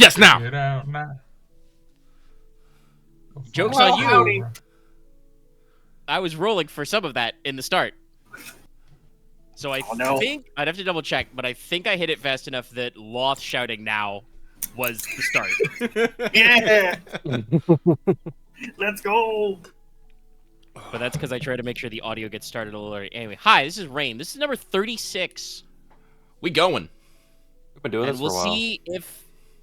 Yes, now. Get out now. Joke's Well, on you. howdy. I was rolling for some of that in the start. So I think, I'd have to double check, but I think I hit it fast enough that Loth shouting now was the start. Yeah! Let's go! But that's because I try to make sure the audio gets started a little early. Anyway, hi, this is Rain. This is number 36. We going. We've been doing And this we'll for a while. see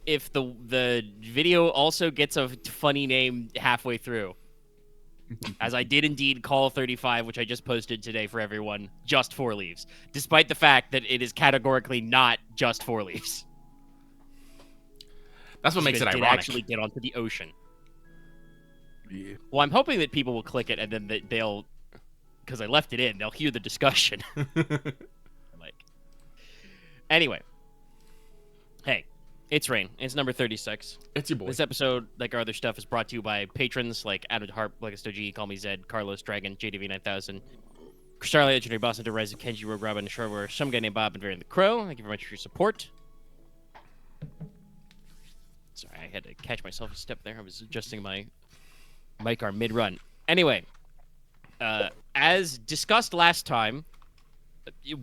if the video also gets a funny name halfway through. As I did indeed call 35, which I just posted today for everyone, just 4 leaves. Despite the fact that it is categorically not just 4 leaves. That's what makes it Did ironic. actually get onto the ocean. Yeah. Well, I'm hoping that people will click it and then they'll, because I left it in, they'll hear the discussion. Like, anyway. Hey, it's Rain. It's number 36. It's your boy. This episode, like our other stuff, is brought to you by patrons like Adam Harp, Legasto G, Call Me Zed, Carlos Dragon, JDV9000, Crystal Legendary Boss Hunter, Rise of Kenji, Rogue Robin, Shareware, some guy named Bob, and Varian the Crow. Thank you very much for your support. Sorry, I had to catch myself a step there. I was adjusting my mic arm mid-run. Anyway, as discussed last time,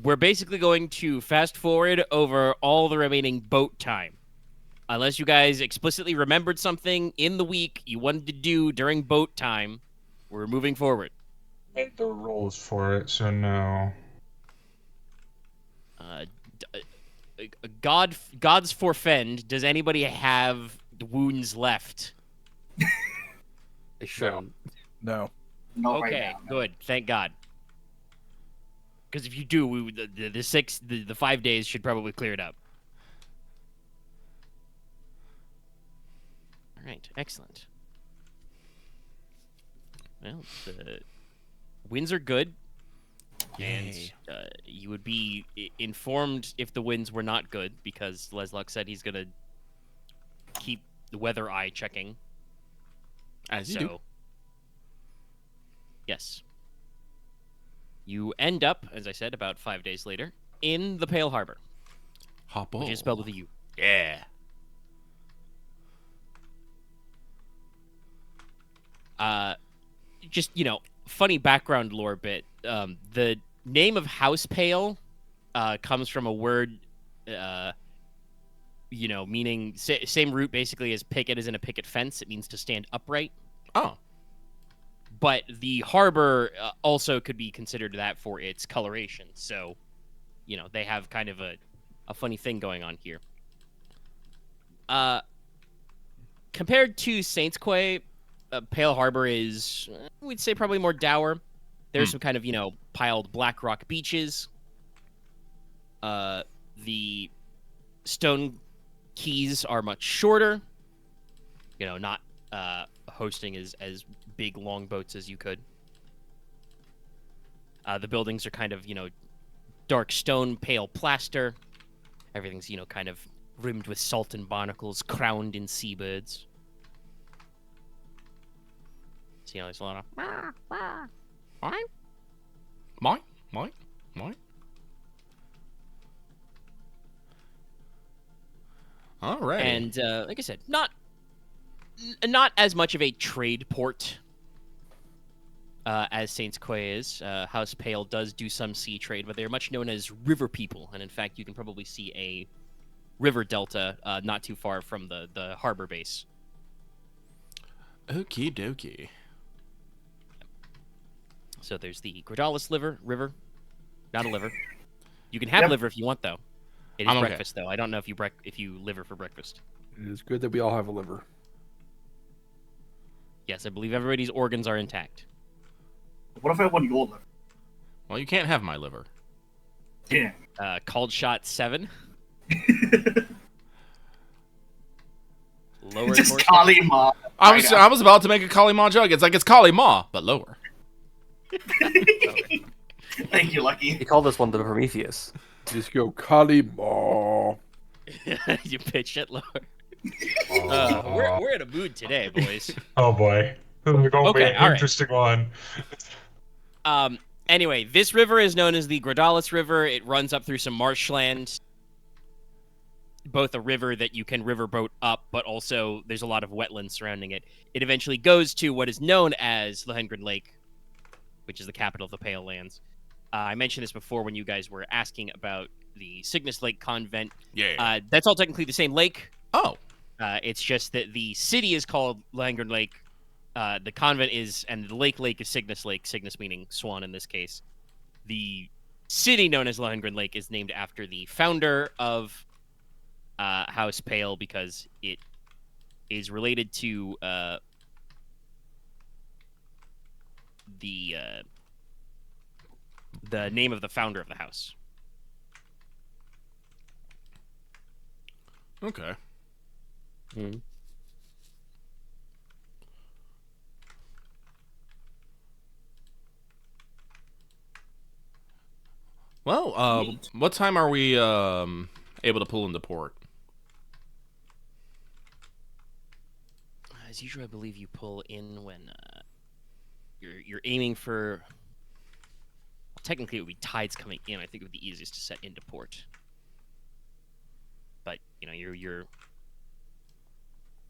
we're basically going to fast forward over all the remaining boat time. Unless you guys explicitly remembered something in the week you wanted to do during boat time, we're moving forward. Made the rolls for it, so no. Gods forfend. Does anybody have wounds left? They shouldn't. No. Not Okay, right now. good. Thank God. Because if you do, the 5 days should probably clear it up. All right, excellent. Well, the winds are good, and you would be informed if the winds were not good, because Leslok said he's gonna keep the weather eye checking. As you do. Yes. You end up, as I said, about 5 days later, in the Pale Harbor, Hop on. which is spelled with a U. Yeah. Just, funny background lore bit. The name of House Pale comes from a word, meaning same root basically as picket, as in a picket fence. It means to stand upright. Oh. But the harbor also could be considered that for its coloration. So, they have kind of a funny thing going on here. Compared to Saints Quay, Pale Harbor is, we'd say, probably more dour. There's some kind of, piled black rock beaches. The stone quays are much shorter. Not hosting as big long boats as you could. The buildings are kind of, dark stone, pale plaster. Everything's, kind of rimmed with salt and barnacles, crowned in seabirds. So, there's a lot of... Mine? All right. And, like I said, not as much of a trade port as Saints Quay is. House Pale does do some sea trade, but they're much known as river people. And in fact, you can probably see a river delta not too far from the harbor base. Okie dokie. So there's the Gridarvol river. Not a liver. You can have liver if you want, though. It is I'm okay. breakfast, though. I don't know if you liver for breakfast. It is good that we all have a liver. Yes, I believe everybody's organs are intact. What if I want your liver? Well, you can't have my liver. Yeah. Called shot 7. Lower Just torso. Kali Ma. I was about to make a Kali Ma joke. It's like it's Kali Ma, but lower. Thank you, Lucky. He called this one the Prometheus. Just go Kali Ma. You pitch it lower. We're in a mood today, boys. Oh boy. This is going to be Okay, an all right. interesting one. Anyway, this river is known as the Gridarvol River. It runs up through some marshland. both a river that you can riverboat up, but also there's a lot of wetlands surrounding it. It eventually goes to what is known as Lohengrin Lake, which is the capital of the Pale Lands. I mentioned this before when you guys were asking about the Cygnus Lake Convent. Yeah. That's all technically the same lake. Oh. It's just that the city is called Lohengrin Lake. The convent is, and the lake is Cygnus Lake, Cygnus meaning swan in this case. The city known as Lohengrin Lake is named after the founder of House Pale because it is related to the name of the founder of the house. Okay. Mm. Well, Neat. what time are we able to pull into port? As usual, I believe you pull in when you're aiming for. Well, technically, it would be tides coming in. I think it would be easiest to set into port. But you know, you're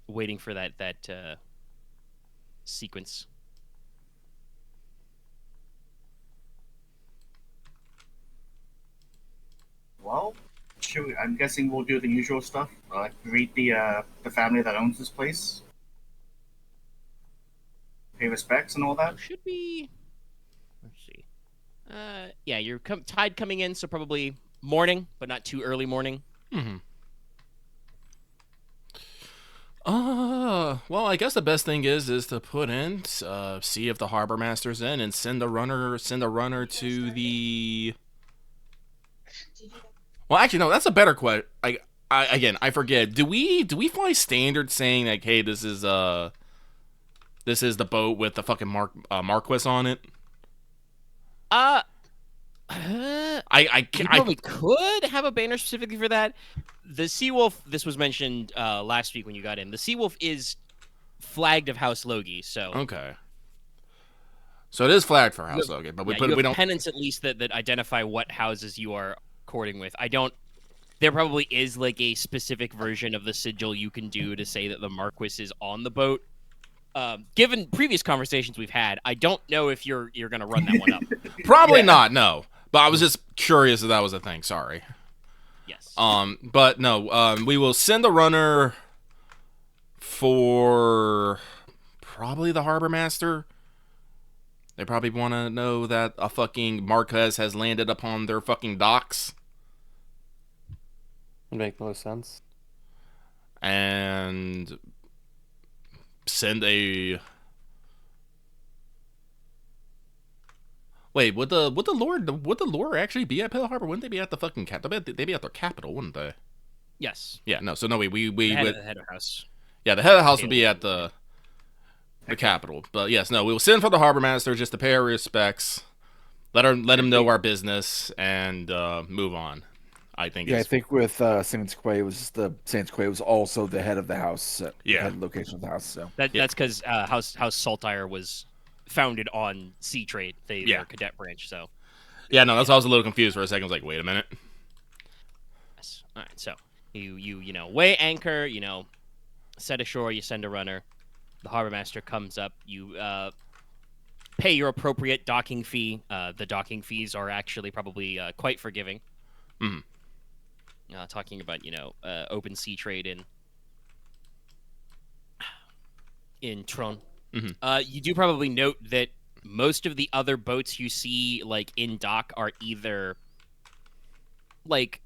waiting for that sequence. Well, I'm guessing we'll do the usual stuff. Greet the family that owns this place. Pay respects and all that. Should be. Let's see. Yeah, you're tide coming in, so probably morning, but not too early morning. Mm-hmm. Well, I guess the best thing is to put in, see if the harbor master's in, and send a runner to the. Well, actually, no, that's a better question. I forget. Do we fly standard saying like, hey, this is the boat with the fucking Marquess on it? I probably could have a banner specifically for that. The Seawolf, this was mentioned last week when you got in. The Seawolf is flagged of House Logi, so Okay. So it is flagged for House Logan, but we you have don't. pennants at least that identify what houses you are courting with. I don't. There probably is like a specific version of the sigil you can do to say that the Marquess is on the boat. Given previous conversations we've had, I don't know if you're gonna run that one up. Probably not. No, but I was just curious if that was a thing. Sorry. Yes. But no. We will send a runner for probably the harbor master. They probably want to know that a fucking Marquess has landed upon their fucking docks. Would make no sense. And send a. Wait, would the lore actually be at Pale Harbor? Wouldn't they be at the fucking they'd be at their capital, wouldn't they? Yes. Yeah, no. So no, we The would. head of house. Yeah, the head of the house would be at the capital. But yes, no, we will send for the harbor master just to pay our respects, let him know our business, and move on. I think. Yeah, I think with Saint Quay was also the head of the house. Yeah. Head location of the house. So That's because House Saltire was founded on sea trade. They're a cadet branch, so. Yeah, no, that's why I was a little confused for a second. I was like, wait a minute. Yes. All right, so you weigh anchor, set ashore, you send a runner. The harbor master comes up. You pay your appropriate docking fee. The docking fees are actually probably quite forgiving. Mm-hmm. Talking about open sea trade in Trone. Mm-hmm. You do probably note that most of the other boats you see like in dock are either like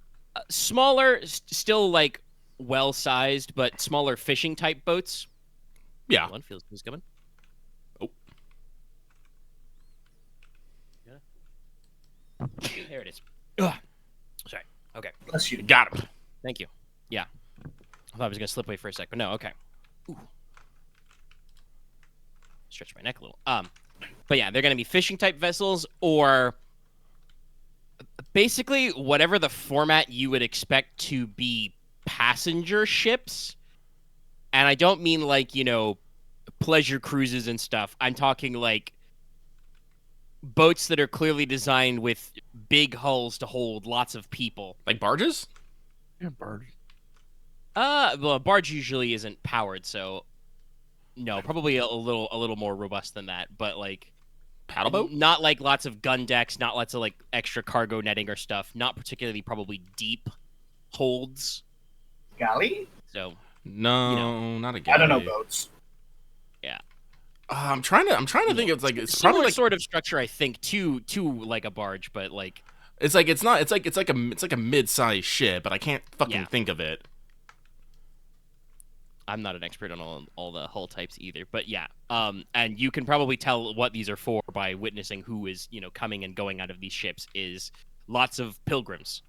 smaller, still like well-sized, but smaller fishing type boats. Yeah. One feels who's coming. Oh. There it is. Ugh. Sorry. Okay. Bless you. Got him. Thank you. Yeah. I thought I was gonna slip away for a sec, but no. Okay. Ooh. Stretch my neck a little. But yeah, they're gonna be fishing type vessels or basically whatever the format you would expect to be passenger ships. And I don't mean like, pleasure cruises and stuff. I'm talking like boats that are clearly designed with big hulls to hold lots of people. Like barges? yeah, bird. Well, a barge usually isn't powered, so no, probably a little more robust than that. But like, Paddle boat? not like lots of gun decks, not lots of like extra cargo netting or stuff. Not particularly probably deep holds. Galley? So No, not a galley. I don't know boats. I'm trying to think. It's like it's similar probably like sort of structure, I think, to like a barge, but like it's not. It's like a mid-sized ship, but I can't fucking think of it. I'm not an expert on all the hull types either, but yeah. And you can probably tell what these are for by witnessing who is, coming and going out of these ships is lots of pilgrims.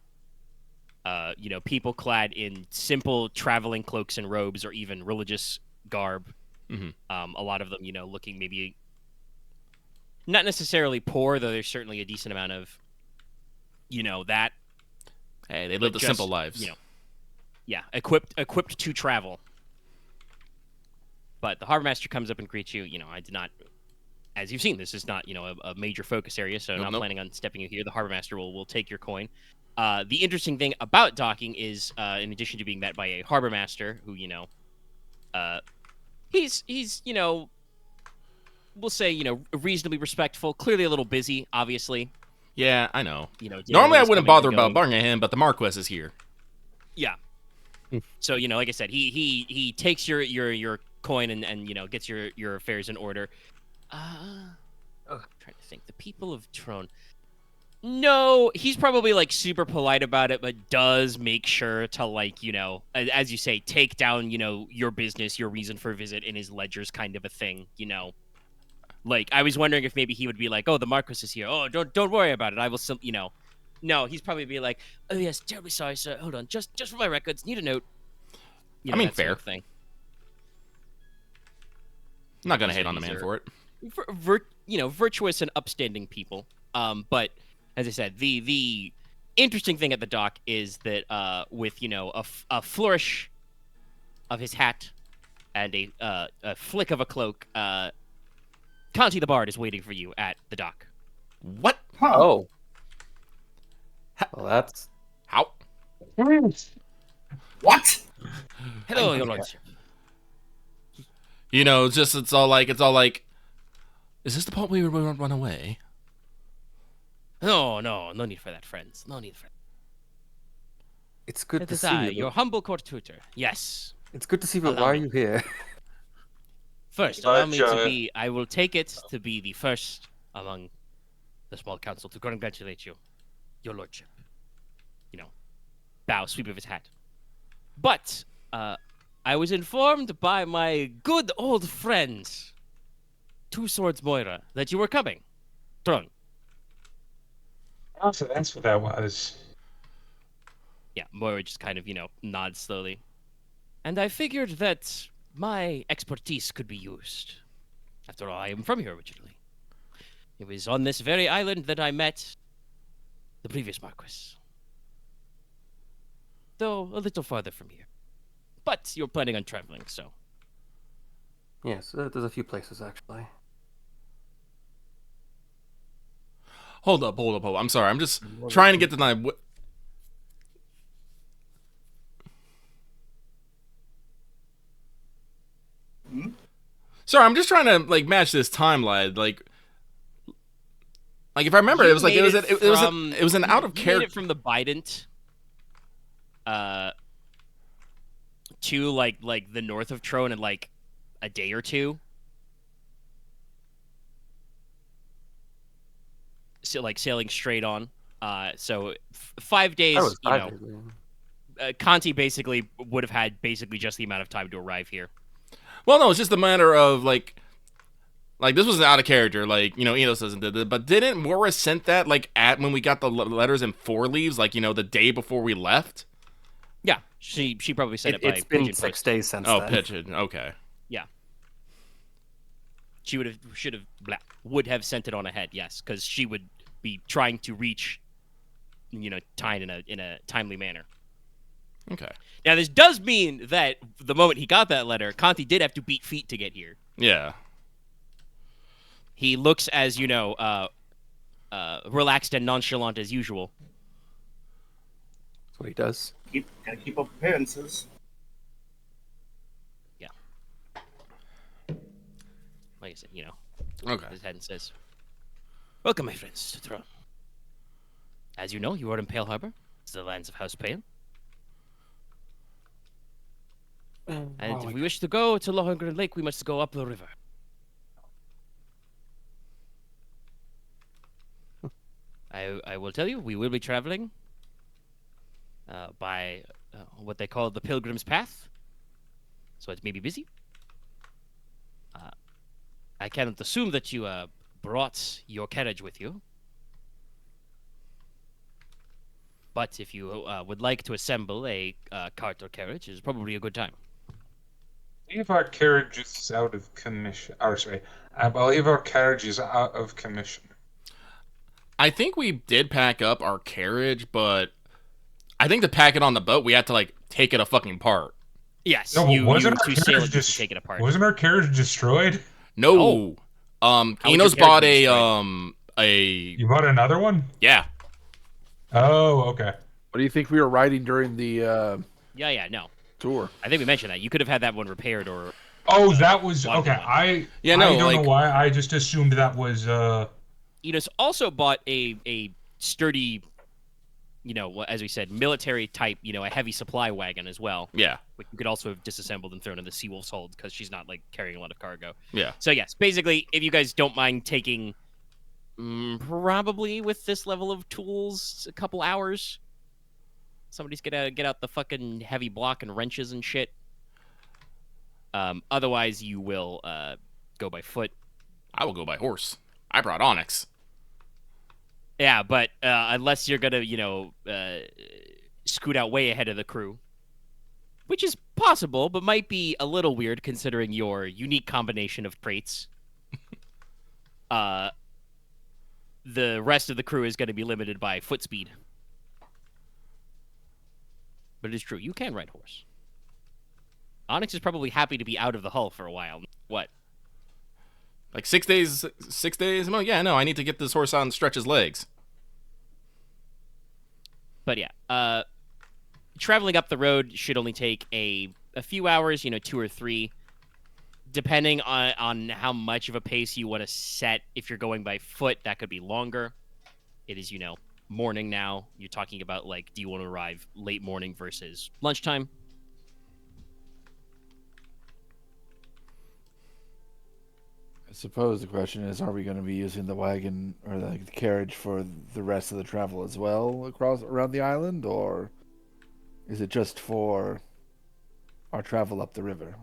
People clad in simple traveling cloaks and robes or even religious garb. Mm-hmm. A lot of them, looking maybe not necessarily poor, though there's certainly a decent amount of, that. Hey, they live the simple lives. Equipped to travel. But the harbor master comes up and greets you. I did not, as you've seen, this is not, a major focus area, so not planning on stepping you here. The harbor master will take your coin. The interesting thing about docking is, in addition to being met by a harbor master, who, he's we'll say, reasonably respectful, clearly a little busy, obviously. Yeah, I know. Normally Normally I he's wouldn't coming bother and about going. barring him, but the Marquess is here. Yeah. So, like I said, he takes your coin and gets your affairs in order. I'm trying to think. The people of Trone. No, he's probably like super polite about it, but does make sure to like, as you say, take down, your business, your reason for visit in his ledgers kind of a thing, Like, I was wondering if maybe he would be like, oh, the Marquess is here. Oh, don't worry about it. I will still, No, he's probably be like, oh, yes, terribly sorry, sir. Hold on. Just for my records. Need a note. I mean, that sort fair. of thing. I'm not gonna These hate are- on the these man are- for it. Virtuous and upstanding people. But as I said, the interesting thing at the dock is that with a flourish of his hat and a flick of a cloak, Conti the Bard is waiting for you at the dock. What? Huh. Oh. Well, that's How? What? Hello, your lordship. It's all like. Is this the part where we run away? No need for that, friends. No need for that. it's good It to is see I, you. your humble court tutor. Yes. It's good to see you, but Allow why are me. you here? First, allow me to be. I will take it to be the first among the small council to congratulate you, your lordship. Bow, sweep of his hat. But I was informed by my good old friend, Two Swords Moira, that you were coming. Trone. Oh, so that's what that was. Yeah, Moira just kind of, nods slowly. And I figured that my expertise could be used. After all, I am from here originally. It was on this very island that I met the previous Marquess. Though a little farther from here. But you're planning on traveling, so. Yes, there's a few places actually. Hold up. I'm sorry. I'm just trying to get the knife. Sorry, I'm just trying to like match this timeline. Like if I remember, You it was like made it was an out of You made character. it from the Bident, to like the north of Trone in like a day or two. So like sailing straight on. So 5 days. That was 5 days. Man. Conti basically would have had basically just the amount of time to arrive here. Well, no, it's just a matter of like this was an out of character. Like Inos doesn't did it, but didn't Morris sent that like at when we got the letters in 4 leaves, like the day before we left. Yeah, she probably sent it by It's been pigeon 6 post. days since Oh, then. pigeon. Okay. She would have sent it on ahead, yes, because she would be trying to reach, Teine in a timely manner. Okay. Now, this does mean that the moment he got that letter, Conti did have to beat feet to get here. Yeah. He looks as relaxed and nonchalant as usual. That's what he does. Gotta keep up appearances. like I said, Okay. his head and says, "Welcome, my friends, to Trone. As you know, you are in Pale Harbor. It's the lands of House Pale. And if we wish to go to Lohengrin Lake, we must go up the river. I will tell you, we will be traveling by what they call the Pilgrim's Path, so it may be busy. I cannot assume that you brought your carriage with you, but if you would like to assemble a cart or carriage, it is probably a good time. I believe our carriage is out of commission. Or sorry, I believe our carriage is out of commission. I think we did pack up our carriage, but I think to pack it on the boat, we had to like take it a fucking apart. Yes, No, but you wasn't our two carriage sailors just to take it apart. Wasn't our carriage destroyed? No. How would your Inos carriage bought be a You bought another one? yeah. Oh, okay. What do you think we were riding during the Yeah, no. tour? I think we mentioned that. You could have had that one repaired or... Oh, that was one okay. one. I Yeah, no, I don't know like- why. I just assumed that was Inos also bought a sturdy, as we said, military type, a heavy supply wagon as well. Yeah. Which you could also have disassembled and thrown in the Seawolf's hold because she's not, like, carrying a lot of cargo. Yeah. So, yes, basically, if you guys don't mind taking, probably with this level of tools, a couple hours. Somebody's gonna get out the fucking heavy block and wrenches and shit. Otherwise, you will go by foot. I will go by horse. I brought Onyx. Yeah, but unless you're gonna, scoot out way ahead of the crew, which is possible, but might be a little weird considering your unique combination of traits. The rest of the crew is going to be limited by foot speed. But it is true, you can ride horse. Onyx is probably happy to be out of the hull for a while. What? Like 6 days. 6 days. Oh, yeah, no. I need to get this horse out and stretch his legs. But yeah, traveling up the road should only take a few hours, 2 or 3, depending on how much of a pace you want to set. If you're going by foot, that could be longer. It is, morning now. You're talking about, like, do you want to arrive late morning versus lunchtime? I suppose the question is, are we going to be using the wagon or the carriage for the rest of the travel as well around the island, or is it just for our travel up the river?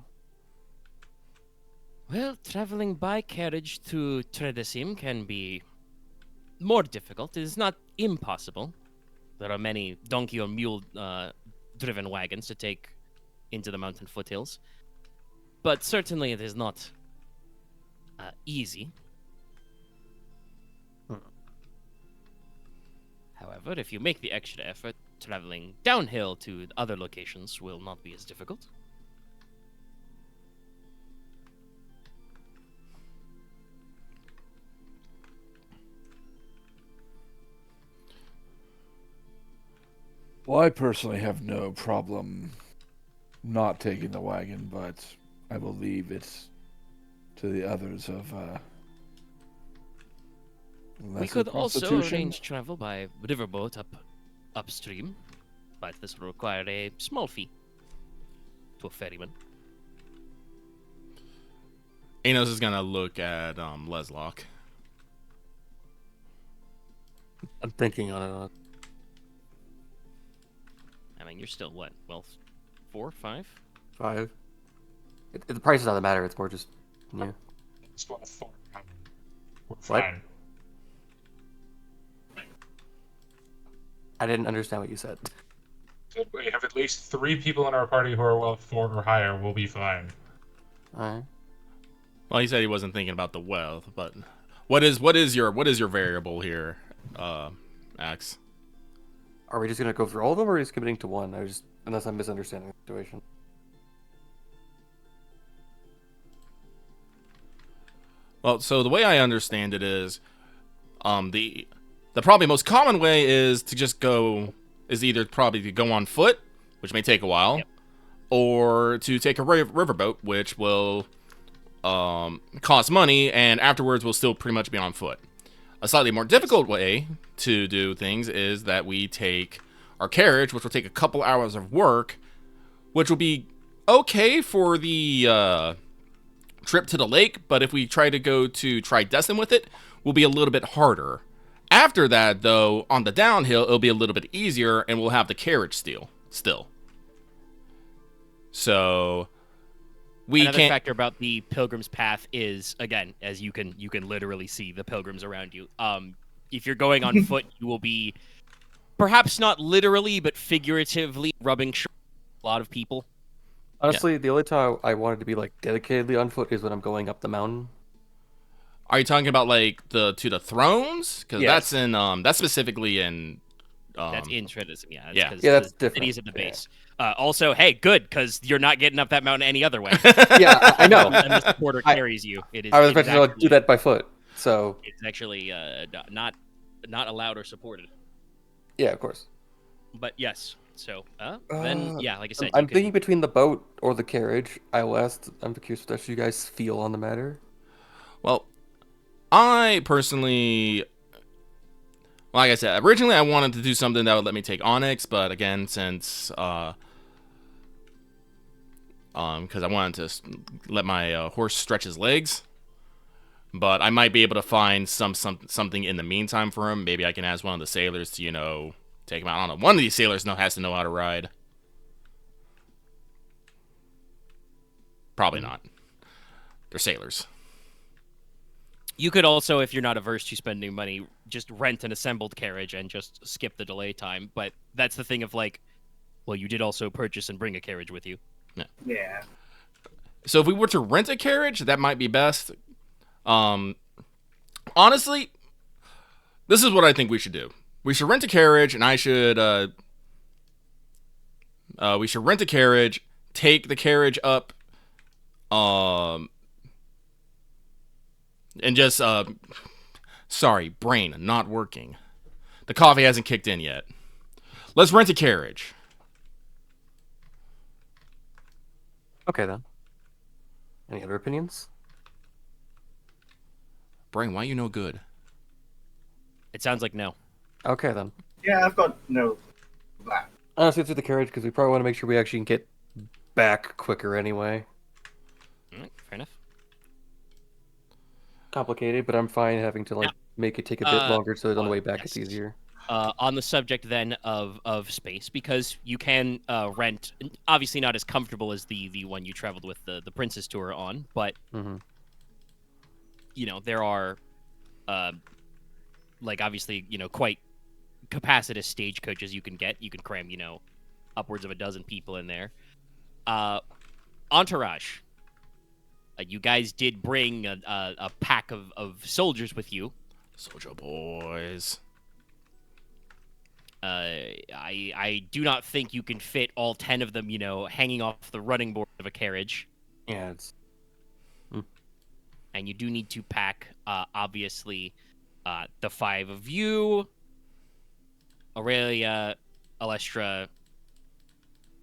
Well, traveling by carriage to Tredesim can be more difficult. It is not impossible. There are many donkey or mule driven wagons to take into the mountain foothills. But certainly it is not easy. However, if you make the extra effort, traveling downhill to other locations will not be as difficult. Well, I personally have no problem not taking the wagon, but I will leave it to the others of We lesser could also constitution. arrange travel by riverboat upstream, but this will require a small fee to a ferryman. Inos is gonna look at Leslok. I'm thinking on it. I mean, you're still what? Well, 4, 5? 5. The price doesn't matter. It's more just yeah. it's what, 4. We're What? fine. I didn't understand what you said. So we have at least 3 people in our party who are wealth 4 or higher. We'll be fine. All right. Well, he said he wasn't thinking about the wealth, but what is your variable here, Axe? Are we just gonna go through all of them, or are we just committing to one? Unless I'm misunderstanding the situation. Well, so the way I understand it is, the probably most common way is to just either probably to go on foot, which may take a while, Yep. or to take a riverboat, which will cost money, and afterwards we'll still pretty much be on foot. A slightly more difficult way to do things is that we take our carriage, which will take a couple hours of work, which will be okay for the trip to the lake, but if we try to go to Tridestin with it, will be a little bit harder. After that, though, on the downhill, it'll be a little bit easier, and we'll have the carriage still. So Another factor about the Pilgrim's Path is, again, as you can literally see the pilgrims around you. If you're going on foot, you will be perhaps not literally, but figuratively rubbing shoulders with a lot of people. Honestly, the only time I wanted to be like dedicatedly on foot is when I'm going up the mountain. Are you talking about like to the thrones? Because Yes. that's specifically in. That's in Tridestin, yeah. Yeah. That's different. Cities at the base. Also, hey, good, because you're not getting up that mountain any other way. Yeah, I know. And the supporter carries you. It is. I was it about is to actually, do that by foot, so It's actually not allowed or supported. yeah, of course. But yes, so then yeah, like I said, I'm you can, thinking between the boat or the carriage. I'm curious what you guys feel on the matter. Well, I personally, like I said, originally I wanted to do something that would let me take Onyx, but again, since because I wanted to let my horse stretch his legs, but I might be able to find something in the meantime for him. Maybe I can ask one of the sailors to take him out. I don't know. One of these sailors has to know how to ride. Probably not. They're sailors. you could also, if you're not averse to spending money, just rent an assembled carriage and just skip the delay time. But that's the thing of like, well, you did also purchase and bring a carriage with you. Yeah. So if we were to rent a carriage, that might be best. Honestly, this is what I think we should do. We should rent a carriage, and we should rent a carriage, take the carriage up, and just, sorry, brain not working. The coffee hasn't kicked in yet. Let's rent a carriage. Okay then. Any other opinions? Brain, why you no good? It sounds like no. Okay then. Yeah, I've got no. That. Honestly, let's do the carriage because we probably want to make sure we actually can get back quicker anyway. All right, fair enough. Complicated, but I'm fine having to make it take a bit longer so that on the way back yes. it's easier. On the subject then of space, because you can rent, obviously not as comfortable as the one you traveled with the Princess Tour on, but there are obviously quite capacitous stagecoaches you can get. You can cram upwards of a dozen people in there. Entourage. You guys did bring a pack of soldiers with you. Soldier boys. I do not think you can fit all 10 of them, hanging off the running board of a carriage. Yeah, it's And you do need to pack, obviously, the 5 of you, Aurelia, Alestra,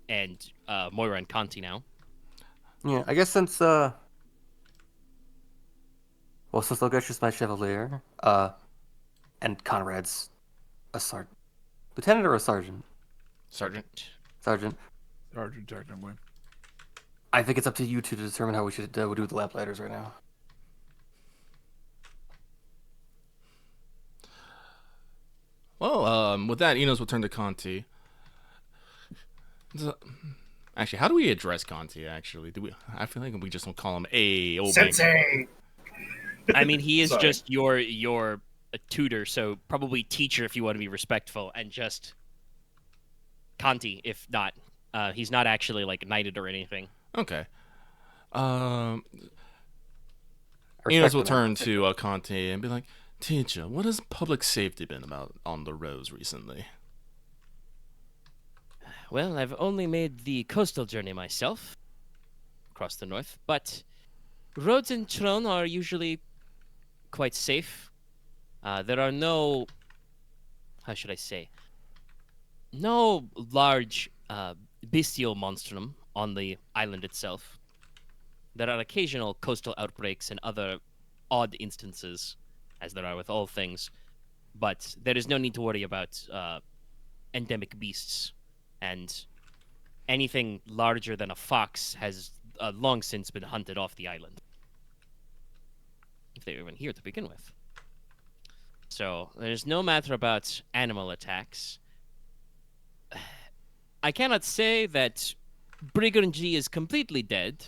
and Moira and Conti now. yeah. I guess since Logesh is my Cavalier, and Konrad's a lieutenant or a sergeant? Sergeant. Sergeant. Sergeant, technically. I think it's up to you two to determine how we should do the lamp lighters right now. Well, with that, Inos will turn to Conti. Actually, how do we address Conti? Actually, I feel like we just don't call him old Sensei! I mean, he is Sorry. just your tutor, so probably teacher if you want to be respectful, and just Conti if not. He's not actually knighted or anything. Okay. Inos will turn to Conti and be like, "Teacher, what has public safety been about on the roads recently?" Well, I've only made the coastal journey myself, across the north, but roads in Trone are usually quite safe. There are no, how should I say, no large bestial monstrum on the island itself. There are occasional coastal outbreaks and other odd instances, as there are with all things, but there is no need to worry about endemic beasts, and anything larger than a fox has long since been hunted off the island. If they were even here to begin with. So, there's no matter about animal attacks. I cannot say that Brigandry is completely dead,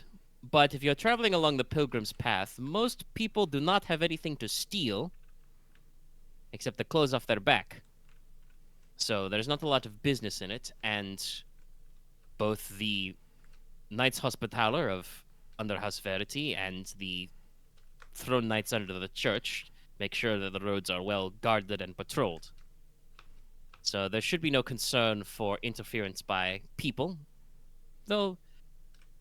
but if you're traveling along the Pilgrim's Path, most people do not have anything to steal, except the clothes off their back. So there's not a lot of business in it, and both the Knights Hospitaller of Under House Verity and the Throne Knights under the Church make sure that the roads are well guarded and patrolled. So there should be no concern for interference by people, though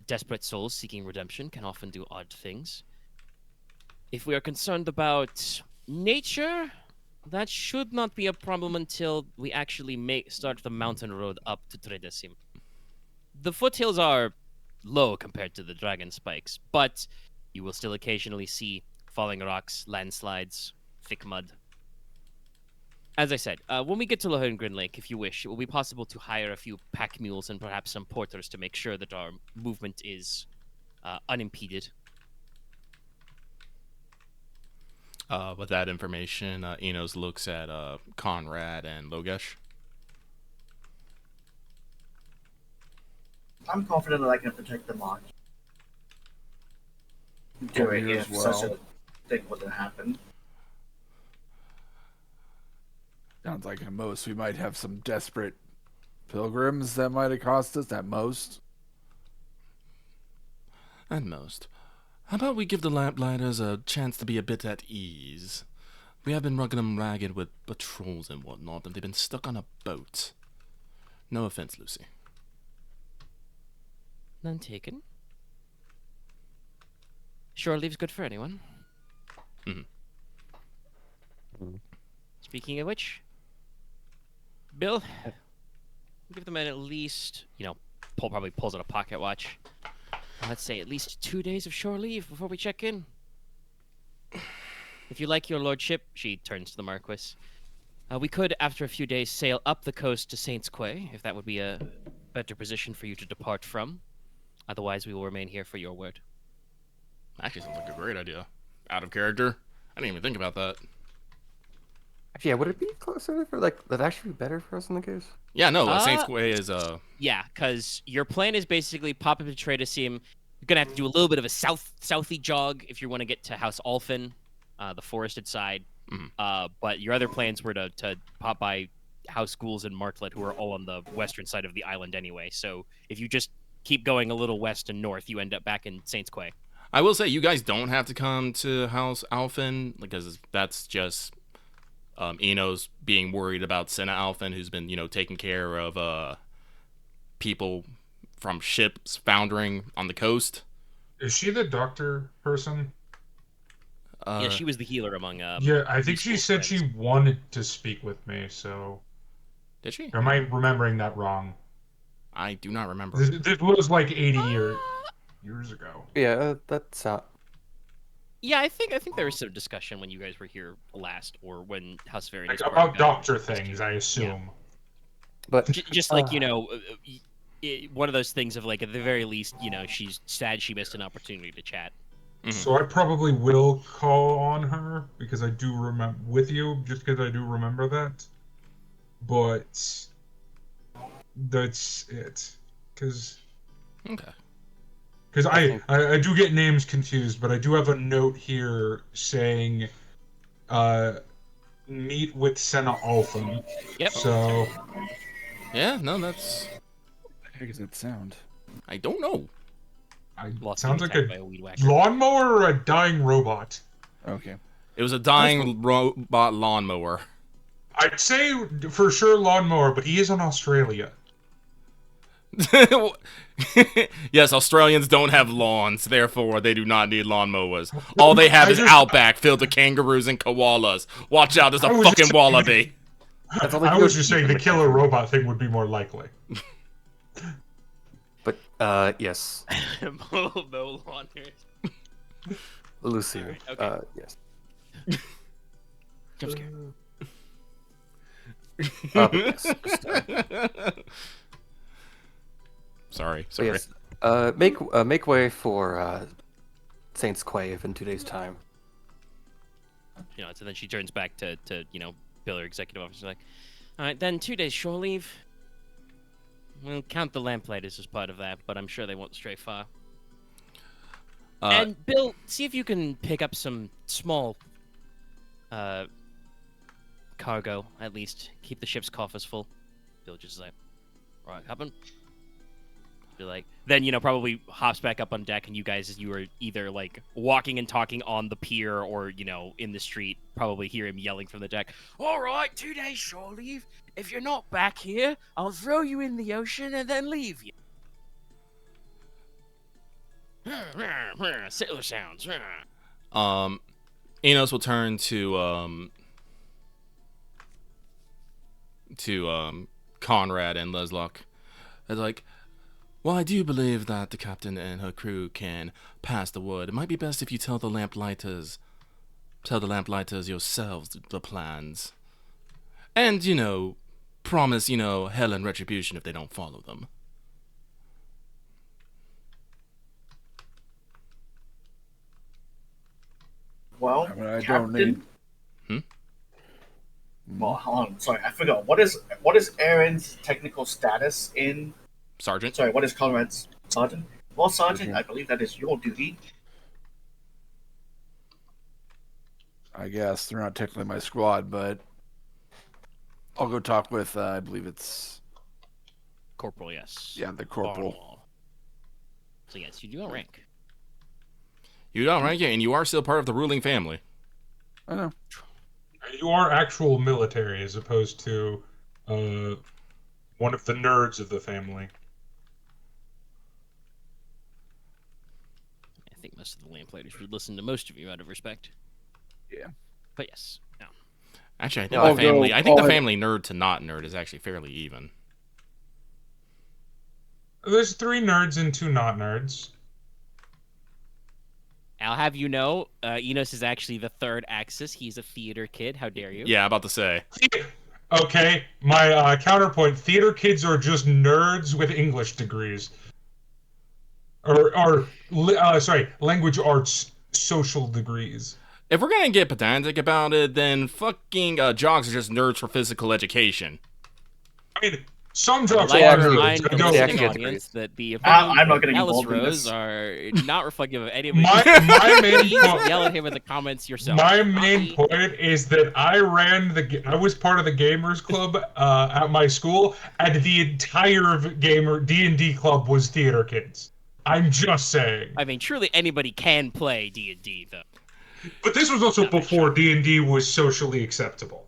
desperate souls seeking redemption can often do odd things. If we are concerned about nature, that should not be a problem until we actually start the mountain road up to Tredesim. The foothills are low compared to the dragon spikes, but you will still occasionally see falling rocks, landslides, thick mud. As I said, when we get to Lohengrin Lake, if you wish, it will be possible to hire a few pack mules and perhaps some porters to make sure that our movement is unimpeded. With that information, Inos looks at Konrad and Logesh. I'm confident that I can protect the lodge. Do it here as if such well. a thing were to happen. Sounds like at most we might have some desperate pilgrims that might accost us, at most. At most. How about we give the lamplighters a chance to be a bit at ease? We have been rugging them ragged with patrols and whatnot, and they've been stuck on a boat. No offense, Lucy. None taken. Shore leave's good for anyone. Speaking of which, Bill, give the men at least, probably pulls out a pocket watch. Let's say at least 2 days of shore leave before we check in. If you like your lordship, she turns to the Marquess. We could, after a few days, sail up the coast to Saints Quay, if that would be a better position for you to depart from. Otherwise, we will remain here for your word. Actually, sounds like a great idea. Out of character. I didn't even think about that. Actually, yeah, would it be closer for that actually be better for us in the case? Yeah, no, Saints Quay is Yeah, because your plan is basically pop up to Tredesim. You're gonna have to do a little bit of a southy jog if you want to get to House Alphen, the forested side. But your other plans were to pop by House Ghouls and Martlet, who are all on the western side of the island anyway. So if you just keep going a little west and north, you end up back in Saints Quay. I will say, you guys don't have to come to House Alphen, because that's just Enos being worried about Senna Alphen, who's been, taking care of people from ships foundering on the coast. Is she the doctor person? Yeah, she was the healer among. Yeah, I think she said friends. she wanted to speak with me, so... Did she? Or am I remembering that wrong? I do not remember. This was like 80 years ago. Yeah, that's out. Yeah, I think there was some discussion when you guys were here last, or when House Verity. Like, about doctor things, I assume. But Just like one of those things of like at the very least, she's sad she missed an opportunity to chat. So I probably will call on her, because I do remember with you, just because I do remember that. But that's it. Because I do get names confused, but I do have a note here saying meet with Senna Alphen. Yep. So Yeah, no, that's... What the heck is that sound? I don't know. Loth sounds being like attacked a by weed whacker. lawnmower or a dying robot? Okay. It was a dying robot lawnmower. I'd say for sure lawnmower, but he is in Australia. Yes, Australians don't have lawns, therefore they do not need lawnmowers. All they have is outback filled with kangaroos and koalas. Watch out, there's a fucking wallaby. I was just saying the killer robot thing would be more likely. But yes, no longer. Lucy. Alright, okay. Yes. Jump scare. But yes. Just, Sorry. but yes. Make way for Saint's Quave in 2 days' time. So then she turns back to Bill, her executive officer, like, all right, then 2 days shore leave. We'll count the lamplighters as part of that, but I'm sure they won't stray far. And Bill, see if you can pick up some small cargo, at least. Keep the ship's coffers full. Bill just is like, right, happen. You're like, then, probably hops back up on deck, and you are either, like, walking and talking on the pier or, in the street, probably hear him yelling from the deck, all right, 2 days shore leave. If you're not back here, I'll throw you in the ocean and then leave you. Sailor sounds. Inos will turn to Konrad and Leslok. It's like, well, I do believe that the captain and her crew can pass the word. It might be best if you tell the lamplighters yourselves the plans. And, promise, hell and retribution if they don't follow them. Well, I mean, I Captain. don't need. Well, hold on. Sorry, I forgot. What is Aren's technical status in? Sergeant? Sorry, what is Conrad's sergeant? Well, Sergeant, I believe that is your duty. I guess they're not technically my squad, but I'll go talk with. I believe it's Corporal, yes. the corporal. Barnwall. So yes, you do outrank. You don't rank it, and you are still part of the ruling family. I know. You are actual military as opposed to one of the nerds of the family. I think most of the lamplighters would listen to most of you out of respect. Yeah. But yes, no. Actually, I think I'll the family. go- I think I'll the head- family nerd to not nerd is actually fairly even. There's 3 nerds and 2 not nerds. I'll have you know, Inos is actually the third Axis. He's a theater kid. How dare you? Yeah, about to say. Okay, my counterpoint: theater kids are just nerds with English degrees, sorry, language arts social degrees. If we're gonna get pedantic about it, then fucking jocks are just nerds for physical education. I mean, some I'd jocks like are to remind nerds. the I don't. Yeah, listening get audience degrees. that the I'm opinions not of getting Alice involved in Rose this. are not reflective of any of My main Please point. yell at him in the comments yourself. My Not main me. point is that I was part of the gamers club at my school, and the entire gamer D&D club was theater kids. I'm just saying. I mean, truly anybody can play D&D, though. But this was also Not very before D&D was socially acceptable.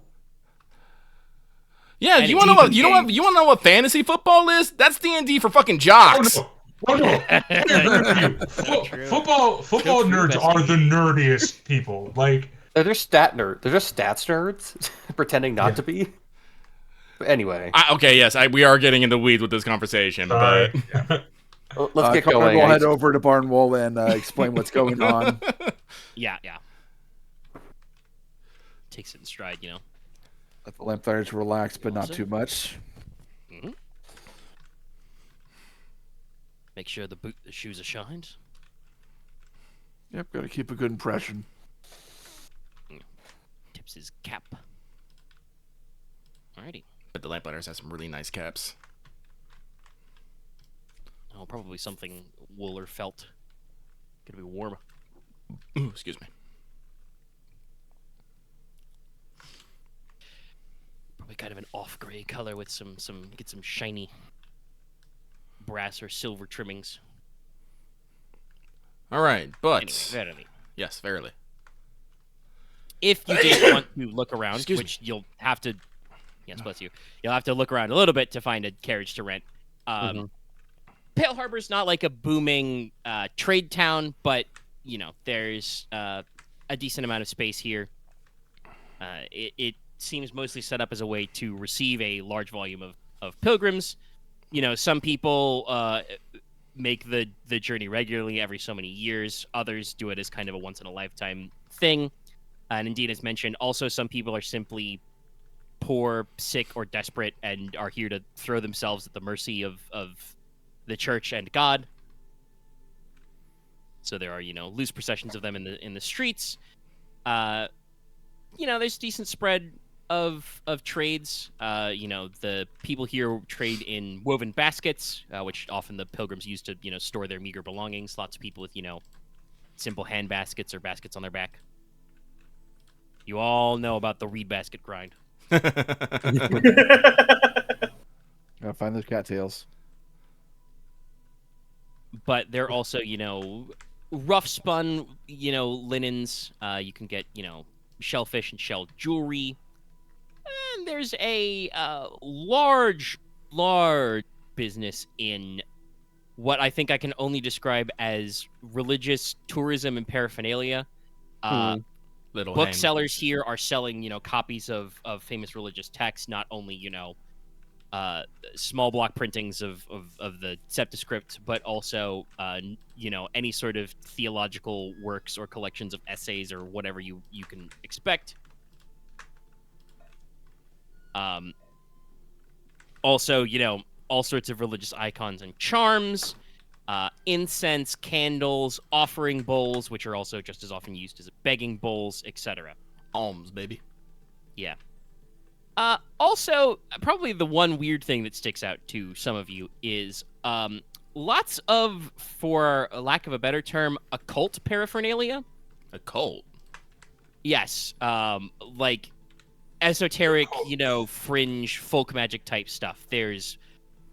Yeah, And you it's want to know what even you know what games. you want to know what fantasy football is? That's D&D for fucking jocks. Oh no! I agree with you. True. Football True, nerds bestie. are the nerdiest people. Like, They're just stats nerds, pretending not Yeah. to be. But anyway, Okay, yes, we are getting in the weeds with this conversation, sorry. but let's get Conrad going. will head over to Barnwall and explain what's going on. Yeah. Takes it in stride, Let the lamplighters relax, but not Awesome. too much. Make sure the shoes are shined. Yep, got to keep a good impression. Tips his cap. Alrighty. but the lamplighters have some really nice caps. Oh, probably something wool or felt. Gonna be warm. Ooh, excuse me. Probably kind of an off gray color with some shiny brass or silver trimmings. All right, but Anyway, verily. yes, verily. If you did want to look around, Excuse which you'll have to, yes, bless you, you'll have to look around a little bit to find a carriage to rent. Pale Harbor's not like a booming trade town, but there's a decent amount of space here. It seems mostly set up as a way to receive a large volume of pilgrims. Some people make the journey regularly every so many years. Others do it as kind of a once-in-a-lifetime thing. And indeed, as mentioned, also some people are simply poor, sick, or desperate and are here to throw themselves at the mercy of the church and God. So there are, loose processions of them in the streets. There's a decent spread of trades. The people here trade in woven baskets, which often the pilgrims use to, store their meager belongings. Lots of people with, simple hand baskets or baskets on their back. You all know about the reed basket grind. Gotta find those cattails. But they're also, rough spun, linens. You can get, shellfish and shell jewelry. And there's a large business in what I think I can only describe as religious tourism and paraphernalia. Booksellers here are selling, copies of famous religious texts, not only, small block printings of the Septascript, but also, any sort of theological works or collections of essays or whatever you can expect. Also, all sorts of religious icons and charms, incense, candles, offering bowls, which are also just as often used as begging bowls, etc. Alms, baby. Yeah. Also, probably the one weird thing that sticks out to some of you is lots of, for lack of a better term, occult paraphernalia. Occult? Yes. Like esoteric, fringe folk magic type stuff. There's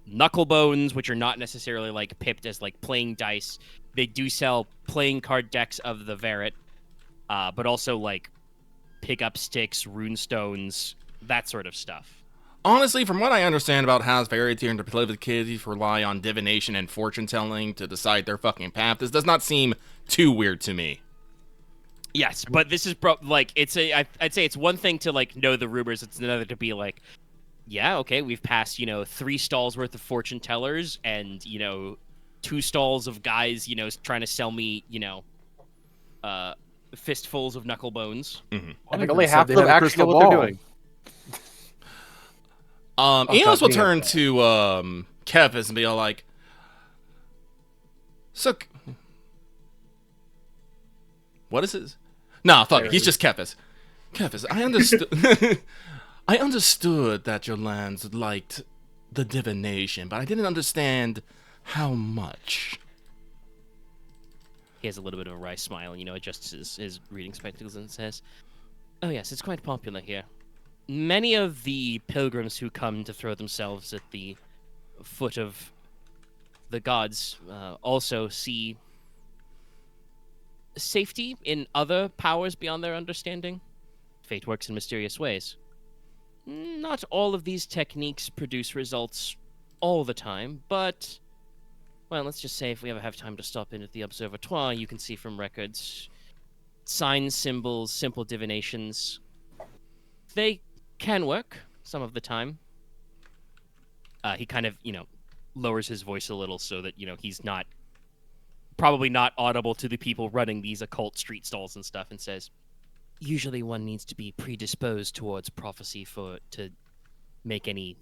knuckle bones, which are not necessarily like pipped as like playing dice. They do sell playing card decks of the Verret, but also like pickup sticks, rune stones, that sort of stuff. Honestly, from what I understand about how Verret here and to play with kids rely on divination and fortune telling to decide their fucking path, this does not seem too weird to me. Yes, but this is I'd say it's one thing to like know the rumors. It's another to be like, yeah, okay, we've passed 3 stalls worth of fortune tellers and 2 stalls of guys trying to sell me fistfuls of knuckle bones. Mm-hmm. I think only half of them actually know what they're doing. Inos will turn to Kefis and be all like, so, what is it? Nah, fuck it, he's just Kefis. Kefis, I understood. I understood that your lands liked the divination, but I didn't understand how much. He has a little bit of a wry smile and, adjusts his reading spectacles and says, "Oh yes, it's quite popular here. Many of the pilgrims who come to throw themselves at the foot of the gods also see safety in other powers beyond their understanding. Fate works in mysterious ways. Not all of these techniques produce results all the time, but, well, let's just say if we ever have time to stop in at the observatoire, you can see from records, signs, symbols, simple divinations. They can work some of the time." He kind of, lowers his voice a little so that, he's probably not audible to the people running these occult street stalls and stuff, and says, "Usually one needs to be predisposed towards prophecy to make any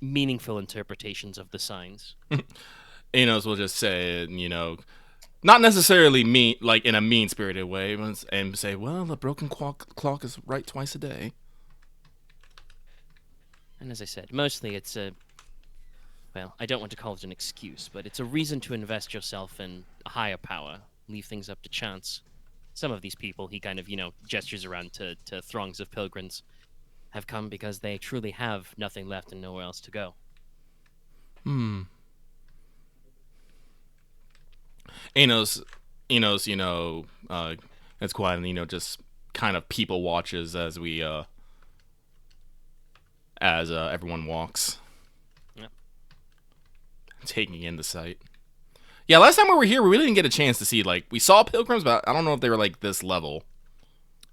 meaningful interpretations of the signs." Inos will just say, not necessarily mean, like in a mean-spirited way, and say, "Well, the broken clock is right twice a day." And as I said, mostly it's I don't want to call it an excuse, but it's a reason to invest yourself in a higher power, leave things up to chance. Some of these people," he kind of, gestures around to throngs of pilgrims, "have come because they truly have nothing left and nowhere else to go." Inos, it's quiet and, just kind of people watches as we, as everyone walks. Yep. Taking in the sight. Yeah, last time we were here, we really didn't get a chance to see, we saw pilgrims, but I don't know if they were, this level.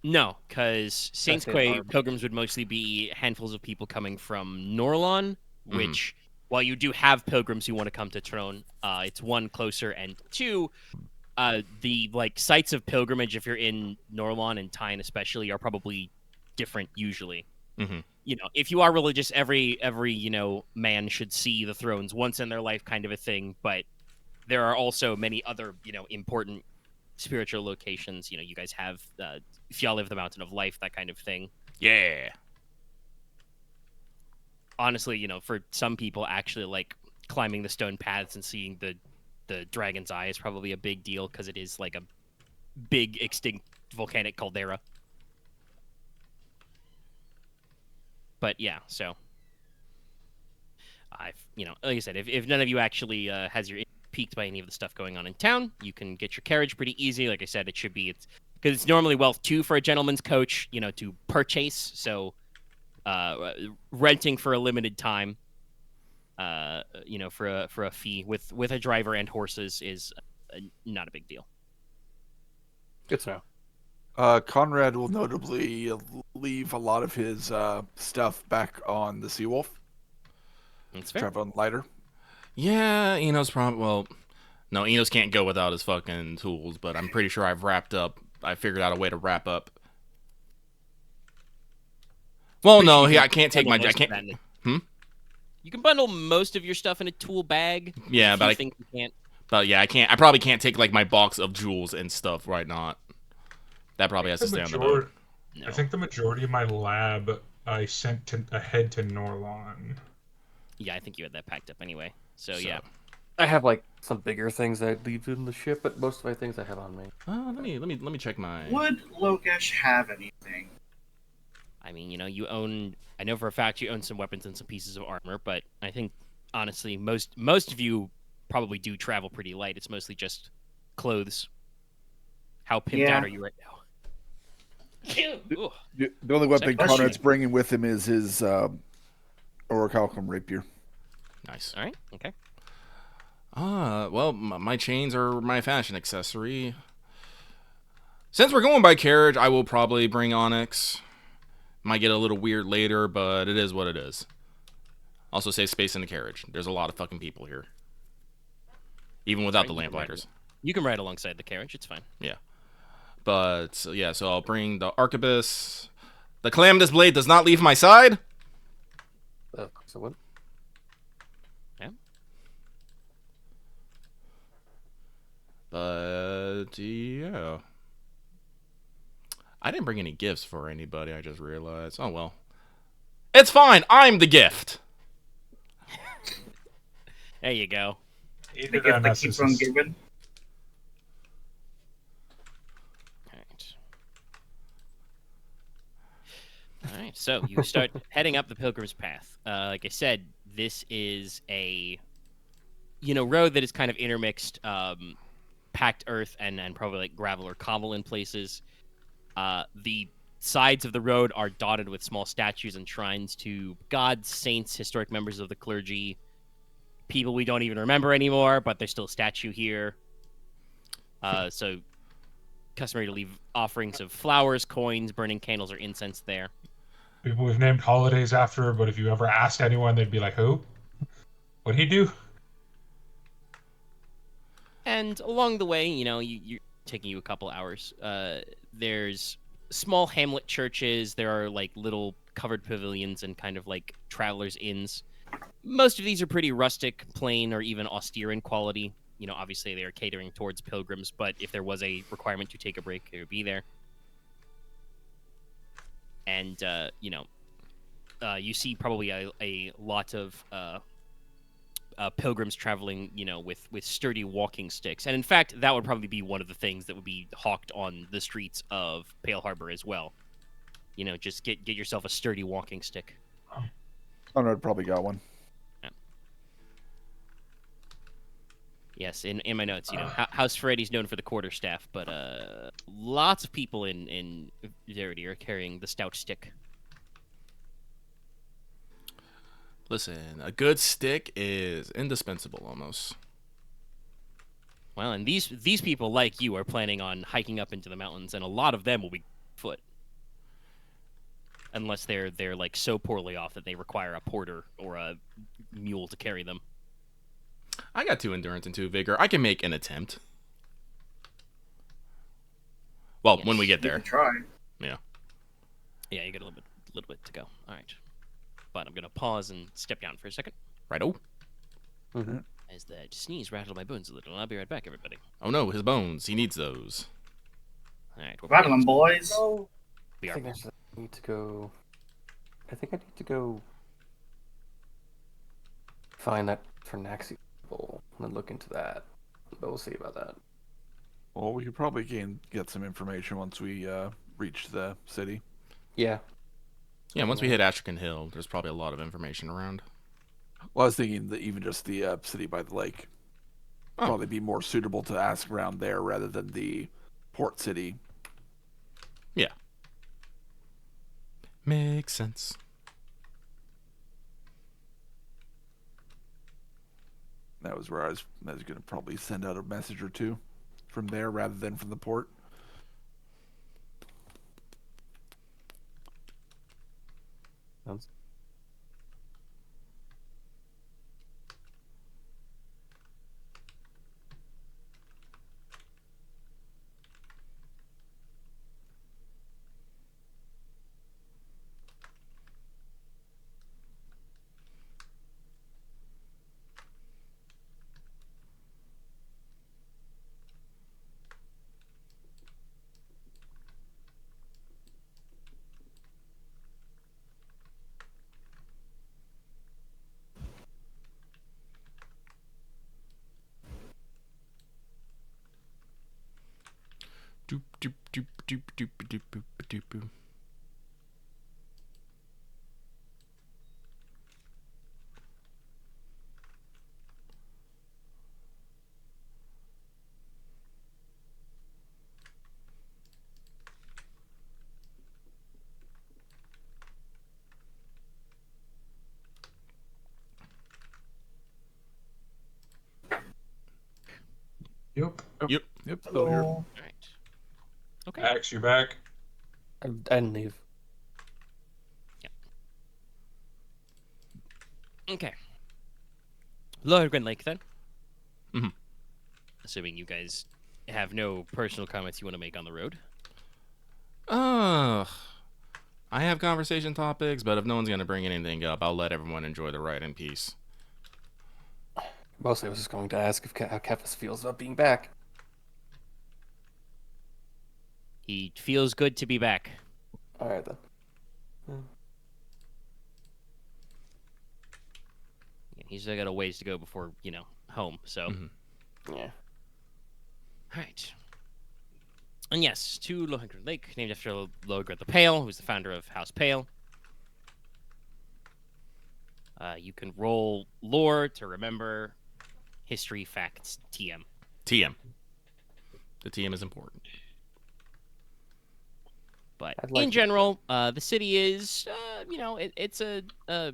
No, because Saints Quay pilgrims would mostly be handfuls of people coming from Norlon, which while you do have pilgrims who want to come to Trone, it's one closer, and two, the like sites of pilgrimage, if you're in Norlon and Teine especially, are probably different usually. Mm-hmm. You know, if you are religious, every man should see the thrones once in their life, kind of a thing. But there are also many other important spiritual locations. You know, you guys have Fjall of the Mountain of Life, that kind of thing. Yeah. Honestly, for some people, actually, like climbing the stone paths and seeing the dragon's eye is probably a big deal because it is like a big extinct volcanic caldera. But yeah, so like I said, if none of you actually has your piqued by any of the stuff going on in town, you can get your carriage pretty easy. Like I said, it's because it's normally wealth 2 for a gentleman's coach, to purchase. So renting for a limited time, for a fee with a driver and horses is not a big deal. Good to know. Konrad will notably leave a lot of his stuff back on the Seawolf. That's fair. Travel on lighter. Yeah, Enos no, Enos can't go without his fucking tools, but I'm pretty sure I figured out a way to wrap up. Well, no, I can't take my... You can bundle most of your stuff in a tool bag. Yeah, but I think you can't. But yeah, I can't. I probably can't take like my box of jewels and stuff right now. That probably has to stay on the boat. No. I think the majority of my lab I sent ahead to Norlon. Yeah, I think you had that packed up anyway. So yeah. I have like some bigger things I'd leave in the ship, but most of my things I have on me. Let me check my... Would Logesh have anything? I mean, you own... I know for a fact you own some weapons and some pieces of armor, but I think, honestly, most of you probably do travel pretty light. It's mostly just clothes. How pimped out are you right now? The only weapon Second Konrad's bringing with him is his orichalcum rapier. Nice. All right, okay. Well, my chains are my fashion accessory. Since we're going by carriage, I will probably bring onyx. Might get a little weird later, but it is what it is. Also save space in the carriage. There's a lot of fucking people here. Even without the lamplighters. You can ride alongside the carriage, it's fine. Yeah. But, yeah, so I'll bring the arquebus. The calamitous blade does not leave my side. Of course I would. Yeah. But, yeah. I didn't bring any gifts for anybody, I just realized. Oh, well. It's fine! I'm the gift! There you go. The gift that keeps on giving. Alright, so you start heading up the Pilgrim's Path. Like I said, this is a road that is kind of intermixed packed earth and probably like gravel or cobble in places. The sides of the road are dotted with small statues and shrines to gods, saints, historic members of the clergy, people we don't even remember anymore, but there's still a statue here. So customary to leave offerings of flowers, coins, burning candles, or incense there. People we've named holidays after, but if you ever asked anyone, they'd be like, who? What'd he do? And along the way, you're taking you a couple hours. There's small hamlet churches. There are like little covered pavilions and kind of like travelers' inns. Most of these are pretty rustic, plain, or even austere in quality. Obviously they are catering towards pilgrims, but if there was a requirement to take a break, it would be there. And, you see probably a lot of pilgrims traveling, with sturdy walking sticks. And in fact, that would probably be one of the things that would be hawked on the streets of Pale Harbor as well. Just get yourself a sturdy walking stick. Konrad probably got one. Yes, in my notes, House Freddy's known for the quarterstaff, but lots of people in Verity are carrying the stout stick. Listen, a good stick is indispensable almost. Well, and these people like you are planning on hiking up into the mountains, and a lot of them will be foot. unless they're like so poorly off that they require a porter or a mule to carry them. I got 2 endurance and 2 vigor. I can make an attempt. Well, Yes. when we get You there. can try. Yeah, you got a little bit to go. All right, but I'm gonna pause and step down for a second Righto. as the sneeze rattled my bones a little. I'll be right back, everybody. Oh no, his bones. He needs those. All right, Rattle 'em, boys. We I are. think I need to go. I think I need to go find that Fernaxi bowl and look into that. But we'll see about that. Well, we could probably get some information once we reach the city. Yeah. Yeah, once we hit Astrakan Hill, there's probably a lot of information around. Well, I was thinking that even just the city by the lake probably be more suitable to ask around there rather than the port city. Yeah. Makes sense. That was where I was going to probably send out a message or two from there rather than from the port. Sounds. Doop doop doop doop doop doop doop doop doop. Yep. Yep. Yep, still here. All right. Okay. Axe, you back? I didn't leave. Okay. Lohengrin Lake, then. Mhm. Assuming you guys have no personal comments you want to make on the road. I have conversation topics, but if no one's gonna bring anything up, I'll let everyone enjoy the ride in peace. Mostly I was just going to ask if how Kefis feels about being back. He feels good to be back. Alright then. Yeah, he's still got a ways to go before, home, so. Mhm. Yeah. All right. And yes, to Lohengrin Lake, named after Lohengrin the Pale, who's the founder of House Pale. You can roll lore to remember history, facts, TM. TM. The TM is important. But I'd like in to- general, the city is, it's a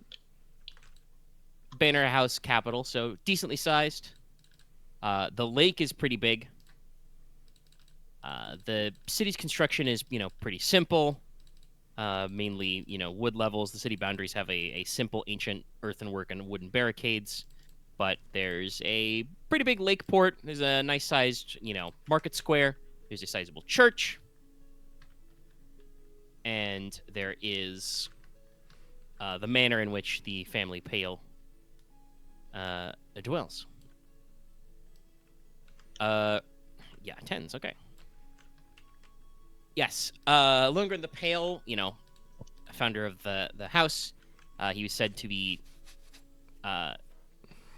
banner house capital, so decently sized. The lake is pretty big. The city's construction is, pretty simple. Mainly, wood levels. The city boundaries have a simple ancient earthenwork and wooden barricades. But there's a pretty big lake port. There's a nice sized, market square. There's a sizable church. And there is the manor in which the family Pale dwells. Yeah, 10s, okay. Yes, Lohengrin the Pale, founder of the house, he was said to be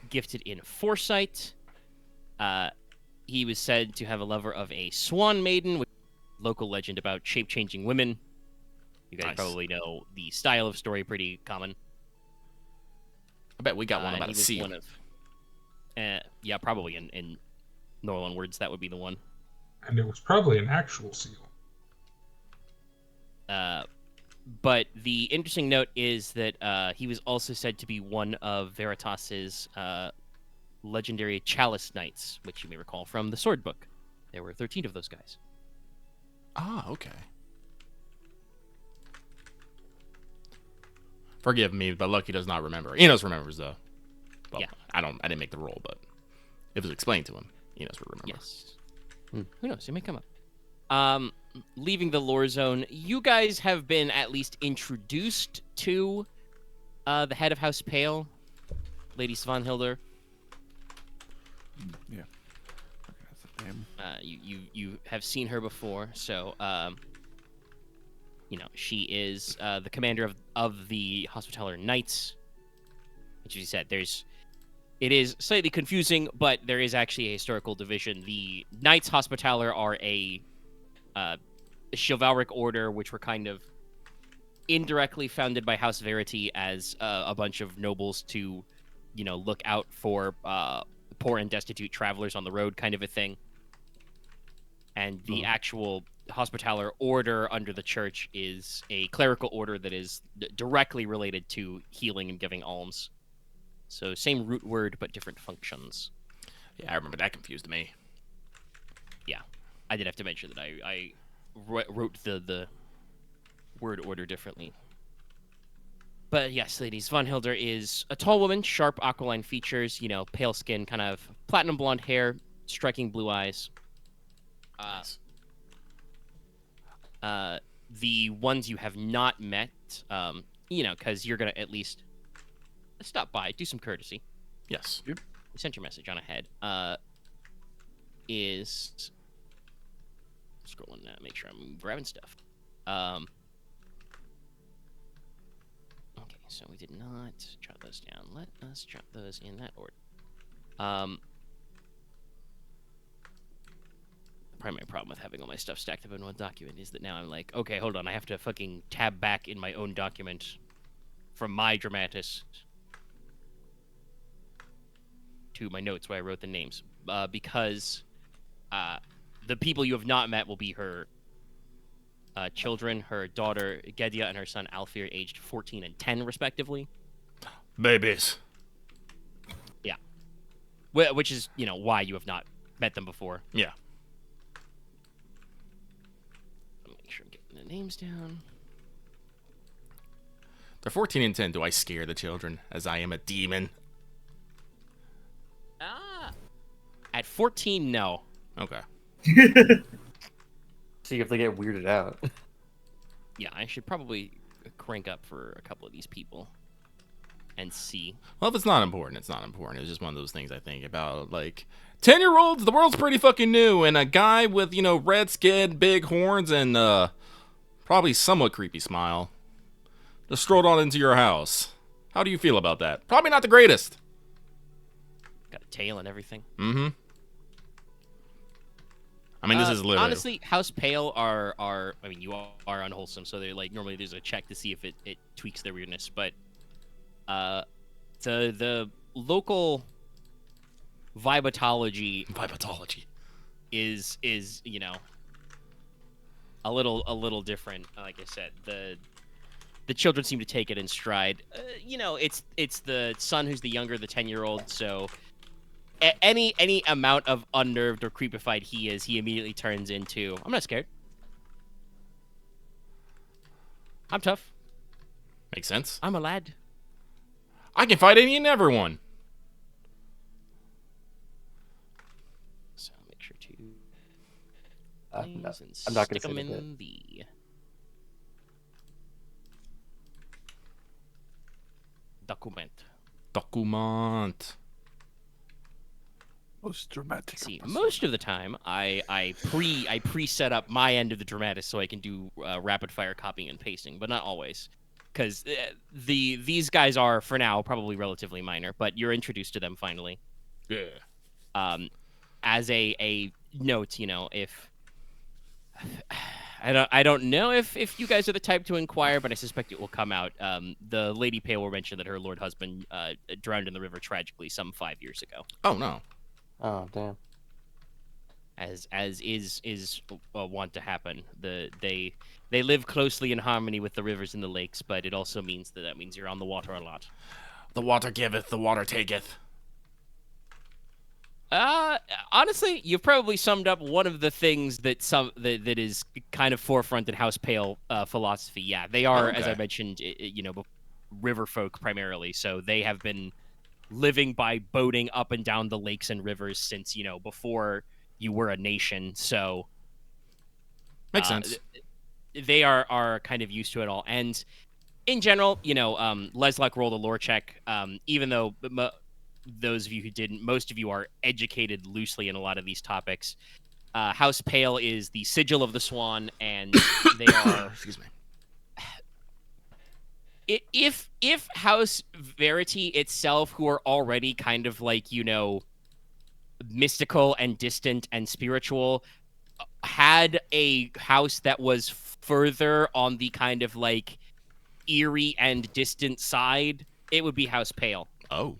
gifted in foresight. He was said to have a lover of a swan maiden, which is a local legend about shape-changing women. You guys Nice. probably know the style of story, pretty common. I bet we got one And about he a was seal. one of, yeah, probably in Norland words, that would be the one. And it was probably an actual seal. But the interesting note is that he was also said to be one of Veritas's legendary Chalice Knights, which you may recall from the Sword Book. There were 13 of those guys. Ah, okay. Forgive me, but Lucky does not remember. Inos remembers though. Well, Yeah. I didn't make the roll, but it was explained to him. Inos would remember. Yes. Who knows? It may come up. Leaving the lore zone, you guys have been at least introduced to the head of House Pale, Lady Svanhilder. Yeah. That's the name. You have seen her before, so she is the commander of the Hospitaller Knights. Which you said, it is slightly confusing, but there is actually a historical division. The Knights Hospitaller are a chivalric order, which were kind of indirectly founded by House Verity as a bunch of nobles to, look out for poor and destitute travelers on the road, kind of a thing. And the actual Hospitaller order under the church is a clerical order that is directly related to healing and giving alms. So same root word, but different functions. Yeah, I remember that confused me. Yeah, I did have to mention that I wrote the word order differently. But yes, ladies, Svanhilder is a tall woman, sharp aquiline features, pale skin, kind of platinum blonde hair, striking blue eyes. Nice. The ones you have not met, because you're going to at least stop by, do some courtesy. Yes. We sent your message on ahead. Is scrolling to make sure I'm grabbing stuff. Okay, so we did not jot those down. Let us jot those in that order. The primary problem with having all my stuff stacked up in one document is that now I'm like, okay, hold on, I have to fucking tab back in my own document from my Dramatis to my notes where I wrote the names, because the people you have not met will be her children, her daughter Gedia and her son Alfir, aged 14 and 10 respectively. Babies. Yeah, which is why you have not met them before. Yeah. Make sure I'm getting the names down. They're 14 and 10. Do I scare the children as I am a demon? At 14, no. Okay. See if they get weirded out. Yeah, I should probably crank up for a couple of these people and see. Well, if it's not important, it's not important. It's just one of those things I think about, like, 10-year-olds, the world's pretty fucking new, and a guy with, red skin, big horns, and probably somewhat creepy smile just strolled on into your house. How do you feel about that? Probably not the greatest. Got a tail and everything. Mm-hmm. I mean, this is literally... Honestly, House Pale are you are unwholesome, so they're like, normally there's a check to see if it tweaks their weirdness, but the local vibatology is a little different. Like I said, the children seem to take it in stride. It's the son who's the younger, the 10-year-old, so any amount of unnerved or creepified he immediately turns into, I'm not scared. I'm tough. Makes sense. I'm a lad. I can fight any and everyone. So make sure to I'm not stick gonna say them the in the Document. Most dramatic. See, most of the time, I pre-set up my end of the Dramatis so I can do rapid fire copying and pasting, but not always, because these guys are for now probably relatively minor, but you're introduced to them finally. Yeah. As a note, if I don't know if you guys are the type to inquire, but I suspect it will come out. The Lady Pale will mention that her lord husband drowned in the river tragically some 5 years ago. Oh no. Oh, damn. As is wont to happen. They live closely in harmony with the rivers and the lakes, but it also means that means you're on the water a lot. The water giveth, the water taketh. Honestly, you've probably summed up one of the things that that is kind of forefront in House Pale philosophy. Yeah, they are, as I mentioned, river folk primarily, so they have been living by boating up and down the lakes and rivers since before you were a nation. So Makes sense. They are kind of used to it all. And in general, Leslok rolled a lore check. Even though those of you who didn't, most of you are educated loosely in a lot of these topics. House Pale is the sigil of the Swan, and they are. Excuse me. If House Verity itself, who are already kind of like mystical and distant and spiritual, had a house that was further on the kind of like eerie and distant side, it would be House Pale. Oh.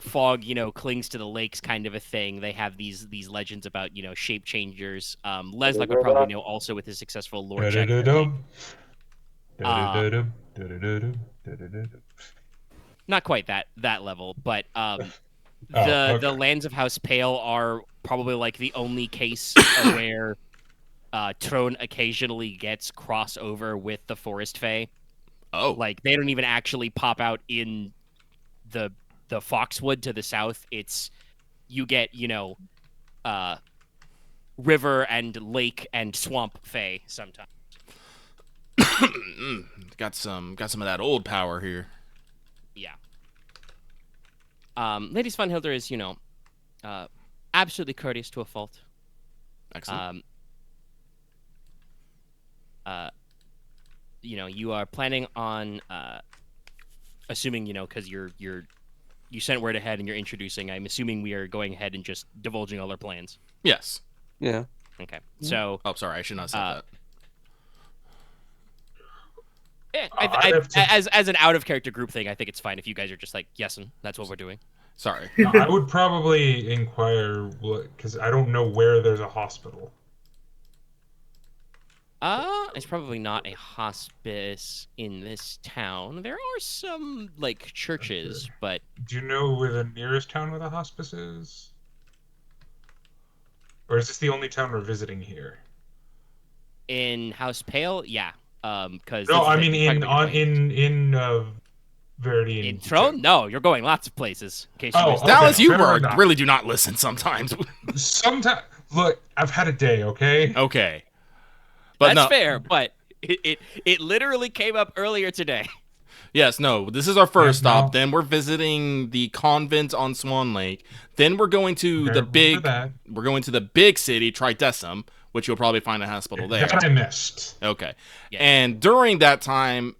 Fog, clings to the lakes kind of a thing. They have these legends about, shape changers. Leslok would probably know also with his successful lore check. Not quite that level, but the lands of House Pale are probably like the only case where Trone occasionally gets crossover with the Forest Fae. Oh. Like they don't even actually pop out in the Foxwood to the south. It's you get river and lake and swamp fae sometimes. Got some of that old power here. Yeah. Lady Svanhilder is absolutely courteous to a fault. Excellent. You are planning on assuming because you sent word ahead and you're introducing. I'm assuming we are going ahead and just divulging all our plans. Yes. Yeah. Okay. So. Oh, sorry. I should not say that. As an out of character group thing, I think it's fine if you guys are just like, yes, and that's what we're doing. Sorry. I would probably inquire because I don't know where there's a hospital. It's probably not a hospice in this town. There are some like churches, but do you know where the nearest town with a hospice is? Or is this the only town we're visiting here? In House Pale, yeah. Because no, I mean in Verity. In Trone? No, you're going lots of places. In case you missed Dallas, you really do not listen sometimes. Sometimes, look, I've had a day. Okay. Okay. But that's fair, but it literally came up earlier today. Yes, no, this is our first stop. Then we're visiting the convent on Swan Lake. Then we're going to the big city, Tridecim, which you'll probably find a hospital there. That I missed. Okay. Yeah. And during that time,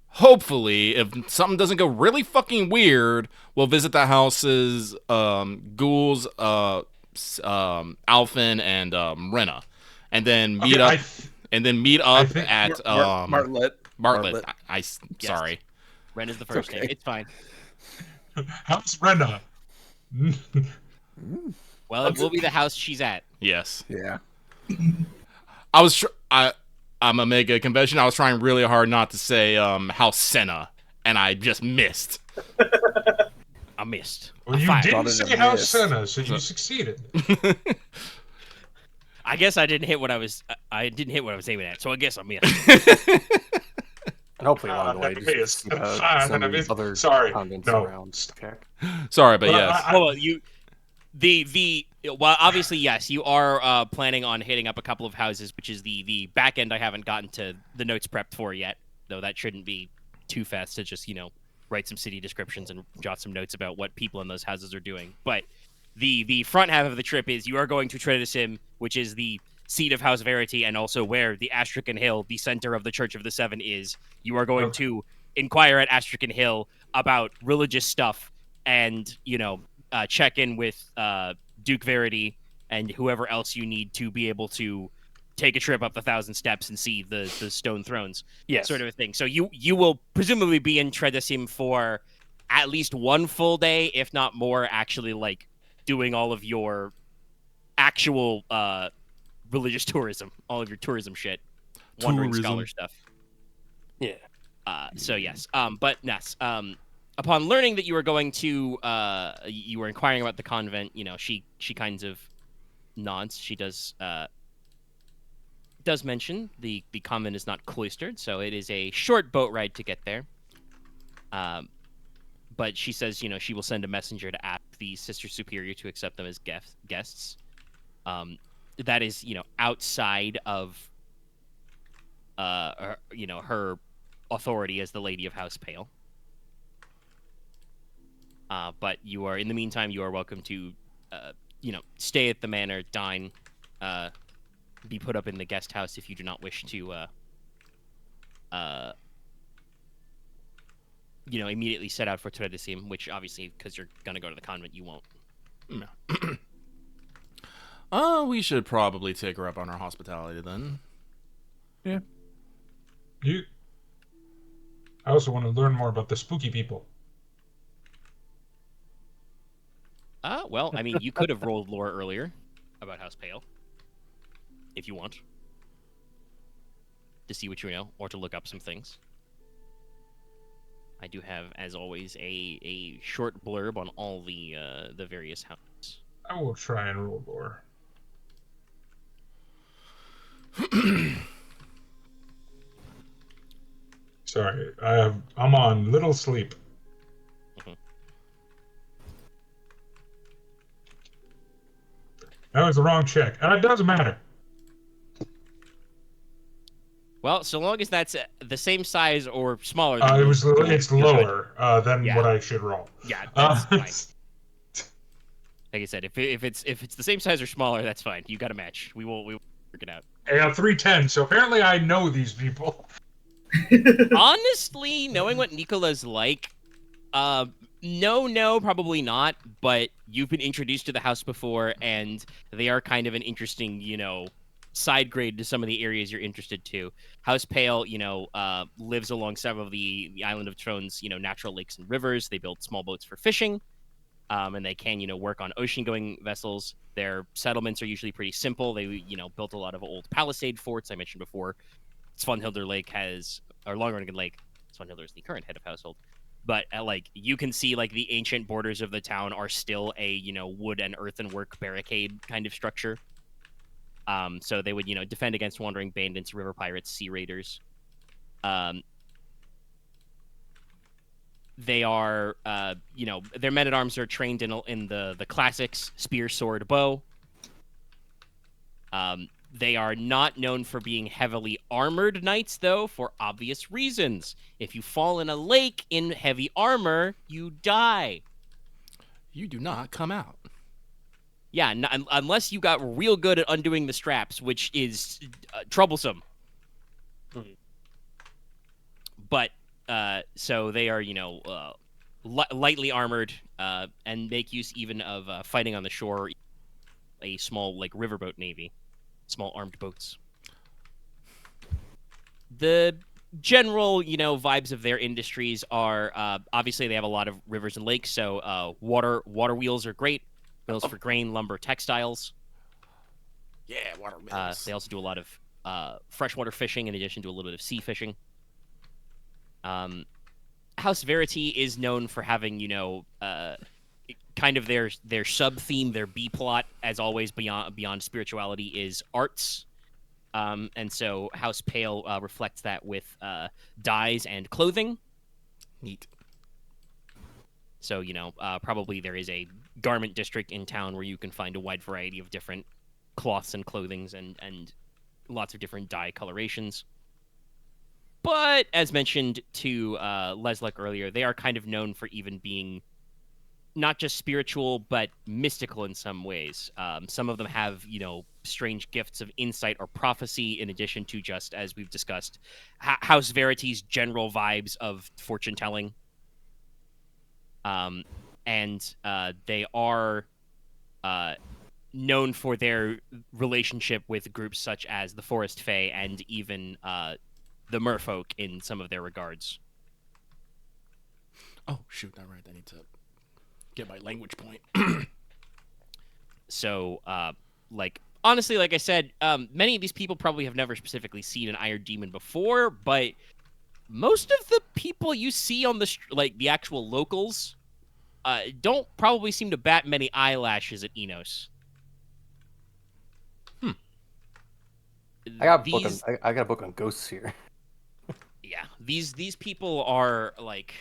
hopefully, if something doesn't go really fucking weird, we'll visit the houses, Ghouls, Alphin, and Rena. And then meet up. And then meet up at Martlet. Sorry. Ren is the first name. It's fine. How's Rena? Well, it will be the house she's at. Yes. Yeah. I'm a mega convention. I was trying really hard not to say House Senna, and I just missed. I missed. Well, you didn't say House Senna, so you succeeded. I guess I didn't hit what I was aiming at, so I guess I missed. And hopefully along the way, just some other convents around. Sorry, but yes. Well, obviously, yes, you are planning on hitting up a couple of houses, which is the back end I haven't gotten to the notes prepped for yet, though that shouldn't be too fast to just, write some city descriptions and jot some notes about what people in those houses are doing. But the front half of the trip is you are going to Tridecim, which is the seat of House Verity and also where the Astrakan Hill, the center of the Church of the Seven, is. You are going to inquire at Astrakan Hill about religious stuff and, check in with Duke Verity and whoever else you need to be able to take a trip up the 1,000 steps and see the stone thrones, sort of a thing. So you will presumably be in Tridecim for at least one full day, if not more, actually like doing all of your actual religious tourism, all of your tourism shit, wandering scholar stuff. Yeah. So yes. But Ness, upon learning that you were going to, you were inquiring about the convent, she kind of nods. She does does mention the convent is not cloistered, so it is a short boat ride to get there. But she says, she will send a messenger to ask the Sister Superior to accept them as guests. That is, outside of, her authority as the Lady of House Pale. But in the meantime, you are welcome to, stay at the manor, dine, be put up in the guest house if you do not wish to, immediately set out for Tredesim, which obviously, because you're going to go to the convent, you won't. No. We should probably take her up on our hospitality then. Yeah. I also want to learn more about the spooky people. Well, I mean, you could have rolled lore earlier about House Pale, if you want, to see what you know, or to look up some things. I do have, as always, a short blurb on all the various houses. I will try and roll lore. Sorry, I'm on little sleep. That was the wrong check. It doesn't matter. Well, so long as that's the same size or smaller. It's lower than what I should roll. Yeah, that's fine. Like I said, if it's the same size or smaller, that's fine. You got a match. We will work it out. I got 310, so apparently I know these people. Honestly, knowing what Nicola's like, no, probably not. But you've been introduced to the house before, and they are kind of an interesting, side grade to some of the areas you're interested to. House Pale, lives along several of the island of Trone's, natural lakes and rivers. They build small boats for fishing, and they can, work on ocean-going vessels. Their settlements are usually pretty simple. They, built a lot of old palisade forts I mentioned before. Svanhildr Lake or Longrungan Lake. Svanhildr is the current head of household. But, you can see, the ancient borders of the town are still a, wood and earthenwork barricade kind of structure. So they would, defend against wandering bandits, river pirates, sea raiders. They are, their men-at-arms are trained in the classics, spear, sword, bow. They are not known for being heavily armored knights, though, for obvious reasons. If you fall in a lake in heavy armor, you die. You do not come out. Yeah, unless you got real good at undoing the straps, which is troublesome. But, so they are, lightly armored, and make use even of fighting on the shore, a small, riverboat navy. Small armed boats. The general, vibes of their industries are, obviously they have a lot of rivers and lakes, so water wheels are great. Mills for grain, lumber, textiles. Yeah, water mills. They also do a lot of freshwater fishing in addition to a little bit of sea fishing. House Verity is known for having, kind of their sub-theme, their B-plot, as always, beyond spirituality, is arts. And so House Pale reflects that with dyes and clothing. Neat. So, probably there is a garment district in town where you can find a wide variety of different cloths and clothings and lots of different dye colorations. But, as mentioned to Leslok earlier, they are kind of known for even being not just spiritual, but mystical in some ways. Some of them have, strange gifts of insight or prophecy, in addition to just, as we've discussed, House Verity's general vibes of fortune-telling. And they are known for their relationship with groups such as the Forest Fae and even the Merfolk in some of their regards. Oh, shoot, not right. I need to get my language point. So, honestly, like I said, many of these people probably have never specifically seen an Iron Demon before, but most of the people you see on the actual locals, don't probably seem to bat many eyelashes at Inos. I got a book these, on. I got a book on ghosts here. yeah, these people are like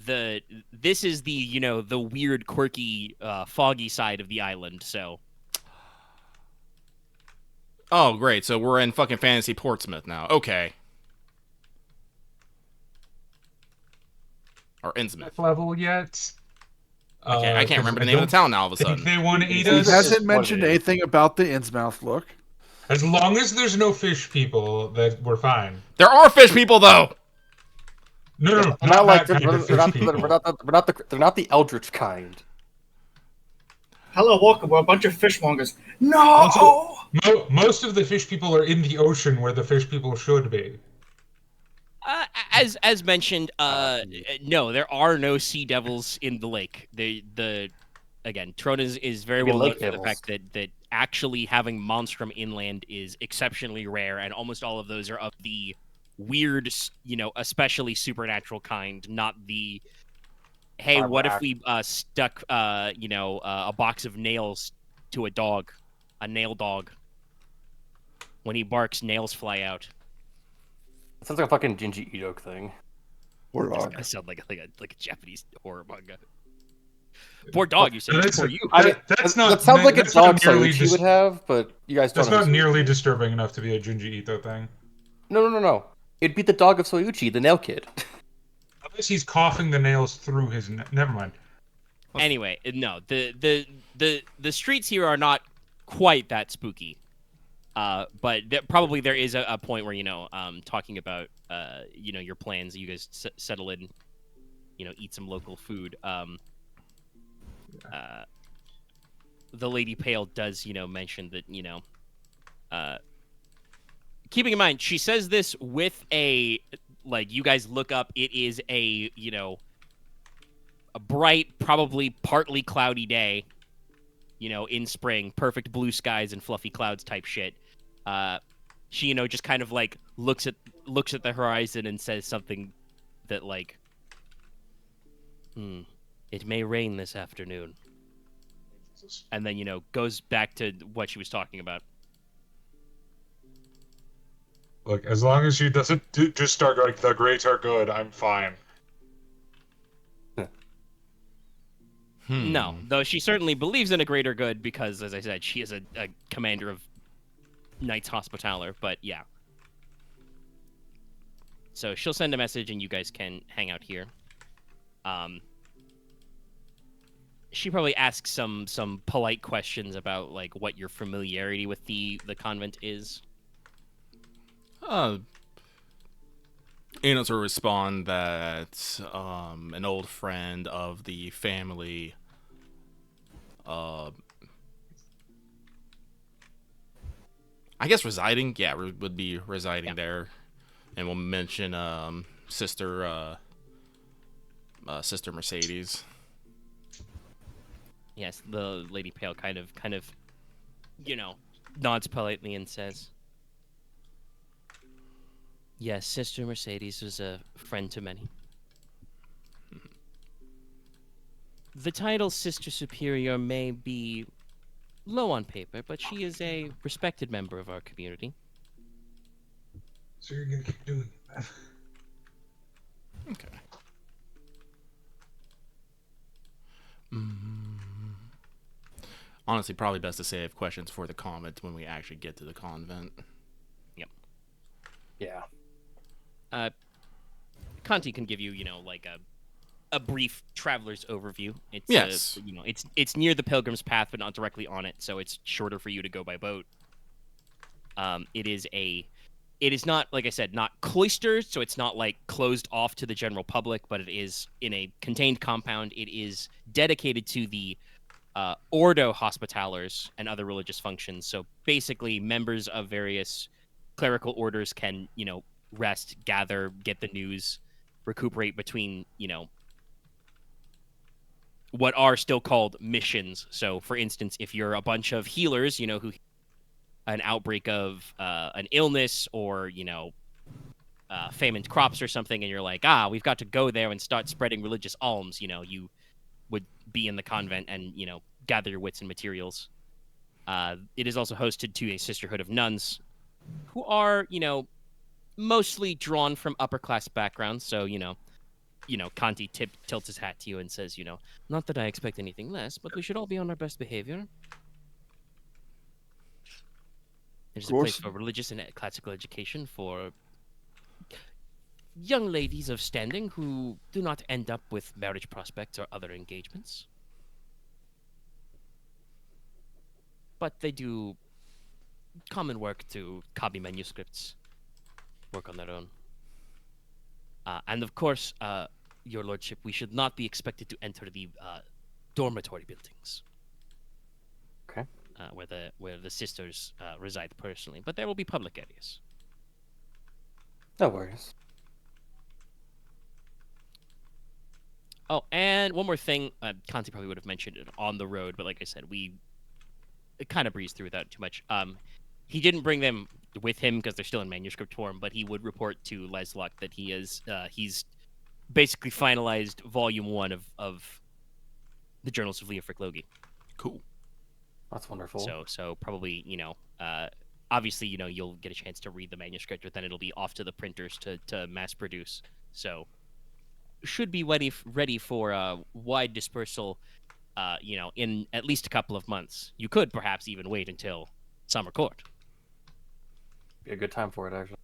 this is the the weird, quirky, foggy side of the island. So Oh, great. So we're in fucking fantasy Portsmouth now. Okay. Or Innsmouth. Level yet? I can't remember the 'cause name of the town now all of a think sudden. they want to eat He us. hasn't what it mentioned is. anything about the Innsmouth look. As long as there's no fish people, that we're fine. There are fish people, though! No, They're not like that kind of fish people. they're not the eldritch kind. Hello, welcome. We're a bunch of fishmongers. No! Also, most of the fish people are in the ocean where the fish people should be. as mentioned, no, there are no sea devils in the lake. Again, Trone is very Maybe well lake known for the devils. fact that actually having monstrum inland is exceptionally rare, and almost all of those are of the weird, especially supernatural kind, not the hey, what if we stuck a box of nails to a dog, a nail dog. When he barks, nails fly out. It sounds like a fucking Jinji Edok thing. Poor It's dog. gonna sound like a Japanese horror manga. Poor dog, you said. That's, Poor you. that's not. That sounds like a that's not dog nearly Sayuchi would have, but you guys don't. That's not nearly disturbing enough to be a Junji Ito thing. No. It'd be the dog of Soyuchi, the nail kid. Unless he's coughing the nails through his. Never mind. Anyway, no, the streets here are not quite that spooky. But probably there is a point where talking about your plans. You guys settle in, eat some local food. The Lady Pale does mention that keeping in mind she says this with a you guys look up. It is a bright, probably partly cloudy day. In spring, perfect blue skies and fluffy clouds type shit. She, just kind of looks at the horizon and says something that it may rain this afternoon. And then, goes back to what she was talking about. Look, as long as she doesn't just start going, the great are good, I'm fine. No, though she certainly believes in a greater good because, as I said, she is a commander of Knights Hospitaller, but yeah. So she'll send a message and you guys can hang out here. She probably asks some polite questions about what your familiarity with the convent is. Inos will respond that an old friend of the family I guess residing, would be residing there, and we'll mention sister Mercedes. Yes, the Lady Pale kind of nods politely and says, "Yes, Sister Mercedes was a friend to many. The title Sister Superior may be low on paper, but she is a respected member of our community." So you're gonna keep doing that. Okay. Honestly, probably best to save questions for the convent when we actually get to the convent. Yep. Yeah. Conti can give you, a brief traveler's overview. It's Yes. It's near the Pilgrim's Path, but not directly on it, so it's shorter for you to go by boat. It is not, like I said, not cloistered, so it's not closed off to the general public, but it is in a contained compound. It is dedicated to the Ordo Hospitallers and other religious functions. So basically, members of various clerical orders can, rest, gather, get the news, recuperate between, what are still called missions. So, for instance, if you're a bunch of healers, who an outbreak of an illness or, famine crops or something, and you're like, we've got to go there and start spreading religious alms, you would be in the convent and, gather your wits and materials. It is also hosted to a sisterhood of nuns who are, mostly drawn from upper class backgrounds. So, Conti tilts his hat to you and says, not that I expect anything less, but we should all be on our best behavior. There's a place for religious and classical education for young ladies of standing who do not end up with marriage prospects or other engagements. But they do common work to copy manuscripts, work on their own. And of course, your lordship, we should not be expected to enter the dormitory buildings. Okay. Where the sisters reside personally, but there will be public areas. No worries. Oh, and one more thing, Conti probably would have mentioned it on the road, but like I said, we kind of breezed through without too much. He didn't bring them with him because they're still in manuscript form, but he would report to Leslok that he's basically finalized volume 1 of the Journals of Leofric Logi. Cool. That's wonderful. So probably, obviously, you'll get a chance to read the manuscript, but then it'll be off to the printers to mass produce. So should be ready for wide dispersal, in at least a couple of months. You could perhaps even wait until summer court. Be a good time for it, actually.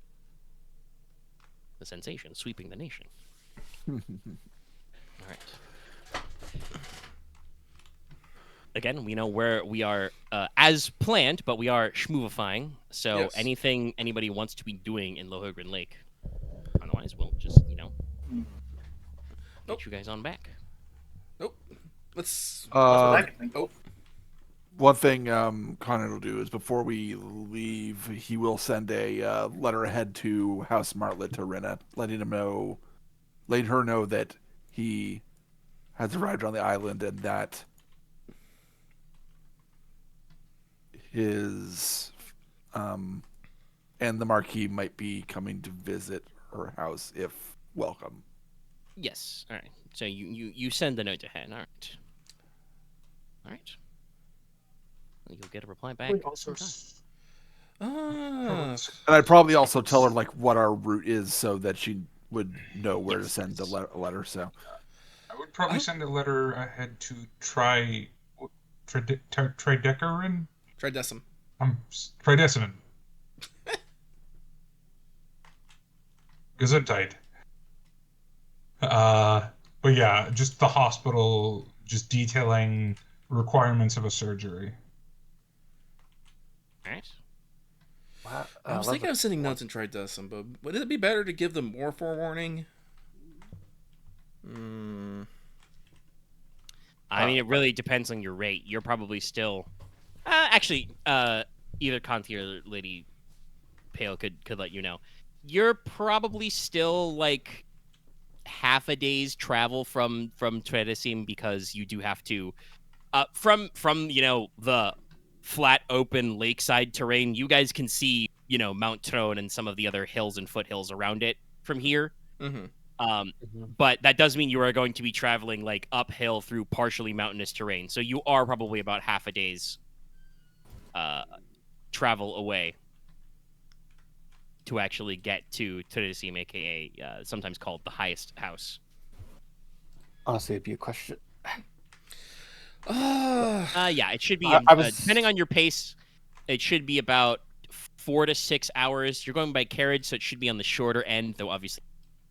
The sensation sweeping the nation. All right. Again, we know where we are as planned, but we are schmoovifying. So Yes. anything anybody wants to be doing in Lohogran Lake, otherwise we'll just, get you guys on back. Nope. Let's. Oh. One thing Konrad will do is before we leave, he will send a letter ahead to House Martlet to Rinna, letting her know that he has arrived on the island and that his and the Marquis might be coming to visit her house if welcome. Yes. All right. So you send the note ahead. All right. All right. You'll get a reply back. And I'd probably also tell her like what our route is so that she would know where to send the letter. So I would probably send a letter ahead to Tridecarin? Tridecim. Tridecimon. Gesundheit. But yeah, just the hospital, just detailing requirements of a surgery. Alright. I was thinking of sending notes in Tridecim, but would it be better to give them more forewarning? I mean, it really depends on your rate. You're probably still... actually, either Conti or Lady Pale could let you know. You're probably still, like, half a day's travel from Tredecim because you do have to... from the flat, open, lakeside terrain, you guys can see, Mount Trone and some of the other hills and foothills around it from here. Mm-hmm. But that does mean you are going to be traveling, like, uphill through partially mountainous terrain. So you are probably about half a day's travel away to actually get to Tredecim, a.k.a. Sometimes called the highest house. Honestly, it'd be a question. Yeah, it should be, depending on your pace, it should be about 4 to 6 hours. You're going by carriage, so it should be on the shorter end, though obviously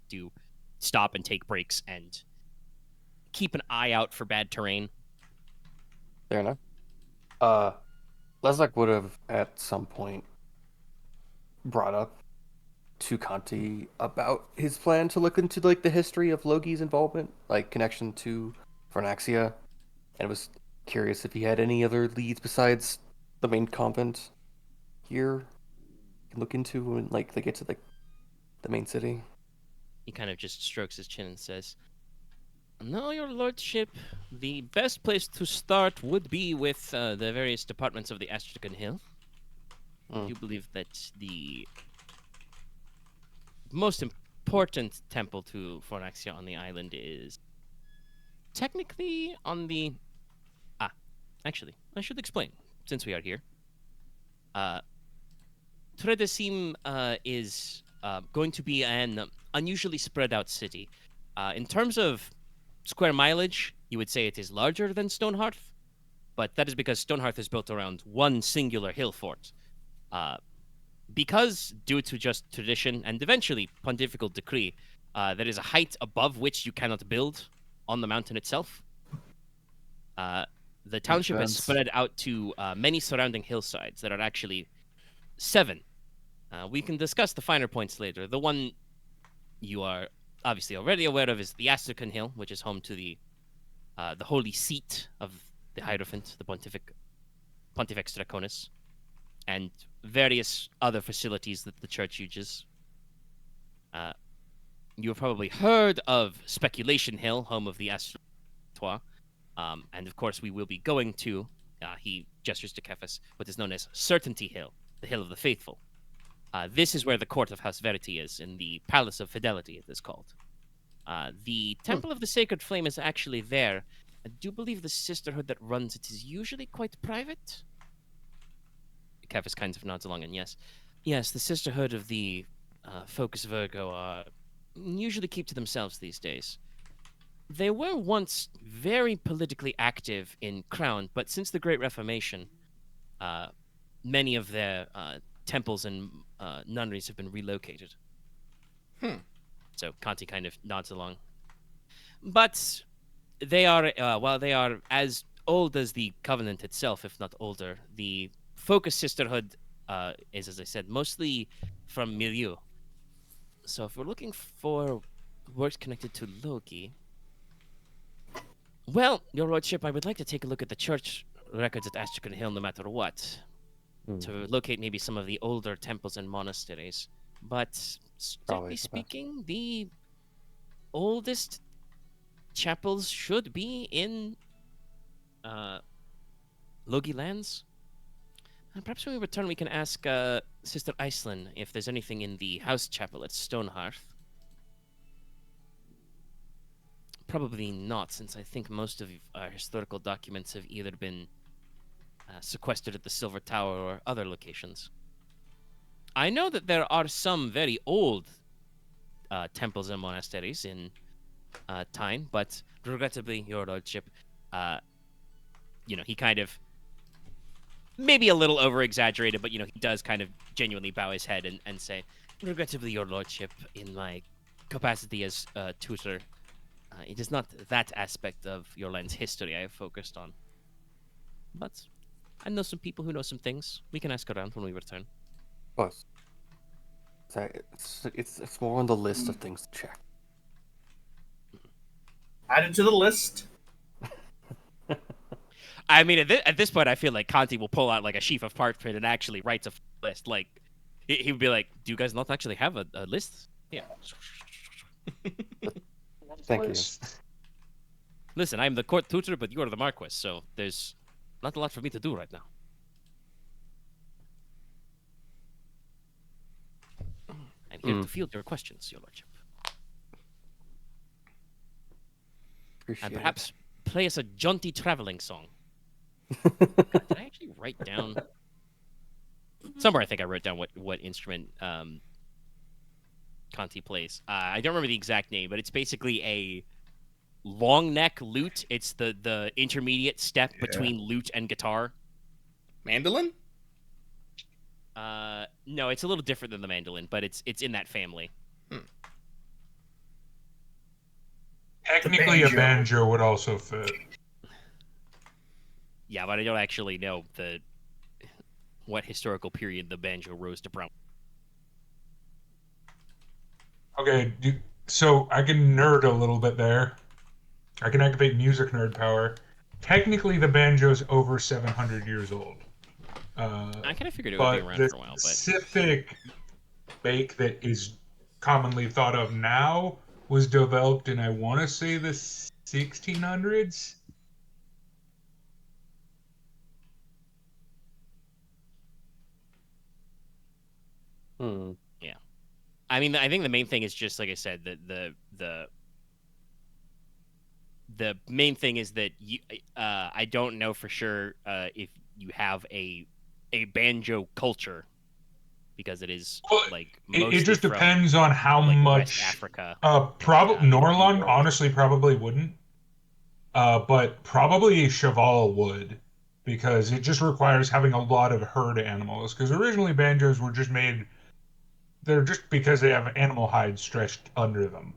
do stop and take breaks and keep an eye out for bad terrain. Fair enough. Leslok would have at some point brought up to Conti about his plan to look into like the history of Logi's involvement, like connection to Fornaxia, and was curious if he had any other leads besides the main convent here he can look into when like they get to the main city. He kind of just strokes his chin and says, "No, your lordship, the best place to start would be with the various departments of the Astrakan Hill. I do believe that the most important temple to Fornaxia on the island is technically on the... Actually, I should explain, since we are here. Tredesim is going to be an unusually spread out city. In terms of square mileage, you would say it is larger than Stonehearth, but that is because Stonehearth is built around one singular hill fort. Because, due to just tradition and eventually pontifical decree, there is a height above which you cannot build on the mountain itself. The township is sense. spread out to many surrounding hillsides that are actually 7. We can discuss the finer points later. The one you are obviously already aware of is the Astrakhan Hill, which is home to the holy seat of the Hierophant, the Pontifex Draconis, and various other facilities that the church uses. You have probably heard of Speculation Hill, home of the Astrotois, and of course we will be going to, he gestures to Cephas, what is known as Certainty Hill, the Hill of the Faithful. This is where the court of House Verity is, in the Palace of Fidelity, it is called. The Temple of the Sacred Flame is actually there. I do believe the sisterhood that runs it is usually quite private. Cephas kind of nods along, and yes. Yes, the sisterhood of the Focus Virgo usually keep to themselves these days. They were once very politically active in Crown, but since the Great Reformation, many of their temples and nunneries have been relocated. So Conti kind of nods along. But they are, while they are as old as the Covenant itself, if not older, the Focus Sisterhood is, as I said, mostly from Milieu. So if we're looking for works connected to Logi, well, Your Lordship, I would like to take a look at the church records at Astrakhan Hill no matter what, to locate maybe some of the older temples and monasteries. But strictly speaking, the oldest chapels should be in Logi lands. And perhaps when we return, we can ask Sister Iceland if there's anything in the house chapel at Stonehearth. Probably not, since I think most of our historical documents have either been sequestered at the Silver Tower or other locations. I know that there are some very old temples and monasteries in Teine, but regrettably, Your Lordship, he kind of, maybe a little over-exaggerated, but, he does kind of genuinely bow his head and say, regrettably, Your Lordship, in my capacity as tutor, it is not that aspect of your land's history I have focused on. But I know some people who know some things. We can ask around when we return. Of course. It's more on the list of things to check. Add it to the list. I mean, at this point, I feel like Conti will pull out like a sheaf of parchment and actually writes a list. Like, he would be like, "Do you guys not actually have a list?" Yeah. Thank you. Listen, I'm the court tutor, but you are the Marquess, so there's not a lot for me to do right now. I'm here to field your questions, Your Lordship. Appreciate And perhaps play us a jaunty traveling song. it. Did I actually write down? Somewhere I think I wrote down what instrument Conti plays. I don't remember the exact name, but it's basically a long neck lute. It's the intermediate step between lute and guitar. Mandolin? No, it's a little different than the mandolin, but it's in that family. Technically, a banjo would also fit. Yeah, but I don't actually know what historical period the banjo rose to prominence. Okay, so I can nerd a little bit there. I can activate music nerd power. Technically, the banjo's over 700 years old. I kind of figured it would be around for a while, but specific bake that is commonly thought of now was developed in, I want to say, the 1600s. Yeah. I mean, I think the main thing is just like I said, that the main thing is that I don't know for sure if you have a banjo culture because it is Well, like it mostly just from, depends on how like, much. West Africa. Probably New Norlon, World. honestly, probably wouldn't. But probably Cheval would, because it just requires having a lot of herd animals. Because originally banjos were just made. They're just because they have animal hides stretched under them,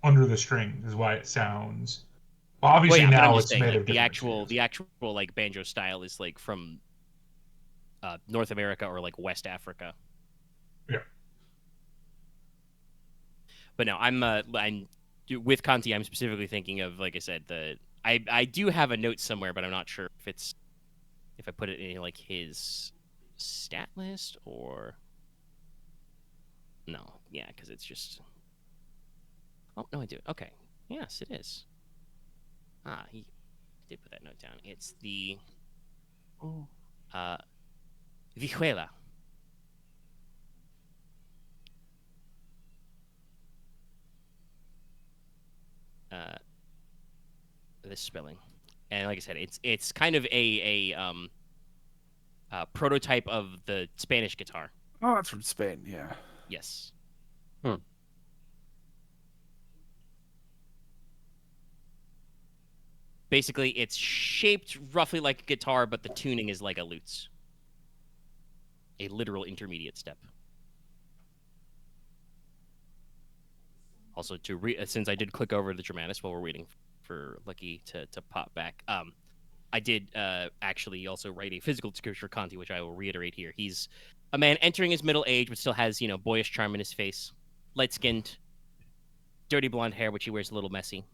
under the strings, is why it sounds. Well, Well, obviously yeah, but I'm now just it's saying, made like of the different actual materials. like banjo style is like from North America or like West Africa. Yeah. But no, I'm with Conti. I'm specifically thinking of, like I said, I do have a note somewhere, but I'm not sure if I put it in like his stat list or no. Yeah, because it's just. Oh no, I do. Okay, yes, it is. He did put that note down. It's the Vihuela. This spelling, and like I said, it's kind of a prototype of the Spanish guitar. Oh, that's from Spain. Yeah. Yes. Basically, it's shaped roughly like a guitar, but the tuning is like a lute's. A literal intermediate step. Also, since I did click over the Dramatis while we're waiting for Lucky to pop back, I did actually also write a physical description for Conti, which I will reiterate here. He's a man entering his middle age, but still has, boyish charm in his face. Light-skinned, dirty blonde hair, which he wears a little messy.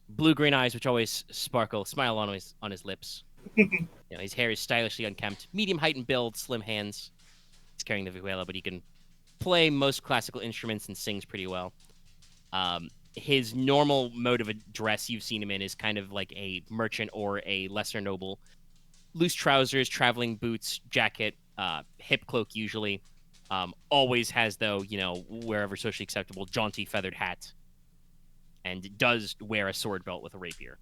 Blue-green eyes, which always sparkle, smile on his lips. His hair is stylishly unkempt. Medium height and build, slim hands. He's carrying the vihuela, but he can play most classical instruments and sings pretty well. His normal mode of dress you've seen him in is kind of like a merchant or a lesser noble. Loose trousers, traveling boots, jacket, hip cloak usually. Always has, though, wherever socially acceptable, jaunty feathered hat. And does wear a sword belt with a rapier.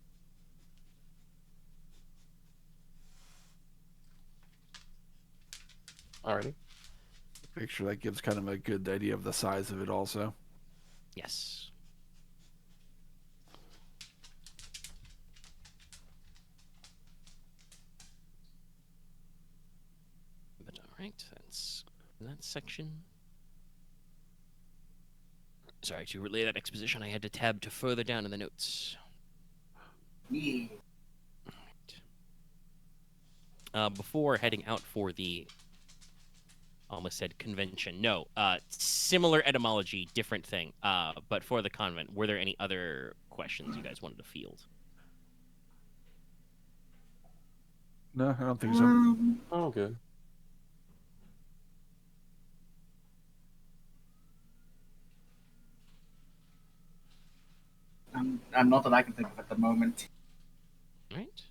Alrighty. Picture that gives kind of a good idea of the size of it also. Yes. But alright, that's that section. Sorry, to relay that exposition, I had to tab to further down in the notes. Yeah. Before heading out for the almost said convention. No, similar etymology, different thing. But for the convent, were there any other questions you guys wanted to field? No, I don't think so. Oh, good. I'm not that I can think of at the moment. Right.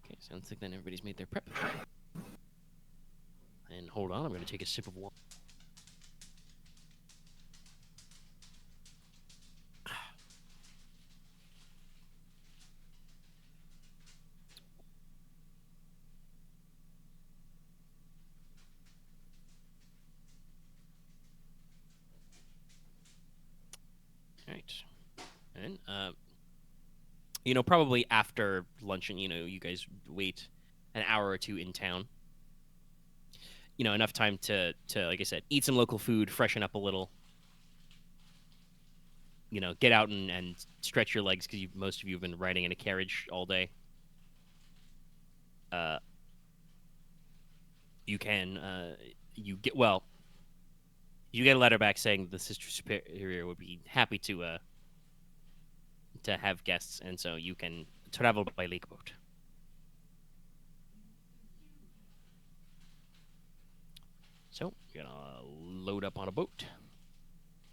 Okay, sounds like then everybody's made their prep. And hold on, I'm going to take a sip of water. Right. And, probably after luncheon, you guys wait an hour or two in town. Enough time to like I said, eat some local food, freshen up a little. Get out and stretch your legs because most of you have been riding in a carriage all day. You can, you get a letter back saying the Sister Superior would be happy to have guests, and so you can travel by lake boat. So you're gonna load up on a boat.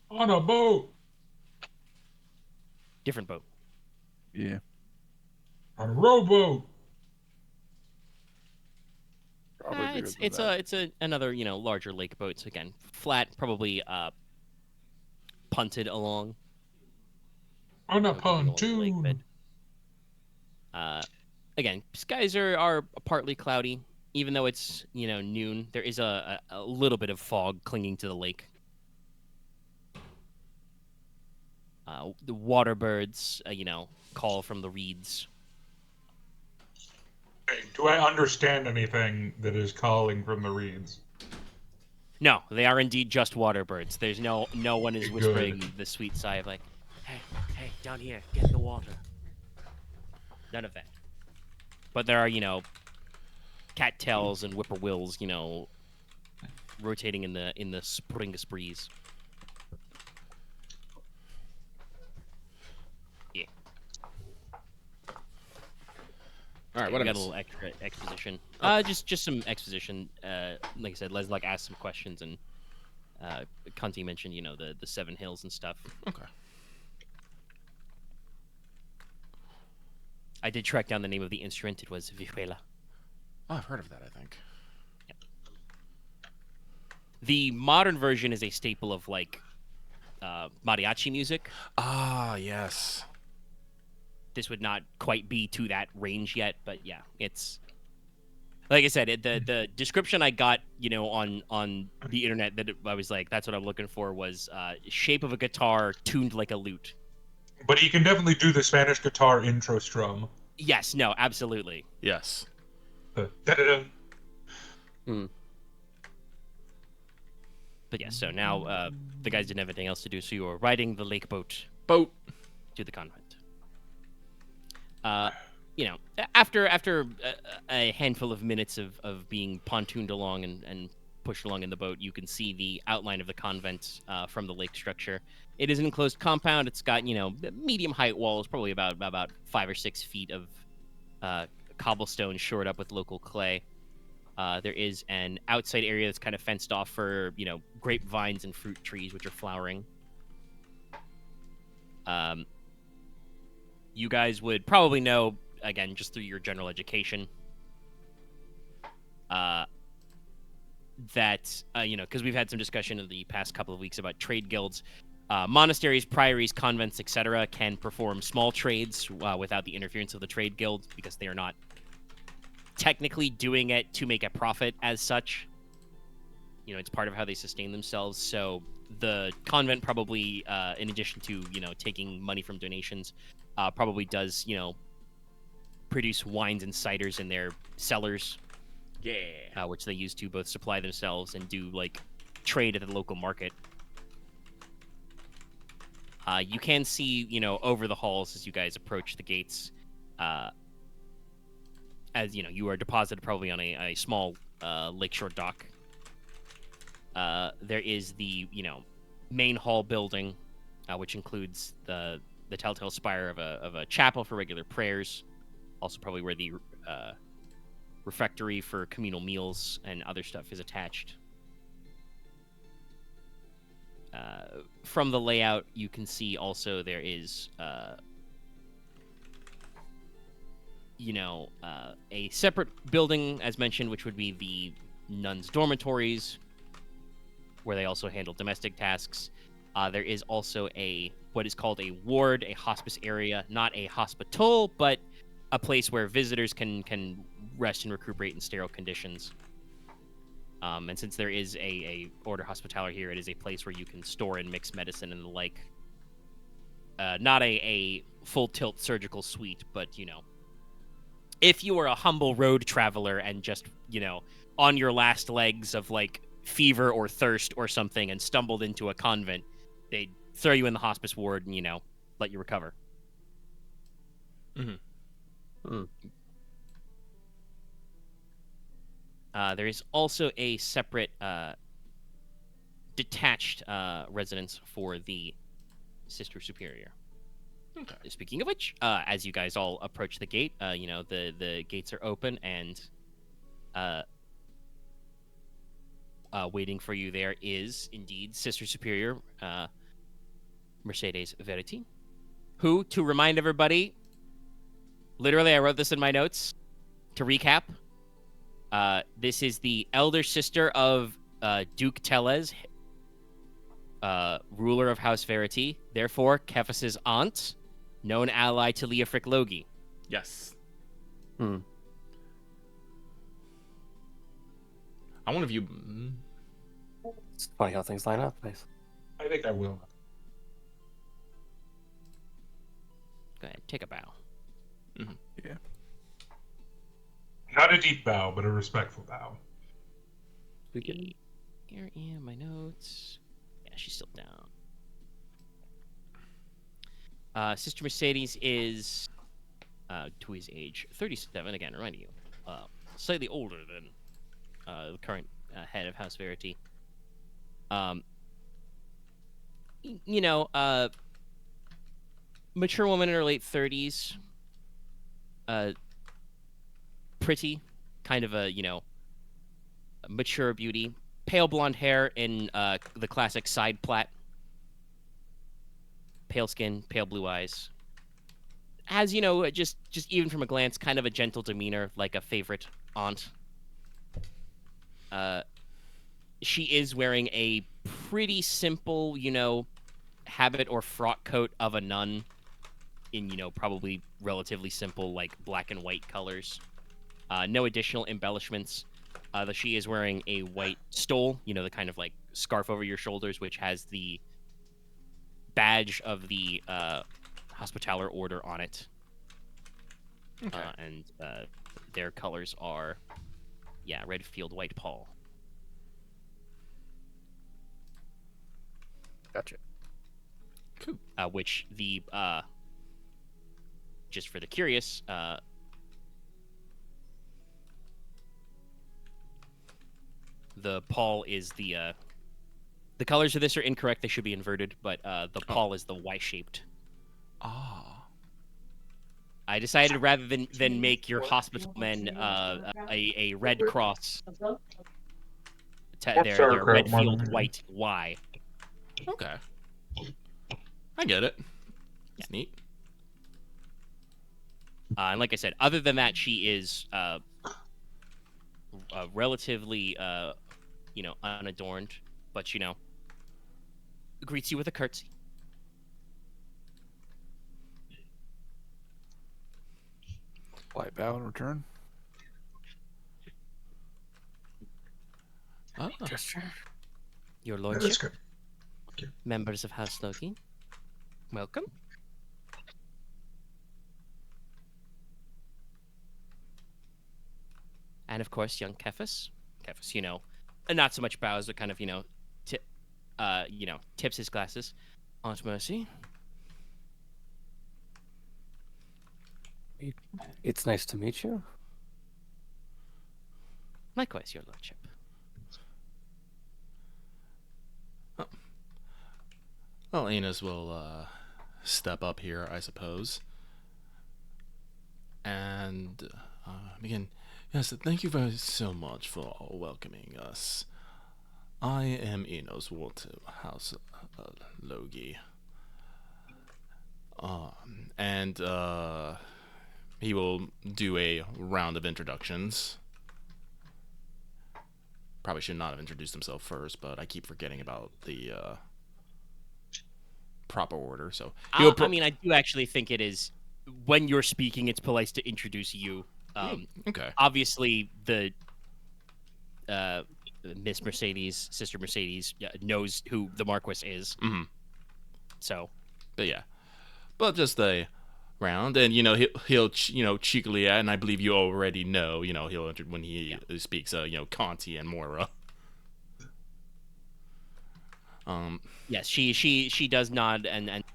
On a boat. Different boat. Yeah. On a rowboat. It's another larger lake boat. So again, flat, probably punted along. On a Along the lake pontoon. bed. again, skies are partly cloudy. Even though it's, noon, there is a little bit of fog clinging to the lake. The water birds, call from the reeds. Hey, do I understand anything that is calling from the reeds? No, they are indeed just water birds. There's no one is Good. whispering the sweet sigh of like, hey, down here, get the water. None of that. But there are, cattails and whippoorwills, rotating in the spring breeze. Yeah. All right, We what got a else? little extra exposition. Just some exposition. Like I said, Leslok asked some questions, and Conti mentioned, the Seven Hills and stuff. Okay. I did track down the name of the instrument. It was vihuela. Oh, I've heard of that, I think. The modern version is a staple of mariachi music. Ah, yes. This would not quite be to that range yet, but yeah, it's like I said. The description I got, on the internet that I was like, that's what I'm looking for, was shape of a guitar tuned like a lute. But he can definitely do the Spanish guitar intro strum. Yes, no, absolutely. Yes. Da-da-da. But yeah, so now the guys didn't have anything else to do, so you were riding the lake boat Boat. to the convent. After a handful of minutes of being pontooned along and pushed along in the boat, you can see the outline of the convent from the lake structure. It is an enclosed compound. It's got, medium height walls, probably about 5 or 6 feet of cobblestone shored up with local clay. There is an outside area that's kind of fenced off for, grapevines and fruit trees, which are flowering. You guys would probably know, again, just through your general education, that, because we've had some discussion in the past couple of weeks about trade guilds. Monasteries, priories, convents, etc. can perform small trades without the interference of the trade guild, because they are not technically doing it to make a profit as such. It's part of how they sustain themselves. So the convent probably, in addition to, taking money from donations, probably does, produce wines and ciders in their cellars. Yeah. Which they use to both supply themselves and do, trade at the local market. You can see, over the halls as you guys approach the gates, as, you are deposited probably on a small lakeshore dock. There is the, main hall building, which includes the telltale spire of a chapel for regular prayers. Also probably where the refectory for communal meals and other stuff is attached. From the layout, you can see also there is, a separate building, as mentioned, which would be the nuns' dormitories, where they also handle domestic tasks. There is also what is called a ward, a hospice area, not a hospital, but a place where visitors can rest and recuperate in sterile conditions. And since there is a order hospitaller here, it is a place where you can store and mix medicine and the like. Not a full tilt surgical suite, but, if you were a humble road traveler and just, on your last legs of, fever or thirst or something and stumbled into a convent, they'd throw you in the hospice ward and, let you recover. Mm-hmm. There is also a separate detached residence for the Sister Superior. Okay. Speaking of which, as you guys all approach the gate, the gates are open, and waiting for you there is indeed Sister Superior Mercedes Verity, who, to remind everybody, literally I wrote this in my notes to recap. This is the elder sister of Duke Tellez, ruler of House Verity, therefore Kephas's aunt, known ally to Leofric Logi. Yes. Hmm. I wonder if you. It's funny how things line up. Nice. I think I will. Go ahead, take a bow. Yeah. Not a deep bow, but a respectful bow. Begin. Here, yeah, my notes. Yeah, she's still down. Sister Mercedes is, to his age, 37. Again, reminding you, slightly older than the current head of House Verity. Mature woman in her late 30s. Pretty, kind of a mature beauty. Pale blonde hair in the classic side plait. Pale skin, pale blue eyes. Has, just even from a glance, kind of a gentle demeanor, like a favorite aunt. She is wearing a pretty simple, habit or frock coat of a nun in, probably relatively simple, like black and white colors. No additional embellishments. Though she is wearing a white stole, the kind of like scarf over your shoulders, which has the badge of the Hospitaller Order on it. Okay. And their colors are, red field, white pall. Gotcha. Cool. Which the just for the curious, the pall is the colors of this are incorrect. They should be inverted, but the pall is the Y-shaped. Ah. I decided rather than make your hospitalmen a red cross, their red field white Y. Okay. I get it. It's neat. And like I said, other than that, she is relatively, unadorned, but greets you with a curtsy. Light bow in return. Ah. Gesture. Your Yeah, lordship, that's good. members of House Logi, welcome. And of course, young Cephas. Cephas, not so much bows, but kind of, tips his glasses. Aunt Mercy. It's nice to meet you. Likewise, your lordship. Well, Inos will step up here, I suppose, and begin. Yes, thank you very so much for welcoming us. I am Inos Water, House Logi. And he will do a round of introductions. Probably should not have introduced himself first, but I keep forgetting about the proper order. So I do actually think it is, when you're speaking, it's polite to introduce you. okay. Obviously, the Miss Mercedes, Sister Mercedes, knows who the Marquess is. Mm-hmm. So, but just a round, and he'll cheekily add, and I believe you already know, he'll enter when he speaks, Conti and Moira. Yes, she does nod, and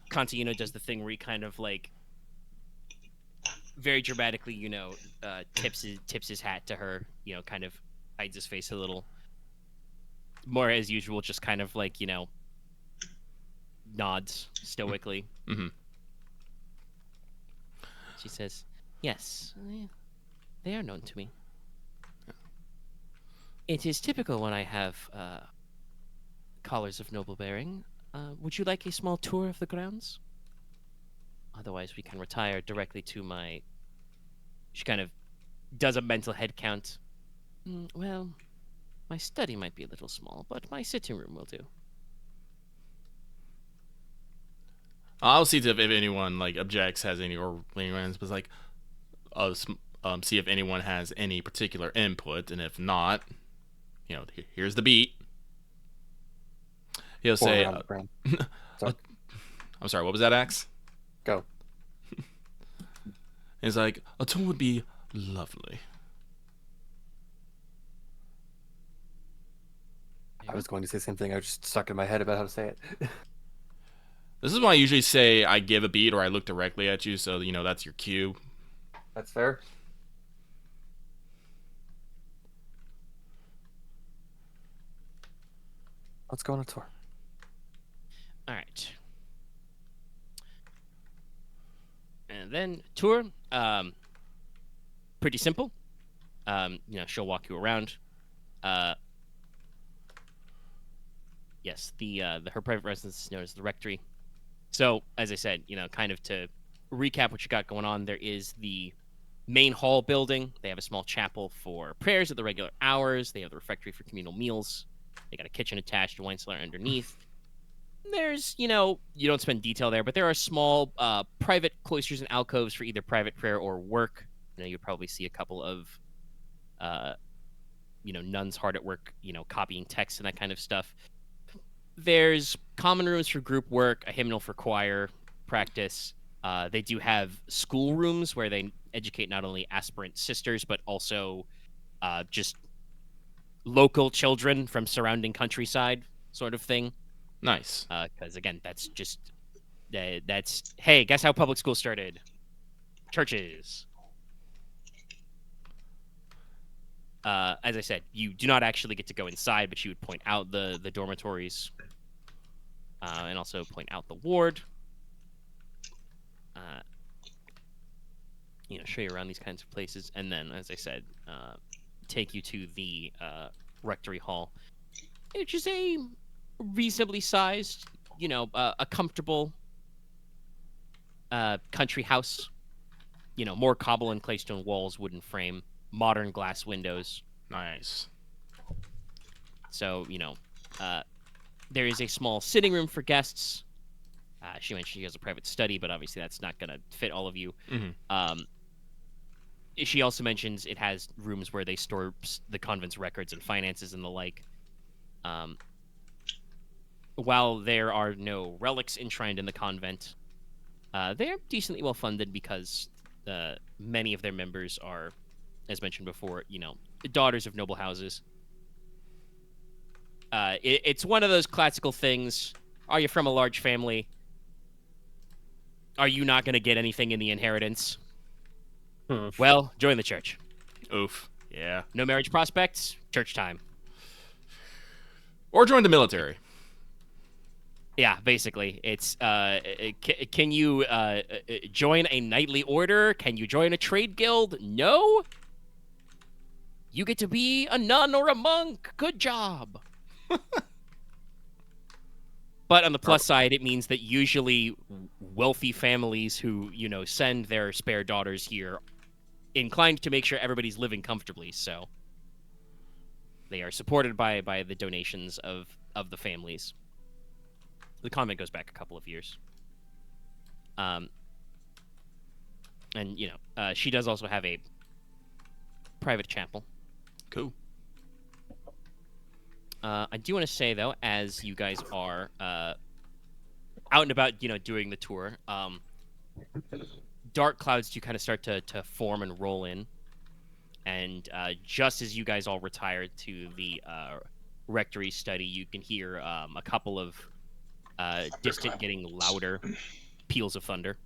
Conti, does the thing where he kind of like very dramatically, tips his hat to her, kind of hides his face a little. More as usual, just kind of like, nods stoically. Mm-hmm. She says, "Yes, they are known to me. It is typical when I have callers of noble bearing. Would you like a small tour of the grounds? Otherwise, we can retire directly to my..." She kind of does a mental head count. Well, my study might be a little small, but my sitting room will do. I'll see if anyone objects, has any or anyone, but see if anyone has any particular input, and if not, here's the beat. He'll say, Around the brain. Sorry. I'm sorry, what was that, Axe? Go. He's like, a tour would be lovely. I was going to say the same thing. I was just stuck in my head about how to say it. This is why I usually say I give a beat or I look directly at you, so that's your cue. That's fair. Let's go on a tour. All right. And then tour, pretty simple. She'll walk you around. Yes, her private residence is known as the rectory. So, as I said, kind of to recap what you got going on, there is the main hall building. They have a small chapel for prayers at the regular hours. They have the refectory for communal meals. They got a kitchen attached, a wine cellar underneath. There's, you don't spend detail there, but there are small private cloisters and alcoves for either private prayer or work. You'll probably see a couple of, nuns hard at work, copying text and that kind of stuff. There's common rooms for group work, a hymnal for choir practice. They do have school rooms where they educate not only aspirant sisters, but also just local children from surrounding countryside sort of thing. Nice. Because, again, that's just... hey, guess how public school started? Churches. As I said, you do not actually get to go inside, but you would point out the dormitories. And also point out the ward. Show you around these kinds of places. And then, as I said, take you to the rectory hall, which is a reasonably sized, a comfortable country house. More cobble and claystone walls, wooden frame, modern glass windows. Nice. So, there is a small sitting room for guests. She mentioned she has a private study, but obviously that's not going to fit all of you. Mm-hmm. She also mentions it has rooms where they store the convent's records and finances and the like. While there are no relics enshrined in the convent, they're decently well funded because many of their members are, as mentioned before, daughters of noble houses. It's one of those classical things. Are you from a large family? Are you not going to get anything in the inheritance? Well, join the church. Oof. Yeah. No marriage prospects? Church time. Or join the military. Yeah, basically. It's, can you join a knightly order? Can you join a trade guild? No? You get to be a nun or a monk. Good job. But on the plus side, it means that usually wealthy families who, send their spare daughters here inclined to make sure everybody's living comfortably, so they are supported by the donations of the families. The convent goes back a couple of years. And, she does also have a private chapel. Cool. I do want to say, though, as you guys are out and about, doing the tour, dark clouds do kind of start to form and roll in. And just as you guys all retire to the rectory study, you can hear a couple of distant, getting louder peals of thunder.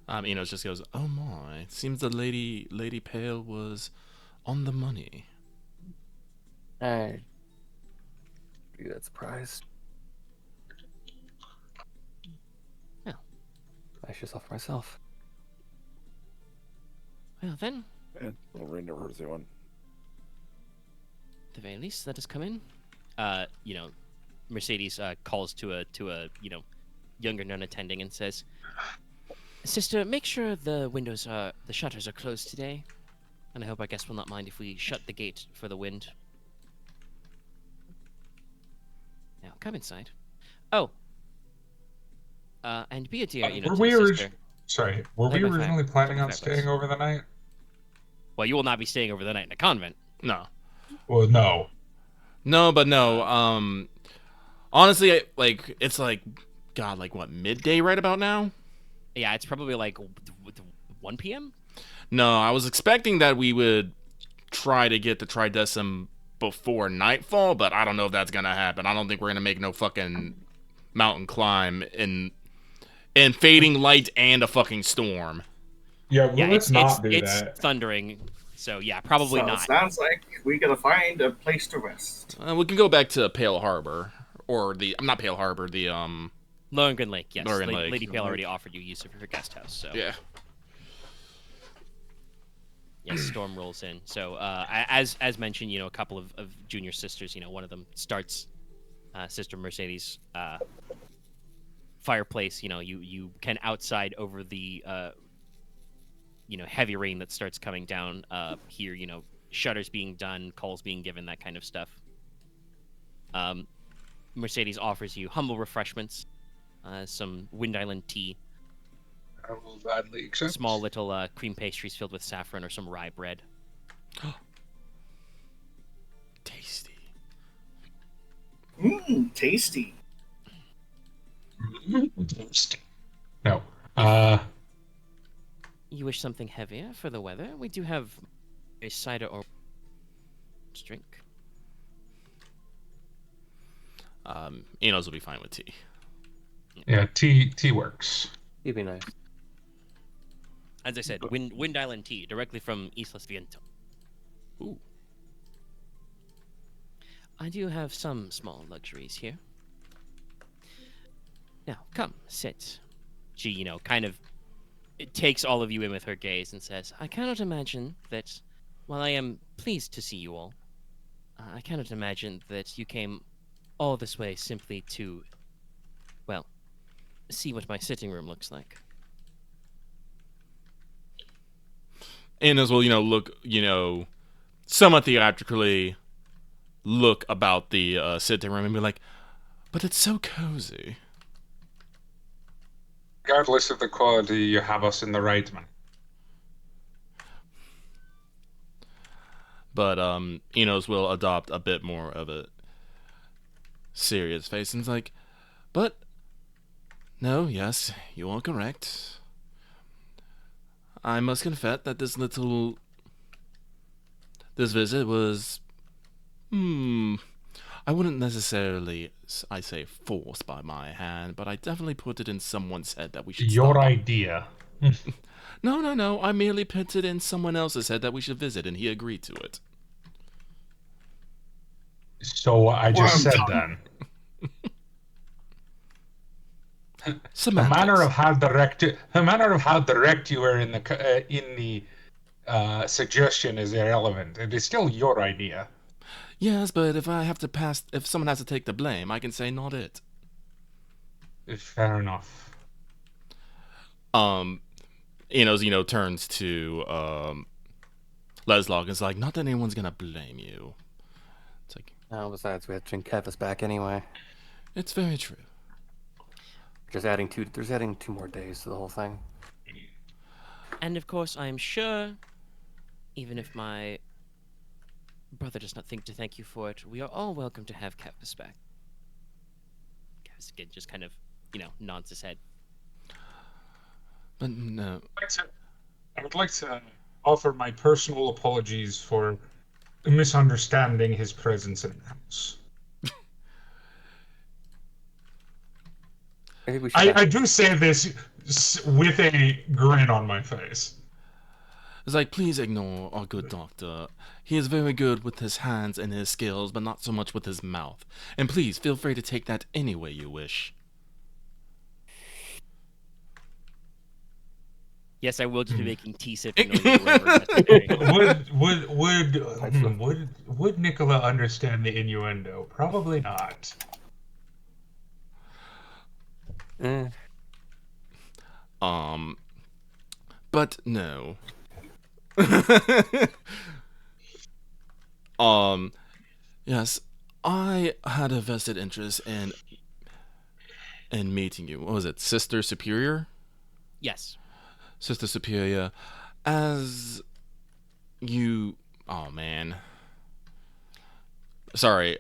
Enos just goes, "Oh my! Seems the Lady Pale was on the money." Hey. Be that surprised. Yeah. Nice yourself for myself. Well then, And I'll read never heard one. at the very least, let us come in. Mercedes calls to a younger nun attending and says, "Sister, make sure the shutters are closed today, and I hope our guest will not mind if we shut the gate for the wind. Now, come inside. Oh. And be a dear, We're to the weird. sister. Sorry, were Light we my fire. originally planning Light my on fireplace. staying over the night? Well, you will not be staying over the night in a convent. No. Well, no. No, but no. Honestly, it's like, God, like what, midday right about now? Yeah, it's probably like 1 p.m. No, I was expecting that we would try to get the Tridecim before nightfall, but I don't know if that's gonna happen. I don't think we're gonna make no fucking mountain climb in fading light and a fucking storm. Yeah, well, Yeah, let's not do it's that. thundering. So yeah, probably So not. sounds like we gotta find a place to rest. We can go back to Pale Harbor, or not Pale Harbor, the Lohengrin Lake, yes. Lohengrin Lake. Lady Pale already offered you use of her guest house. So yeah. yes, storm rolls in. So as mentioned, a couple of junior sisters. One of them starts Sister Mercedes' fireplace. You can outside over the heavy rain that starts coming down. Here, shutters being done, calls being given, that kind of stuff. Mercedes offers you humble refreshments, some Wind Island tea, I will gladly accept. small little cream pastries filled with saffron, or some rye bread. Tasty. Tasty. No. You wish something heavier for the weather? We do have a cider or drink. Inos will be fine with tea. Yeah, tea works. You'd be nice. As I said, Wind Island tea, directly from Islas Viento. Ooh. I do have some small luxuries here. Now, come, sit. She, kind of takes all of you in with her gaze and says, I cannot imagine that, while I am pleased to see you all, I cannot imagine that you came all this way simply to, well, see what my sitting room looks like. Inos will, look, somewhat theatrically look about the sitting room and be like, but it's so cozy. Regardless of the quality, you have us in the right, man. But Inos will adopt a bit more of a serious face and is like, but no, yes, you are correct. I must confess that this visit was, I wouldn't necessarily, I say, forced by my hand, but I definitely put it in someone's head that we should Your stop. idea. No, I merely put it in someone else's head that we should visit, and he agreed to it. So I just Well, said then. The Semantics. manner of how direct you were in the suggestion is irrelevant. It is still your idea. Yes, but if someone has to take the blame, I can say not it. Fair enough. Inos, turns to Leslok and is like, not that anyone's gonna blame you. It's like, No, besides, we have to bring Kevis back anyway. it's very true. There's adding 2 more days to the whole thing. And of course, I am sure, even if my brother does not think to thank you for it, we are all welcome to have Kevis back. Kevis again just kind of, nods his head. But no. I would like to offer my personal apologies for misunderstanding his presence in the house. I think we should. I do say this with a grin on my face. It's like, please ignore our good doctor. He is very good with his hands and his skills, but not so much with his mouth. And please, feel free to take that any way you wish. Yes, I will just be making tea sipping noises wherever. That's okay. Would Nicola understand the innuendo? Probably not. But no. Yes, I had a vested interest in meeting you. What was it, Sister Superior? Yes. Sister Superior, as you... Oh, man. Sorry,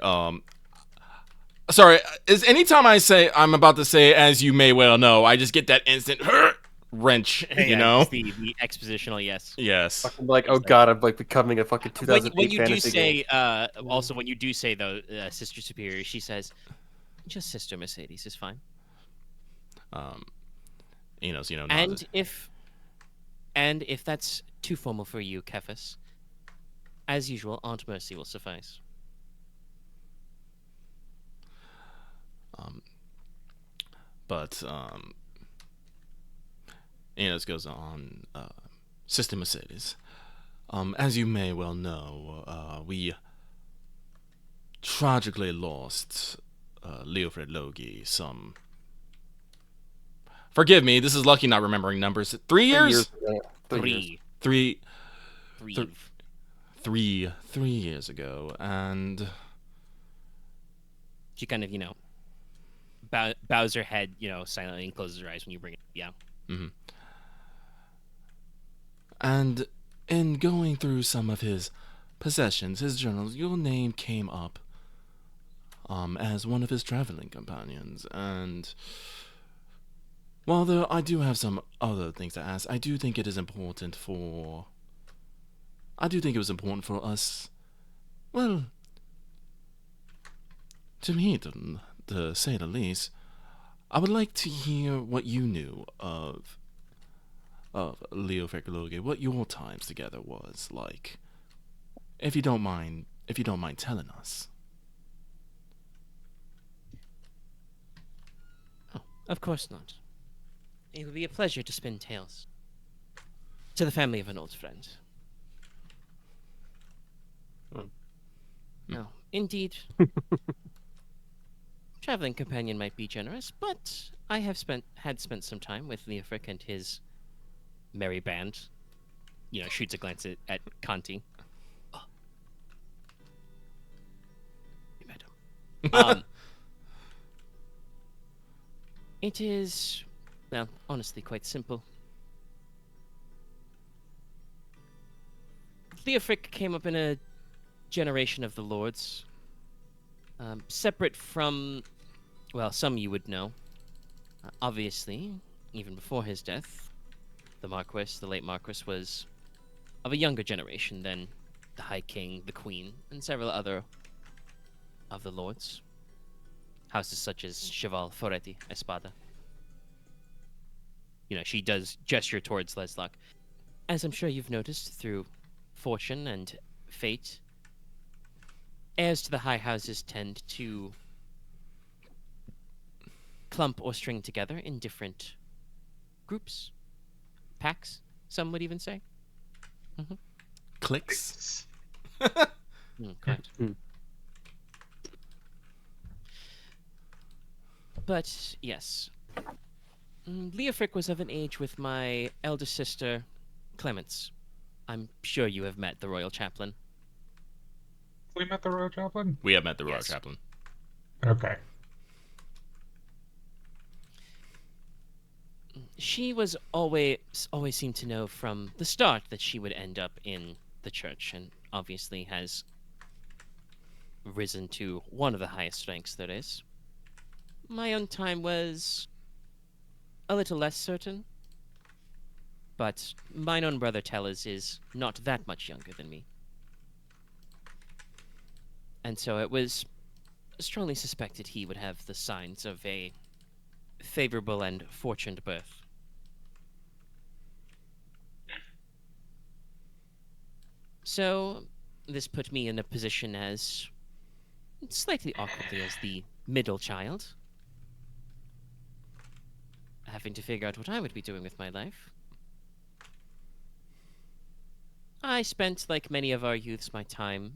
Sorry, is anytime I'm about to say, as you may well know, I just get that instant wrench, you know? Just the expositional yes. Yes. I'm like, oh god, I'm like becoming a fucking 2008 When you do fantasy say, game. also when you do say though, Sister Superior, she says, just Sister Mercedes is fine. Inos, And if that's too formal for you, Cephas, as usual, Aunt Mercy will suffice. But Inos goes on, Sister Mercedes, as you may well know, we tragically lost Leofred Logi some... Forgive me, this is lucky not remembering numbers. 3 years? 3 years ago, and... She kind of, bows her head, silently, and closes her eyes when you bring it. Yeah. Mm-hmm. And in going through some of his possessions, his journals, your name came up as one of his traveling companions. And while I do have some other things to ask, I do think it was important for us, well, to meet, to say the least. I would like to hear what you knew of Leofred Logi, what your times together was like. If you don't mind telling us. Oh, of course not. It would be a pleasure to spin tales to the family of an old friend. No, indeed. Traveling companion might be generous, but I have had spent some time with Leofric and his merry band. Shoots a glance at Conti. Oh. You met him. It is, well, honestly, quite simple. Leofric came up in a generation of the Lords. Separate from, well, some you would know. Obviously, even before his death, the late Marquess, was of a younger generation than the High King, the Queen, and several other of the Lords. Houses such as Cheval, Foretti, Espada. She does gesture towards Leslok. As I'm sure you've noticed through fortune and fate, heirs to the high houses tend to clump or string together in different groups, packs, some would even say. Mm-hmm. Clicks? Correct. But, yes. Leofric was of an age with my elder sister, Clemence. I'm sure you have met the Royal Chaplain. We met the Royal Chaplain? We have met the Royal Yes. Chaplain. Okay. She was always seemed to know from the start that she would end up in the church, and obviously has risen to one of the highest ranks there is. My own time was a little less certain, but mine own brother Tellers is not that much younger than me. And so it was strongly suspected he would have the signs of a favorable and fortunate birth. So, this put me in a position as, slightly awkwardly, as the middle child, having to figure out what I would be doing with my life. I spent, like many of our youths, my time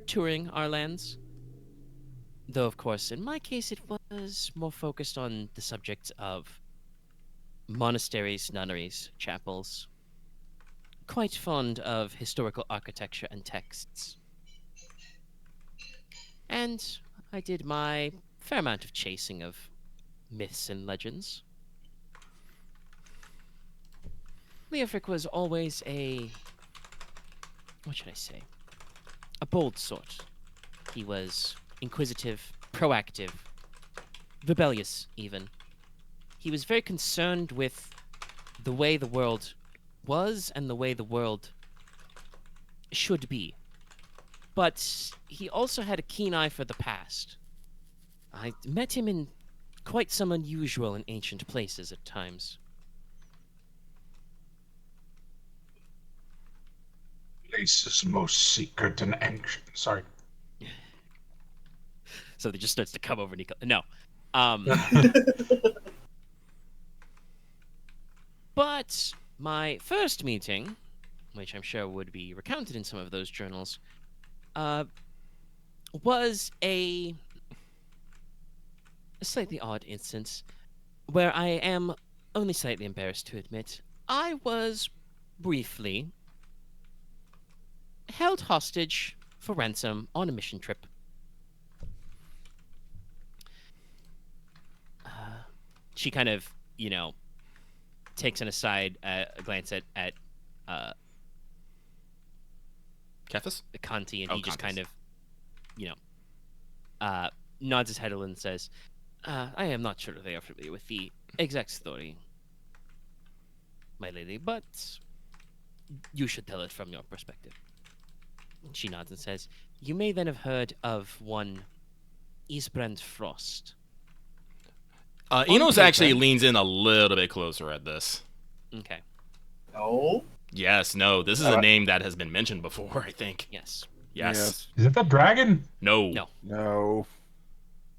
touring our lands. Though, of course, in my case, it was more focused on the subject of monasteries, nunneries, chapels. Quite fond of historical architecture and texts. And I did my fair amount of chasing of myths and legends. Leofric was always what should I say? A bold sort. He was inquisitive, proactive, rebellious even. He was very concerned with the way the world was and the way the world should be. But he also had a keen eye for the past. I met him in quite some unusual and ancient places at times. Places most secret and ancient. Sorry. So it just starts to come over Nicola. No. But my first meeting, which I'm sure would be recounted in some of those journals, was a slightly odd instance where I am only slightly embarrassed to admit I was briefly held hostage for ransom on a mission trip. She kind of, takes an aside glance at Kefis? Conti, and Oh, he just Contis. kind of, nods his head a little and says, I am not sure they are familiar with the exact story, my lady, but you should tell it from your perspective. She nods and says, you may then have heard of one Isbrand Frost. Inos paper- actually leans in a little bit closer at this. Okay, Oh, Yes, no, this is a name that has been mentioned before, I think. yes. Yes. Is it the dragon? No. No. No.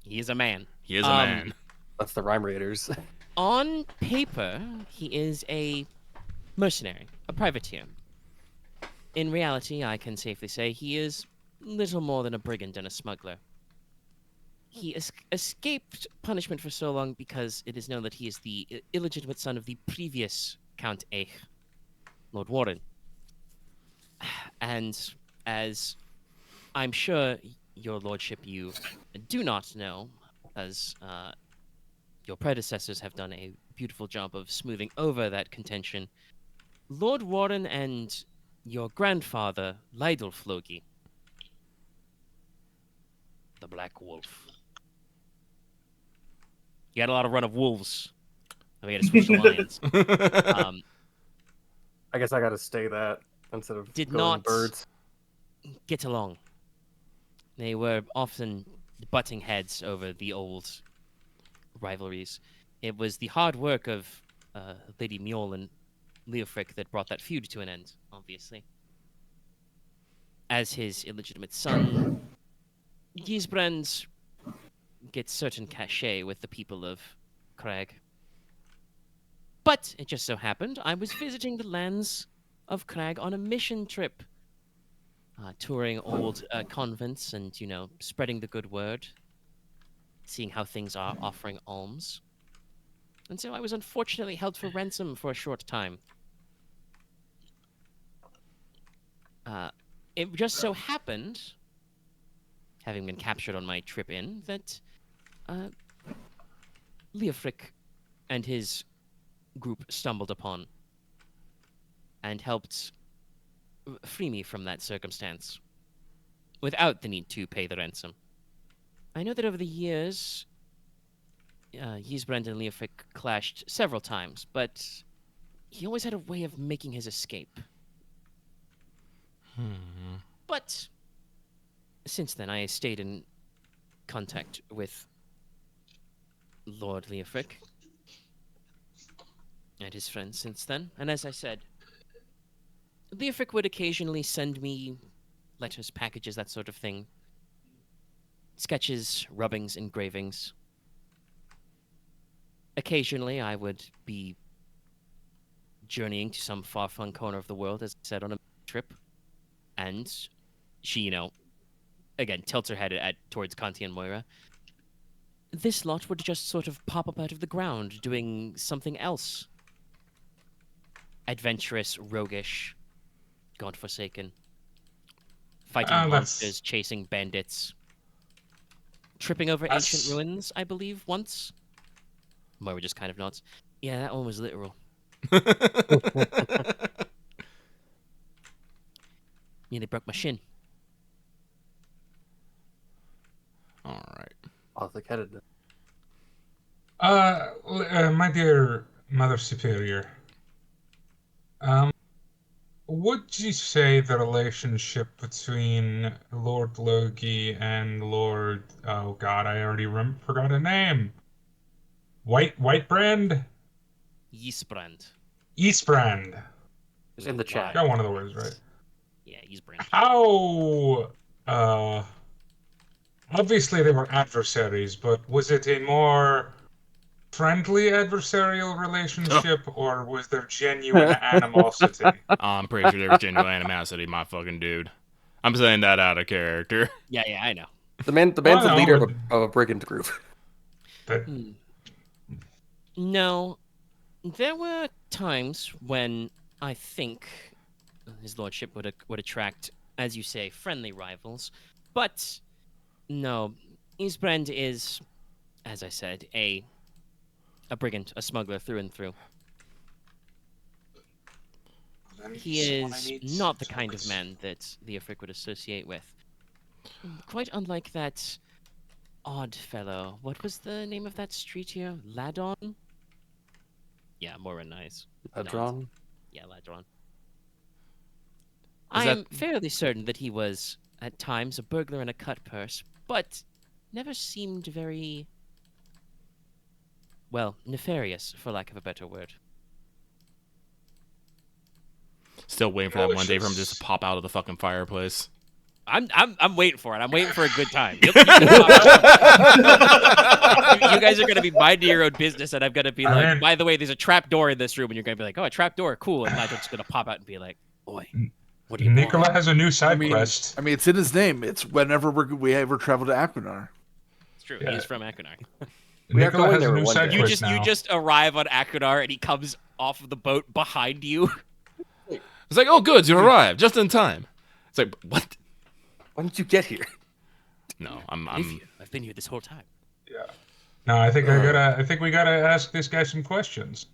He is a man. He is a man. That's the Rhyme Raiders. On paper, he is a mercenary, a privateer. In reality, I can safely say he is little more than a brigand and a smuggler. He escaped punishment for so long because it is known that he is the illegitimate son of the previous Count Eich, Lord Warren. And as I'm sure your lordship you do not know, as your predecessors have done a beautiful job of smoothing over that contention, Lord Warren and your grandfather, Leidulf Logi, the Black Wolf. You had a lot of run of wolves. We had to switch to lions. I guess I gotta stay that instead of Did going not birds. get along. They were often butting heads over the old rivalries. It was the hard work of Lady Mjol and Leofric that brought that feud to an end, obviously. As his illegitimate son, Gisbrand gets certain cachet with the people of Crag. But it just so happened I was visiting the lands of Crag on a mission trip, touring old convents and, spreading the good word, seeing how things are, offering alms. And so I was unfortunately held for ransom for a short time. It just so happened, having been captured on my trip in, that Leofric and his group stumbled upon and helped free me from that circumstance without the need to pay the ransom. I know that over the years, Gisbrand and Leofric clashed several times, but he always had a way of making his escape. But since then, I stayed in contact with Lord Leofric and his friends since then. And as I said, Leofric would occasionally send me letters, packages, that sort of thing. Sketches, rubbings, engravings. Occasionally, I would be journeying to some far-flung corner of the world, as I said, on a trip. And she, again, tilts her head towards Conti and Moira. This lot would just sort of pop up out of the ground, doing something else. Adventurous, roguish, godforsaken. Fighting monsters, chasing bandits. Tripping over ancient ruins, I believe, once. Moira just kind of nods. Yeah, that one was literal. Nearly broke my shin. All right. Thick-headed. My dear Mother Superior, would you say the relationship between Lord Logi and Lord... Oh god, I already forgot a name. Whitebrand? Yeastbrand. Eastbrand. It's in the chat. Got one of the words right. Yeah, Yeastbrand. How... Obviously they were adversaries, but was it a more friendly adversarial relationship, or was there genuine animosity? I'm pretty sure there was genuine animosity, my fucking dude. I'm saying that out of character. Yeah, I know. The man's the leader of a brigand group. No, there were times when I think his lordship would attract, as you say, friendly rivals, but no, Isbrand is, as I said, a brigand, a smuggler through and through. He is not the kind of man that the Ifrik would associate with. Quite unlike that odd fellow. What was the name of that street here? Ladon? Yeah, more nice. Ladron? Yeah, Ladron. I am fairly certain that he was, at times, a burglar and a cut purse, but never seemed very, well, nefarious, for lack of a better word. Still waiting for that one day for him just to pop out of the fucking fireplace. I'm waiting for it. I'm waiting for a good time. You guys are gonna be minding your own business, and I'm gonna be like, by the way, there's a trap door in this room, and you're gonna be like, oh, a trap door, cool. And I'm just gonna pop out and be like, boy, what do you want? Nicola has a new side quest. I mean, it's in his name. It's whenever we ever travel to Aquinar. It's true. Yeah. He's from Aquinar. Nicola has a new side quest now. You just arrive on Aquinar, and he comes off of the boat behind you. It's like, oh, good, you arrived just in time. It's like, what? When did you get here? No, I've been here this whole time. Yeah. No, I think I think we gotta ask this guy some questions.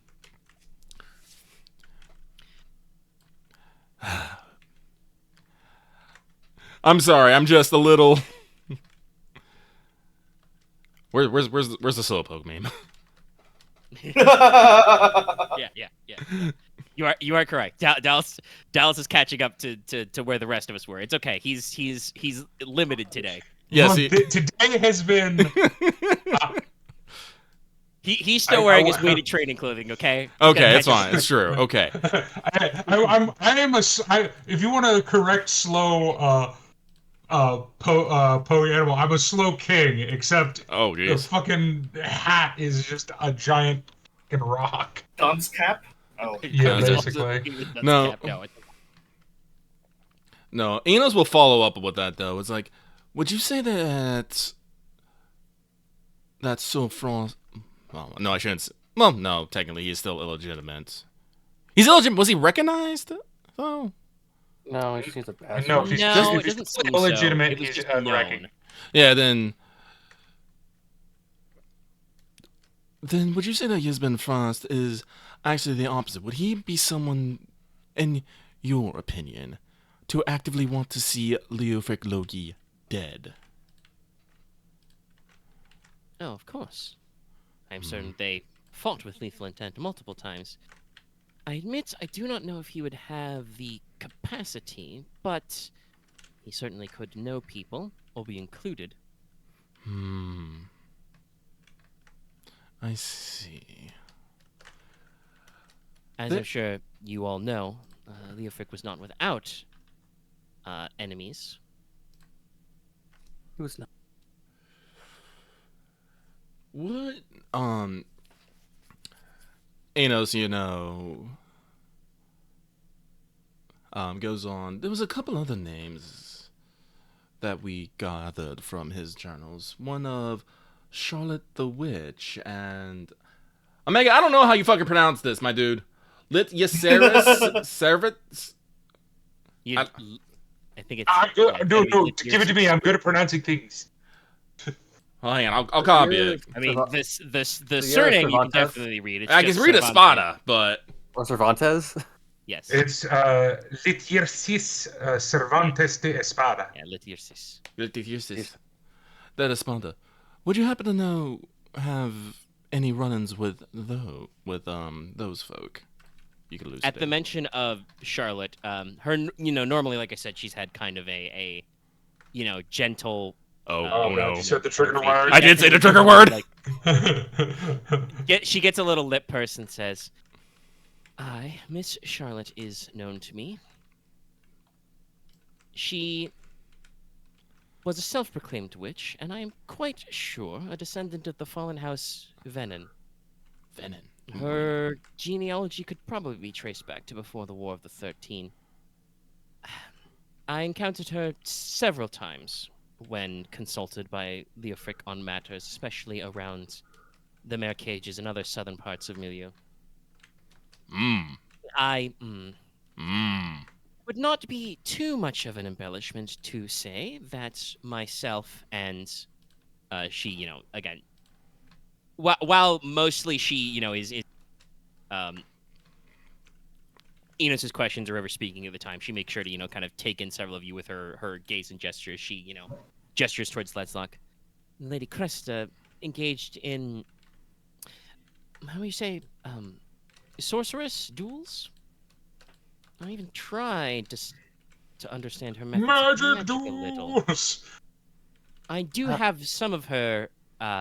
I'm sorry, I'm just a little. Where's the slowpoke meme? Yeah. You are correct. Dallas is catching up to where the rest of us were. It's okay. He's limited today. Yes, today has been. He's still wearing his weighted training clothing. Okay. Okay, it's fine. It's true. Okay. If you want to correct slow animal, I'm a slow king. Except the fucking hat is just a giant fucking rock. Dunce cap. Oh, yeah, basically. No. No, Inos will follow up with that though. It's like, would you say that that's so France? Well, no, I shouldn't. Well, no, technically he's still illegitimate. He's illegitimate. Was he recognized? Oh. No, he seems a bastard. No, if he's illegitimate, he's just unrecognized. Yeah, then would you say that Yisben Frost is actually the opposite? Would he be someone, in your opinion, to actively want to see Leofric Logi dead? Oh, of course. I'm certain they fought with lethal intent multiple times. I admit I do not know if he would have the capacity, but he certainly could know people, or be included. I see. As I'm sure you all know, Leofric was not without enemies. He was not. What? Inos, goes on. There was a couple other names that we gathered from his journals. One of Charlotte the Witch and Omega. I don't know how you fucking pronounce this, my dude. Lityaceris Servets. I think it's. No, give it to me. I'm good at pronouncing things. Oh, hang on, I'll copy it. I mean, the surname you can definitely read. It's I can read Espada, but Or Cervantes? Yes. It's Litirsis Cervantes de Espada. Yeah, Litirsis. Yes. That is Sponda. Would you happen to know have any run-ins with those folk? You could lose At the mention of Charlotte, her, normally, like I said, she's had kind of a gentle. Oh, no! you said the trigger word. I did say the trigger word. Like, she gets a little lip purse and says, "I, Miss Charlotte, is known to me. She was a self-proclaimed witch, and I am quite sure a descendant of the fallen house Venin. Her genealogy could probably be traced back to before the War of the 13. I encountered her several times when consulted by Leofric on matters, especially around the mare cages and other southern parts of Milieu. I would not be too much of an embellishment to say that myself and she, again, while mostly she, is Inos' questions are ever speaking at the time, she makes sure to, kind of take in several of you with her gaze and gestures. She, gestures towards Leslok. Lady Cresta engaged in, how do you say, sorceress duels? I even tried to understand her methods of magic a little. I do have some of her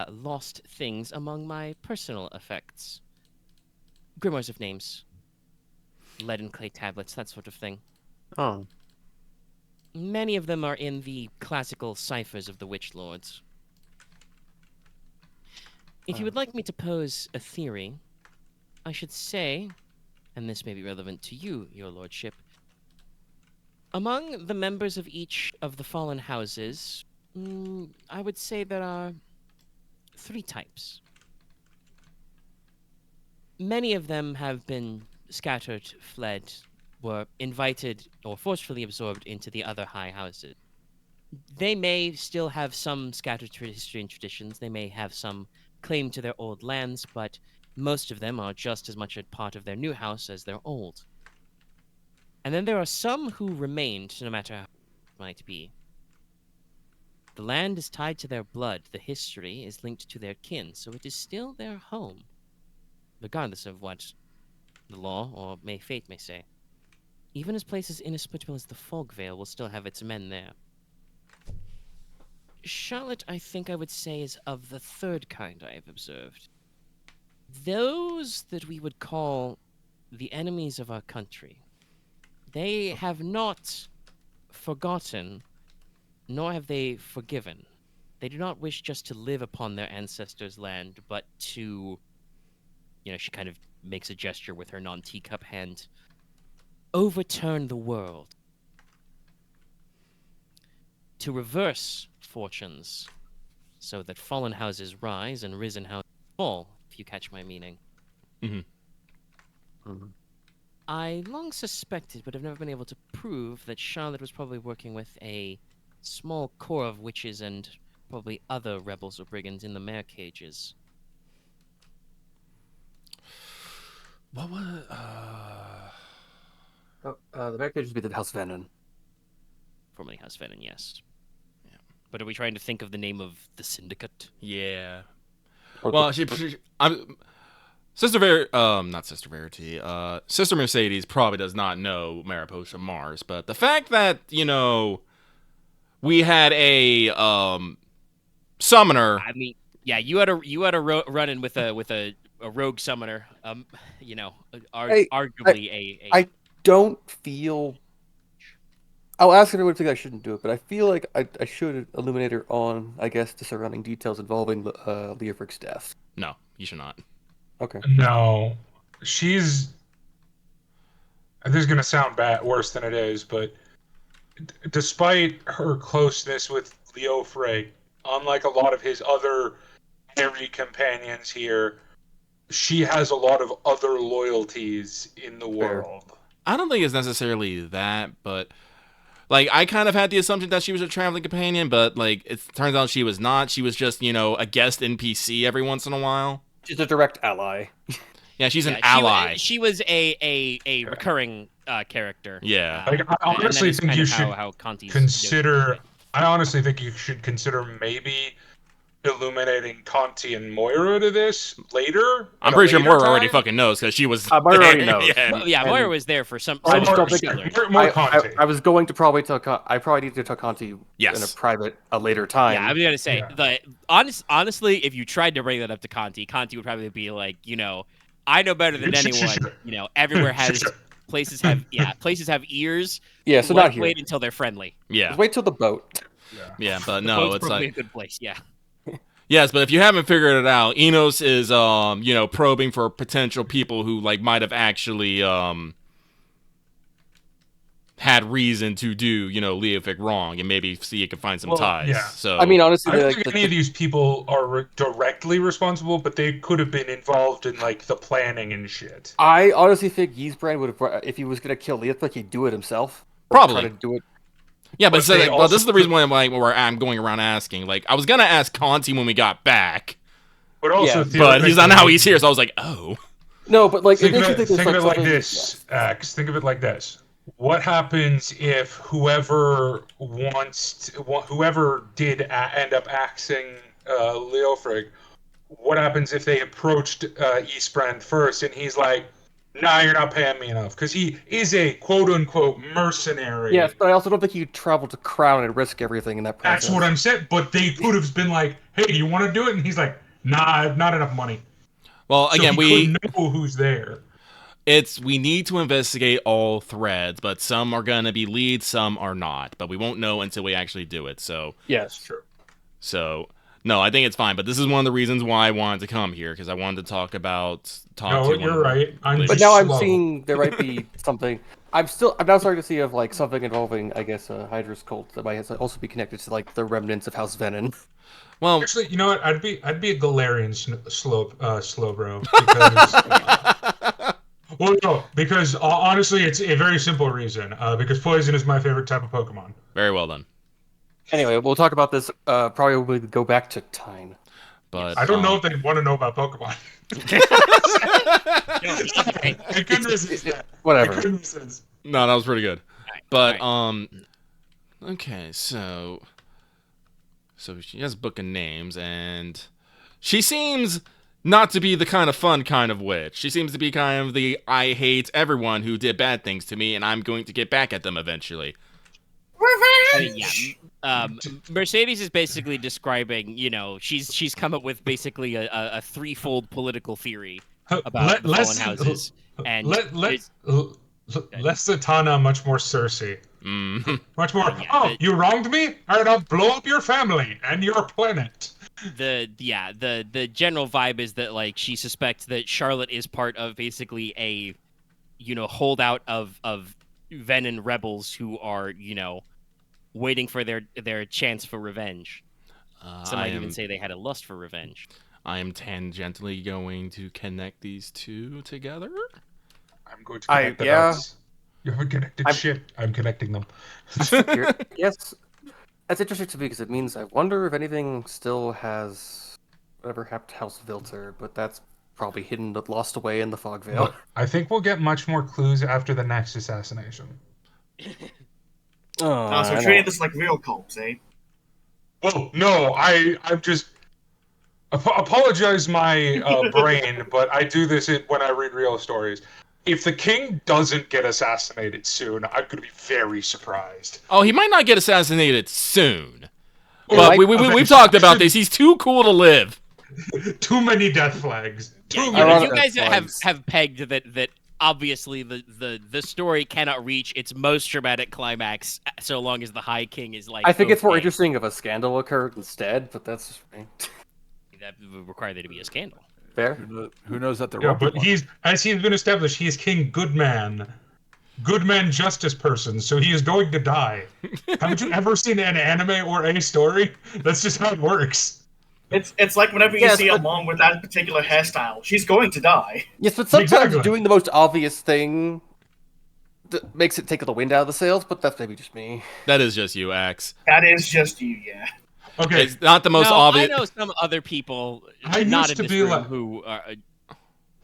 lost things among my personal effects. Grimoires of names. Lead and clay tablets, that sort of thing. Oh. Many of them are in the classical ciphers of the Witch Lords. If you would like me to pose a theory, I should say, and this may be relevant to you, your lordship, among the members of each of the fallen houses, I would say there are 3 types. Many of them have been scattered, fled, were invited or forcefully absorbed into the other high houses. They may still have some scattered history and traditions, they may have some claim to their old lands, but most of them are just as much a part of their new house as their old. And then there are some who remained, no matter how it might be. The land is tied to their blood, the history is linked to their kin, so it is still their home, regardless of what the law or fate may say. Even as places inhospitable as the Fog Vale will still have its men there. Charlotte, I think I would say, is of the 3rd kind I have observed. Those that we would call the enemies of our country. They have not forgotten, nor have they forgiven. They do not wish just to live upon their ancestors' land, but to, she kind of makes a gesture with her non-teacup hand, overturn the world. To reverse fortunes, so that fallen houses rise and risen houses fall, if you catch my meaning. I long suspected, but have never been able to prove, that Charlotte was probably working with a small corps of witches and probably other rebels or brigands in the mare cages. What was The back page would be the House Venin. Formerly House Venin, yes. Yeah. But are we trying to think of the name of the syndicate? Yeah. Or Well, Sister Mercedes probably does not know Mariposa Mars, but the fact that, we had a summoner. I mean, yeah, you had a run in with a rogue summoner. Arguably I don't feel. I'll ask everyone to think I shouldn't do it, but I feel like I should illuminate her on, I guess, the surrounding details involving Leofric's death. No, you should not. Okay. No, she's. This is going to sound worse than it is, but despite her closeness with Leofric, unlike a lot of his other hairy companions here, she has a lot of other loyalties in the world. I don't think it's necessarily that, but I kind of had the assumption that she was a traveling companion, but it turns out she was not. She was just, a guest NPC every once in a while. She's a direct ally. Yeah, she's an Yeah, ally. She was a recurring character. Yeah. Like, I and that honestly is think kind you of should how Conti's consider. I honestly think you should consider maybe illuminating Conti and Moira to this later. I'm at a pretty sure later Moira already time. fucking knows because she was. Moira already there. knows. Yeah, Well, yeah, And- Moira was there for some I just don't particular. think More Conti. I was going to probably tell. I probably need to tell Conti Yes. in a private, a later time. Yeah, I was gonna say Yeah. honestly, if you tried to bring that up to Conti would probably be like, I know better than anyone. Everywhere has places have ears. Yeah, so Wait- not here. Wait until they're friendly. yeah, Just wait till the boat. yeah, but The no, boat's it's probably like a good place. Yeah. yes, but if you haven't figured it out, Inos is probing for potential people who like might have actually had reason to do Leofic wrong, and maybe see if you can find some Well, ties. yeah. So I mean, honestly, I don't like, think any of these people are directly responsible, but they could have been involved in like the planning and shit. I honestly think Yeezbrand would have, if he was gonna kill Leoth, he'd do it himself. Probably. Try to do it. yeah, but, But they but also this is the reason why I'm going around asking. Like, I was gonna ask Conti when we got back, But also, Yeah, but he's not how he's here, so I was like, oh, No, but like, Think it of makes you it, think think of there's it like something- this, Axe. Think of it like this. What happens if whoever did end up axing Leofric, what happens if they approached Eastbrand first and he's like, nah, you're not paying me enough? Because he is a quote-unquote mercenary. Yes, but I also don't think he'd travel to Crown and risk everything in that process. That's what I'm saying. But they could have been like, hey, do you want to do it? And he's like, nah, not enough money. well, So again, he we couldn't know who's there. we need to investigate all threads, but some are gonna be leads, some are not, but we won't know until we actually do it. Yes. True. So no, I think it's fine. But this is one of the reasons why I wanted to come here, because I wanted to talk No, to you're right. I'm But But just now I'm slow. seeing there might be something. I'm now starting to see of like something involving, I guess, a Hydra's cult that might also be connected to like the remnants of House Venom. Well, Actually, you know what? I'd be a Galarian slow bro. Because, well, no, because honestly, it's a very simple reason. Because poison is my favorite type of Pokemon. very well done. Anyway, we'll talk about this. Probably when we go back to Teine. But I don't know if they want to know about Pokemon. I couldn't resist that. I Whatever. couldn't resist. No, that was pretty good. But alright. okay, so she has a book of names, and she seems not to be the kind of fun kind of witch. She seems to be kind of the I hate everyone who did bad things to me, and I'm going to get back at them eventually. I mean, yeah. Mercedes is basically describing, she's come up with basically a threefold political theory about the fallen houses, and Less Zatanna, much more Cersei. Mm. Much more. Yeah, Oh, you wronged me? Alright, I'll blow up your family and your planet. the general vibe is that like she suspects that Charlotte is part of basically a holdout of Venom rebels who are waiting for their chance for revenge. Some might even say they had a lust for revenge. I am tangentially going to connect these two together. I'm going to connect the dots. You haven't connected shit. I'm connecting them. Yes, that's interesting to me because it means I wonder if anything still has whatever happened to House Vilter, but that's probably hidden, but lost away in the fog veil. But I think we'll get much more clues after the next assassination. Oh, So I we're know. treating this like real cults, eh? Well, no, I'm just apologize my brain, but I do this when I read real stories. If the king doesn't get assassinated soon, I'm going to be very surprised. Oh, he might not get assassinated soon. Well, But we've talked about this. He's too cool to live. Too many death flags. Too Yeah, many. you guys That's have pegged that obviously the story cannot reach its most dramatic climax so long as the High King is like. I think it's more okay. interesting if a scandal occurred instead, but that's That would require there to be a scandal. fair. Who knows that there Yeah, won't be but one. as he's been established, he is King Goodman. Goodman Justice Person, so he is going to die. Haven't you ever seen an anime or a story? That's just how it works. It's like whenever you Yes, see but- a mom with that particular hairstyle, she's going to die. Yes, but sometimes Exactly. doing the most obvious thing makes it take the wind out of the sails, but that's maybe just me. That is just you, Axe. That is just you, yeah. Okay, It's not the most no, obvious. I know some other people, I not used in to this be room, like- who are.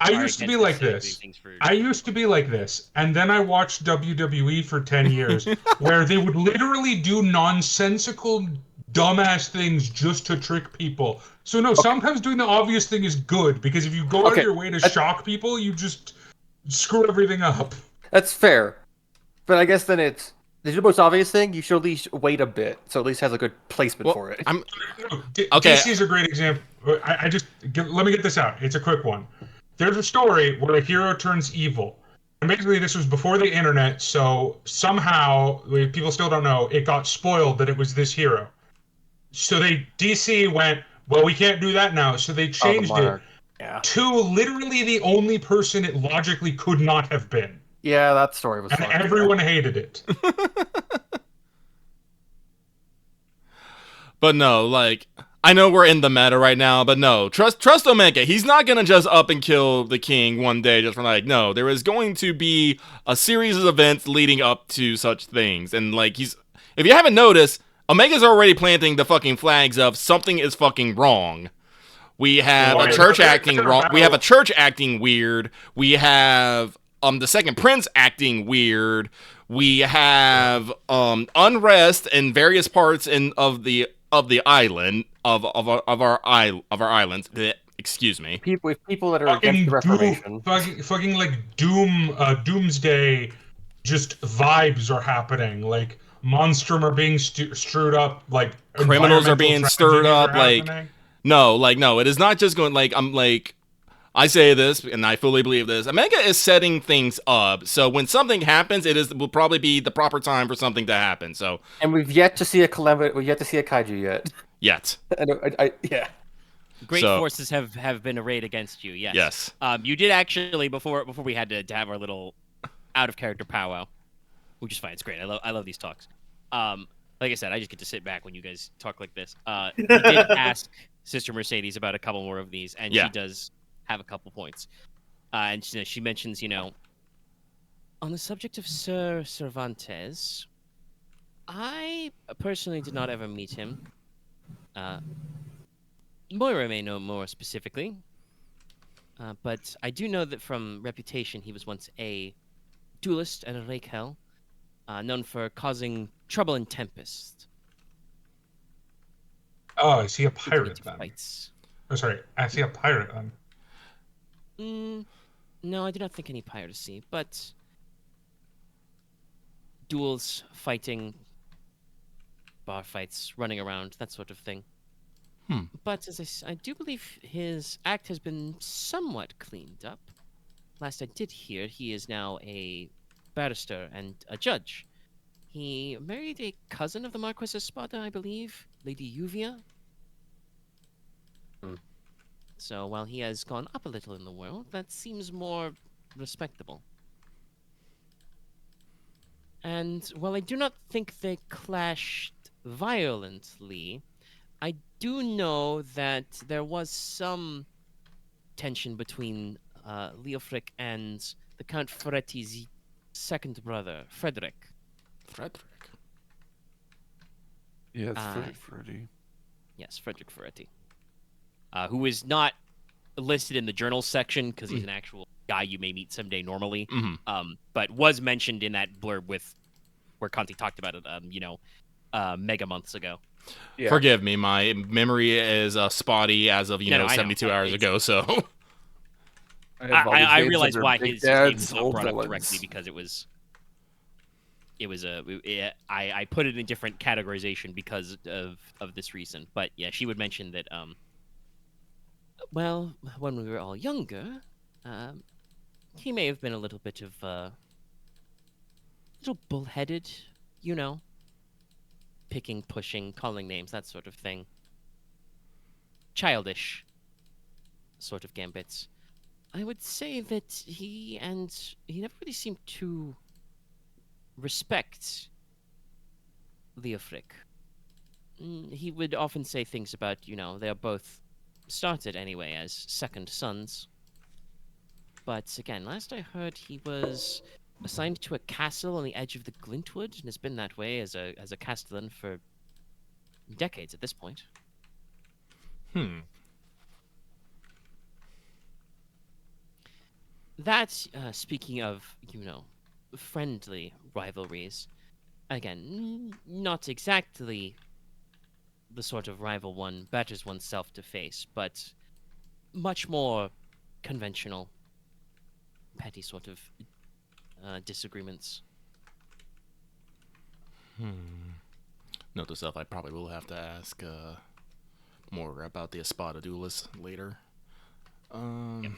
I are used to be against like necessarily this. doing things for- I used to be like this, and then I watched WWE for 10 years, where they would literally do nonsensical, dumbass things just to trick people. So no, sometimes doing the obvious thing is good, because if you go out of Okay, your way to shock people, you just screw everything up. That's fair. But I guess then it's the most obvious thing. You should at least wait a bit, so at least has a good placement Well, for it. I'm okay. DC is a great example. Let me get this out. It's a quick one. There's a story where a hero turns evil. And basically, this was before the internet, so somehow, people still don't know, it got spoiled that it was this hero. So DC went, well, we can't do that now. So they the changed it monarch. Yeah. to literally the only person it logically could not have been. Yeah, that story was And fucked. everyone hated it. But no, like, I know we're in the meta right now, but no, trust Omega. He's not gonna just up and kill the king one day just for like, no, there is going to be a series of events leading up to such things. And like, if you haven't noticed, Omega's already planting the fucking flags of something is fucking wrong. We have a church acting wrong. We have a church acting weird. We have the second prince acting weird. We have unrest in various parts of the island of our islands. Blech, excuse me. People that are against the Reformation. Fucking like doomsday, just vibes are happening. Like monstrum are being stirred up. Like Criminals are being stirred up. Like happening. no, it is not just going like I say this, and I fully believe this. Omega is setting things up, so when something happens, will probably be the proper time for something to happen. So, And we've yet to see a calamity. We've yet to see a kaiju yet. yet. Yeah. Great So- forces have been arrayed against you. Yes. Yes. You did actually before we had to have our little out of character powwow, which is fine. It's great. I love these talks. Like I said, I just get to sit back when you guys talk like this. We did ask Sister Mercedes about a couple more of these, and Yeah. she does have a couple points. And she mentions, on the subject of Sir Cervantes, I personally did not ever meet him. Moira may know more specifically, but I do know that from reputation he was once a duelist and a rakehelm, known for causing trouble and tempest. Oh, is he a Frequently pirate to then? fights. Oh, sorry. I see a pirate then. No, I do not think any piracy, but duels, fighting, bar fights, running around, that sort of thing. But as I do believe his act has been somewhat cleaned up. Last I did hear, he is now a barrister and a judge. He married a cousin of the Marquess Espada, I believe, Lady Yuvia. So while he has gone up a little in the world, that seems more respectable. And while I do not think they clashed violently, I do know that there was some tension between Leofric and the Count Ferretti's second brother, Frederick. Yeah, it's Freddy. Yes, Frederick Ferretti. Who is not listed in the journal section because he's an actual guy you may meet someday normally. But was mentioned in that blurb where Conti talked about it, mega months ago. Yeah. Forgive me, my memory is spotty as of No, I know. 72 hours ago. So I realized why his name was dad's not old brought up villains. directly because I put it in different categorization because of this reason. But yeah, she would mention that well, when we were all younger, he may have been a little bit of little bullheaded, picking, pushing, calling names, that sort of thing. Childish sort of gambits. I would say that he never really seemed to respect Leofric. He would often say things about, they are both started anyway as second sons. But again, last I heard, he was assigned to a castle on the edge of the Glintwood and has been that way as a castellan for decades at this point. That, speaking of, friendly rivalries, again, not exactly the sort of rival one batters oneself to face, but much more conventional, petty sort of disagreements. Note to self, I probably will have to ask more about the Espada duelists later. Yep.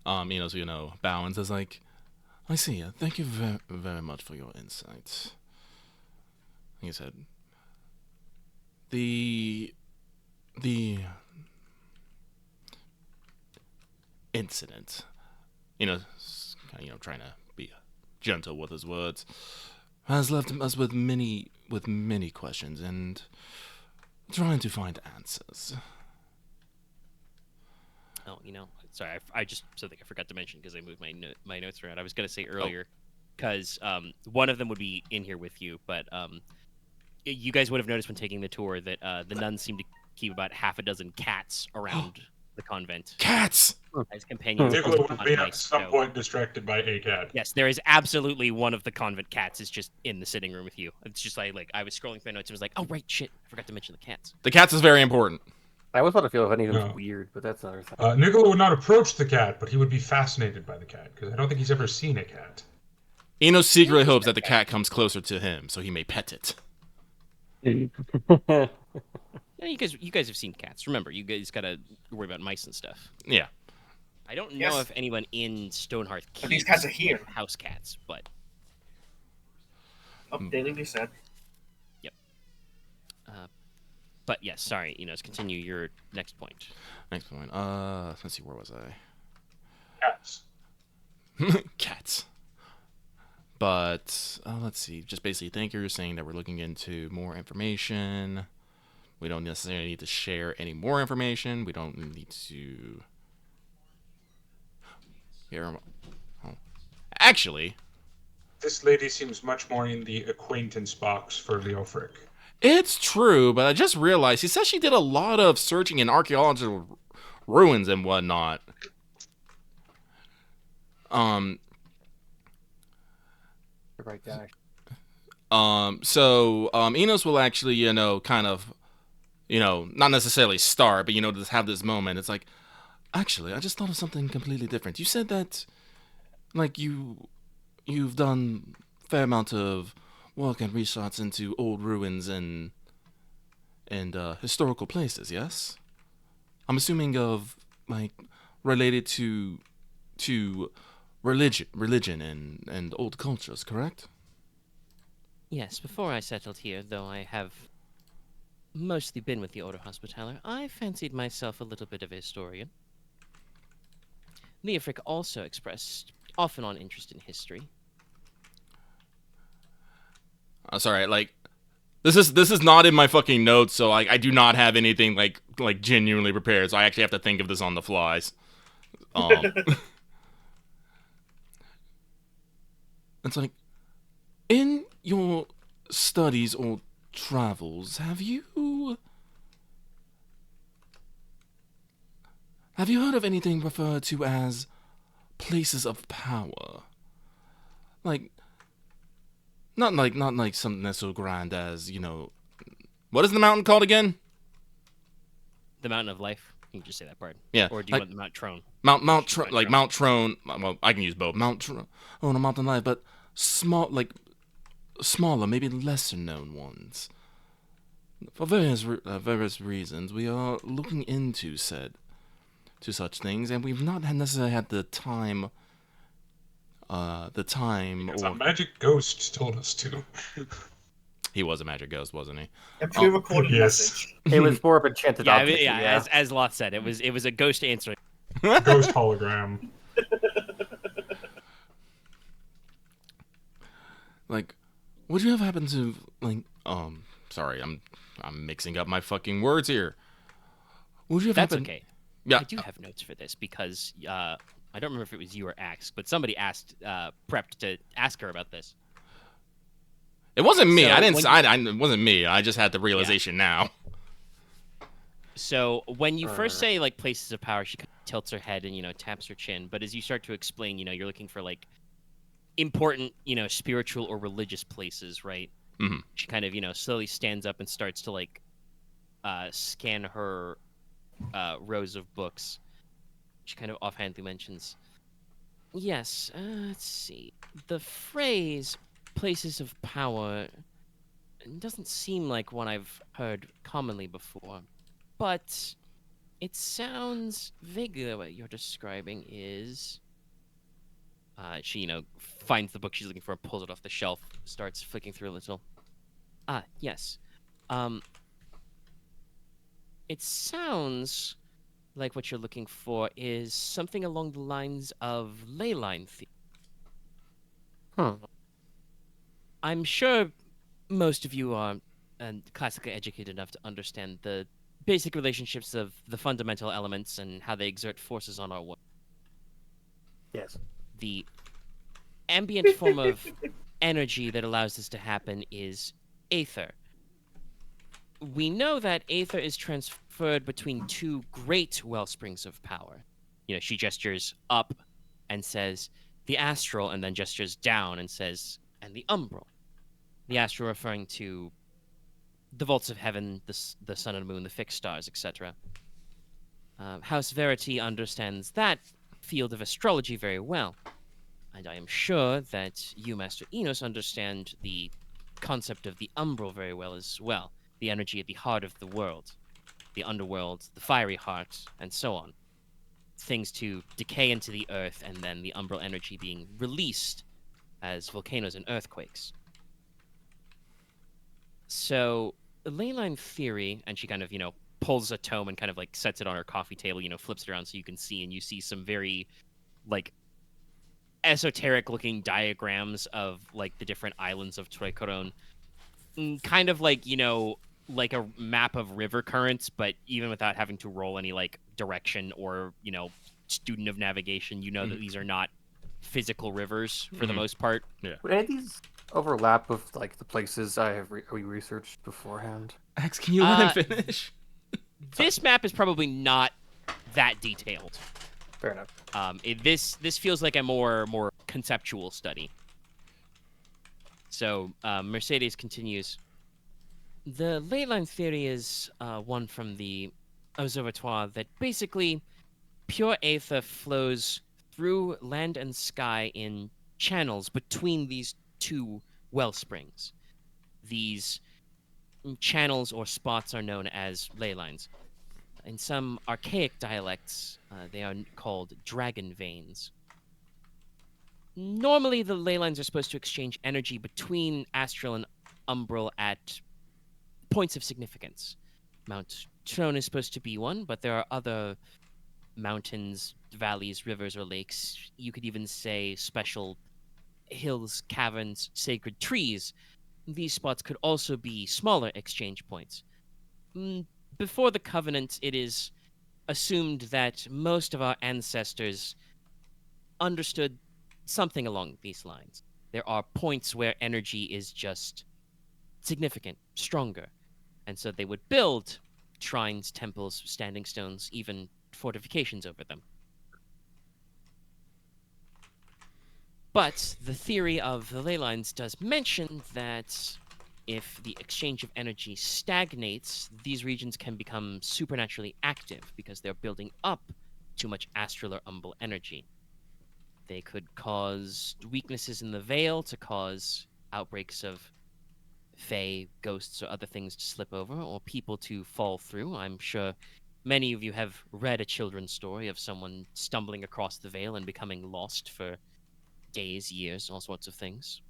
Enos, bow and says like, I see. Thank you very, very much for your insights. He said, the incident, trying to be gentle with his words, has left us with many questions and trying to find answers. Oh, sorry, I just something I forgot to mention because I moved my notes around. I was gonna say earlier, because one of them would be in here with you, but you guys would have noticed when taking the tour that the nuns seem to keep about half a dozen cats around the convent. Cats! As companions. Nicola would on be at mice, some so- point distracted by a cat. Yes, there is absolutely one of the convent cats is just in the sitting room with you. It's just like I was scrolling through my notes and was like, oh right, shit, I forgot to mention the cats. The cats is very important. I always thought to feel if any of them's No. weird, but that's another thing. Nicola would not approach the cat, but he would be fascinated by the cat, because I don't think he's ever seen a cat. Enos secretly hopes that the cat comes closer to him so he may pet it. Yeah, you guys have seen cats. Remember, you guys gotta worry about mice and stuff. Yeah. I don't know Yes. if anyone in Stonehearth keeps But these cats are here. house cats, but Oh, they leave said. but yes, sorry, Enos, continue your next point. Next point. Let's see, where was I? Cats. Cats. But let's see. Just basically, think you're saying that we're looking into more information. We don't necessarily need to share any more information. We don't need to. Here, actually, This lady seems much more in the acquaintance box for Leofric. it's true. But I just realized he says she did a lot of searching in archaeological ruins and whatnot. The right guy. So Inos will actually, kind of, not necessarily start, but just have this moment. It's like, actually, I just thought of something completely different. You said that, like, you've done a fair amount of work and research into old ruins and historical places, yes? I'm assuming of, like, related to religion and old cultures, correct? Yes, before I settled here, though I have mostly been with the Order Hospitaller, I fancied myself a little bit of a historian. Leofric also expressed off and on interest in history. Sorry, like, this is not in my fucking notes, so I do not have anything like genuinely prepared. So I actually have to think of this on the flies. It's like, in your studies or travels, have you heard of anything referred to as places of power? Like, not like something that's so grand as, what is the mountain called again? The Mountain of Life. You can just say that part. Yeah. Or do you like, want the Mount Trone? Mount Trone, like Mount Trone. Well, I can use both. Mount Trone. Oh, no, Mountain Life, but smaller, maybe lesser known ones. For various reasons, we are looking into such things, and we've not necessarily had the time. Because a magic ghost told us to. He was a magic ghost, wasn't he? A pre-recorded yes. message. It was more of enchanted Yeah, object. as Loth said, it was a ghost answering. Ghost hologram. Like, would you have happened to sorry, I'm mixing up my fucking words here. Would you have That's happened? okay. Yeah. I do have notes for this because I don't remember if it was you or Axe, but somebody asked prepped to ask her about this. It wasn't me. So I didn't. when It wasn't me. I just had the realization now. So when you first Er. say like places of power, she kind of tilts her head and taps her chin. But as you start to explain, you're looking for like important, spiritual or religious places, right? Mhm. She kind of slowly stands up and starts to like scan her rows of books. She kind of offhandedly mentions, yes, let's see. The phrase places of power doesn't seem like one I've heard commonly before, but it sounds vaguely what you're describing is. She, finds the book she's looking for, pulls it off the shelf, starts flicking through a little. Ah, yes. It sounds like what you're looking for is something along the lines of ley line theory. I'm sure most of you are classically educated enough to understand the basic relationships of the fundamental elements and how they exert forces on our world. Yes. The ambient form of energy that allows this to happen is aether. We know that aether is transferred between two great wellsprings of power. She gestures up and says, the astral, and then gestures down and says, and the umbral. The astral referring to the vaults of heaven, the sun and moon, the fixed stars, etc. House Verity understands that field of astrology very well. And I am sure that you, Master Inos, understand the concept of the umbral very well as well. The energy at the heart of the world, the underworld, the fiery heart, and so on. Things to decay into the earth, and then the umbral energy being released as volcanoes and earthquakes. So, the leyline theory, and she kind of, pulls a tome and kind of like sets it on her coffee table, flips it around so you can see, and you see some very, like, esoteric looking diagrams of like the different islands of Troikoron. Kind of like, like a map of river currents, but even without having to roll any like direction or, student of navigation, that these are not physical rivers for the most part. Yeah. Would any of these overlap with like the places we researched beforehand? X, can you let him finish? This map is probably not that detailed. Fair enough. This feels like a more conceptual study. So Mercedes continues. The ley line theory is one from the observatoire that basically pure aether flows through land and sky in channels between these two well springs. These channels or spots are known as ley lines. In some archaic dialects, they are called dragon veins. Normally, the ley lines are supposed to exchange energy between astral and umbral at points of significance. Mount Trone is supposed to be one, but there are other mountains, valleys, rivers, or lakes. You could even say special hills, caverns, sacred trees. These spots could also be smaller exchange points. Before the Covenant, it is assumed that most of our ancestors understood something along these lines. There are points where energy is just significant, stronger. And so they would build shrines, temples, standing stones, even fortifications over them. But the theory of the ley lines does mention that if the exchange of energy stagnates, these regions can become supernaturally active because they're building up too much astral or umbral energy. They could cause weaknesses in the veil to cause outbreaks of fae, ghosts, or other things to slip over, or people to fall through. I'm sure many of you have read a children's story of someone stumbling across the veil and becoming lost for days, years, all sorts of things.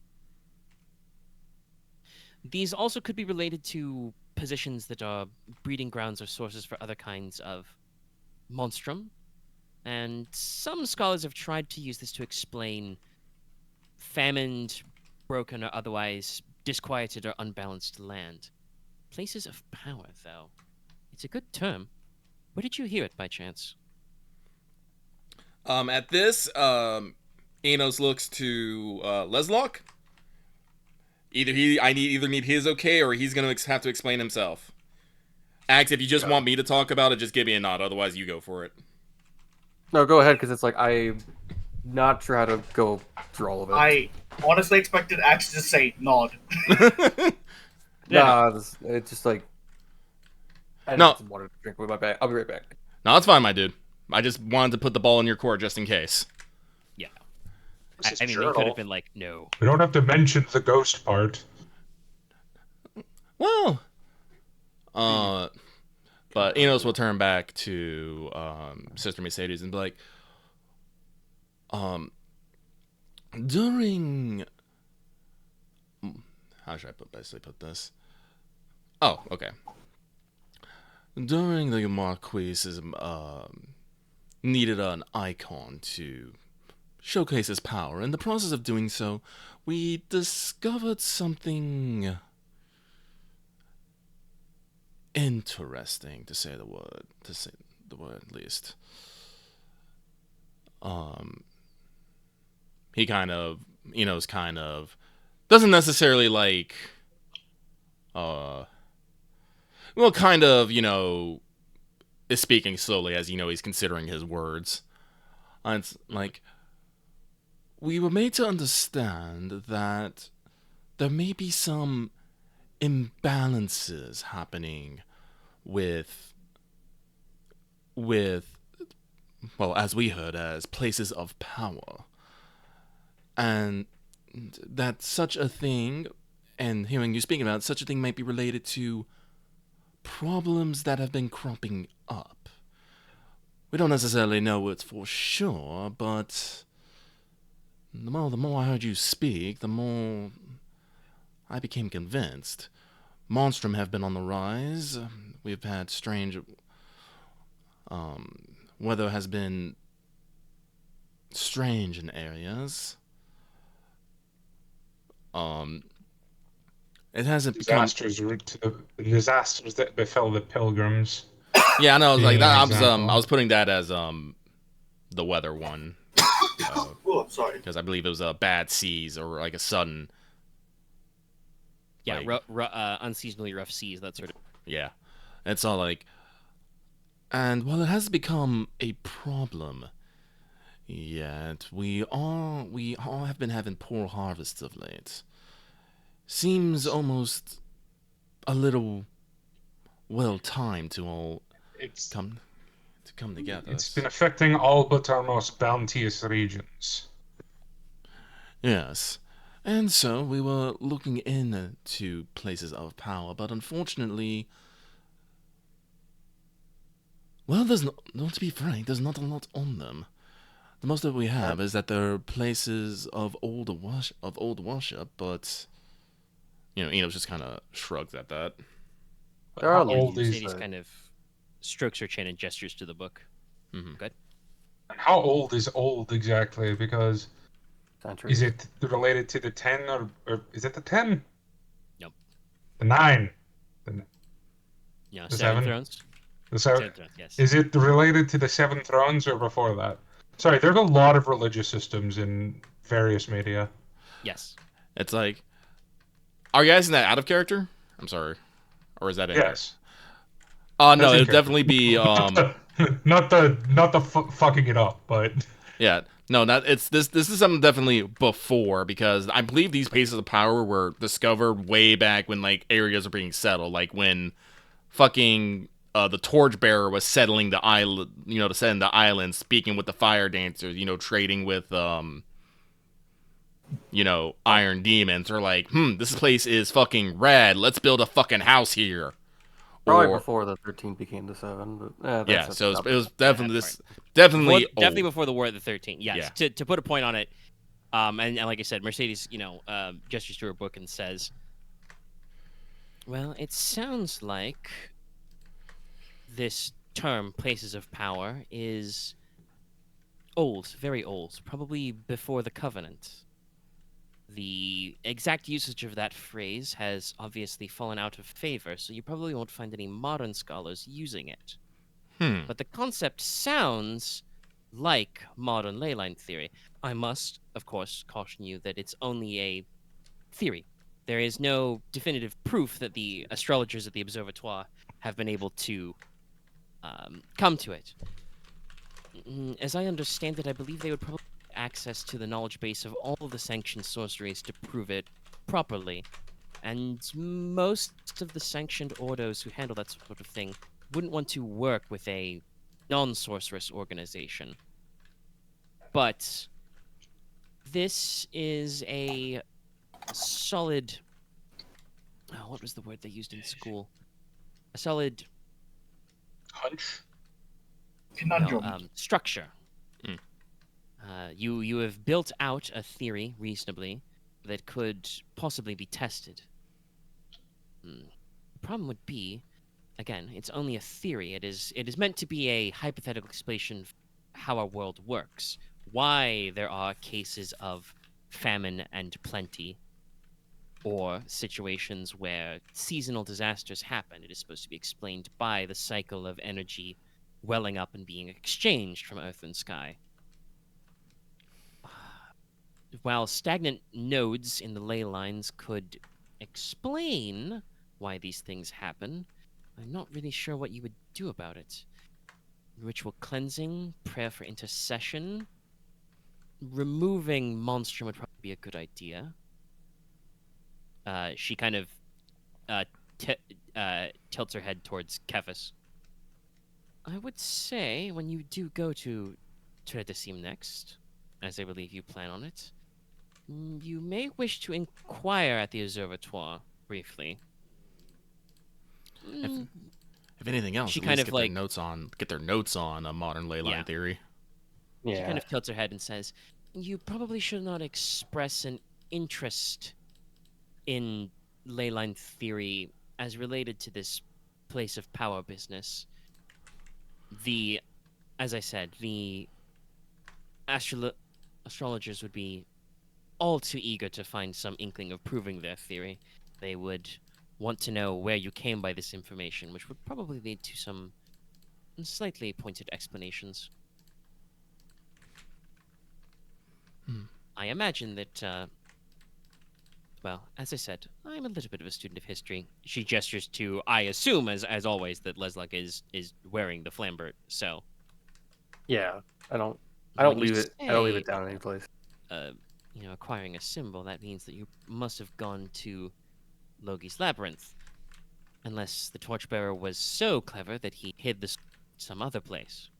These also could be related to positions that are breeding grounds or sources for other kinds of monstrum, and some scholars have tried to use this to explain famined, broken, or otherwise disquieted or unbalanced land. Places of power, though. It's a good term. Where did you hear it by chance? At this, Anos looks to Leslok. I either need his okay, or he's gonna have to explain himself. Axe, if you just want me to talk about it, just give me a nod. Otherwise, you go for it. No, go ahead, because it's like I'm not sure how to go through all of it. I honestly expected Axe to just say nod. Nah, it's just like I No. need some water to drink with my bag. I'll be right back. No, that's fine, my dude. I just wanted to put the ball in your court just in case. Yeah. This I is mean, they could journal. have been like, no. We don't have to mention the ghost part. Well, but Inos will turn back to Sister Mercedes and be like, during how should I basically put this? Oh, okay. During the Marquess needed an icon to showcase his power. In the process of doing so, we discovered something interesting, to say the word at least. He kind of, doesn't necessarily like, kind of, is speaking slowly as, he's considering his words. And it's like, we were made to understand that there may be some imbalances happening with, well, as we heard, as places of power. And that such a thing, and hearing you speaking about it, such a thing might be related to problems that have been cropping up. We don't necessarily know it's for sure, but the more I heard you speak, the more I became convinced. Monstrum have been on the rise. We've had strange... weather has been strange in areas. It hasn't disasters disasters that befell the pilgrims. Yeah, I know. Like that, Example. I was putting that as the weather one. Oh, I'm sorry. Because I believe it was bad seas or like a sudden. Yeah, like, unseasonably rough seas, that sort of. Yeah, it's all like, and while it has become a problem, yet we all have been having poor harvests of late. Seems almost a little well timed to all come together. It's been affecting all but our most bounteous regions. Yes. And so we were looking into places of power, but unfortunately, well, to be frank, there's not a lot on them. The most that we have is that there are places of old worship, but Enos just kind of shrugs at that. There are How old is Mercedes kind of strokes her chin and gestures to the book. Mm-hmm. Good. how old is old exactly? Because centuries. is it related to the 10 or is it the 10? Nope. The 9. Yeah, The Seven 7? Thrones. The 7. Seven Thrones, yes. Is it related to the 7 thrones or before that? Sorry, there's a lot of religious systems in various media. Yes. It's like, are you asking that out of character? I'm sorry, or is that in there? Yes. No, That's in it'd character. definitely be not the fucking it up, but yeah. No, not it's this. This is something definitely before, because I believe these places of power were discovered way back when like areas are being settled, like when fucking the torchbearer was settling the island, to set in the island, speaking with the fire dancers, trading with iron demons, or like, this place is fucking rad. Let's build a fucking house here. Probably Or- before the 13 became the 7, but yeah, that's so up. it was definitely that this, definitely Definitely old. before the War of the 13. Yes. Yeah. To put a point on it, and like I said, Mercedes, gestures to her book and says, "Well, it sounds like this term, places of power, is old, very old, probably before the Covenant. The exact usage of that phrase has obviously fallen out of favor, so you probably won't find any modern scholars using it. But the concept sounds like modern ley line theory. I must, of course, caution you that it's only a theory. There is no definitive proof that the astrologers at the Observatoire have been able to come to it. As I understand it, I believe they would probably have access to the knowledge base of all the sanctioned sorceries to prove it properly. And most of the sanctioned ordos who handle that sort of thing wouldn't want to work with a non-sorceress organization. But this is a solid... Oh, what was the word they used in school? A solid... Hunch? Conundrum. Structure. You have built out a theory reasonably that could possibly be tested. The problem would be, again, it's only a theory. It is meant to be a hypothetical explanation of how our world works, why there are cases of famine and plenty, or situations where seasonal disasters happen. It is supposed to be explained by the cycle of energy welling up and being exchanged from earth and sky. While stagnant nodes in the ley lines could explain why these things happen, I'm not really sure what you would do about it. Ritual cleansing, prayer for intercession, removing Monstrum would probably be a good idea. She kind of tilts her head towards Kefis. I would say when you do go to Tredesim next, as I believe you plan on it, you may wish to inquire at the Observatoire briefly. If anything else, She at kind least of get their notes on a modern ley line Yeah. theory. She Yeah. kind of tilts her head and says, "You probably should not express an interest in ley line theory as related to this place of power business. As I said, the astrologers would be all too eager to find some inkling of proving their theory. They would want to know where you came by this information, which would probably lead to some slightly pointed explanations. I imagine that, well, as I said, I'm a little bit of a student of history. She gestures to, I assume, as always, that Leslok is wearing the flambert, so... Yeah. I don't when you leave it. I don't leave say, it down any place. Acquiring a symbol, that means that you must have gone to Logi's labyrinth. Unless the torchbearer was so clever that he hid this some other place.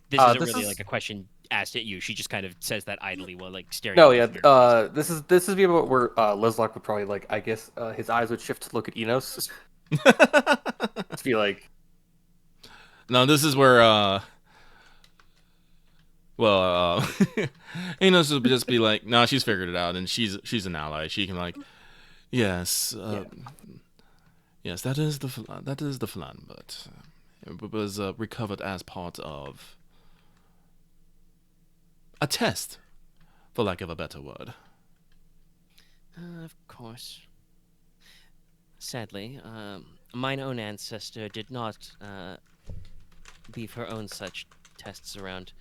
This isn't this really is- like a question asked at you. She just kind of says that idly while like staring No, at yeah. you. This is the about where Leslok would probably like. I guess his eyes would shift to look at Enos. To be like, No, this is where Inos would just be like, "No, she's figured it out, and she's an ally. She can like, yes, yes, that is the flambert. It was recovered as part of a test, for lack of a better word." Of course. Sadly, mine own ancestor did not leave her own such tests around.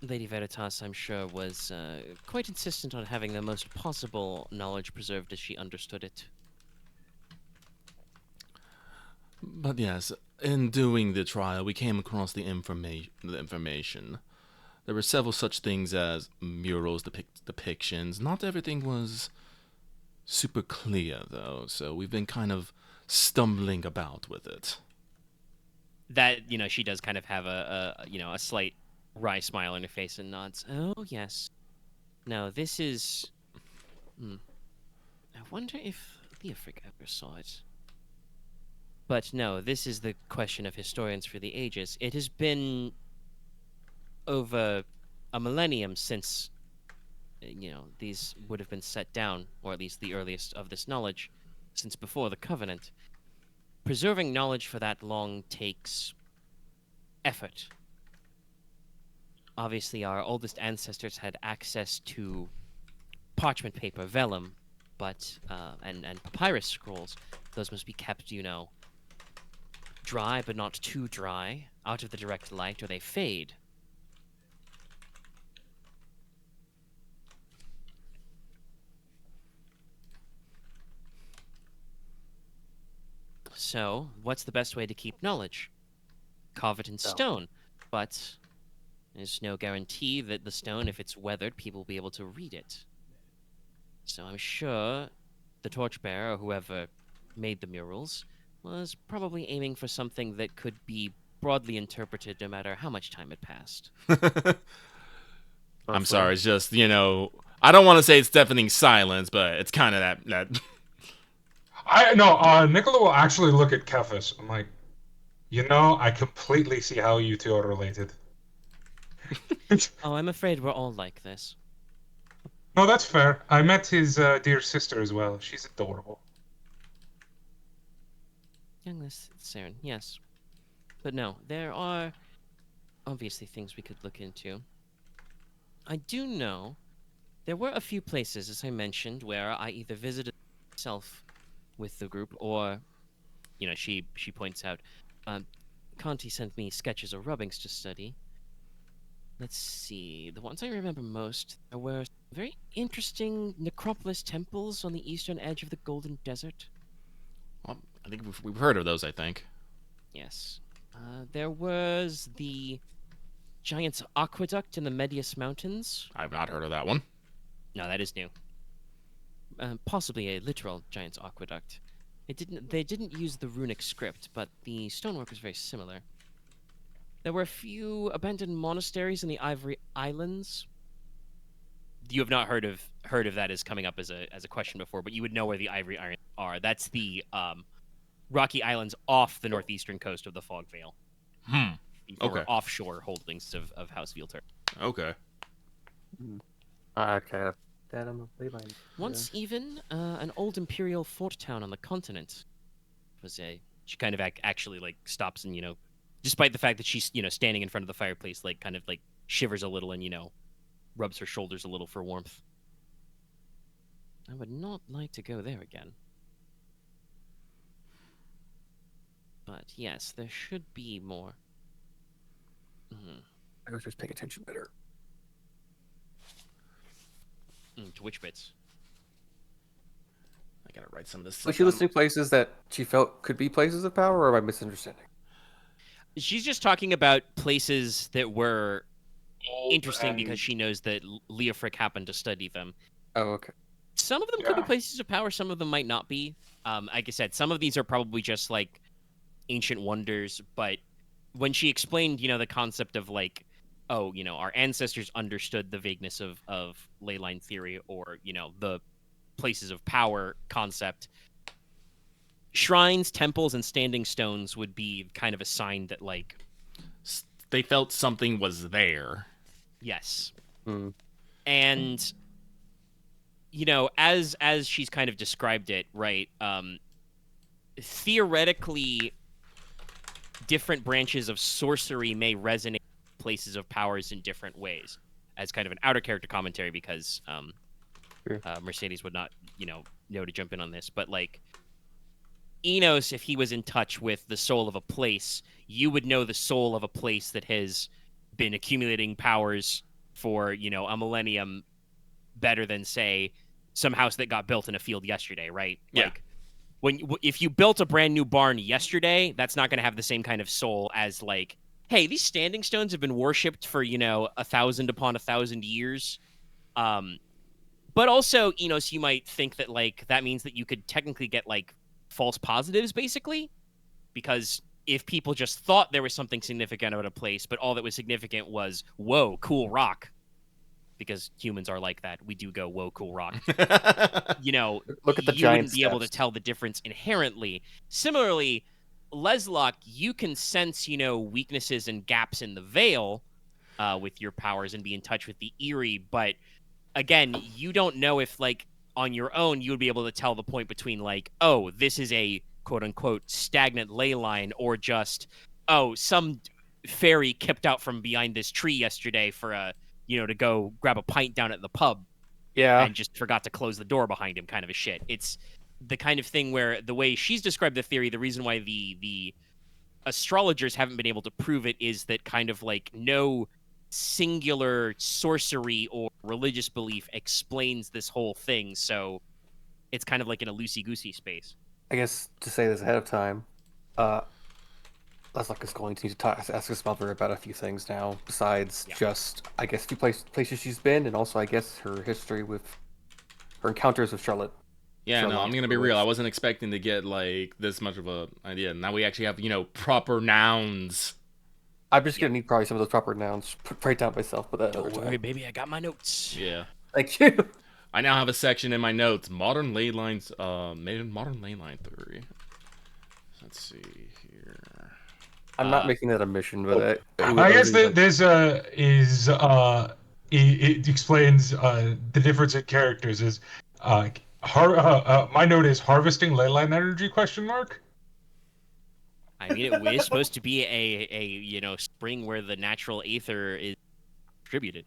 Lady Veritas, I'm sure, was quite insistent on having the most possible knowledge preserved as she understood it. But yes, in doing the trial, we came across the information. There were several such things as murals, depictions. Not everything was super clear, though, so we've been kind of stumbling about with it. That, she does kind of have a slight wry smile on her face and nods. Oh, yes. No, this is... I wonder if Leofric ever saw it. But no, this is the question of historians for the ages. It has been over a millennium since, these would have been set down, or at least the earliest of this knowledge, since before the Covenant. Preserving knowledge for that long takes effort. Obviously, our oldest ancestors had access to parchment paper, vellum, but and papyrus scrolls. Those must be kept, dry but not too dry, out of the direct light, or they fade. So, what's the best way to keep knowledge? Carve it in stone, but there's no guarantee that the stone, if it's weathered, people will be able to read it. So I'm sure the torchbearer, or whoever made the murals, was probably aiming for something that could be broadly interpreted no matter how much time had passed. I'm sorry, it's just, I don't want to say it's deafening silence, but it's kind of that. Nicola will actually look at Kefis. I'm like, I completely see how you two are related. Oh, I'm afraid we're all like this. No, that's fair. I met his dear sister as well. She's adorable. Youngless Saren, yes. But no, there are obviously things we could look into. I do know there were a few places, as I mentioned, where I either visited myself with the group or, she points out, Conti sent me sketches of rubbings to study. Let's see. The ones I remember most, there were very interesting necropolis temples on the eastern edge of the Golden Desert. Well, I think we've heard of those, I think. Yes. There was the Giant's Aqueduct in the Medius Mountains. I've not heard of that one. No, that is new. Possibly a literal Giant's Aqueduct. They didn't use the runic script, but the stonework was very similar. There were a few abandoned monasteries in the Ivory Islands. You have not heard of that as coming up as a question before, but you would know where the Ivory Islands are. That's the rocky islands off the northeastern coast of the Fog Vale. Okay. Offshore holdings of House Vielter. Okay. Okay. That I'm a playline. Once even, an old imperial fort town on the continent she kind of actually stops and, despite the fact that she's, standing in front of the fireplace, kind of shivers a little and, rubs her shoulders a little for warmth. I would not like to go there again. But yes, there should be more. I was just paying attention better. To which bits? I gotta write some of this. Was she listing places that she felt could be places of power, or am I misunderstanding? She's just talking about places that were interesting because she knows that Leofric happened to study them. Oh, okay. Some of them could be places of power, some of them might not be. Like I said, some of these are probably just ancient wonders, but when she explained, the concept of our ancestors understood the vagueness of ley line theory or, the places of power concept, shrines, temples, and standing stones would be kind of a sign that, they felt something was there. Yes. And, as she's kind of described it, right, theoretically, different branches of sorcery may resonate with places of powers in different ways, as kind of an outer character commentary, because Mercedes would not, know to jump in on this, but Inos, if he was in touch with the soul of a place, you would know the soul of a place that has been accumulating powers for, a millennium better than, say, some house that got built in a field yesterday, right? Yeah. If you built a brand new barn yesterday, that's not going to have the same kind of soul as hey, these standing stones have been worshipped for 1,000 upon 1,000 years. But also, so you might think that that means that you could technically get false positives, basically, because if people just thought there was something significant about a place, but all that was significant was, whoa, cool rock, because humans are like that. We do go, whoa, cool rock. Look at the you giant wouldn't be able to steps. tell the difference inherently. Similarly, Leslok, you can sense, weaknesses and gaps in the veil with your powers and be in touch with the eerie, but again, you don't know if on your own you would be able to tell the point between oh, this is a quote unquote stagnant ley line, or just, oh, some fairy kicked out from behind this tree yesterday for to go grab a pint down at the pub. Yeah. And just forgot to close the door behind him, kind of a shit. It's the kind of thing where the way she's described the theory, the reason why the astrologers haven't been able to prove it is that kind of no singular sorcery or religious belief explains this whole thing, so it's kind of in a loosey-goosey space. I guess to say this ahead of time, Leslok is going to need to ask his mother about a few things now, besides just, I guess, a few places she's been, and also, I guess, her history with her encounters with Charlotte. Yeah, no, I'm gonna be real. I wasn't expecting to get like this much of a idea. Now we actually have, proper nouns. I'm just gonna need probably some of those proper nouns right down myself, but that Don't worry, baby, I got my notes. Yeah. Thank you. I now have a section in my notes. Modern ley lines. Modern ley line theory. Let's see here. I'm not making that a mission, but I guess that this it explains the difference in characters. Is my note is harvesting leyline energy ? I mean, it is supposed to be a spring where the natural aether is distributed.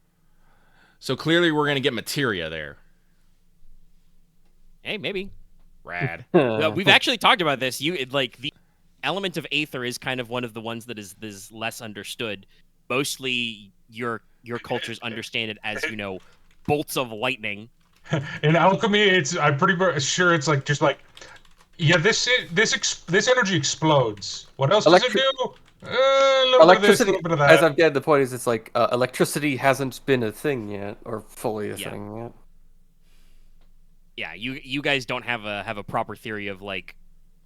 So clearly we're gonna get materia there. Hey, maybe. Rad. Well, we've actually talked about this. The element of aether is kind of one of the ones that is less understood. Mostly your cultures understand it as, bolts of lightning. In alchemy, I'm pretty sure it's like this energy explodes. What else does it do? A little bit of this, a little bit of that. As I'm getting, the point is, it's like electricity hasn't been a thing yet, or fully a thing yet. Yeah, you guys don't have a proper theory of like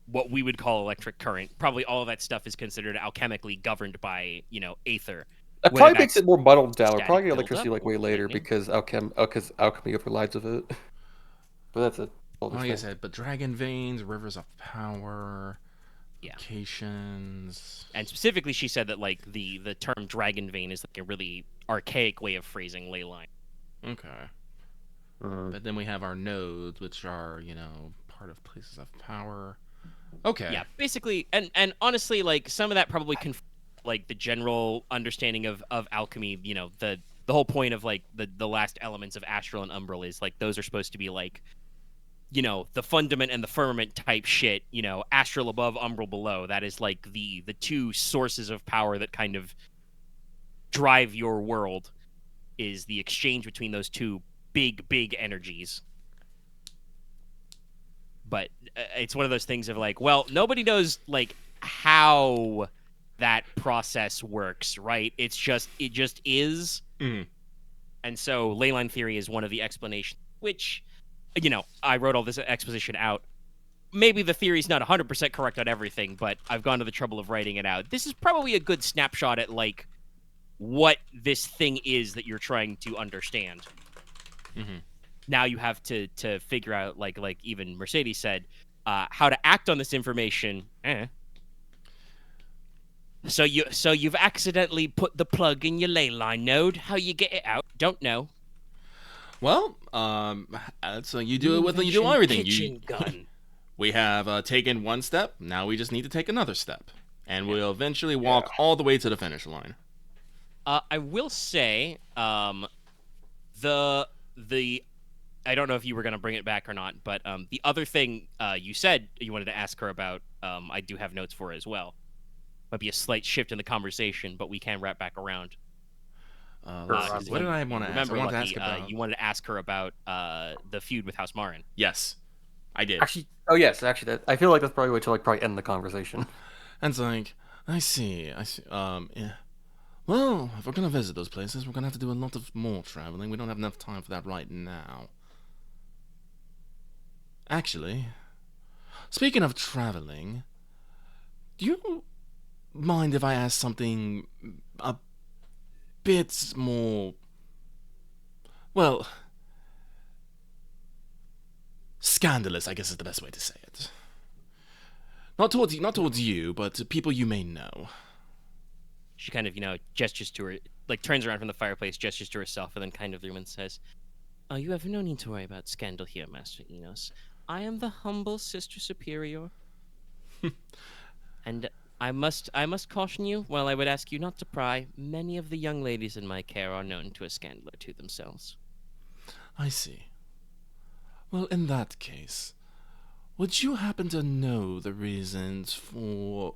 what we would call electric current. Probably all of that stuff is considered alchemically governed by, aether. It probably makes it more muddled down. We're probably get buildup electricity like way later because alchemy overrides of it. But that's it. Like I said, but dragon veins, rivers of power, Yeah. locations. And specifically, she said that like the term dragon vein is like a really archaic way of phrasing ley line. Okay. But then we have our nodes, which are, part of places of power. Okay. Yeah, basically, and honestly, like some of that probably like the general understanding of alchemy. The whole point of like the last elements of astral and umbral is like those are supposed to be like, the fundament and the firmament type shit. Astral above, umbral below. That is like the two sources of power that kind of drive your world. Is the exchange between those two big energies. But it's one of those things of like, well, nobody knows like how that process works, right? It just is. Mm. And so leyline theory is one of the explanations, which, I wrote all this exposition out. Maybe the theory's not 100% correct on everything, but I've gone to the trouble of writing it out. This is probably a good snapshot at like what this thing is that you're trying to understand. Mm-hmm. Now you have to figure out, like even Mercedes said, how to act on this information. So you've accidentally put the plug in your ley line node. How you get it out? Don't know. Well, so you do it with you do everything. Kitchen gun. We have taken one step. Now we just need to take another step, and we'll eventually walk all the way to the finish line. I will say, the I don't know if you were going to bring it back or not, but the other thing you said you wanted to ask her about, I do have notes for it as well. Might be a slight shift in the conversation, but we can wrap back around. What did I want to ask? Remember, I wanted to Lucky, ask about... you wanted to ask her about the feud with House Marin. Yes, I did. Actually, I feel like that's probably a way to probably end the conversation. And it's like, I see. Yeah. Well, if we're gonna visit those places, we're gonna have to do a lot of more traveling. We don't have enough time for that right now. Actually, speaking of traveling, do you mind if I ask something a bit more, well, scandalous, I guess is the best way to say it. Not towards you, but to people you may know. She kind of, gestures to her, like turns around from the fireplace, gestures to herself, and then kind of through and says, "Oh, you have no need to worry about scandal here, Master Inos. I am the humble Sister Superior." And I must caution you, while I would ask you not to pry, many of the young ladies in my care are known to a scandal or two themselves. I see. Well, in that case, would you happen to know the reasons for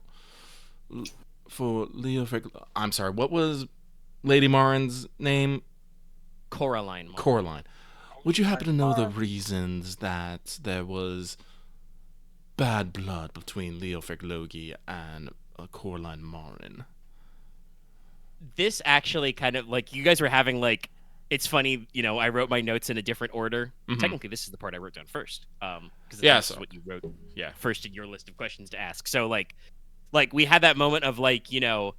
I'm sorry, what was Lady Marin's name? Coraline Marin. Coraline. Would you happen to know the reasons that there was bad blood between Leofric Logi and Coraline Marin. This actually kind of, like, you guys were having, like, it's funny, you know, I wrote my notes in a different order. Technically, this is the part I wrote down first. Because this is what you wrote first in your list of questions to ask. So, like we had that moment of, like, you know,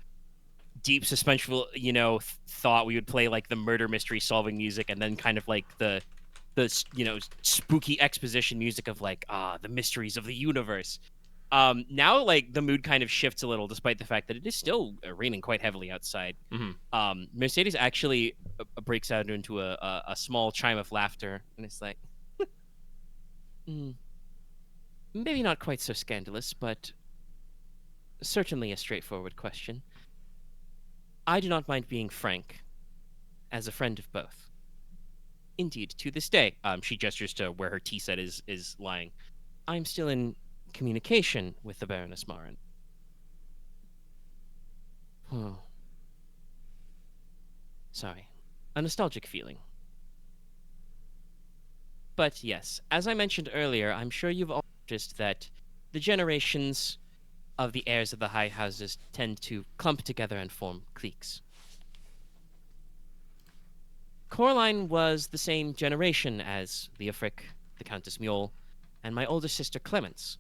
deep suspenseful, you know, thought. We would play, like, the murder mystery solving music, and then kind of, like, the you know, spooky exposition music of, like, the mysteries of the universe. Now, like, the mood kind of shifts a little, despite the fact that it is still raining quite heavily outside. Mercedes actually breaks out into a small chime of laughter, and it's like, maybe not quite so scandalous, but certainly a straightforward question. I do not mind being frank, as a friend of both. Indeed, to this day, she gestures to where her tea set is lying. I'm still in communication with the Baroness Marin. Sorry. A nostalgic feeling. But yes, as I mentioned earlier, I'm sure you've all noticed that the generations of the heirs of the high houses tend to clump together and form cliques. Coraline was the same generation as Leofric, the Countess Mule, and my older sister Clemence.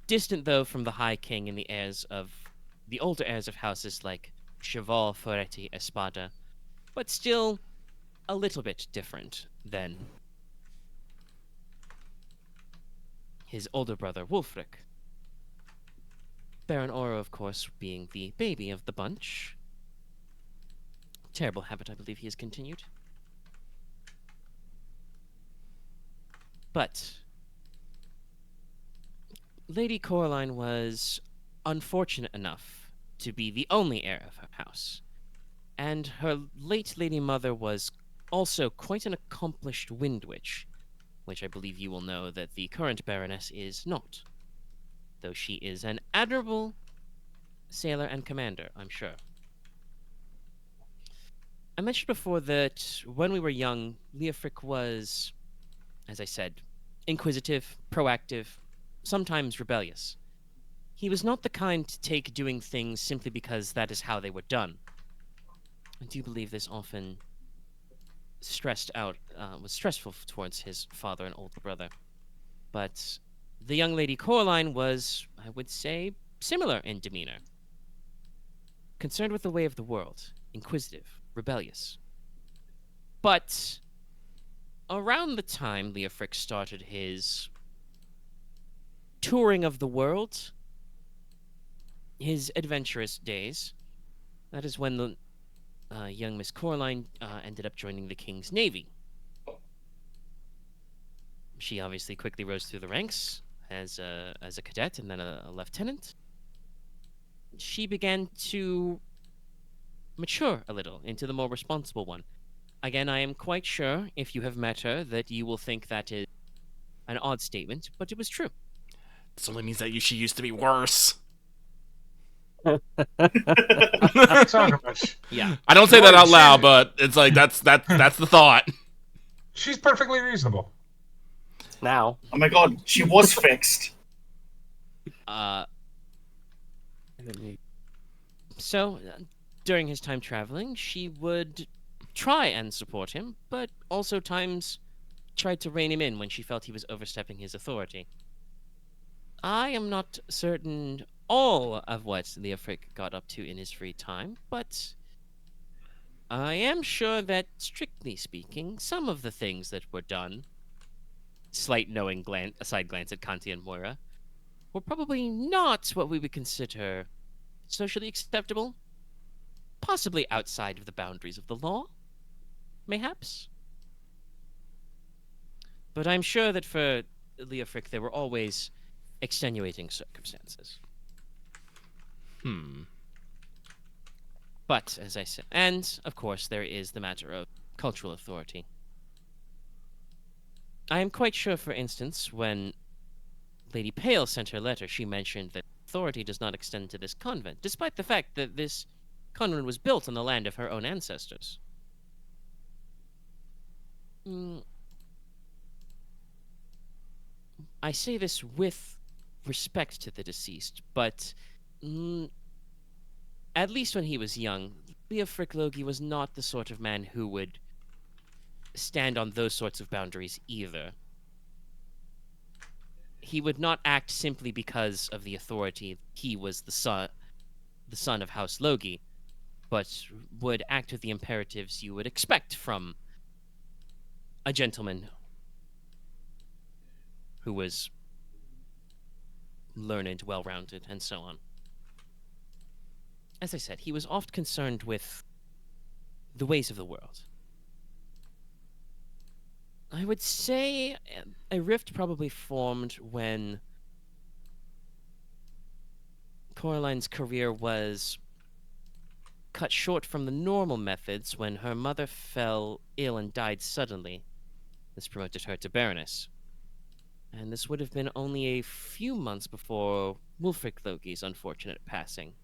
Distant, though, from the High King and the older heirs of houses like Cheval, Ferretti, Espada, but still a little bit different than his older brother Wulfric. Baron Oro, of course, being the baby of the bunch. Terrible habit, I believe he has continued. But Lady Coraline was unfortunate enough to be the only heir of her house, and her late lady mother was also quite an accomplished wind witch, which I believe you will know that the current Baroness is not, though she is an admirable sailor and commander, I'm sure. I mentioned before that when we were young, Leofric was, as I said, inquisitive, proactive, sometimes rebellious. He was not the kind to take doing things simply because that is how they were done. I do believe this often was stressful towards his father and older brother. But the young lady Coraline was, I would say, similar in demeanor. Concerned with the way of the world, inquisitive, rebellious. But around the time Leofric started his touring of the world, his adventurous days, that is when the young Miss Coraline ended up joining the King's Navy. She obviously quickly rose through the ranks as a cadet and then a lieutenant. She began to mature a little into the more responsible one. Again, I am quite sure, if you have met her, that you will think that is an odd statement, but it was true. This only means that she used to be worse. That's not much. Yeah. I don't say that out loud, but it's like that's the thought. She's perfectly reasonable. Now. Oh my god, she was fixed. So, during his time traveling, she would try and support him, but also times tried to rein him in when she felt he was overstepping his authority. I am not certain all of what Leofric got up to in his free time, but I am sure that, strictly speaking, some of the things that were done, slight knowing side glance at Kanti and Moira, were probably not what we would consider socially acceptable, possibly outside of the boundaries of the law, mayhaps. But I'm sure that for Leofric there were always extenuating circumstances. But, as I said, and, of course, there is the matter of cultural authority. I am quite sure, for instance, when Lady Pale sent her letter, she mentioned that authority does not extend to this convent, despite the fact that this convent was built on the land of her own ancestors. I say this with respect to the deceased, but at least when he was young, Leofric Logi was not the sort of man who would stand on those sorts of boundaries either. He would not act simply because of the authority. He was the son of House Logi, but would act with the imperatives you would expect from a gentleman who was learned, well-rounded, and so on. As I said, he was oft concerned with the ways of the world. I would say a rift probably formed when Coraline's career was cut short from the normal methods when her mother fell ill and died suddenly. This promoted her to Baroness. And this would have been only a few months before Wulfric Logi's unfortunate passing.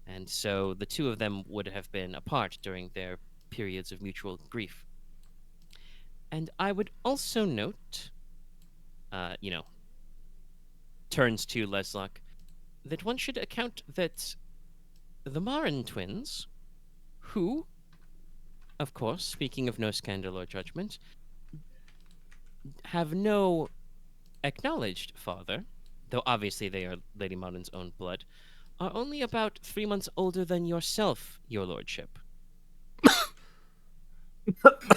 And so the two of them would have been apart during their periods of mutual grief. And I would also note, turns to Leslok, that one should account that the Marin twins, who, of course, speaking of no scandal or judgment, have no acknowledged father, though obviously they are Lady Marin's own blood, are only about 3 months older than yourself, your lordship.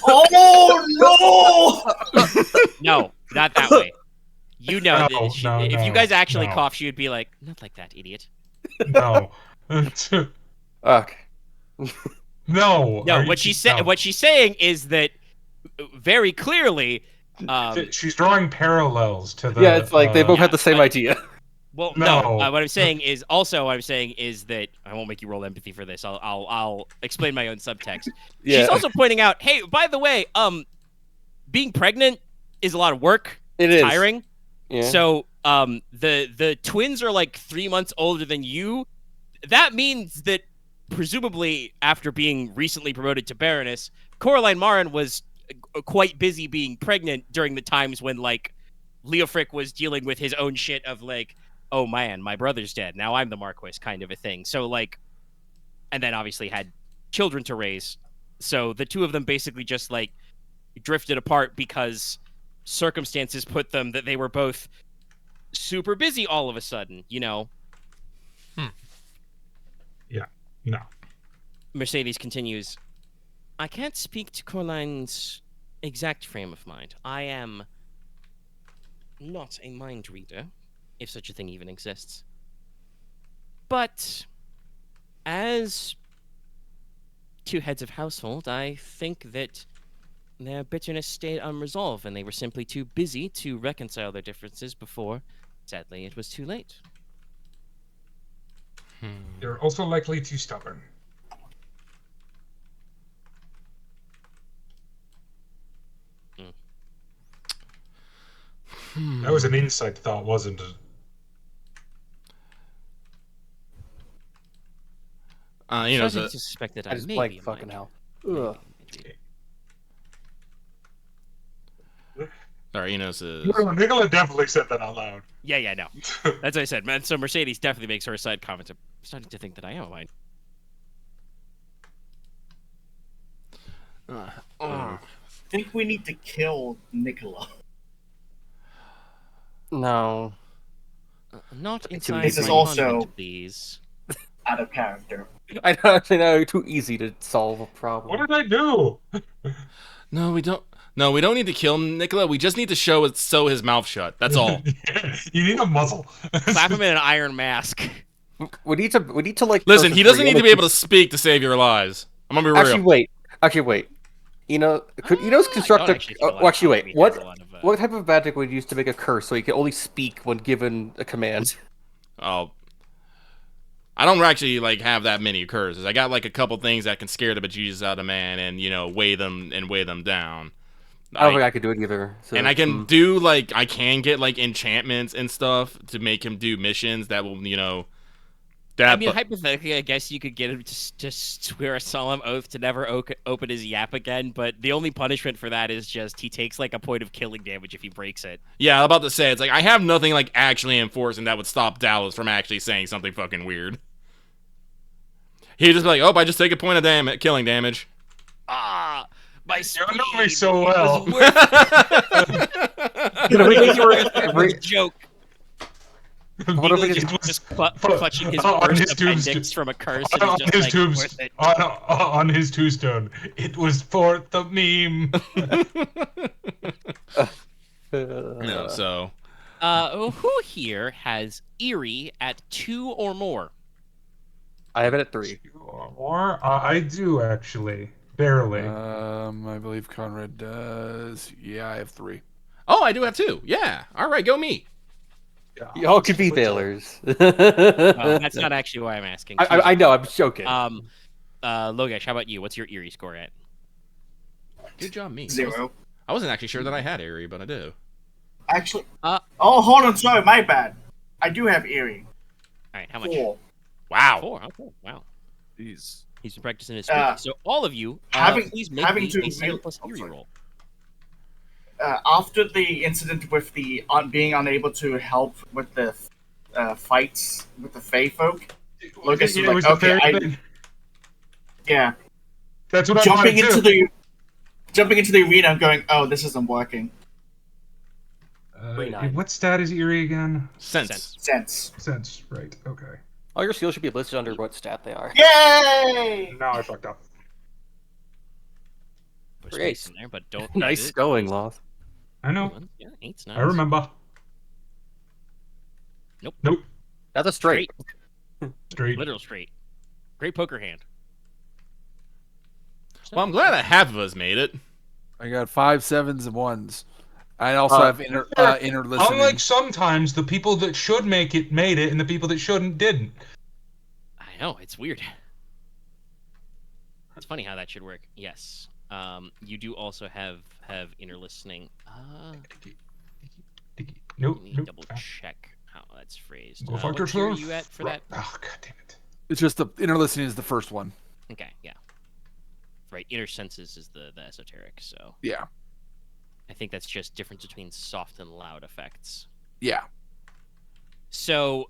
Oh no! No, not that way. You know, No, if you guys actually no. cough, she would be like, not like that, idiot. No. Okay. No. No, Are what you- what she's saying is that very clearly, She's drawing parallels to the. Yeah, it's like they both yeah, had the same but- idea. well, No. no. What I'm saying is that I won't make you roll empathy for this. I'll explain my own subtext. Yeah. She's also pointing out, hey, by the way, being pregnant is a lot of work. It It's is. tiring. Yeah. So, the twins are like 3 months older than you. That means that presumably after being recently promoted to Baroness, Coraline Marin was quite busy being pregnant during the times when like Leofric was dealing with his own shit of like, oh man, my brother's dead. Now I'm the Marquess kind of a thing. So like, and then obviously had children to raise. So the two of them basically just like drifted apart because circumstances put them that they were both super busy all of a sudden, you know. No. Mercedes continues, I can't speak to Coraline's exact frame of mind. I am not a mind reader, if such a thing even exists. But as two heads of household, I think that their bitterness stayed unresolved, and they were simply too busy to reconcile their differences before, sadly, it was too late. They're also likely too stubborn. That was an insight thought, wasn't it? Starting to suspect that I I just may like be a fucking mind hell. reader. Ugh. Sorry, Inos is. Nicola definitely said that out loud. Yeah, no. That's what I said, man. So Mercedes definitely makes her side comments. I'm starting to think that I am a mind. I think we need to kill Nicola. No. Not This inside is my also- convent, please. Out of character. I don't know. Too easy to solve a problem. What did I do? No, we don't. No, we don't need to kill Nicola. We just need to sew his mouth shut. That's all. You need a muzzle. Clap him in an iron mask. We need to like. Listen, he doesn't need to be able to speak to save your lives. I'm gonna be real. Actually, wait. Could Enos construct a? Wait. What type of magic would you use to make a curse so he can only speak when given a command? Oh, I don't actually like have that many curses. I got like a couple things that can scare the bejesus out of man and weigh them down. I don't think I could do it either. So, And I can do like I can get like enchantments and stuff to make him do missions that will That, I mean, but- hypothetically, I guess you could get him to swear a solemn oath to never open his yap again, but the only punishment for that is just he takes like a point of killing damage if he breaks it. yeah, I'm about to say, it's like, I have nothing, like, actually enforcing that would stop Dallas from actually saying something fucking weird. He'd just be like, oh, I just take a point of killing damage. Ah, my You speed know me so well. was worth Every- the joke. What if we It just- was- Just clutching his on first his appendix tombstone- from a curse, and on he's just his like, tombs- worth it. on his tombstone. It was for the meme. No, so Who here has Eerie at 2 or more? I have it at 3. Or I do actually, barely. I believe Konrad does. Yeah, I have 3. oh, I do have 2. Yeah, all right, go me. Y'all could be failures. That's not actually why I'm asking. I know, I'm joking. Logesh, how about you? What's your Eerie score at? Good job, me. 0. I wasn't actually sure that I had Eerie, but I do. Actually, Oh, hold on, sorry, my bad. I do have Eerie. all right, how much? 4. Wow. 4. Okay, wow. Jeez. He's been practicing his speaking. So all of you, having- please make having me to a 7 real- plus oh, Eerie sorry. roll. After the incident with the being unable to help with the fights with the Fey folk, Lucas It was was like, the okay, third thing. yeah, That's what I'm jumping doing into too. the arena and going, oh, this isn't working. What stat is Eerie again? Sense. Sense. Sense, right? Okay. All your skills should be listed under what stat they are. Yay! Now I fucked up. Put Great. space in there, but don't. Nice edit. going, Loth. I know. Yeah, 8's nice. I remember. Nope. Nope. That's a straight. Straight. Literal straight. Great poker hand. Well, I'm glad that half of us made it. I got 5 7s and 1s. I also have inner listening. Unlike sometimes the people that should make it made it, and the people that shouldn't didn't. I know, it's weird. It's funny how that should work. Yes. You do also have inner listening. Nope. Let me Nope. double check how that's phrased. Go fuck what tier are yourself. you at for that? Oh god damn it. It's just the inner listening is the first one. Okay, yeah. Right, inner senses is the esoteric, so Yeah. I think that's just difference between soft and loud effects. Yeah. So,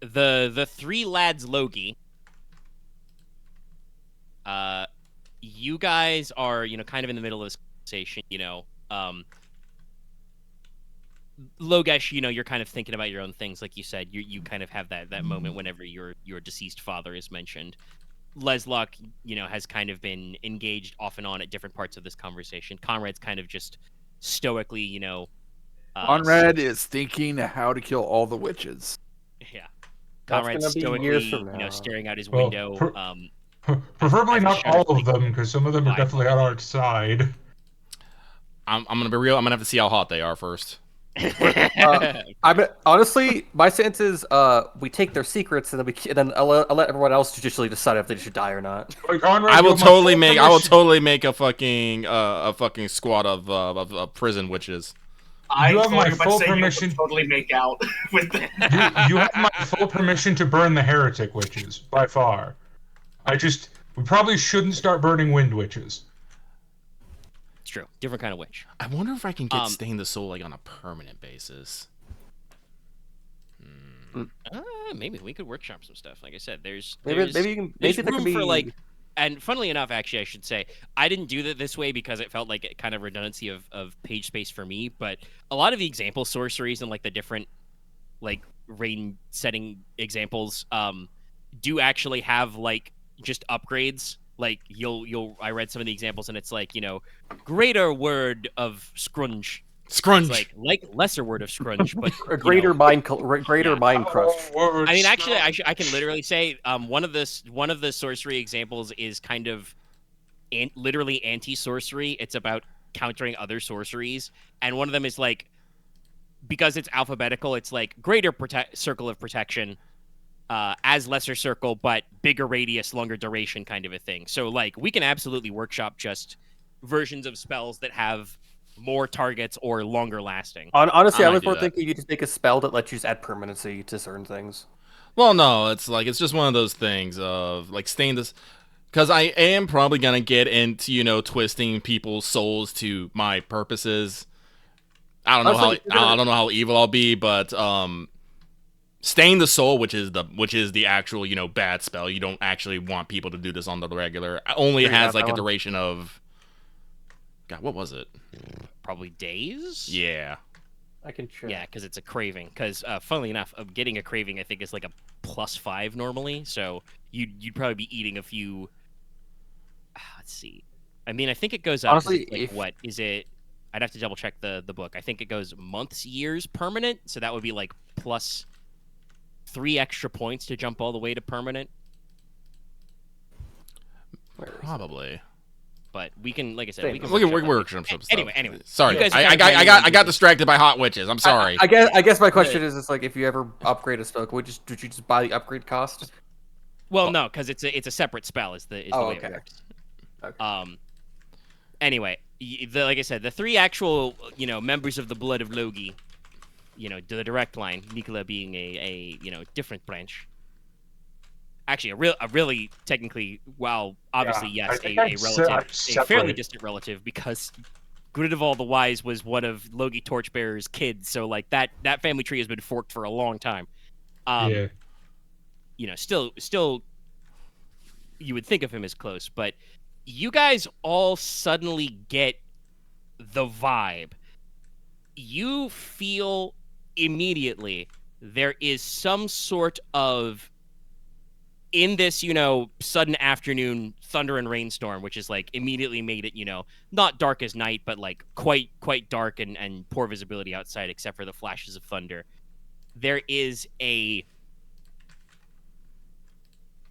the 3 lads Logi, you guys are, kind of in the middle of this conversation, Logesh, you're kind of thinking about your own things, like you said. You kind of have that moment whenever your deceased father is mentioned. Leslok, has kind of been engaged off and on at different parts of this conversation. Konrad's kind of just stoically, Konrad is thinking how to kill all the witches. yeah. That's Konrad's gonna be years stoically, from now. staring out his Well, window. Preferably I've not shot all like of them, because some of them are 5. definitely on our side. I'm gonna be real. I'm gonna have to see how hot they are first. Honestly, my sense is we take their secrets and then I'll let everyone else judicially decide if they should die or not. Wait, Konrad, I you will have my totally full make. I will permission- totally make a fucking squad of prison witches. I You have thought my you were about to full say you would permission- totally make out with them. You have my full permission to burn the heretic witches, by far. We probably shouldn't start burning wind witches. It's true. Different kind of witch. I wonder if I can get Stain the Soul like on a permanent basis. Maybe we could workshop some stuff. Like I said, there's Maybe you can. there's Maybe there room could be for like. And funnily enough, actually, I should say, I didn't do that this way because it felt like a kind of redundancy of page space for me. But a lot of the example sorceries and like the different like rain setting examples do actually have like just upgrades. Like I read some of the examples and it's like, greater word of scrunge. Scrunge. It's like lesser word of scrunge, but a greater mind crush. Oh, I mean, actually, I can literally say one of the sorcery examples is kind of literally anti-sorcery. It's about countering other sorceries, and one of them is like, because it's alphabetical, it's like greater circle of protection, as lesser circle, but bigger radius, longer duration, kind of a thing. So like, we can absolutely workshop just versions of spells that have more targets or longer lasting. Honestly, I I might was do more that. thinking you just make a spell that lets you just add permanency to certain things. Well, no, it's just one of those things of like staying this, because I am probably gonna get into twisting people's souls to my purposes. I don't know Honestly, I don't know how evil I'll be, but Stain the Soul, which is the actual bad spell. You don't actually want people to do this on the regular. Only has like a duration of, God, what was it? Probably days. Yeah. I can check. Yeah, because it's a craving. Because funnily enough, getting a craving I think is like a +5 normally. So you'd probably be eating a few. Let's see. I mean, I think it goes up. Honestly, like, what is it? I'd have to double check the book. I think it goes months, years, permanent. So that would be like +3 extra points to jump all the way to permanent. Probably. But we can, like I said, we can work some stuff. Anyway. Sorry, You guys I got distracted by hot witches. I'm sorry. I guess my question is, it's like if you ever upgrade a spell, would you just buy the upgrade cost? Well, no, because it's a separate spell. Is the way okay. it works. Okay. Anyway, like I said, the 3 actual members of the blood of Logi, the direct line, Nicola being a different branch. Actually, a really technically, well, obviously yes, a relative, a fairly distant relative, because Gridarvol the Wise was one of Logi Torchbearer's kids, so like that family tree has been forked for a long time. Yeah. Still, you would think of him as close, but you guys all suddenly get the vibe. You feel immediately there is some sort of, in this, sudden afternoon thunder and rainstorm, which is like immediately made it, not dark as night, but like quite dark and poor visibility outside, except for the flashes of thunder. There is a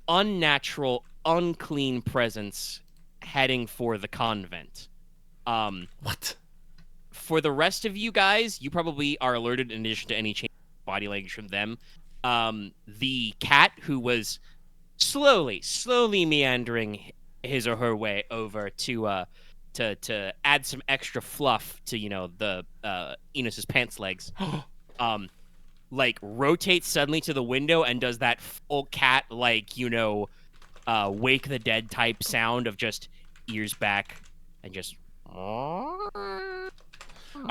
unnatural, unclean presence heading for the convent. What? For the rest of you guys, you probably are alerted in addition to any change of body language from them. The cat who was slowly meandering his or her way over to add some extra fluff to the Inos's pants legs, like rotates suddenly to the window and does that full cat like Wake the Dead type sound of just ears back and just. I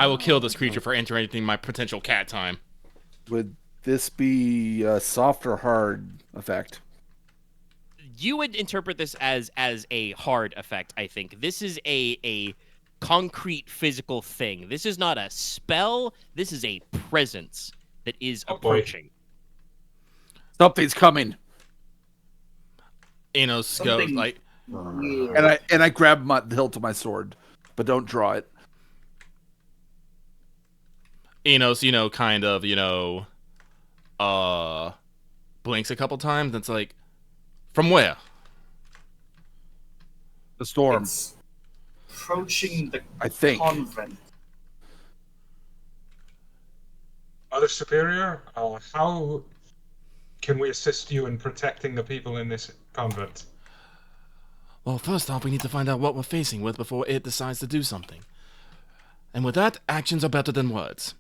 will kill this creature for entering my potential cat time. Would this be a soft or hard effect? You would interpret this as a hard effect, I think. This is a concrete physical thing. This is not a spell. This is a presence that is approaching. Something's coming. Inos goes like, and I grab the hilt of my sword, but don't draw it. Inos, kind of, blinks a couple times. And it's like, from where? The storm. It's approaching the I think. convent. Mother Superior, how can we assist you in protecting the people in this convent? Well, first off, we need to find out what we're facing with before it decides to do something. And with that, actions are better than words.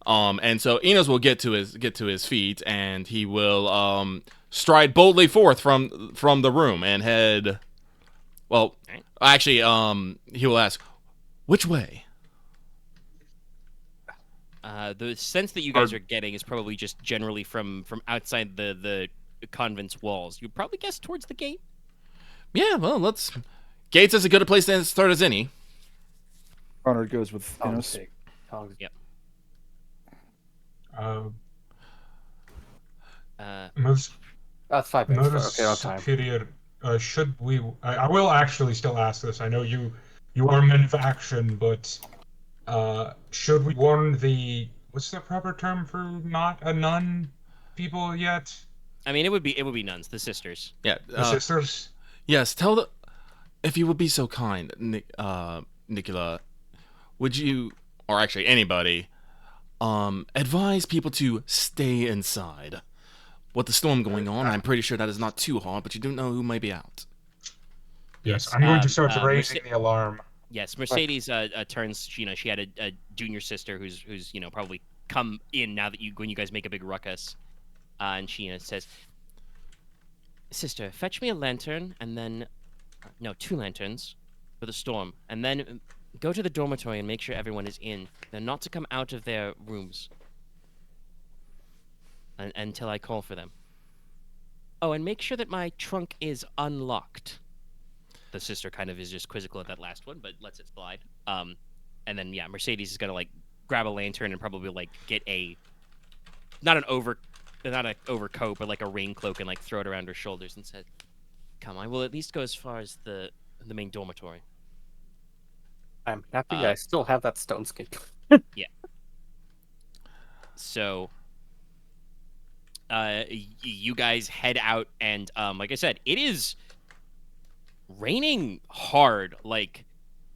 And so Inos will get to his feet, and he will stride boldly forth from the room and head. Well, actually, he will ask, "Which way?" The sense that you guys are getting is probably just generally from outside the convent's walls. You'd probably guess towards the gate. Yeah, well, Gates is as good a place to start as any. Konrad goes with Inos. Yep. That's 5 minutes. Mother Okay, I'll time. Superior, should we? I will actually still ask this. I know you are men of action, but should we warn the what's the proper term for not a nun people yet? I mean, it would be nuns, the sisters. Yeah, The sisters. Yes, if you would be so kind, Nicola, would you, or actually anybody, advise people to stay inside. With the storm going on, I'm pretty sure that is not too hard, but you don't know who may be out. Yes, I'm going to start raising the alarm. Yes, Mercedes turns. She had a junior sister who's probably come in now that when you guys make a big ruckus. And she says, "Sister, fetch me a lantern, and then, no, 2 lanterns for the storm, and then go to the dormitory and make sure everyone is in. They're not to come out of their rooms until I call for them. Oh, and make sure that my trunk is unlocked." The sister kind of is just quizzical at that last one, but lets it slide. And then Mercedes is gonna like grab a lantern and probably like get not an overcoat, but like a rain cloak, and like throw it around her shoulders and said, "Come, I will at least go as far as the main dormitory." I'm happy I still have that stone skin. Yeah. So, you guys head out, and like I said, it is raining hard. Like,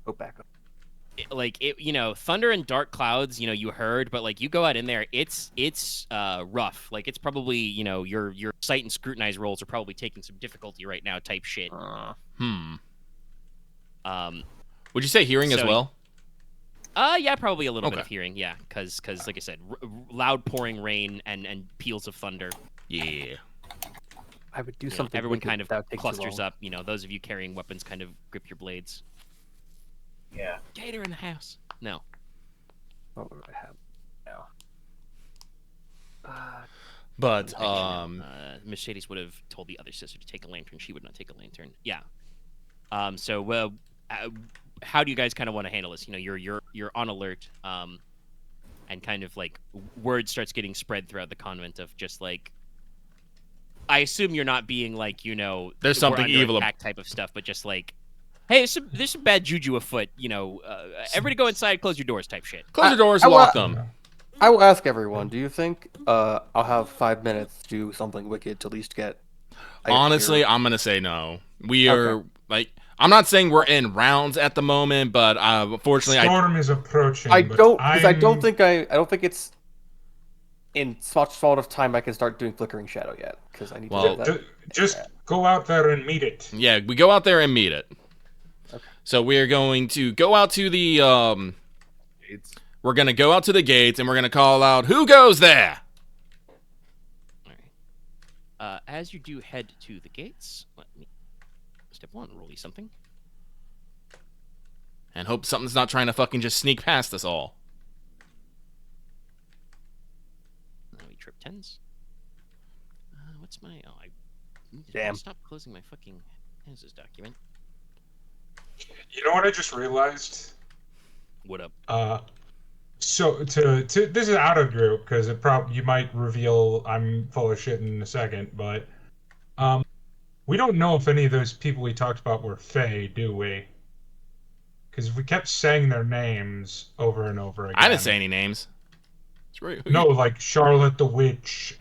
Go back up. thunder and dark clouds. You heard, but like you go out in there, it's rough. Like it's probably your sight and scrutinize rolls are probably taking some difficulty right now, type shit. Would you say hearing as well? Yeah, probably a little bit Okay. of hearing, yeah, because like I said, loud pouring rain and peals of thunder. Yeah. I would do You know, something. everyone wicked kind of without taking too clusters long. up. Those of you carrying weapons kind of grip your blades. Yeah. Gator in the house. No. What would I have now? But Mercedes would have told the other sister to take a lantern. She would not take a lantern. Yeah. So how do you guys kind of want to handle this? You're on alert. And kind of like word starts getting spread throughout the convent of just like, I assume you're not being like, there's we're something under evil. attack type of stuff, but just like, hey, there's some bad juju afoot. Everybody go inside, close your doors, type shit. Close your doors, I lock wa- them. I will ask everyone. Do you think I'll have 5 minutes to do something wicked to at least get? Honestly, I'm gonna say no. We are I'm not saying we're in rounds at the moment, but unfortunately, Storm is approaching. I but don't because I don't I'm- think it's in such sort of time I can start doing flickering shadow yet because I need Well, to. Get Just go out there and meet it. yeah, we go out there and meet it. Okay. So we're going to go out to the we're gonna go out to the gates and we're gonna call out, "Who goes there?" All right. As you do head to the gates, let me step 1, roll you something. And hope something's not trying to fucking just sneak past us all. Now we trip 10s. What's my? Oh, I need to Damn. stop closing my fucking Genesis document. You know what I just realized? What up? So to this is out of group because you might reveal I'm full of shit in a second, but we don't know if any of those people we talked about were Fae, do we? Because we kept saying their names over and over again. I didn't say any names. It's right. No, like Charlotte the Witch,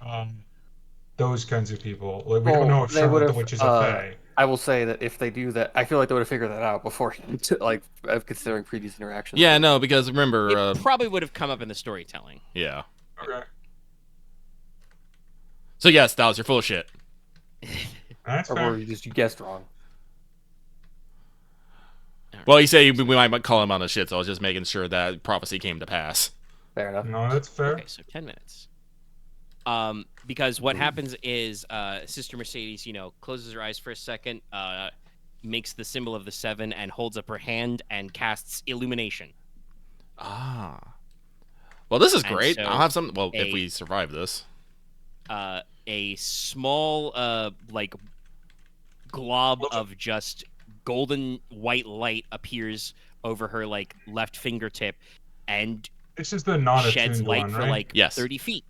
those kinds of people. Like we don't know if they Charlotte the would've, Witch is a Fae. I will say that if they do that, I feel like they would have figured that out before, like considering previous interactions. Yeah, no, because remember, It probably would have come up in the storytelling. yeah. Okay, So yes, Dallas, you're full of shit. that's Or fair. were you guessed wrong? Well, you say we might call him on the shit, so I was just making sure that prophecy came to pass. Fair enough. No, that's fair. Okay, so 10 minutes. Because what happens is Sister Mercedes, closes her eyes for a second, makes the symbol of the 7, and holds up her hand and casts illumination. Ah. Well, this is And great. so I'll have some. Well, if a- we survive this. A small, glob of just golden white light appears over her left fingertip, and This is the non-attuned sheds light one, for right? Yes. 30 feet.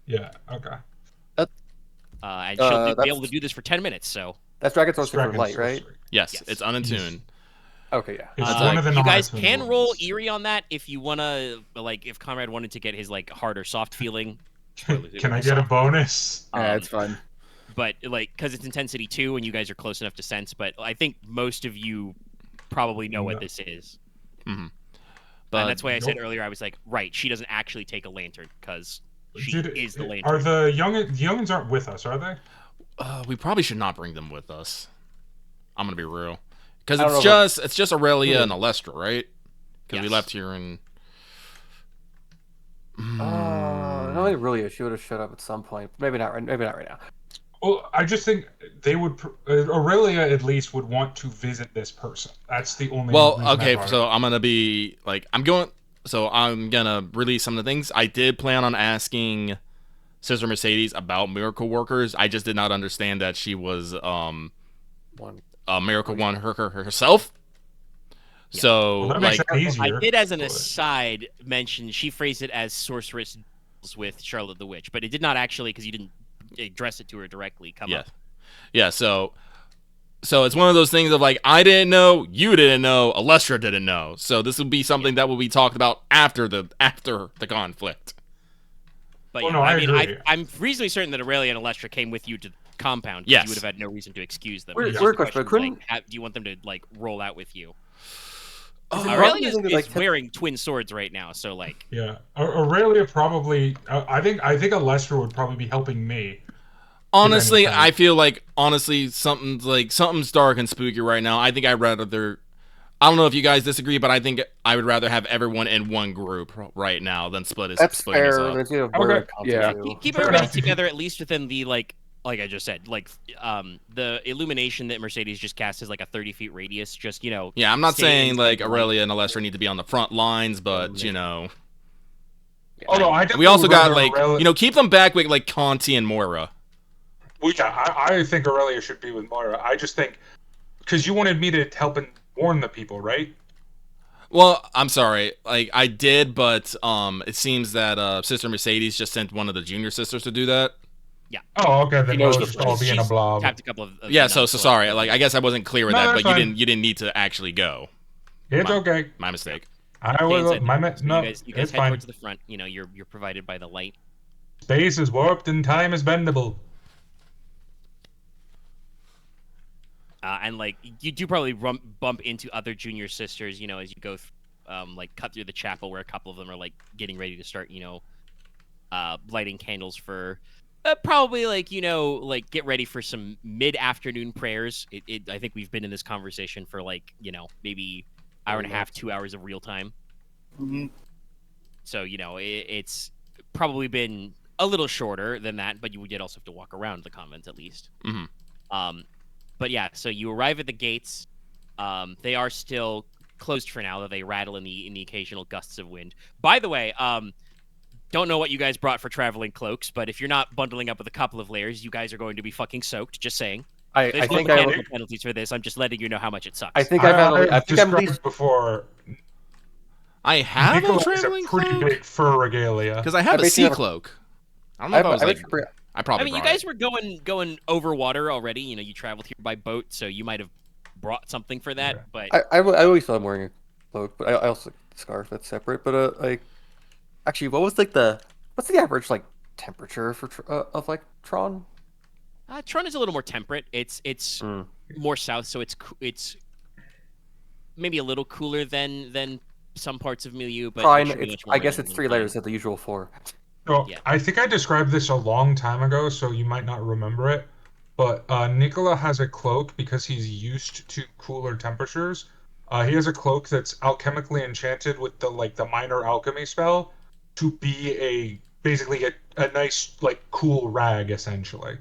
Yeah. Okay. And she'll be that's- able to do this for 10 minutes. So That's Dragon Sorcery for Dragon light, right? Sorcery. Yes, Yes. it's unattuned. Okay, yeah. It's That's one like- of the you guys non-attuned can roll ones. eerie on that if you wanna, if Conrad wanted to get his hard or soft feeling. Can I get a bonus? Yeah, Um, it's fine. But because it's intensity 2 and you guys are close enough to sense, but I think most of you probably know what No. this is. But And that's why I said Nope. earlier, I was like, right, she doesn't actually take a lantern because she Dude, is the lantern. Are the youngins aren't with us, are they? we probably should not bring them with us. I'm gonna be real, because I don't it's just Aurelia and Alestra, right? Because we Yes. left here in. No, wanted Aurelia, she would have showed up at some point. Maybe not right now. Well, I just think they would. Aurelia at least would want to visit this person. That's the only. Well, reason I okay, brought it so up. I'm gonna be like, I'm gonna release some of the things. I did plan on asking Sister Mercedes about miracle workers. I just did not understand that she was One. a miracle one herself. Yeah. So Well, that makes like, it easier. I did, as an but- aside, mention she phrased it as sorceress with Charlotte the Witch, but it did not actually, because you didn't address it to her directly. Come yeah, up. yeah. So it's one of those things of like, I didn't know, you didn't know, Alestra didn't know. So this would be something that will be talked about after the conflict. But Oh, yeah, no, I agree. I'm reasonably certain that Aurelia and Alestra came with you to the compound. 'Cause Yes. You would have had no reason to excuse them. Weird It's just a question, question of, couldn't- like, do you want them to like roll out with you? Is it Aurelia possible is that, like, wearing twin swords right now, so like, Yeah, Aurelia probably. I think Alestra would probably be helping me. Honestly, anything. I feel like something's dark and spooky right now. I think I'd rather. I don't know if you guys disagree, but I think I would rather have everyone in one group right now than splitting us fair. up. There's, you know, Okay, where it comes yeah. to. keep Fair everybody enough. together at least within the like I just said, like the illumination that Mercedes just cast is like a 30 feet radius. Just Yeah, I'm not stay saying inside like the light. Aurelia and Alestra need to be on the front lines, but you know, Although I we also got definitely like Aurelia- keep them back with like Conti and Moira. Well, yeah, I think Aurelia should be with Moira. I just think because you wanted me to help and warn the people, right? Well, I'm sorry, like I did, but it seems that Sister Mercedes just sent one of the junior sisters to do that. Oh, okay. Then knows we'll the just all be in a She's blob. tapped a couple of Yeah, nuns, so sorry, like, like I guess I wasn't clear with No, that, that's but fine. you didn't need to actually go. It's okay. My mistake. I stay was inside the my room. So no. you guys It's head fine. towards the front. You're provided by the light. Space is warped and time is bendable. And like you do probably bump into other junior sisters, as you go, like cut through the chapel where a couple of them are like getting ready to start, lighting candles for probably like like get ready for some mid-afternoon prayers. I think we've been in this conversation for like maybe hour and a half, 2 hours of real time. Mm-hmm. So it's probably been a little shorter than that, but you did also have to walk around the convent at least. Mhm. But yeah, so you arrive at the gates. They are still closed for now, though they rattle in the occasional gusts of wind. By the way, don't know what you guys brought for traveling cloaks, but if you're not bundling up with a couple of layers, you guys are going to be fucking soaked. Just saying. I There's no think mechanical penalties for this. I'm just letting you know how much it sucks. I think I've had. I think I'm at described least. before. I have Nicola a has traveling pretty cloak big fur regalia. because I have I a basically sea have a- cloak. I don't know if I was like. I probably. I mean, you brought guys it. were going over water already. You traveled here by boat, so you might have brought something for that. Yeah. But I always thought I'm wearing a cloak, but I also scarf that's separate. But like, actually, what's the average like temperature for of like Trone? Trone is a little more temperate. It's Mm. more south, so it's maybe a little cooler than some parts of Milieu, but Fine. it should be It's, much I guess warmer it's than 3 Pine. layers of the usual 4. So, Yeah. I think I described this a long time ago, so you might not remember it. But Nicola has a cloak because he's used to cooler temperatures. He has a cloak that's alchemically enchanted with the minor alchemy spell to be basically a nice like cool rag essentially.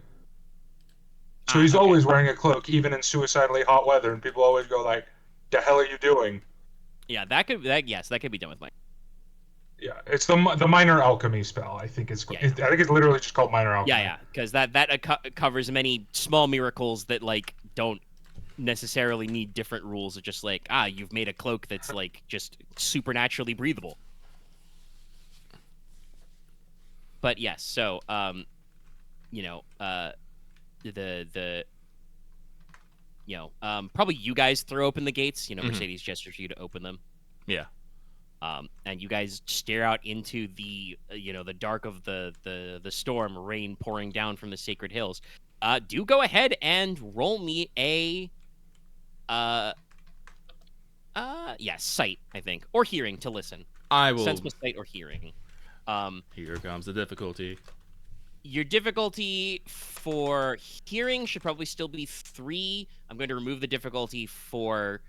So he's okay. always wearing a cloak, even in suicidally hot weather, and people always go like, "The hell are you doing?" Yeah, that could be done with Mike. Yeah, it's the minor alchemy spell. I think it's Yeah. I think it's literally just called minor alchemy. Yeah, because that covers many small miracles that like don't necessarily need different rules. Of just like you've made a cloak that's like just supernaturally breathable. But yes, so probably you guys throw open the gates. Mercedes gestures for you to open them. Yeah. And you guys stare out into the the dark of the storm, rain pouring down from the sacred hills. Do go ahead and roll me a sight, I think, or hearing to listen. I will. Sense with sight or hearing. Here comes the difficulty. Your difficulty for hearing should probably still be 3. I'm going to remove the difficulty for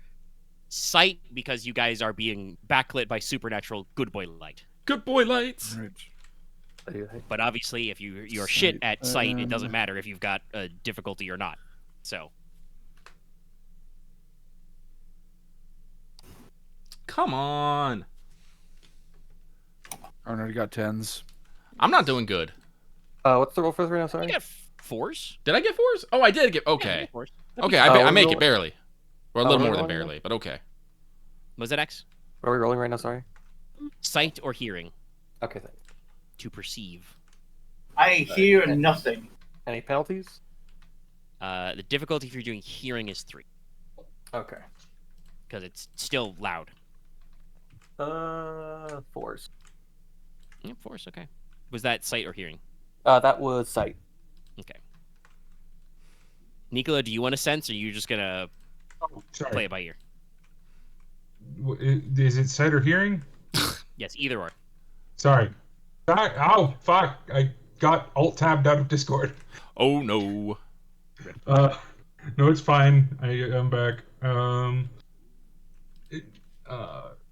sight because you guys are being backlit by supernatural good boy light. Good boy lights. Right. But obviously, if you're shit at sight, it doesn't matter if you've got a difficulty or not. So. Come on. I already got 10s. I'm not doing good. What's the roll for this right now? Sorry. You got 4s? Did I get 4s? Oh, I did get. Yeah, Okay. you got 4s. Okay, I make roll- it barely. Or a Oh, little we're more than rolling barely, but okay. Was that X? What are we rolling right now? Sorry. Sight or hearing? Okay, thanks. To perceive. I hear nothing. Any penalties? The difficulty if you're doing hearing is 3. Okay. Because it's still loud. 4s. Yeah, 4s, okay. Was that sight or hearing? That was sight. Okay. Nicola, do you want to sense, or are you just going to Sorry. play it by ear? Is it sight or hearing? Yes, either or. Sorry. Oh, fuck. I got alt-tabbed out of Discord. Oh, no. No, it's fine. I'm back.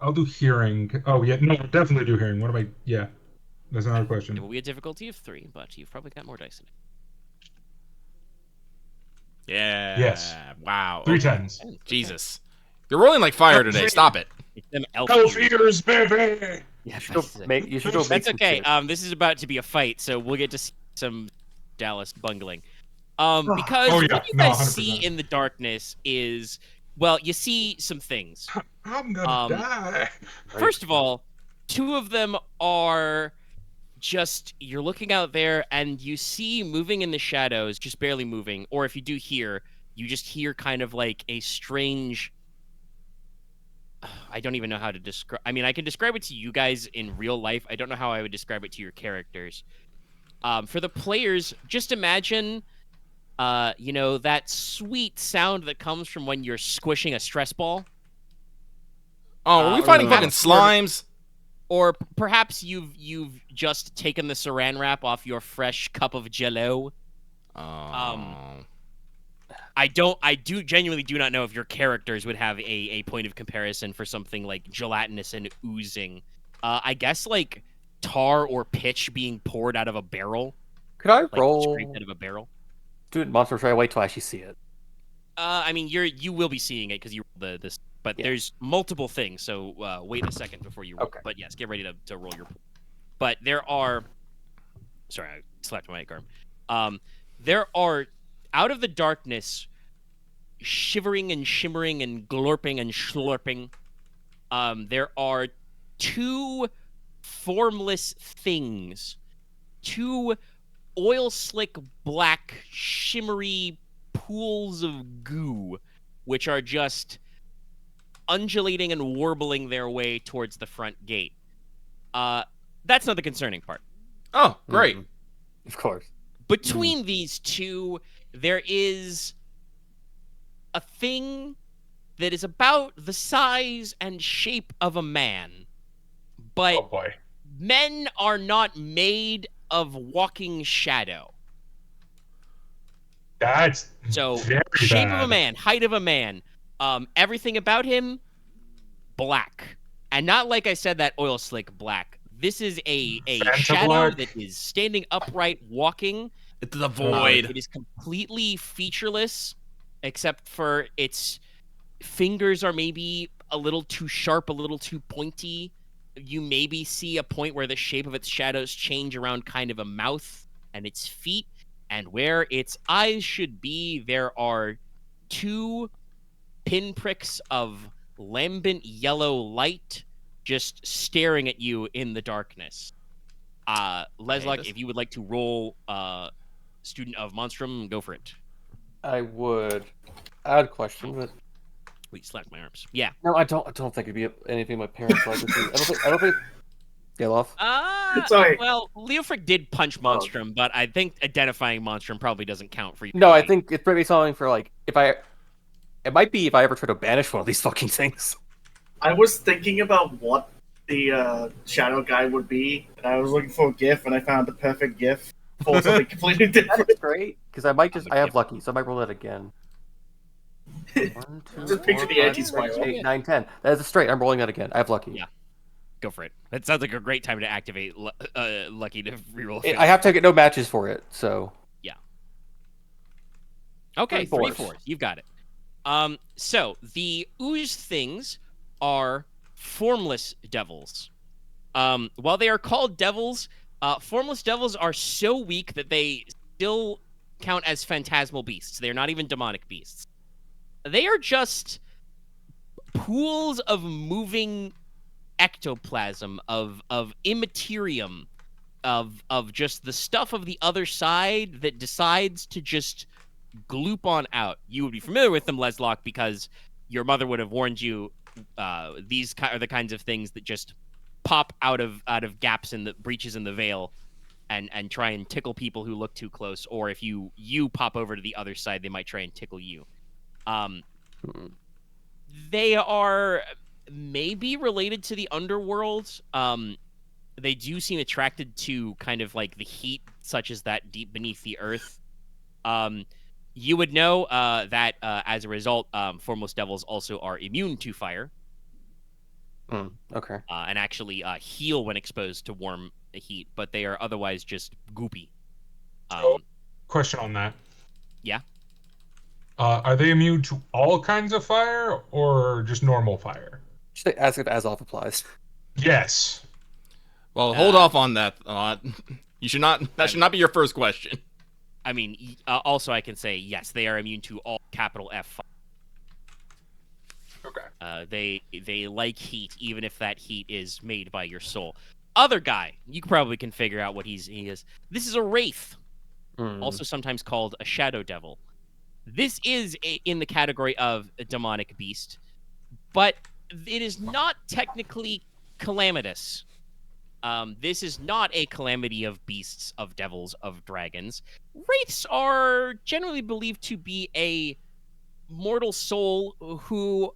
I'll do hearing. Oh, yeah. No, definitely do hearing. What am I... Yeah. That's another It question. will be a difficulty of 3, but you've probably got more dice in it. Yeah. Yes. Wow. 3 Okay. 10s. Okay. Jesus. You're rolling like fire today. Stop it. It's them elf Elf ears. ears, baby! You should go make. You should go make. That's some okay. shit. This is about to be a fight, so we'll get to see some Dallas bungling. Because Oh, yeah. what you No, guys 100%. see in the darkness is, well, you see some things. I'm gonna die. First of all, 2 of them are just, you're looking out there and you see moving in the shadows, just barely moving, or if you do hear, you just hear kind of like a strange... I don't even know how to describe... I mean, I can describe it to you guys in real life. I don't know how I would describe it to your characters. For the players, just imagine, that sweet sound that comes from when you're squishing a stress ball. Oh, are we fighting or fucking slimes? Or perhaps you've just taken the saran wrap off your fresh cup of Jello. Oh. I do genuinely do not know if your characters would have a point of comparison for something like gelatinous and oozing. I guess like tar or pitch being poured out of a barrel. Could I Like roll? scraped out of a barrel. Do it, monster. Try to wait till I actually see it. I mean, you will be seeing it because you rolled this, but Yeah. there's multiple things. So wait a second before you roll. Okay. But yes, get ready to roll your. But there are. Sorry, I slapped my mic arm. There are out of the darkness, shivering and shimmering and glorping and slurping. There are 2 formless things, 2 oil slick black shimmery pools of goo, which are just undulating and warbling their way towards the front gate. That's not the concerning part. Oh, great. Mhm. Of course. Between these 2, there is a thing that is about the size and shape of a man. But Oh, boy. men are not made of walking shadow. That's So, very shape bad. of a man, height of a man, everything about him, black. And not like I said, that oil slick black. This is a Phantom shadow black? that is standing upright, walking. It's the void. It is completely featureless, except for its fingers are maybe a little too sharp, a little too pointy. You maybe see a point where the shape of its shadows change around kind of a mouth and its feet. And where its eyes should be, there are 2 pinpricks of lambent yellow light just staring at you in the darkness. Leslok, if you would like to roll Student of Monstrum, go for it. I would. I had a question, but Wait, slapped my arms. Yeah. no, I don't think it'd be anything my parents like. I don't think. Yeah, Loth. Sorry. Well, Leofric did punch Monstrum, but I think identifying Monstrum probably doesn't count for you. No, I think it's maybe something for like it might be if I ever try to banish one of these fucking things. I was thinking about what the shadow guy would be, and I was looking for a GIF, and I found the perfect GIF for something completely different. That's great because I might I have lucky, so I might roll that again. 1, 2, Just picture 4, the 5, anti-spiral. 6, 8, 9, 10. That is a straight. I'm rolling that again. I have lucky. Yeah. Go for it. That sounds like a great time to activate Lucky to reroll. I have to get no matches for it, so. Yeah. Okay, 3 3 4s. You've got it. So the ooze things are formless devils. While they are called devils, formless devils are so weak that they still count as phantasmal beasts. They are not even demonic beasts. They are just pools of moving ectoplasm, of immaterium, of just the stuff of the other side that decides to just gloop on out. You would be familiar with them, Leslok, because your mother would have warned you. These are the kinds of things that just pop out of gaps in the breaches in the veil, and try and tickle people who look too close. Or if you pop over to the other side, they might try and tickle you. They are maybe related to the underworld. They do seem attracted to kind of like the heat, such as that deep beneath the earth. You would know that as a result, formless devils also are immune to fire. Okay. And actually heal when exposed to warm heat, but they are otherwise just goopy. Question on that. Yeah. Are they immune to all kinds of fire or just normal fire? Should I ask if Azoth applies? Yes. Well, hold off on that. You should not. That should not be your first question. I mean, also I can say yes, they are immune to all capital F fire. Okay. They like heat, even if that heat is made by your soul. Other guy, you probably can figure out what he is. This is a wraith, also sometimes called a shadow devil. This is in the category of a demonic beast, but it is not technically calamitous. This is not a calamity of beasts, of devils, of dragons. Wraiths are generally believed to be a mortal soul who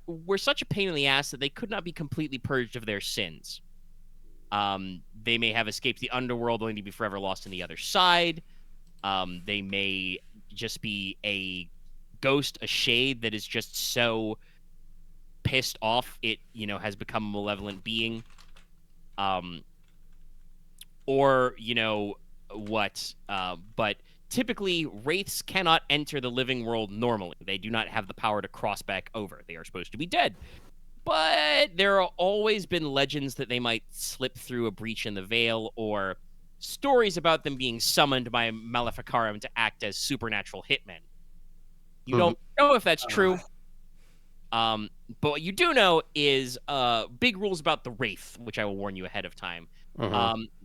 were such a pain in the ass that they could not be completely purged of their sins. They may have escaped the underworld only to be forever lost on the other side. They may just be a ghost, a shade that is just so pissed off it, has become a malevolent being. Or, what, but typically wraiths cannot enter the living world normally. They do not have the power to cross back over. They are supposed to be dead. But there have always been legends that they might slip through a breach in the veil, or stories about them being summoned by Maleficarum to act as supernatural hitmen. You don't know if that's true. But what you do know is big rules about the Wraith, which I will warn you ahead of time.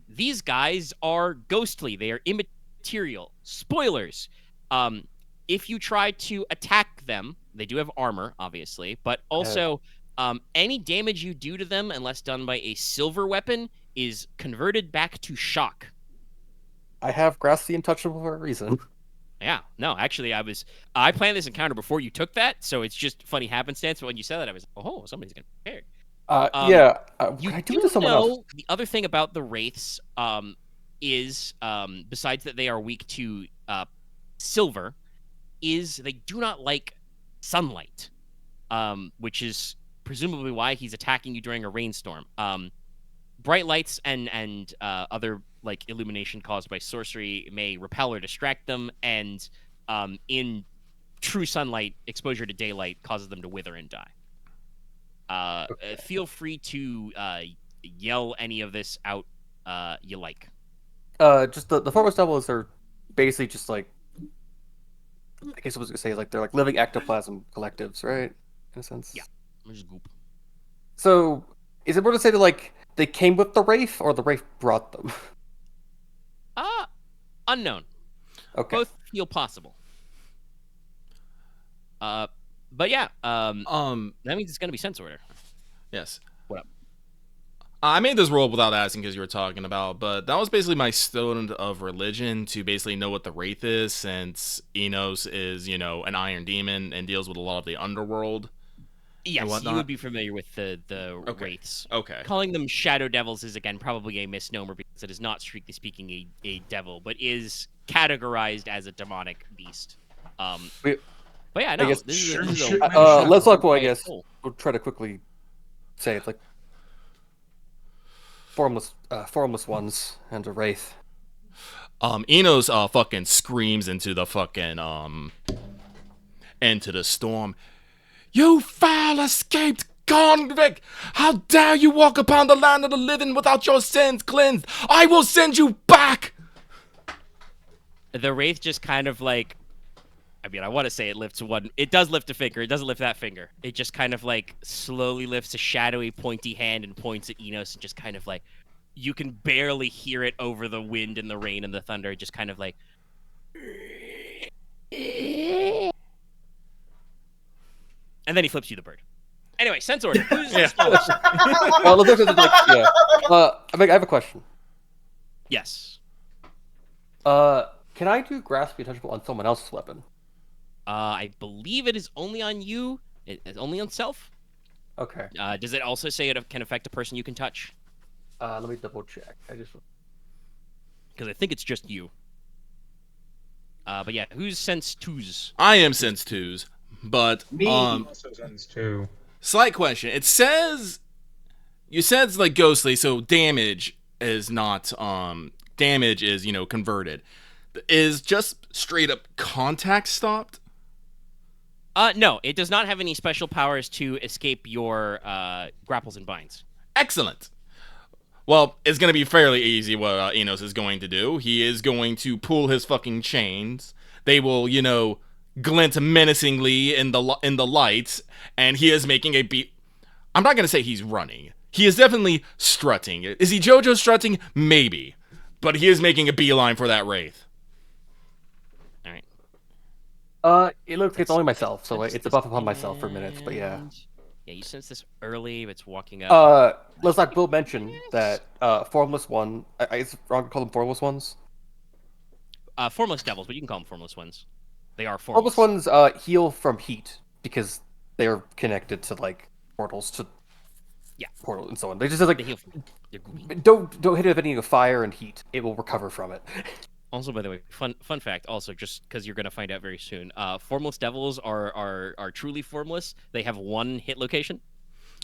These guys are ghostly. They are immaterial. Spoilers. If you try to attack them, they do have armor, obviously, but also any damage you do to them, unless done by a silver weapon, is converted back to shock. I have grasped the untouchable for a reason. Yeah, no, actually, I planned this encounter before you took that, so it's just funny happenstance. But when you said that, I was like, oh, somebody's getting prepared. You I do someone else. The other thing about the wraiths is, besides that they are weak to silver, is they do not like sunlight, which is presumably why he's attacking you during a rainstorm. Bright lights and other illumination caused by sorcery may repel or distract them, and in true sunlight, exposure to daylight causes them to wither and die. Feel free to yell any of this out you like. Just the formless devils are basically just I guess I was gonna say they're living ectoplasm collectives, right? In a sense. Yeah. Just goop. So is it more to say that they came with the Wraith or the Wraith brought them? Unknown. Okay. Both feel possible. But yeah, that means it's gonna be sense order. Yes. What up? I made this roll without asking because you were talking about, but that was basically my stone of religion to basically know what the Wraith is, since Inos is, an iron demon and deals with a lot of the underworld. Yes, you would be familiar with the Wraiths. Okay. Calling them shadow devils is, again, probably a misnomer because it is not, strictly speaking, a devil, but is categorized as a demonic beast. But yeah, no. Leslok will, I guess, will try to quickly say it. formless ones and a wraith. Inos fucking screams into the fucking into the storm. You foul escaped convict! How dare you walk upon the land of the living without your sins cleansed? I will send you back! The wraith just kind of like, I mean, I want to say it lifts one. It does lift a finger. It doesn't lift that finger. It just kind of like slowly lifts a shadowy, pointy hand and points at Inos and just kind of like, you can barely hear it over the wind and the rain and the thunder. Just kind of like. And then he flips you the bird. Anyway, sense order. Who's the slowest? Well, let's look at I have a question. Yes. Can I do grasp be untouchable on someone else's weapon? I believe it is only on you. It's only on self. Okay. Does it also say it can affect a person you can touch? Let me double check. Because I think it's just you. But yeah, who's sense twos? I am sense 2s, but Me. Also sense too. slight question. It says you said it's like ghostly, so damage is not damage is, converted. Is just straight up contact stopped? No, it does not have any special powers to escape your grapples and binds. Excellent. Well, it's going to be fairly easy what Inos is going to do. He is going to pull his fucking chains. They will, glint menacingly in the lights, and he is making a beat. I'm not going to say he's running. He is definitely strutting. Is he JoJo strutting? Maybe. But he is making a beeline for that wraith. All right. It looks like it's only myself, so it's a buff upon myself for minutes, but yeah. Yeah, you sense this early. It's walking up. Leslok will mention that formless one. It's wrong to call them formless ones. Formless devils, but you can call them formless ones. They are formless. Formless ones heal from heat because they are connected to like portals to. Yeah. Portal and so on. They just like They heal from. They're gooey. don't hit it with any fire and heat. It will recover from it. Also, by the way, fun fact. Also, just because you're gonna find out very soon, formless devils are truly formless. They have one hit location.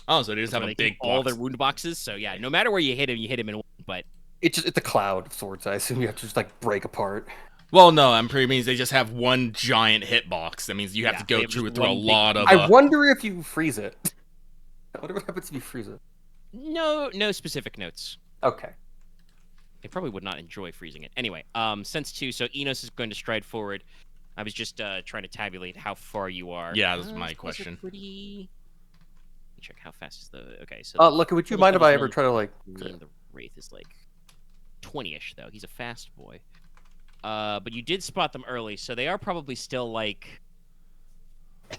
Oh, so they just So have they a big keep all box. their wound boxes. So yeah, no matter where you hit him in one. But It's a cloud of sorts. I assume you have to just like break apart. Well, no, I'm pretty means they just have one giant hitbox. That means you have Yeah, to they go have through just a one big- lot of. I wonder if you freeze it. I wonder what happens if you freeze it. no specific notes. Okay. They probably would not enjoy freezing it. Anyway, sense 2. So Inos is going to stride forward. I was just trying to tabulate how far you are. Yeah, that's my these guys are question. Pretty. Let me check how fast is the. Okay, so. Look, would you mind if I ever try to like? The Wraith is like 20-ish though. He's a fast boy. But you did spot them early, so they are probably still like. I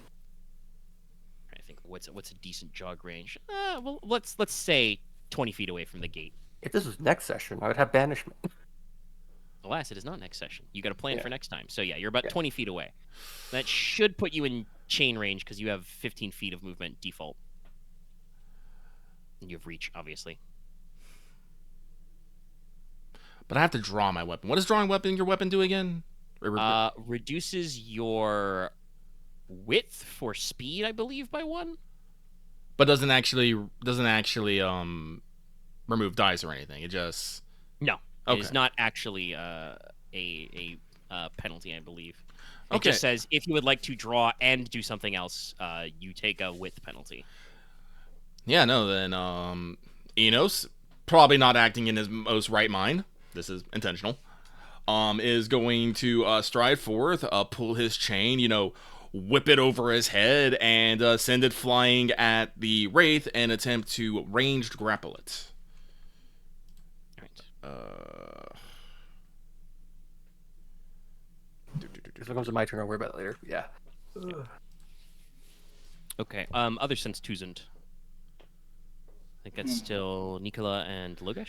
think what's a decent jog range? Well, let's say 20 feet away from the gate. If this was next session, I would have banishment. Alas, it is not next session. You got to plan Yeah. for next time. So yeah, you're about Yeah. 20 feet away. That should put you in chain range because you have 15 feet of movement default. And you have reach, obviously. But I have to draw my weapon. What does drawing your weapon do again? Reduces your width for speed, I believe, by 1. But doesn't actually remove dice or anything. It just No, Okay. it is not actually a penalty, I believe. It Okay. just says if you would like to draw and do something else, you take a width penalty. Yeah, no, then Inos, probably not acting in his most right mind. This is intentional. Is going to stride forth, pull his chain, whip it over his head, and send it flying at the Wraith and attempt to ranged grapple it. If it comes to my turn, I'll worry about it later. Yeah. Okay. Other sense Tuzend. I think that's still Nicola and Logesh.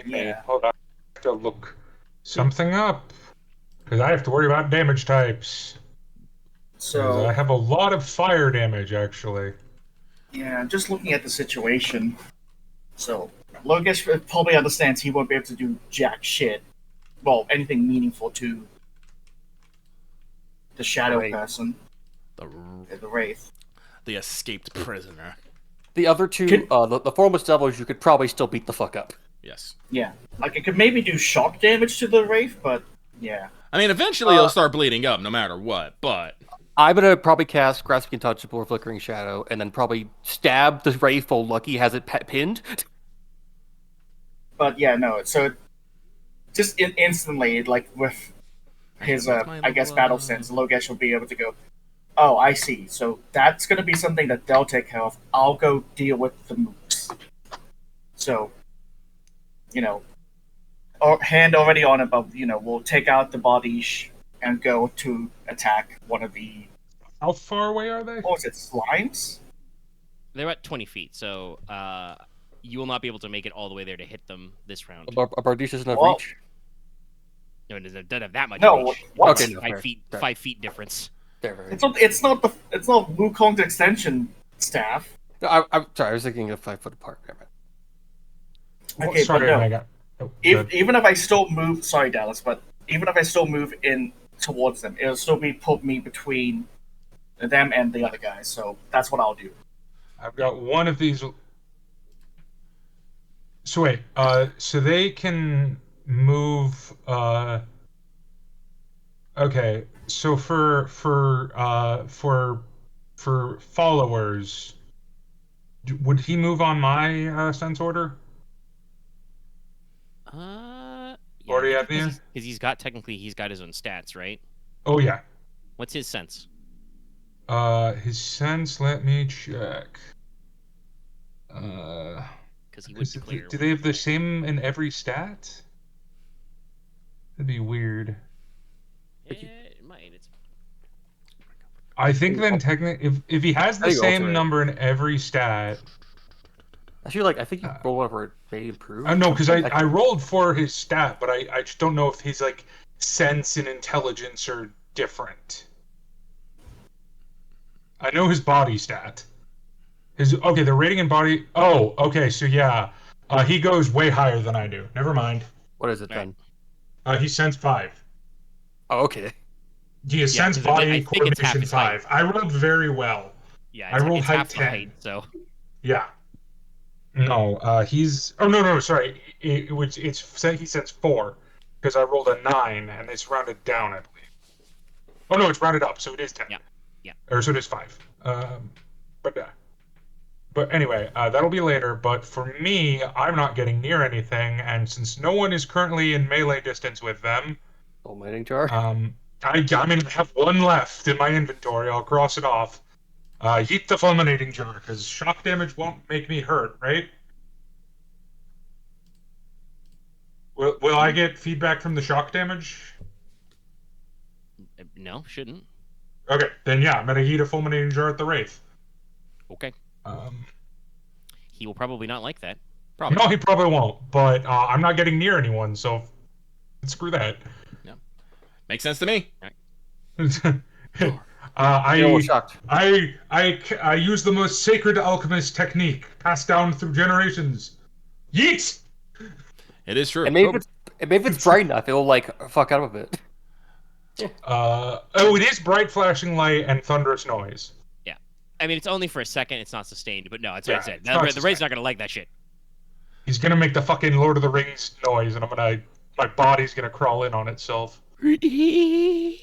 Yeah. Hold on. I have to look something up. Because I have to worry about damage types. 'Cause So I have a lot of fire damage, actually. yeah, just looking at the situation. So Logesh probably understands he won't be able to do jack shit. Well, anything meaningful to the shadow Right. person, The the wraith. escaped prisoner. The other two, the formless devils, you could probably still beat the fuck up. Yes. Yeah, like it could maybe do shock damage to the wraith, but yeah. I mean, eventually it'll start bleeding up, no matter what. But I'm gonna probably cast Grasping Untouchable or Flickering Shadow, and then probably stab the wraith while Lucky has it pinned. But yeah, no. So just instantly, like with his, I guess, battle sense, Logesh will be able to go, oh, I see. So that's going to be something that they'll take care of. I'll go deal with the mooks. So, hand already on it, but, we'll take out the bodies and go to attack one of the... How far away are they? What was it, slimes? They're at 20 feet, so you will not be able to make it all the way there to hit them this round. Barduce doesn't have Well, reach? No, it doesn't have that much No, reach. what? Okay, no, 5 feet difference. It's not Wukong's extension staff. I'm sorry, I was thinking of 5 foot apart. Never mind. Okay, Sorry, but no. Omega. Oh, Even if I still move, sorry, Dallas, but even if I still move in towards them, it'll still put me between them and the other guys. So that's what I'll do. I've got one of these. So wait, so they can move. Okay, so for followers, would he move on my sense order? Yeah, Or do you have the? because he's got his own stats, right? Oh yeah. What's his sense? His sense. Let me check. Because he would declare. Do they have the same in every stat? That'd be weird. It might. I think then technically, if he has the I think same alternate. number in every stat. Actually, I think you roll whatever it may improve. No, because I rolled for his stat, but I just don't know if his sense and intelligence are different. I know his body stat. The rating and body. Oh, okay, so yeah, he goes way higher than I do. Never mind. What is it then? He's sense 5. Oh, okay. He is sense 'cause body I think it's half coordination his height. 5. I rolled very well. Yeah, I rolled it's height half the 10. height, so Yeah. No, he's. Oh no, sorry. He sense 4 because I rolled a 9 and it's rounded down, I believe. Oh no, it's rounded up, so it is 10. Yeah. Or so it is 5. But anyway, that'll be later. But for me, I'm not getting near anything, and since no one is currently in melee distance with them, Fulminating Jar. I'm gonna have one left in my inventory. I'll cross it off. Yeet the fulminating jar, because shock damage won't make me hurt, right? Will I get feedback from the shock damage? no, shouldn't. Okay, then yeah, I'm gonna yeet a fulminating jar at the wraith. Okay. Um, He will probably not like that. no, he probably won't. But I'm not getting near anyone, so screw that. makes sense to me. Shocked. I use the most sacred alchemist technique passed down through generations. Yeet! It is true. And maybe if it's bright enough, it'll fuck out of it. It is bright flashing light and thunderous noise. Yeah. I mean, it's only for a second. It's not sustained, but no, that's what I said. it's not The Raid's not going to like that shit. He's gonna make the fucking Lord of the Rings noise, and my body's gonna crawl in on itself. I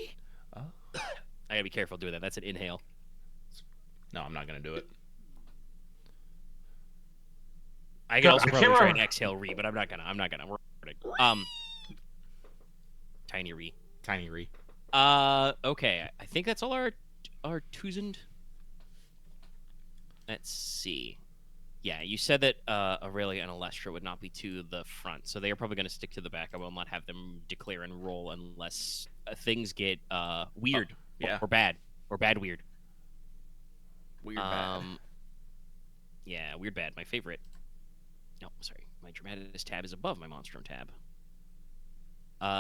gotta be careful doing that. That's an inhale. No, I'm not gonna do it. I can also I probably can't try an remember. exhale re, but I'm not gonna. We're recording. Tiny re. Tiny re. Okay. I think that's all our Tuzend. Let's see. Yeah, you said that Aurelia and Alestra would not be to the front, so they are probably going to stick to the back. I will not have them declare and roll unless things get weird yeah. or bad weird. Weird bad. Yeah, weird bad. My favorite. No, sorry. My Dramatis tab is above my Monstrum tab.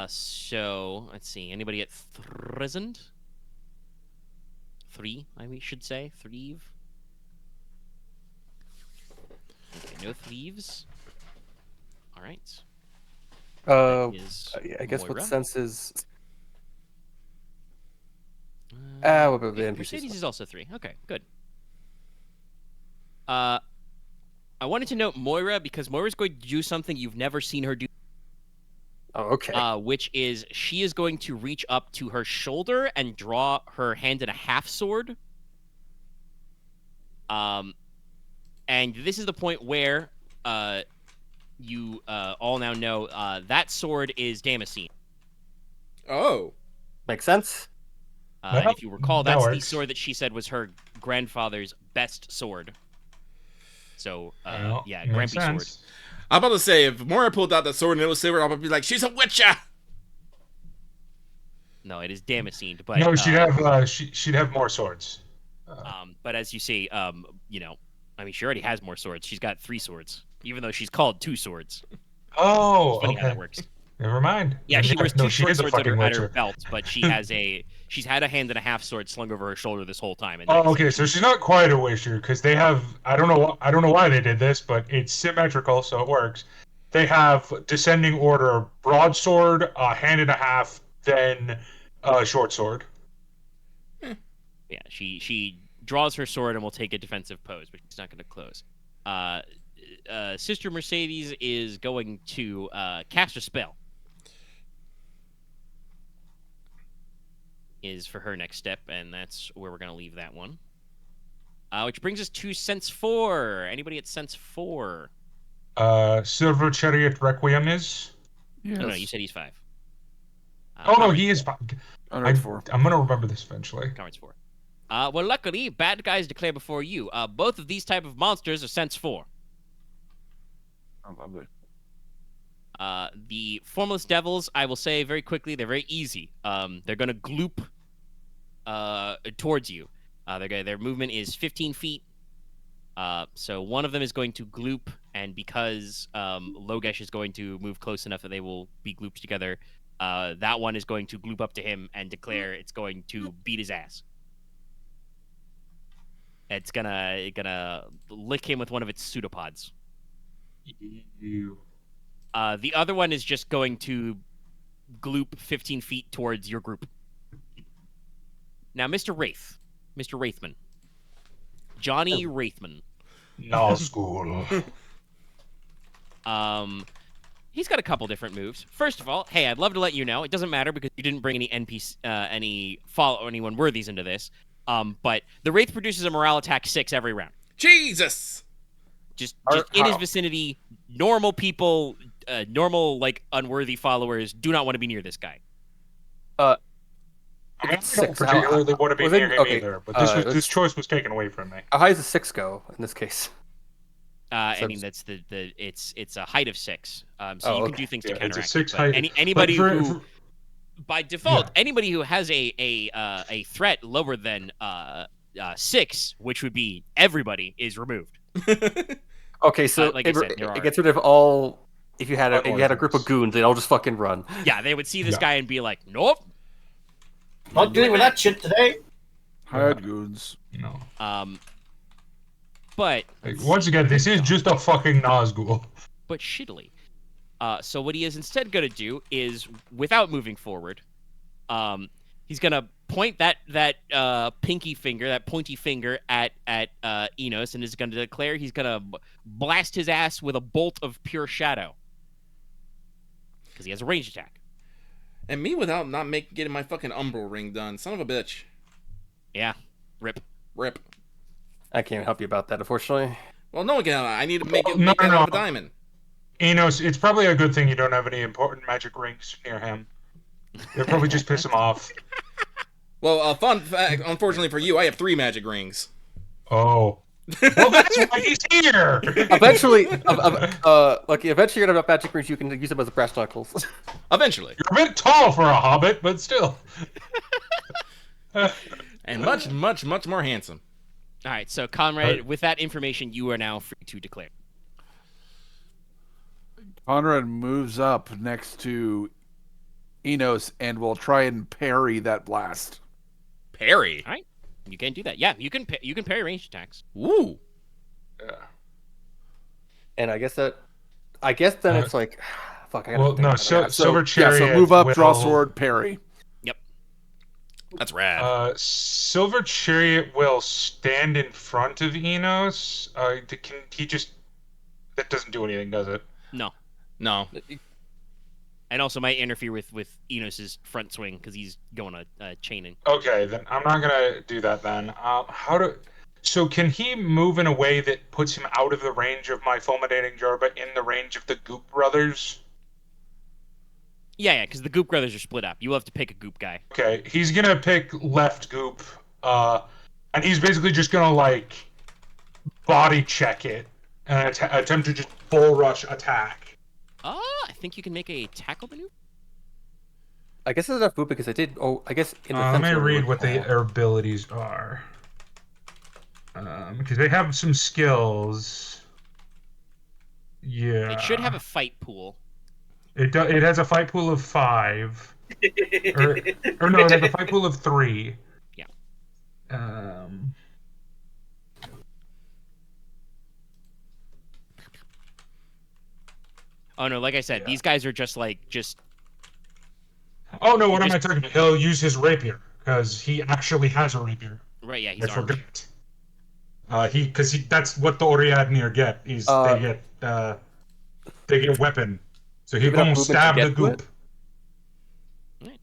So let's see. Anybody at Thrizend? 3, I should say. Thrieve. Okay, no thieves. All right. I guess what Moira? sense is? What about the Yeah, NPCs? Mercedes is also 3. Okay, good. I wanted to note Moira because Moira's going to do something you've never seen her do. Oh, okay. Which is she is going to reach up to her shoulder and draw her hand in a half sword. And this is the point where you all now know that sword is Damascene. Oh. Makes sense. And if you recall, that that's the works. sword that she said was her grandfather's best sword. So, Well, yeah, makes Grampy sword. sense. I'm about to say, if Moira pulled out that sword and it was silver, I'm going to be like, she's a witcher! No, it is Damascene, but No, she'd have more swords. but as you see, you know, I mean, she already has more swords. She's got 3 swords, even though she's called 2 swords. Oh, Funny okay. how that works. Never mind. Yeah, she wears 2 she short is a swords at fucking her witcher. belt, but she's had a hand and a half sword slung over her shoulder this whole time. And Oh, okay. So she's not quite a witcher because they have. I don't know why they did this, but it's symmetrical, so it works. They have descending order: broadsword, hand and a half, then short sword. yeah, she draws her sword and will take a defensive pose, but she's not going to close. Sister Mercedes is going to cast a spell. Is for her next step, and that's where we're going to leave that one. Which brings us to Sense 4. Anybody at Sense 4? Silver Chariot Requiem is. Yes. No, you said he's 5. Oh no, Conrad's he is. 4. Conrad's 4. I'm gonna remember this eventually. Conrad's 4. Well, luckily, bad guys declare before you. Both of these type of monsters are Sense 4. Oh, lovely. The Formless Devils, I will say very quickly, they're very easy. They're going to gloop towards you. Their movement is 15 feet. So one of them is going to gloop, and because Logesh is going to move close enough that they will be glooped together, that one is going to gloop up to him and declare it's going to beat his ass. It's gonna lick him with one of its pseudopods. The other one is just going to gloop 15 feet towards your group. Now, Mr. Wraithman. Johnny Wraithman. No school. He's got a couple different moves. First of all, hey, I'd love to let you know, it doesn't matter because you didn't bring any NPC, anyone worthies into this. But the Wraith produces a morale attack 6 every round. Jesus! Just in his vicinity, normal people, normal, like, unworthy followers do not want to be near this guy. I don't particularly want to be near him either, but this choice was taken away from me. How high does a 6 go in this case? I mean, that's it's a height of 6. So you can do things to counteract. It's a 6 it, height. Anybody who, by default, anybody who has a threat lower than 6, which would be everybody, is removed. Okay, so like I said, it gets rid of all. If you had a group of goons, they'd all just fucking run. Yeah, they would see this guy and be like, "Nope, Not dealing with that shit today. Hired goons. No. But Once again, this is just a fucking Nazgul. but shittily. So what he is instead going to do is, without moving forward, he's going to point that pinky finger, that pointy finger at Inos, and is going to declare he's going to blast his ass with a bolt of pure shadow because he has a ranged attack. And me without not getting my fucking umbral ring done. Son of a bitch. Yeah, rip. I can't help you about that, unfortunately. Well, no one can. I need to make it No, that no. out of a diamond. Enos, it's probably a good thing you don't have any important magic rings near him. They'll probably just piss him off. Well, fun fact, unfortunately for you, I have 3 magic rings. Oh. Well, that's why he's here! Eventually, eventually you're gonna have magic rings. You can use them as brass knuckles. Eventually. You're a bit tall for a hobbit, but still. And much, much, much more handsome. All right, so Conrad, with that information, you are now free to declare. Konrad moves up next to Inos and will try and parry that blast. Parry. All right, you can do that. Yeah, you can parry ranged attacks. Woo. Yeah. And I guess then it's like, fuck. I gotta Well, think no, about that. Silver Chariot. So move up, will, draw sword, parry. That's rad. Silver Chariot will stand in front of Enos. Can he just That doesn't do anything, does it? No. No. And also might interfere with Enos's front swing because he's going chaining. Okay, then I'm not gonna do that then. So can he move in a way that puts him out of the range of my fulminating jar, but in the range of the Goop brothers? Yeah, because the Goop brothers are split up. You will have to pick a Goop guy. Okay, he's gonna pick left Goop, and he's basically just gonna like body check it and attempt to just bull rush attack. I think you can make a tackle maneuver. I guess it's enough move because I did. Oh, I guess in the. Let me read what their abilities are. Because they have some skills. Yeah. It should have a fight pool. It has a fight pool of 5. or no, it has a fight pool of 3. Yeah. Oh no, like I said, these guys are just. Oh no, what am I talking about? He'll use his rapier because he actually has a rapier. Right, yeah, he's I armed. forgot. That's what the Oriadnir get. They get weapon. So he gonna stab the Goop. Right.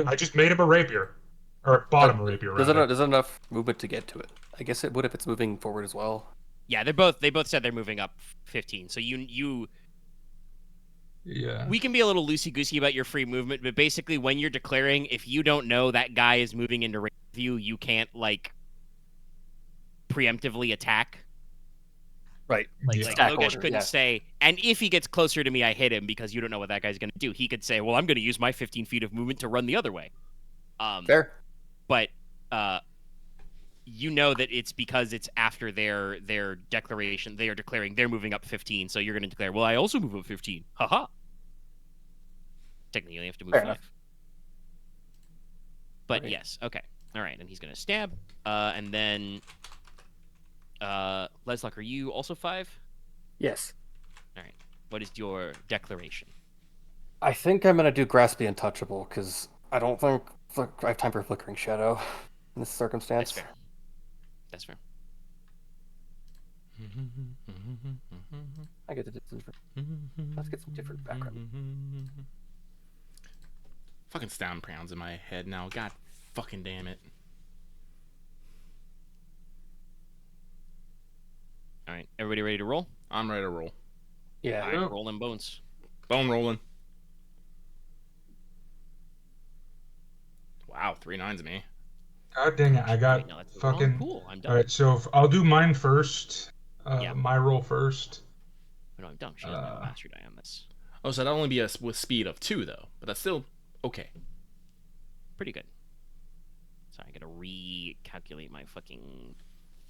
I just made him a rapier, or bought him a rapier. There's enough movement to get to it. I guess it would if it's moving forward as well. Yeah, they both said they're moving up 15. So you. Yeah. We can be a little loosey-goosey about your free movement, but basically when you're declaring, if you don't know that guy is moving into range of you, you can't, preemptively attack. Right. Logesh couldn't say, and if he gets closer to me, I hit him because you don't know what that guy's going to do. He could say, well, I'm going to use my 15 feet of movement to run the other way. Fair. But you know that it's because it's after their declaration. They are declaring they're moving up 15, so you're going to declare, well, I also move up 15. Haha. Technically, you have to move 5. But yes, okay. All right, and he's going to stab. And then, Leslok, are you also 5? Yes. All right. What is your declaration? I think I'm going to do Grasp the Untouchable, because I don't think I have time for Flickering Shadow in this circumstance. That's fair. That's fair. I get the different. Let's get some different background. Fucking sound pounds in my head now. God fucking damn it. All right, everybody ready to roll? I'm ready to roll. Yeah. All right, roll them bones. Bone rolling. Wow, 3 9s me. God dang it! I got No, that's fucking. cool. I'm done. All right, so I'll do mine first. My roll first. No, I'm dumb. She doesn't have a master die on this. Oh, so that'd only be with speed of 2 though, but that's still okay. Pretty good. Sorry, I gotta recalculate my fucking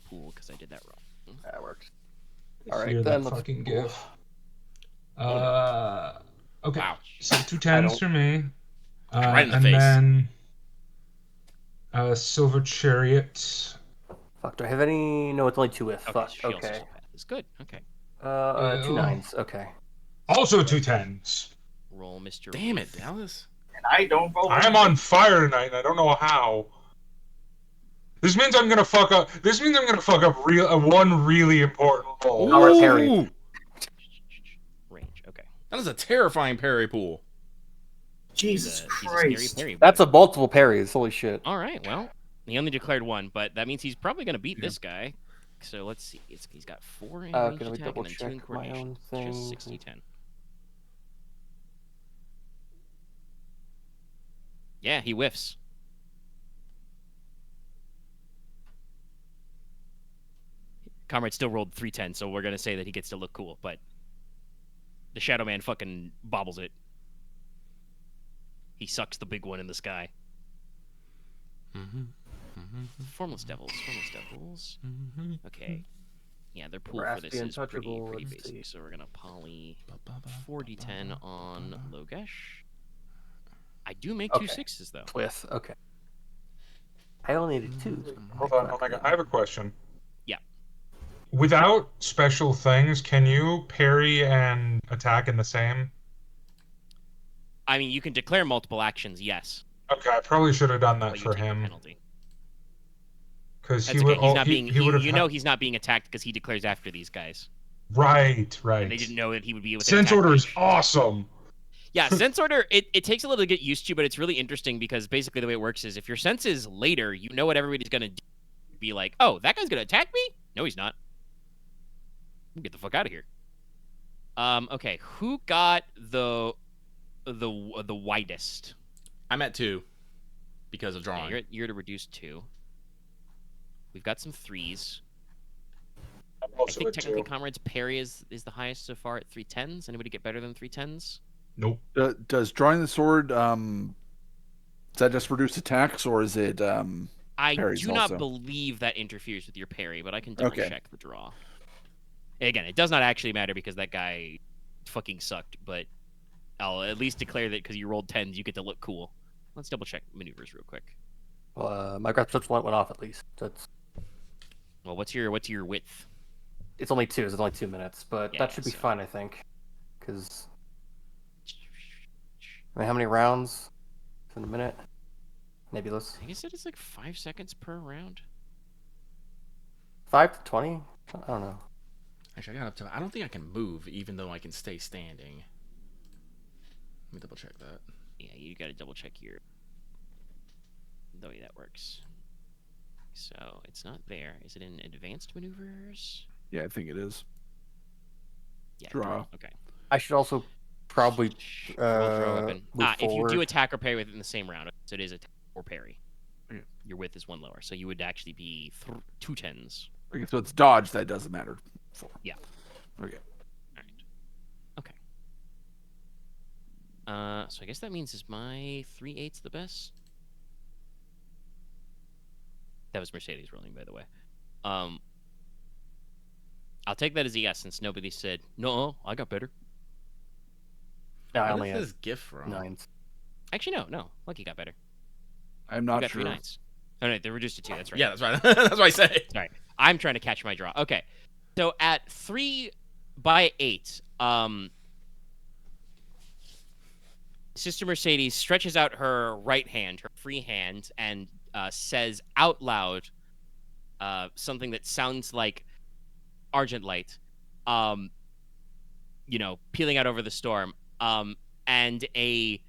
pool because I did that wrong. That worked. All right, Hear then that let's fucking roll. gif. Okay. Wow. So 2 10s for me. Right in the and face. then Silver Chariot. Fuck, do I have any? No, it's only 2 with. Fuck, She also okay. still passes. Good. Okay. 2 9s, okay. Also 2 10s. Roll, Mr. Damn it, Wolf. Dallas. And I don't roll. I'm on fire tonight, and I don't know how. This means I'm gonna fuck up. This means I'm gonna fuck up one really important roll. Power parry. Ooh, Range. Okay. that is a terrifying parry pool. Jesus He's a Christ. scary parry. That's a multiple parries. Holy shit. All right. Well, he only declared 1, but that means he's probably gonna beat this guy. So let's see. He's got 4 in range Can we attack double and then 2 in check my coordination. own It's just thing? 60-10. Yeah, he whiffs. Comrade still rolled 3 10, so we're gonna say that he gets to look cool, but the Shadow Man fucking bobbles it. He sucks the big one in the sky. Formless Devils. Okay. Yeah, their pool Grasp for this the is pretty Untouchable, let's basic. see. So we're gonna poly 4d10 on Logesh. I do make 2 Okay. 6s though. With, okay. I only needed 2. Hold on. Oh my god. I have a question. Yeah. Without special things, can you parry and attack in the same? I mean, you can declare multiple actions, yes. Okay, I probably should have done that But you for take a him penalty. because That's he okay. would. He's not being. He would have. You know, he's not being attacked because he declares after these guys. Right. and they didn't know that he would be with Sense order is awesome. Yeah, sense order, it takes a little to get used to, but it's really interesting because basically the way it works is if your sense is later, you know what everybody's going to do. Be like, oh, that guy's going to attack me? No, he's not. Get the fuck out of here. Okay, who got the widest? I'm at 2 because of drawing. Yeah, you're to reduce 2. We've got some 3s. I'm I also think at technically 2. Conrad's parry is the highest so far at 3 10s. Anybody get better than 3 10s? Nope. Does drawing the sword does that just reduce attacks, or is it I parries do not also? believe that interferes with your parry, but I can double Okay. check the draw. Again, it does not actually matter because that guy fucking sucked, but I'll at least declare that because you rolled 10s, you get to look cool. Let's double check maneuvers real quick. Well, my grasp touch went off at least. Well, what's your width? It's only 2. It's only 2 minutes, but Yeah, that should be so- fine, I think. Because how many rounds in a minute? Nebulous. I think it said it's like 5 seconds per round. 5 to 20? I don't know. Actually, I got up to. I don't think I can move, even though I can stay standing. Let me double check that. Yeah, you got to double check your the way that works. So it's not there. Is it in advanced maneuvers? Yeah, I think it is. Yeah. Draw. Okay. I should also probably Roll throw weapon. move If you do forward. attack or parry within the same round, so it is attack or parry. Okay. Your width is 1 lower, so you would actually be 2 10s. Okay, so it's dodge that doesn't matter. Yeah. Okay. All right. Okay. So I guess that means is my 3/8 the best? That was Mercedes rolling, by the way. I'll take that as a yes, since nobody said no. I got better. No, I What only is had this GIF from? 9s. Actually, no. Lucky got better. I'm You not got sure. 3 9s. Oh no, they reduced it to 2. That's right. Yeah, that's right. That's what I say. Sorry, I'm trying to catch my draw. Okay, so at 3/8, Sister Mercedes stretches out her right hand, her free hand, and says out loud something that sounds like Argent Light, peeling out over the storm, and a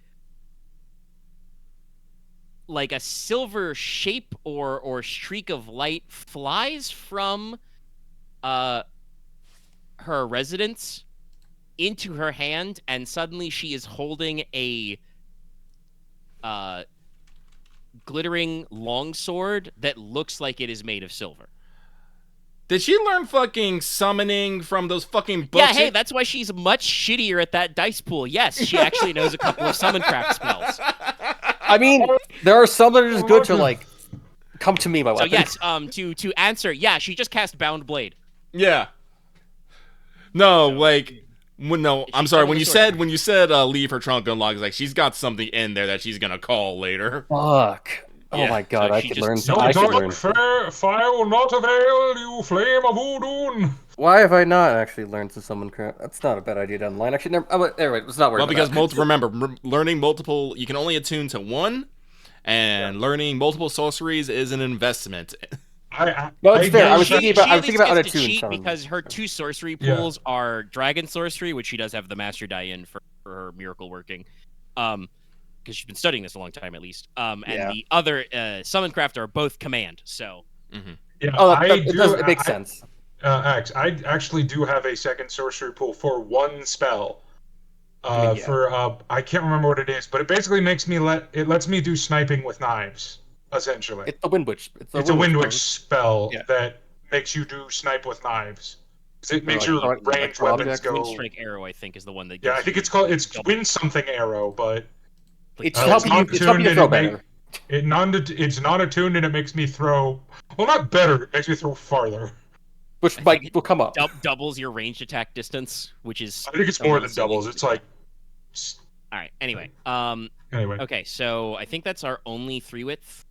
silver shape or streak of light flies from her residence into her hand, and suddenly she is holding a glittering longsword that looks like it is made of silver. Did she learn fucking summoning from those fucking books? Yeah, hey, that's why she's much shittier at that dice pool. Yes, she actually knows a couple of summon craft spells. I mean, there are some that are just good to come to me by So weapon. yes, to answer, yeah, she just cast Bound Blade. Yeah. No, no. I'm She's sorry. done When with you the sword. said leave her trunk unlocked, it's like she's got something in there that she's gonna call later. Fuck. Oh Yeah, my god, so I she could just- learn. No, No I should learn. dark fire will not avail, you flame of Udun. Why have I not actually learned to summon craft? That's not a bad idea down the line. Actually, never. Anyway, let's not worry Well, about because that. remember, learning multiple, you can only attune to one, and learning multiple sorceries is an investment. No, it's fair. I was She thinking about at least gets to unattuned cheat summon. because her 2 sorcery Yeah. pools are dragon sorcery, which she does have the master die in for her miracle working, because she's been studying this a long time at least. And Yeah. the other summon craft are both command. So Yeah, Oh, it makes sense. I actually do have a second sorcery pool for one spell. For I can't remember what it is, but it basically makes me lets me do sniping with knives, essentially. It's a wind witch. It's a wind witch spell. spell Yeah. that makes you do snipe with knives. 'Cause it makes like your throw- ranged throw weapons objects? Wind go. Strike Arrow, I think, is the one that. Yeah, gives I think you it's called double- wind something arrow, but It's Uh, helping it's you. not It's helping you tuned throw and it better. it's not attuned and it makes me throw. Well, not better. It makes me throw farther. Which will come up. doubles your ranged attack distance, which is. I think it's more than doubles. It's like. All right. Anyway, Anyway. okay, so I think that's our only 3 width.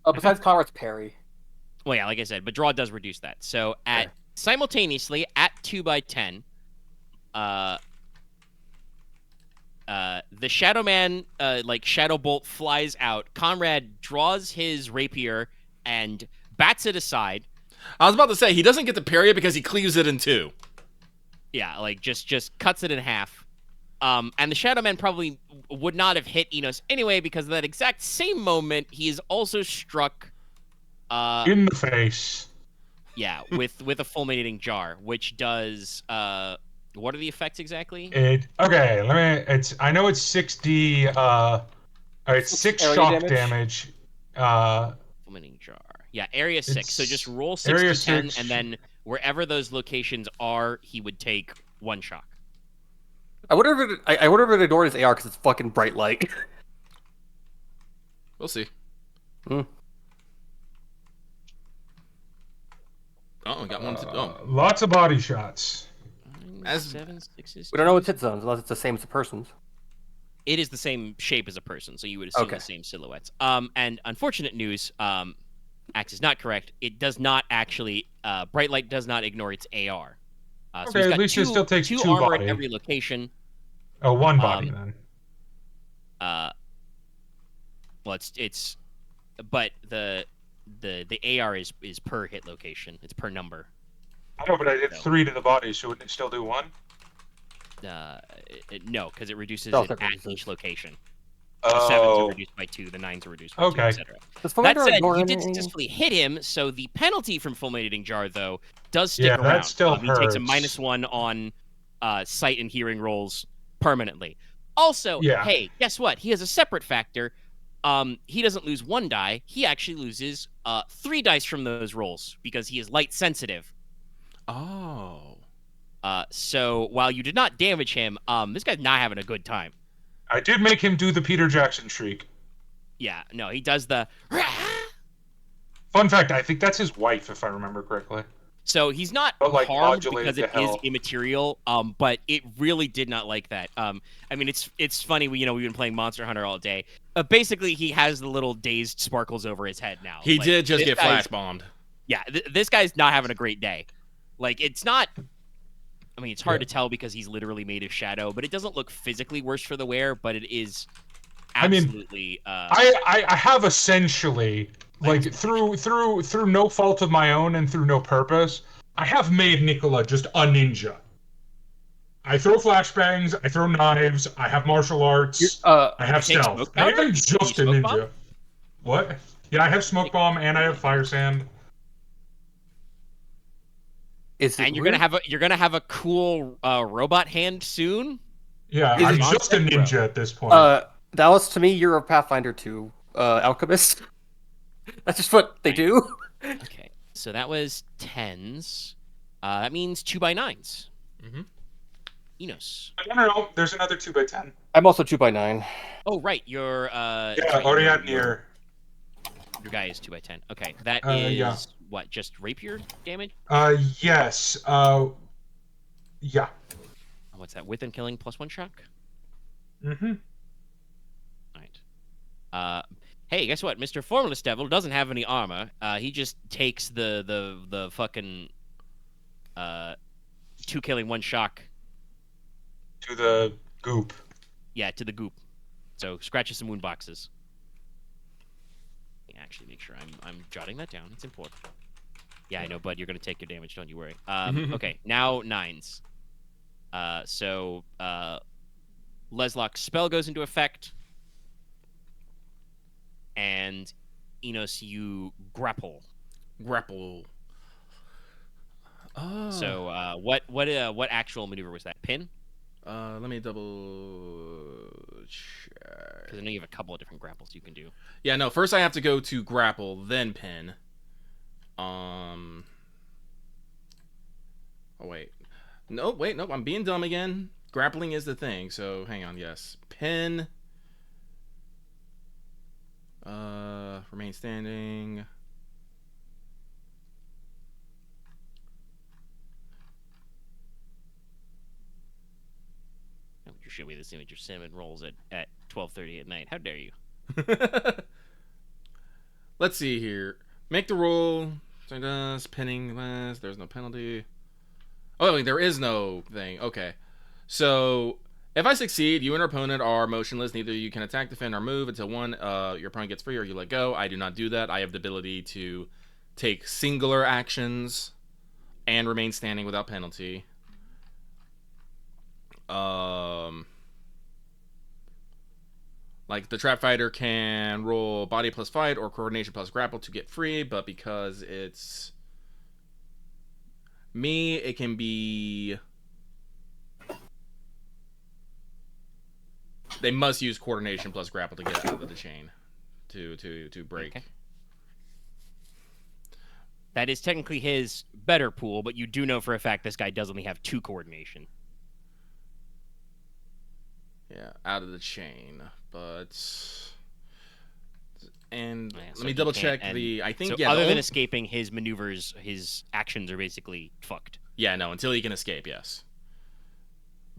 Besides Conrad's parry. Well, yeah, like I said, but draw does reduce that. So at Yeah. simultaneously at 2x10, the Shadow Man, Shadow Bolt flies out. Konrad draws his rapier and bats it aside. I was about to say, he doesn't get to parry it because he cleaves it in two. Yeah, like just cuts it in half. And the Shadow Man probably would not have hit Inos anyway because of that exact same moment. He is also struck in the face. Yeah, with a fulminating jar, which does what are the effects exactly? I know it's 6d. It's 6 area shock damage. Fulminating jar. Yeah, area 6. So just roll 6 area to 10, 6. and then wherever those locations are, he would take 1 shock. I wonder if it ignored his AR because it's fucking bright light. We'll see. Hmm. Oh, we got one. Lots of body shots. As 7, 6, We don't know its hit zones unless it's the same as a person's. It is the same shape as a person, so you would assume the same silhouettes. And unfortunate news, Axe is not correct. It does not actually. Bright light does not ignore its AR. So he's got at least it still takes two two armor body. at every location. Oh, one body then. Well, but the AR is per hit location. It's per number. I know, but I did So. 3 to the body, so wouldn't it still do 1? No, because it reduces Oh, it that at reduces. each location. The 7s are reduced by 2, the 9s are reduced by 2, etc. Does That Fulminator said, ignore you did anything? successfully hit him, so the penalty from Fulminating Jar, though, does stick around. that still He takes a hurts. -1 on sight and hearing rolls permanently. Also, Yeah. hey, guess what? He has a separate factor. He doesn't lose 1 die. He actually loses 3 dice from those rolls because he is light sensitive. Oh. So while you did not damage him, this guy's not having a good time. I did make him do the Peter Jackson shriek. Yeah, no, he does the. Fun fact, I think that's his wife, if I remember correctly. So he's not But, like, harmed modulated because it to is hell. immaterial. But it really did not like that. I mean, it's funny. We've been playing Monster Hunter all day. Basically, he has the little dazed sparkles over his head now. He Like, did just this get guy's- flash bombed. Yeah, this guy's not having a great day. Like, it's not. I mean, it's hard to tell because he's literally made of shadow, but it doesn't look physically worse for the wear. But it is absolutely. I have essentially, like, through no fault of my own and through no purpose, I have made Nicola just a ninja. I throw flashbangs, I throw knives, I have martial arts, I have you take stealth. smoke I powder? am just a Can you smoke ninja. bomb? What? Yeah, I have smoke bomb and I have fire sand. And you're gonna have a cool robot hand soon. Yeah, Is I'm it just a non-tech, bro? ninja at this point. Dallas, to me, you're a Pathfinder 2 alchemist. That's just what they do. Okay, so that was 10s. That means 2 by 9s. Mm-hmm. Enos. No, there's another 2x10. I'm also 2x9. Oh right, your Yeah, already had near. Your guy is 2 by 10. Okay, that is Yeah. what? Just rapier damage? Yes. Yeah. What's that? With and killing +1 shock. Mm-hmm. All right. Hey, guess what? Mr. Formless Devil doesn't have any armor. He just takes the fucking 2 killing 1 shock. To the goop. Yeah, to the goop. So scratches some wound boxes. Actually, make sure I'm jotting that down. It's important. Yeah, I know, bud. You're gonna take your damage. Don't you worry. Okay, now 9s. So Leslok's spell goes into effect, and Inos, you grapple. So what actual maneuver was that? Pin? Let me double check. Because I know you have a couple of different grapples you can do. Yeah, no. First, I have to go to grapple, then pin. Oh wait. Nope. Wait. Nope. I'm being dumb again. Grappling is the thing. So hang on. Yes. Pin. Remain standing. How would you show me this image of cinnamon rolls at 12:30 at night? How dare you? Let's see here. Make the roll. Pinning last. There's no penalty. Oh, wait, there is no thing. Okay. So, if I succeed, you and our opponent are motionless. Neither you can attack, defend, or move until one, your opponent gets free or you let go. I do not do that. I have the ability to take singular actions and remain standing without penalty. Like the trap fighter can roll body plus fight or coordination plus grapple to get free, but because it's me, it can be. They must use coordination plus grapple to get out of the chain to break. Okay. That is technically his better pool, but you do know for a fact this guy does only have 2 coordination. Yeah, out of the chain, but and Yeah, so let me he double can't- check and the. I think So yeah. other the than only- escaping, his maneuvers, his actions are basically fucked. yeah, no, until he can escape. Yes.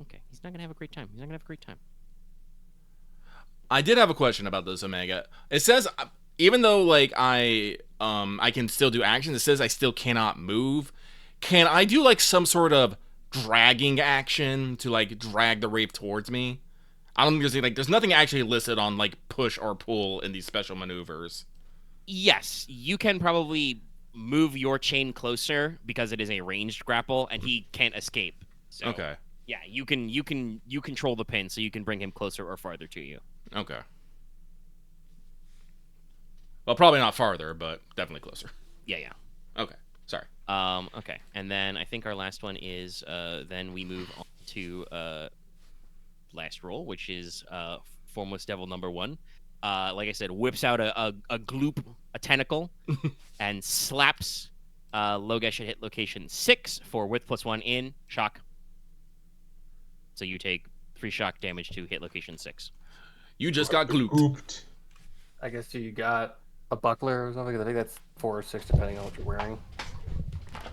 Okay, he's not gonna have a great time. He's not gonna have a great time. I did have a question about this Omega. It says even though like I can still do actions, it says I still cannot move. Can I do like some sort of dragging action to like drag the wraith towards me? I don't think there's nothing actually listed on like push or pull in these special maneuvers. Yes, you can probably move your chain closer because it is a ranged grapple, and he can't escape. So, Okay. Yeah, you control the pin, so you can bring him closer or farther to you. Okay. Well, probably not farther, but definitely closer. Yeah. Okay. Sorry. Okay, and then I think our last one is then we move on to last roll, which is Foremost Devil number 1. Like I said, whips out a gloop, a tentacle, and slaps Logesh at hit location 6 for width +1 in shock. So you take 3 shock damage to hit location 6. You just got glooped. Ooped. I guess you got a buckler or something. 'Cause I think that's 4 or 6, depending on what you're wearing. Well,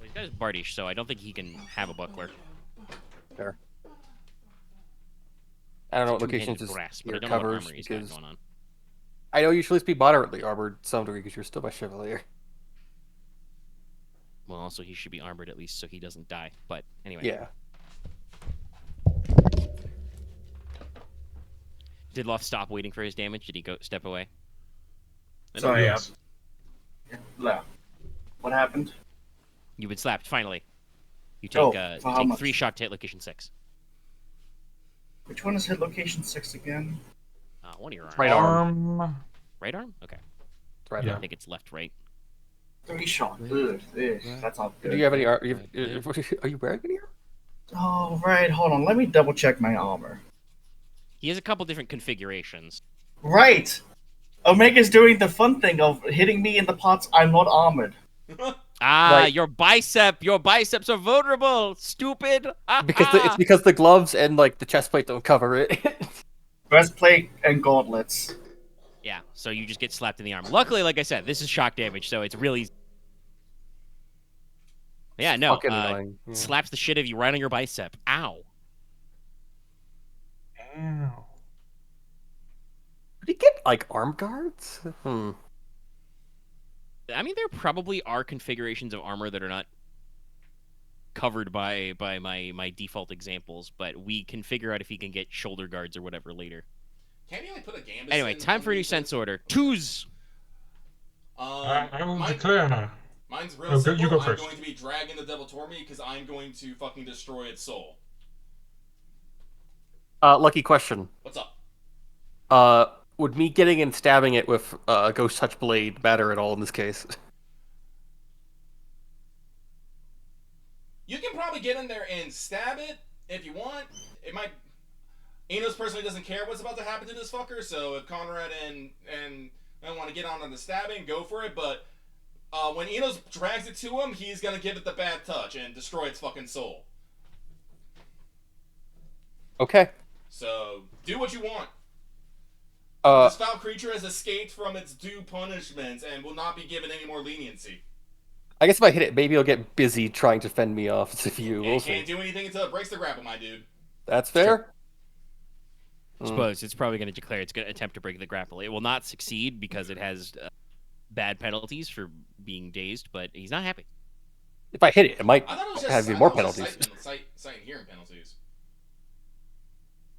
he's got his Bardish, so I don't think he can have a buckler. Fair. I don't know what Two-handed locations is grasp, but I your don't know what covers armor he's got because going on. I know you should at least be moderately armored to some degree because you're still by Cavalier. Well, also he should be armored at least so he doesn't die. But anyway. Yeah. Did Loth stop waiting for his damage? Did he go step away? Sorry, Yes. yeah. What happened? You've been slapped, finally. You take, Oh, you for how take much? 3 shock to hit location 6. Which one is hit location 6 again? One of your arms. Right arm. Right arm? Okay. It's right Yeah. I there. think it's left, right. 3 shot. Ugh, that's not good. Do you have any? Are you wearing any armor? Oh, right. Hold on. Let me double check my armor. He has a couple different configurations. Right. Omega's doing the fun thing of hitting me in the pots. I'm not armored. Right. Your biceps are vulnerable, stupid. Because it's because the gloves and like the chest plate don't cover it. Breastplate and gauntlets. Yeah, so you just get slapped in the arm. Luckily, like I said, this is shock damage, so it's really... Yeah, no, Fucking annoying. Yeah. slaps the shit out of you right on your bicep. Ow. Ow. Did he get like arm guards? I mean, there probably are configurations of armor that are not covered by my default examples, but we can figure out if he can get shoulder guards or whatever later. Can't you like put a gambit? Anyway, time for a new sense order. Twos! I will declare. Mine's real Oh, simple. you go I'm first. going to be dragging the devil toward me because I'm going to fucking destroy its soul. Lucky question. What's up? Would me getting and stabbing it with a ghost touch blade matter at all in this case? You can probably get in there and stab it if you want. It might. Inos personally doesn't care what's about to happen to this fucker, so if Konrad and I want to get on the stabbing, go for it. But when Inos drags it to him, he's gonna give it the bad touch and destroy its fucking soul. Okay. So do what you want. Uh, This foul creature has escaped from its due punishments and will not be given any more leniency. I guess if I hit it, maybe it'll get busy trying to fend me off. It's a few. It We'll can't see. do anything until it breaks the grapple, my dude. That's fair. I suppose it's probably going to declare it's going to attempt to break the grapple. It will not succeed because it has bad penalties for being dazed, but he's not happy. If I hit it, it might I thought it was just have even I more thought it was penalties. just sight and hearing penalties.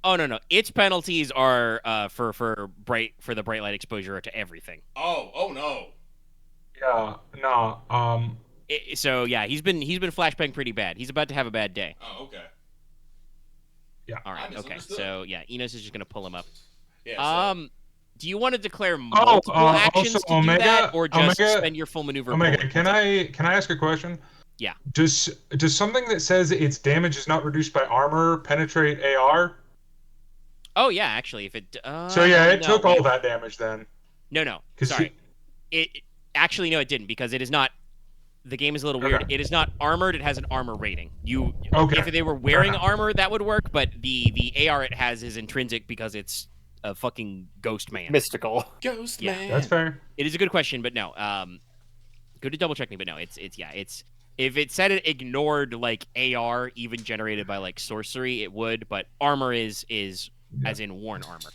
Oh no! Its penalties are for the bright light exposure to everything. Oh no. nah. So yeah, he's been flashbang pretty bad. He's about to have a bad day. Oh, okay. All right. Okay. misunderstood. So yeah, Inos is just gonna pull him up. Yeah. Do you want to declare multiple actions also to do that, Omega, or just Omega, spend your full maneuver? Omega, pulling? can I ask a question? Yeah. Does something that says its damage is not reduced by armor penetrate AR? Oh yeah, actually, if it. So yeah, it no, took wait. all that damage then. No. 'Cause Sorry. It actually no, it didn't because it is not. The game is a little weird. Okay. It is not armored. It has an armor rating. Okay. If they were wearing armor, that would work. But the AR it has is intrinsic because it's a fucking ghost man. Mystical. Ghost Yeah. man. That's fair. It is a good question, but no. Good to double check me, but no. It's if it said it ignored like AR even generated by like sorcery, it would. But armor is as in worn armor.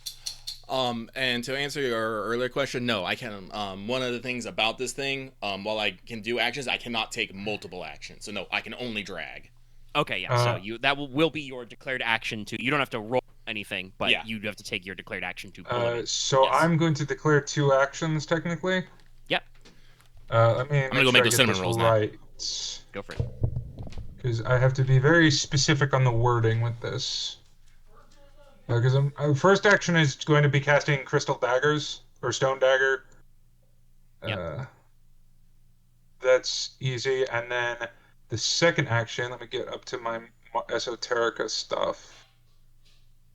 And to answer your earlier question, no, I can. One of the things about this thing, while I can do actions, I cannot take multiple actions. So no, I can only drag. Okay, yeah. So that will be your declared action to. You don't have to roll anything, but Yeah. you have to take your declared action to pull him in. So Yes. I'm going to declare 2 actions technically. Yep. Let me. I'm gonna go make those cinnamon rolls now. right. Go for it. Because I have to be very specific on the wording with this. Because first action is going to be casting crystal daggers or stone dagger. Yep. That's easy, and then the second action. Let me get up to my esoterica stuff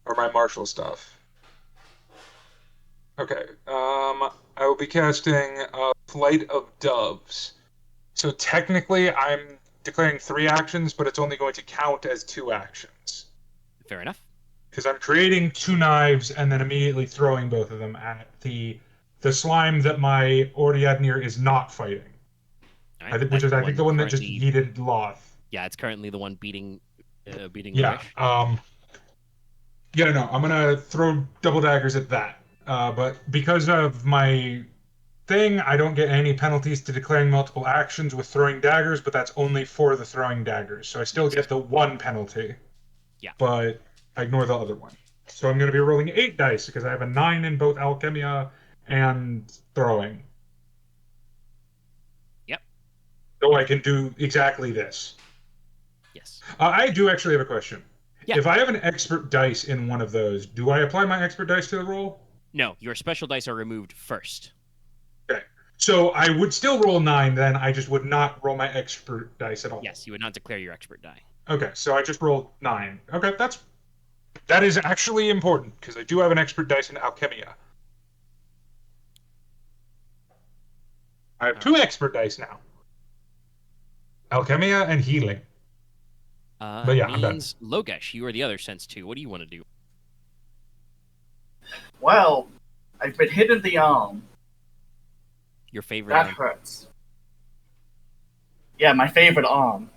or my martial stuff. Okay. I will be casting Flight of Doves. So technically, I'm declaring 3 actions, but it's only going to count as 2 actions. Fair enough. Because I'm creating 2 knives and then immediately throwing both of them at the slime that my Oriadnir is not fighting. All right, Which is, I think, the one that just currently- yeeted Loth. Yeah, it's currently the one beating. Yeah. Logesh. Yeah. No, I'm gonna throw double daggers at that. But because of my thing, I don't get any penalties to declaring multiple actions with throwing daggers, but that's only for the throwing daggers. So I still get the 1 penalty. Yeah. But I ignore the other one. So I'm going to be rolling 8 dice because I have a 9 in both Alchemia and throwing. Yep. So I can do exactly this. Yes. I do actually have a question. Yeah. If I have an expert dice in one of those, do I apply my expert dice to the roll? No, your special dice are removed first. Okay. So I would still roll 9 then, I just would not roll my expert dice at all. Yes, you would not declare your expert die. Okay, so I just rolled 9. Okay, that is actually important, because I do have an expert dice in Alchemia. I have 2 expert dice now. Alchemia and Healing. But yeah, I'm done. Means Logesh, you are the other sense too. What do you want to do? Well, I've been hit in the arm. Your favorite? That arm? hurts. Yeah, my favorite arm.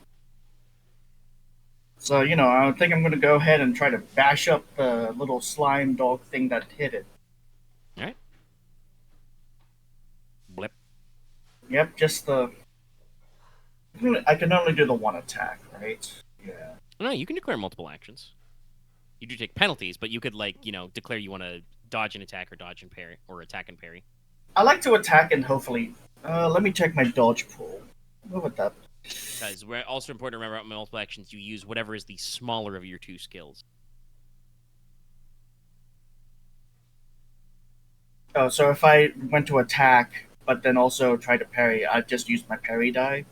So, I think I'm going to go ahead and try to bash up the little slime dog thing that hit it. Alright. Blip. Yep, just the... I can only do the 1 attack, right? Yeah. No, you can declare multiple actions. You do take penalties, but you could, declare you want to dodge an attack or dodge and parry, or attack and parry. I like to attack and hopefully... let me check my dodge pool. What would that be? Because we're also important to remember about multiple actions, you use whatever is the smaller of your 2 skills. Oh, so if I went to attack, but then also try to parry, I'd just use my parry die?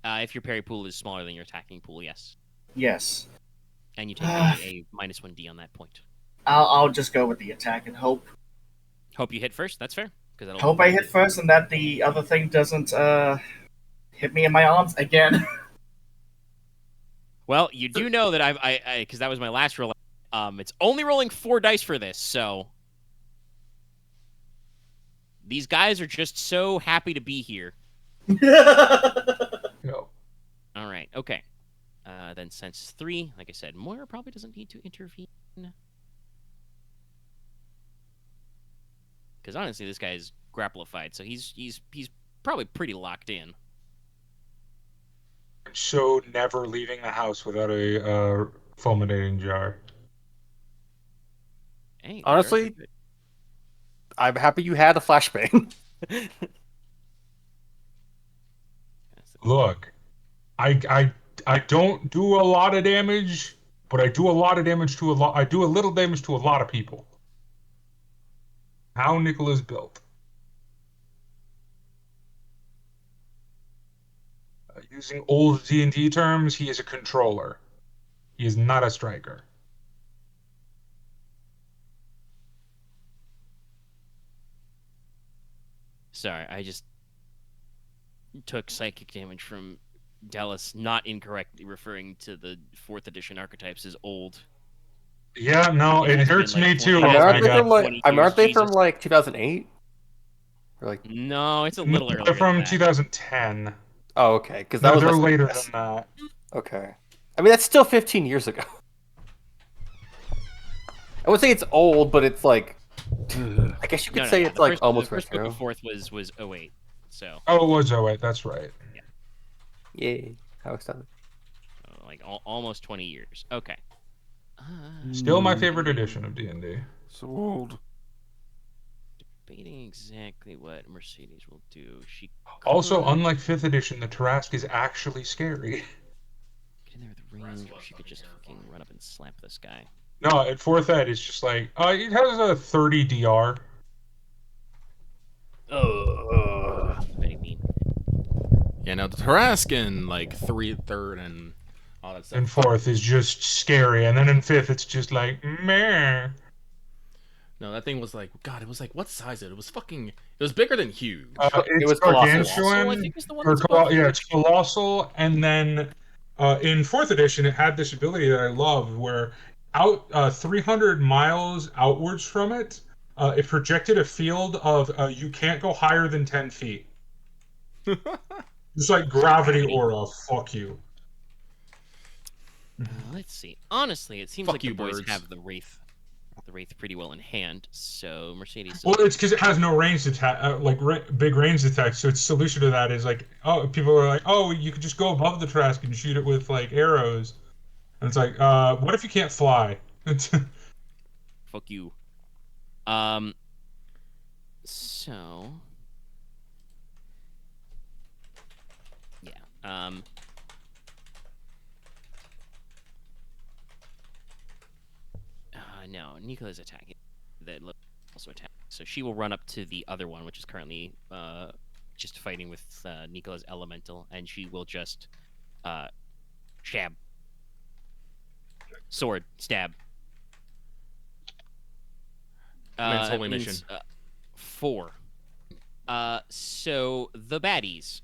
If your parry pool is smaller than your attacking pool, yes. Yes. And you take a -1d on that point. I'll just go with the attack and hope. Hope you hit first, that's fair. Hope I hit first and that the other thing doesn't hit me in my arms again. Well, you do know that I because that was my last roll. It's only rolling 4 dice for this, so these guys are just so happy to be here. No. All right, okay. Then sense 3, like I said, Moira probably doesn't need to intervene. Because honestly, this guy's grapplified, so he's probably pretty locked in. I'm so never leaving the house without a fulminating jar. Hey, Honestly, jars are good. I'm happy you had a flashbang. Look, I don't do a lot of damage, but I do a lot of damage to a lot. I do a little damage to a lot of people. How Nicola's built. Using old D&D terms, he is a controller. He is not a striker. Sorry, I just took psychic damage from Dallas, not incorrectly referring to the 4th edition archetypes as old. Yeah, no, it has hurts been, like, me too. 20 I mean, years. aren't they 20 from years, like 2008? Or like, No, it's a little They're earlier from than that. 2010. oh, okay, because No, that was they're my later guess. than that. Okay, I mean that's still 15 years ago. I would say it's old, but it's like, I guess you could say it's the like first, almost the first book retro. of 4th was 08, so Oh, it was 08, that's right. Yay! How excited! like almost 20 years. Okay. Still my favorite edition of D&D. So old. Debating exactly what Mercedes will do. She Also, could unlike 5th edition, the Tarrasque is actually scary. get in there with range, or she could just fucking run up and slap this guy. No, at 4th ed, it's just like, it has a 30 DR. Very mean. Yeah, no, the Tarrasque in like 3rd and all that stuff. And 4th is just scary, and then in 5th, it's just like, meh. No, that thing was like, God, it was like, what size is it? It was fucking, it was bigger than huge. It's was colossal. Colossal, I gargantuan, think, is the one or that's above yeah, it's colossal, and then in 4th edition, it had this ability that I love, where 300 miles outwards from it, it projected a field of you can't go higher than 10 feet. It's like gravity aura. Fuck you. Let's see. Honestly, it seems Fuck like you, the boys birds. have the Wraith pretty well in hand. So Mercedes. Well, it's because it has no ranged attack, big ranged attacks. So its solution to that is like, oh, people are like, oh, you could just go above the Trask and shoot it with like arrows, and it's like, what if you can't fly? Fuck you. So. Yeah. No, Nicola's attacking. That also attack. So she will run up to the other one, which is currently just fighting with Nicola's elemental, and she will just stab. Sword stab. Men's holy means, mission. 4. So the baddies.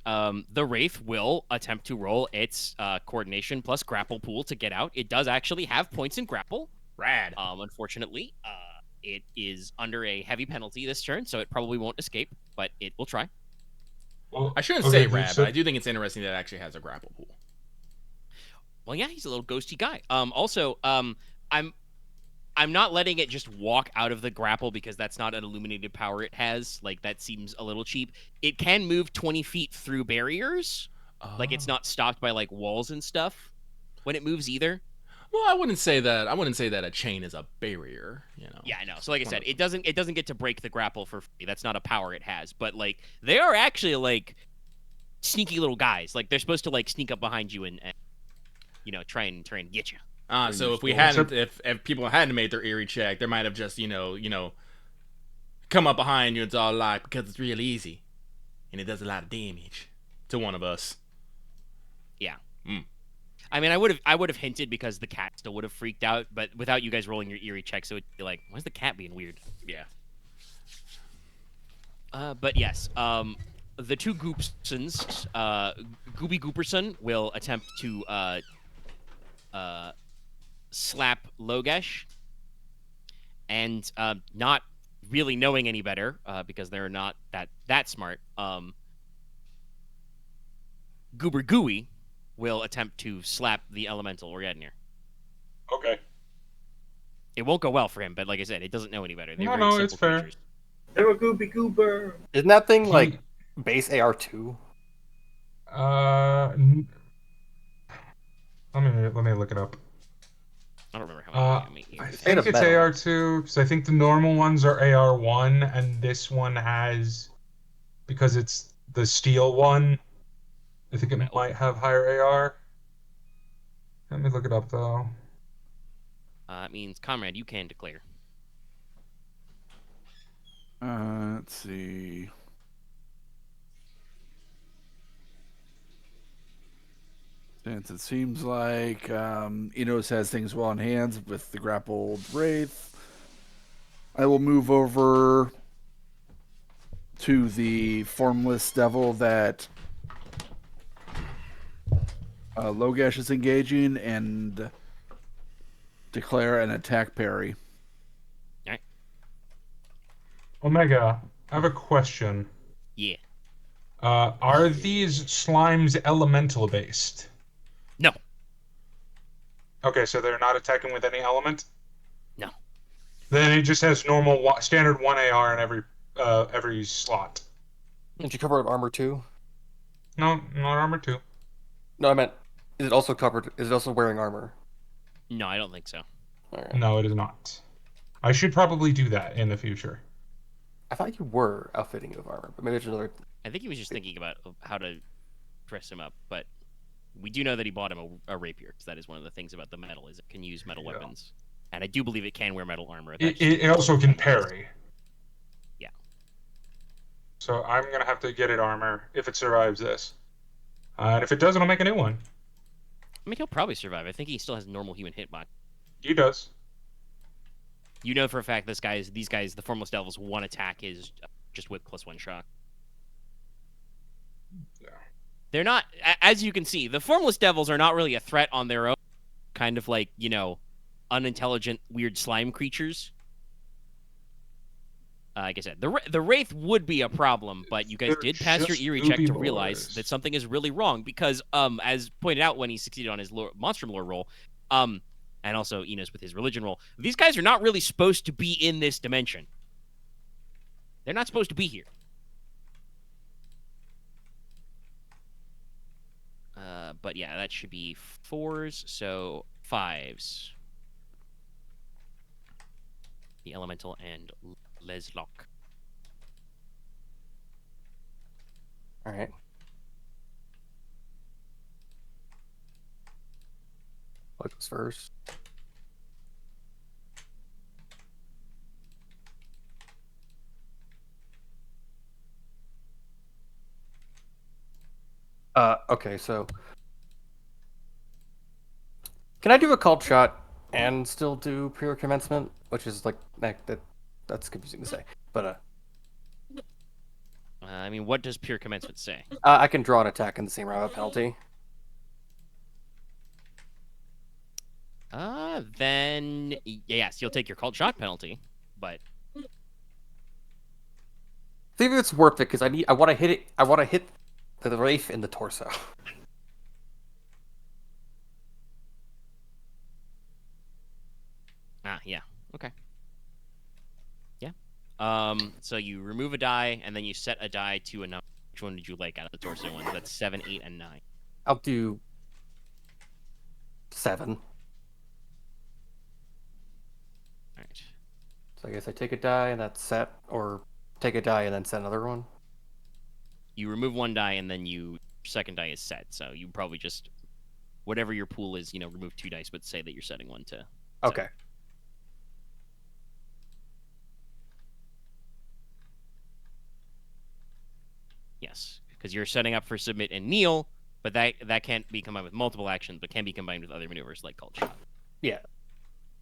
The Wraith will attempt to roll its coordination plus grapple pool to get out. It does actually have points in grapple. Rad. Unfortunately, it is under a heavy penalty this turn, so it probably won't escape, but it will try. Well, I shouldn't okay, say rad, so- but I do think it's interesting that it actually has a grapple pool. Well, yeah, he's a little ghosty guy. Also, I'm not letting it just walk out of the grapple because that's not an illuminated power it has. Like, that seems a little cheap. It can move 20 feet through barriers. Like, it's not stopped by, like, walls and stuff when it moves either. Well, I wouldn't say that. I wouldn't say that a chain is a barrier. You know. Yeah, I know. So, like I said, it doesn't get to break the grapple for free. That's not a power it has. But, like, they are actually, like, sneaky little guys. Like, they're supposed to, like, sneak up behind you and you know, try and get you. So if we hadn't, if people hadn't made their eerie check, they might have just, you know, come up behind you and it's all like, because it's real easy, and it does a lot of damage to one of us. Yeah. Mm. I mean, I would have hinted because the cat still would have freaked out, but without you guys rolling your eerie checks, it would be like, why's the cat being weird? Yeah. But yes, the two Goopsons, Gooby Gooperson will attempt to slap Logesh, and not really knowing any better because they're not that smart. Goober Gooey will attempt to slap the elemental Oriadnir. Okay. It won't go well for him, but like I said, it doesn't know any better. They're No, very no, simple it's fair. creatures. They're a gooby goober. Isn't that thing like base AR2? Let me look it up. I don't remember how many I you think it's better. AR2 because I think the normal ones are AR1, and this one has, because it's the steel one, I think it might have higher AR. Let me look it up, though. It means, Conrad, you can declare. Let's see. Since it seems like Inos has things well in hand with the grappled Wraith, I will move over to the formless devil that Logesh is engaging and declare an attack parry. Alright. Omega, I have a question. Yeah. Are these slimes elemental based? No. Okay, so they're not attacking with any element? No. Then it just has normal standard 1 AR in every slot. Didn't you cover armor too? No, not armor 2. No, I meant, is it also covered? Is it also wearing armor? No, I don't think so. All right. No, it is not. I should probably do that in the future. I thought you were outfitting it with armor, but maybe it's another. I think he was just thinking about how to dress him up, but we do know that he bought him a rapier, because that is one of the things about the metal, is it can use metal weapons. And I do believe it can wear metal armor. It also can parry. Yeah. So I'm going to have to get it armor if it survives this. And if it doesn't, I'll make a new one. I mean, he'll probably survive. I think he still has normal human hitbox. He does. You know for a fact these guys, the Formless Devils, one attack is just with +1 shock. Yeah. They're not, as you can see, the Formless Devils are not really a threat on their own. Kind of like, unintelligent, weird slime creatures. Like I said, the Wraith would be a problem, but you guys They're did pass your just eerie check to booby realize boys. that something is really wrong, because, as pointed out when he succeeded on his Monstrum lore roll, and also Inos with his religion roll, these guys are not really supposed to be in this dimension. They're not supposed to be here. But yeah, that should be 4s, so 5s. The Elemental and Leslok. All right. What goes first? Okay, so can I do a called shot and still do pre-commencement, which is like that's confusing to say, but I mean, what does Pure Commencement say? I can draw an attack in the same round of penalty. Then yes, you'll take your called shot penalty, but I think it's worth it because I want to hit it. I want to hit the Wraith in the torso. yeah, okay, yeah. So you remove a die and then you set a die to a number. Which one did you like out of the torso ones? That's 7, 8, and 9. I'll do 7. All right. So I guess I take a die and that's set, or take a die and then set another one. You remove one die and then your second die is set. So you probably just, whatever your pool is, remove 2 dice, but say that you're setting one to. Okay. Yes, because you're setting up for submit and kneel, but that can't be combined with multiple actions, but can be combined with other maneuvers like called shot. Yeah.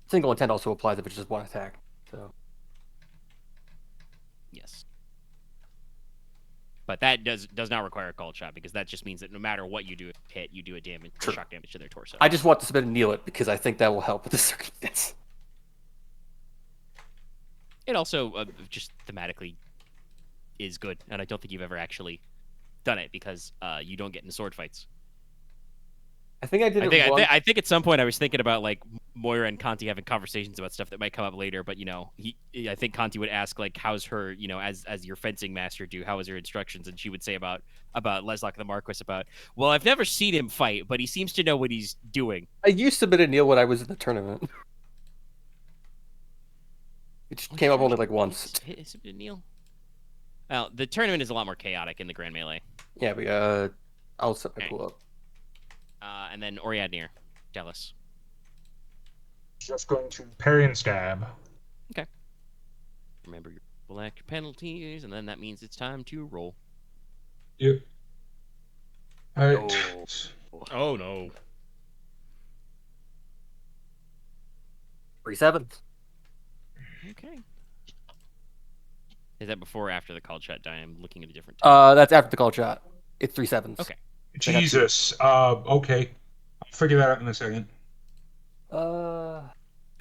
Single intent also applies if it's just one attack. So. Yes. But that does not require a called shot, because that just means that no matter what you do hit, you do a shock damage to their torso. I just want to submit and kneel it because I think that will help with the circumstance. It also just thematically is good, and I don't think you've ever actually done it because you don't get into sword fights. I think I did it once. I think at some point I was thinking about like Moira and Conti having conversations about stuff that might come up later, but I think Conti would ask like, how's her, as your fencing master do, how is her instructions? And she would say about Leslok the Marquess about, well, I've never seen him fight, but he seems to know what he's doing. I used to submit and kneel when I was in the tournament. It just came up only like once. Is it Neil? Well, the tournament is a lot more chaotic in the Grand Melee. Yeah, I'll set my Okay. pool up. And then Oriadnir, Dallas. Just going to parry and stab. Remember your full act, your penalties, and then that means it's time to roll. Yep. All right. Oh no. 3 sevens. Okay. Is that before or after the call shot die? I'm looking at a different. That's after the call shot. It's 3 sevens. Okay. Jesus. Okay. I'll figure that out in a second.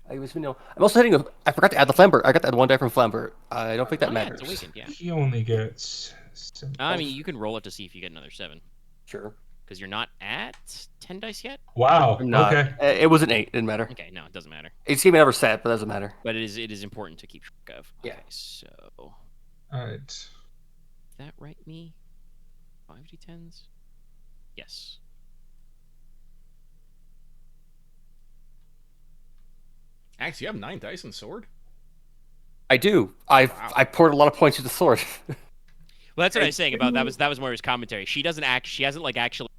I was, I'm also hitting. I forgot to add the Flambert. I got that 1 die from Flambert. I don't think that Yeah, matters. it's awakened, yeah. He only gets 7. I mean, you can roll it to see if you get another 7. Sure. Because you're not at 10 dice yet? Wow. I'm not. Okay. It was an 8. Didn't matter. Okay, no, it doesn't matter. It's even never set, but it doesn't matter. But it is important to keep track of. Yeah. Okay, so... All right. Is that right, me? 5d10s? Yes. Axe, you have 9 dice and sword? I do. I poured a lot of points into the sword. Well, that's what I was saying about that was more his commentary. She hasn't like actually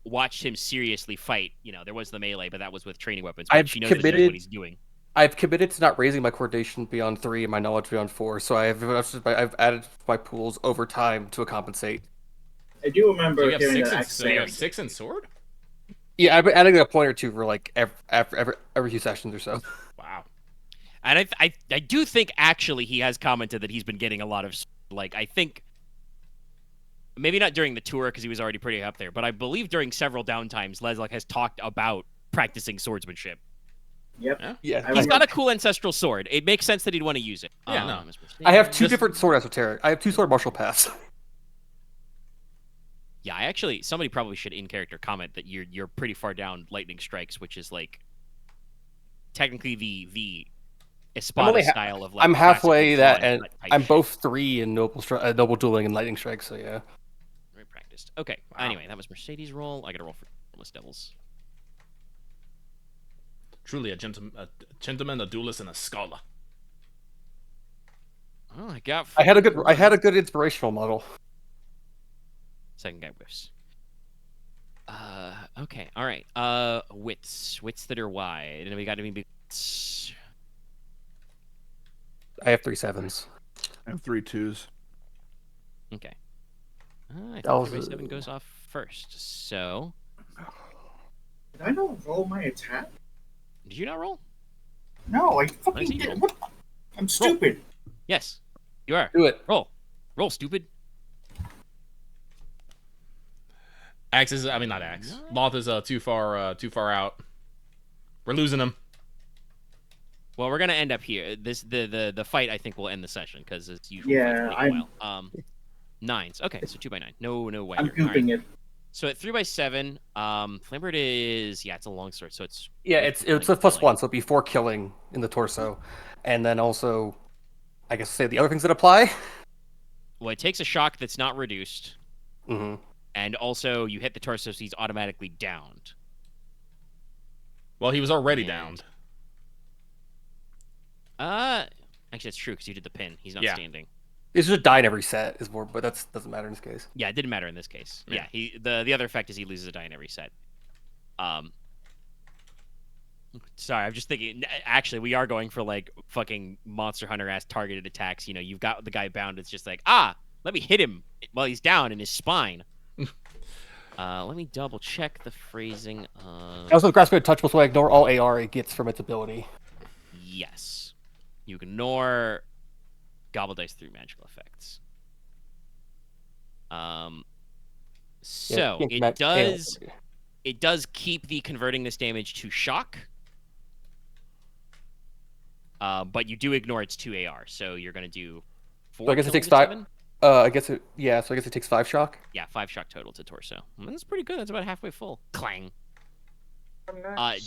watched him seriously fight. There was the melee, but that was with training weapons. But she knows that he knows what he's doing. I've committed to not raising my coordination beyond 3 and my knowledge beyond 4, so I've added my pools over time to compensate. I do remember So you have hearing 6 that and, accent. so you have 6 and sword? Yeah, I've been adding a point or two for like every few sessions or so. Wow. And I do think actually he has commented that he's been getting a lot of I think maybe not during the tour because he was already pretty up there, but I believe during several downtimes Leslok has talked about practicing swordsmanship. Yep. Yeah, He's got a cool ancestral sword. It makes sense that he'd want to use it. Yeah, no. I have 2 different sword esoteric. I have 2 sword martial paths. Yeah, somebody probably should in character comment that you're pretty far down lightning strikes, which is like technically the Espada style of like. I'm halfway that, classic and I'm both 3 in noble dueling and lightning strike. So yeah. Very practiced. Okay. Wow. Anyway, that was Mercedes' roll. I got to roll for Homeless Devils. Truly a gentleman, a duelist, and a scholar. Oh, I got. I had a good inspirational model. Second guy whiffs. Okay. All right. Wits that are wide, and we got to be big. I have 3 sevens. I have 3 2s. Okay. I That was think 7 goes off first. So, Did I not roll my attack? did you not roll? No, I Nice, fucking you did. rolled. What? I'm stupid. Yes, you are. Do it. Roll, stupid. Axe is, not Axe. Loth is too far out. We're losing him. Well, we're gonna end up here. The fight I think will end the session because it's usually Yeah, a while. 9s. Okay, so 2 by 9. No way. I'm gooping it. So at 3 by 7, Flambert is it's a long sword, so it's It's a +1, so it'd be 4 killing in the torso, and then also, I guess say the other things that apply. Well, it takes a shock that's not reduced, Mm-hmm. and also you hit the torso, so he's automatically downed. Well, he was already And- downed. Actually, that's true because you did the pin. He's not Yeah. standing. It's just a die in every set is more, but that doesn't matter in this case. Yeah, it didn't matter in this case. Yeah. The other effect is he loses a die in every set. Sorry, I'm just thinking. Actually, we are going for like fucking Monster Hunter ass targeted attacks. You've got the guy bound. It's just like let me hit him while he's down in his spine. Let me double check the phrasing. Also, grasp and touch, so I ignore all AR it gets from its ability. Yes, you ignore Gobble Dice through magical effects. So it does keep the converting this damage to shock. But you do ignore its 2 AR, so you're gonna do 4. So I guess it takes killing 5. to 7? So I guess it takes 5 shock. Yeah, 5 shock total to torso. That's pretty good. That's about halfway full. Clang.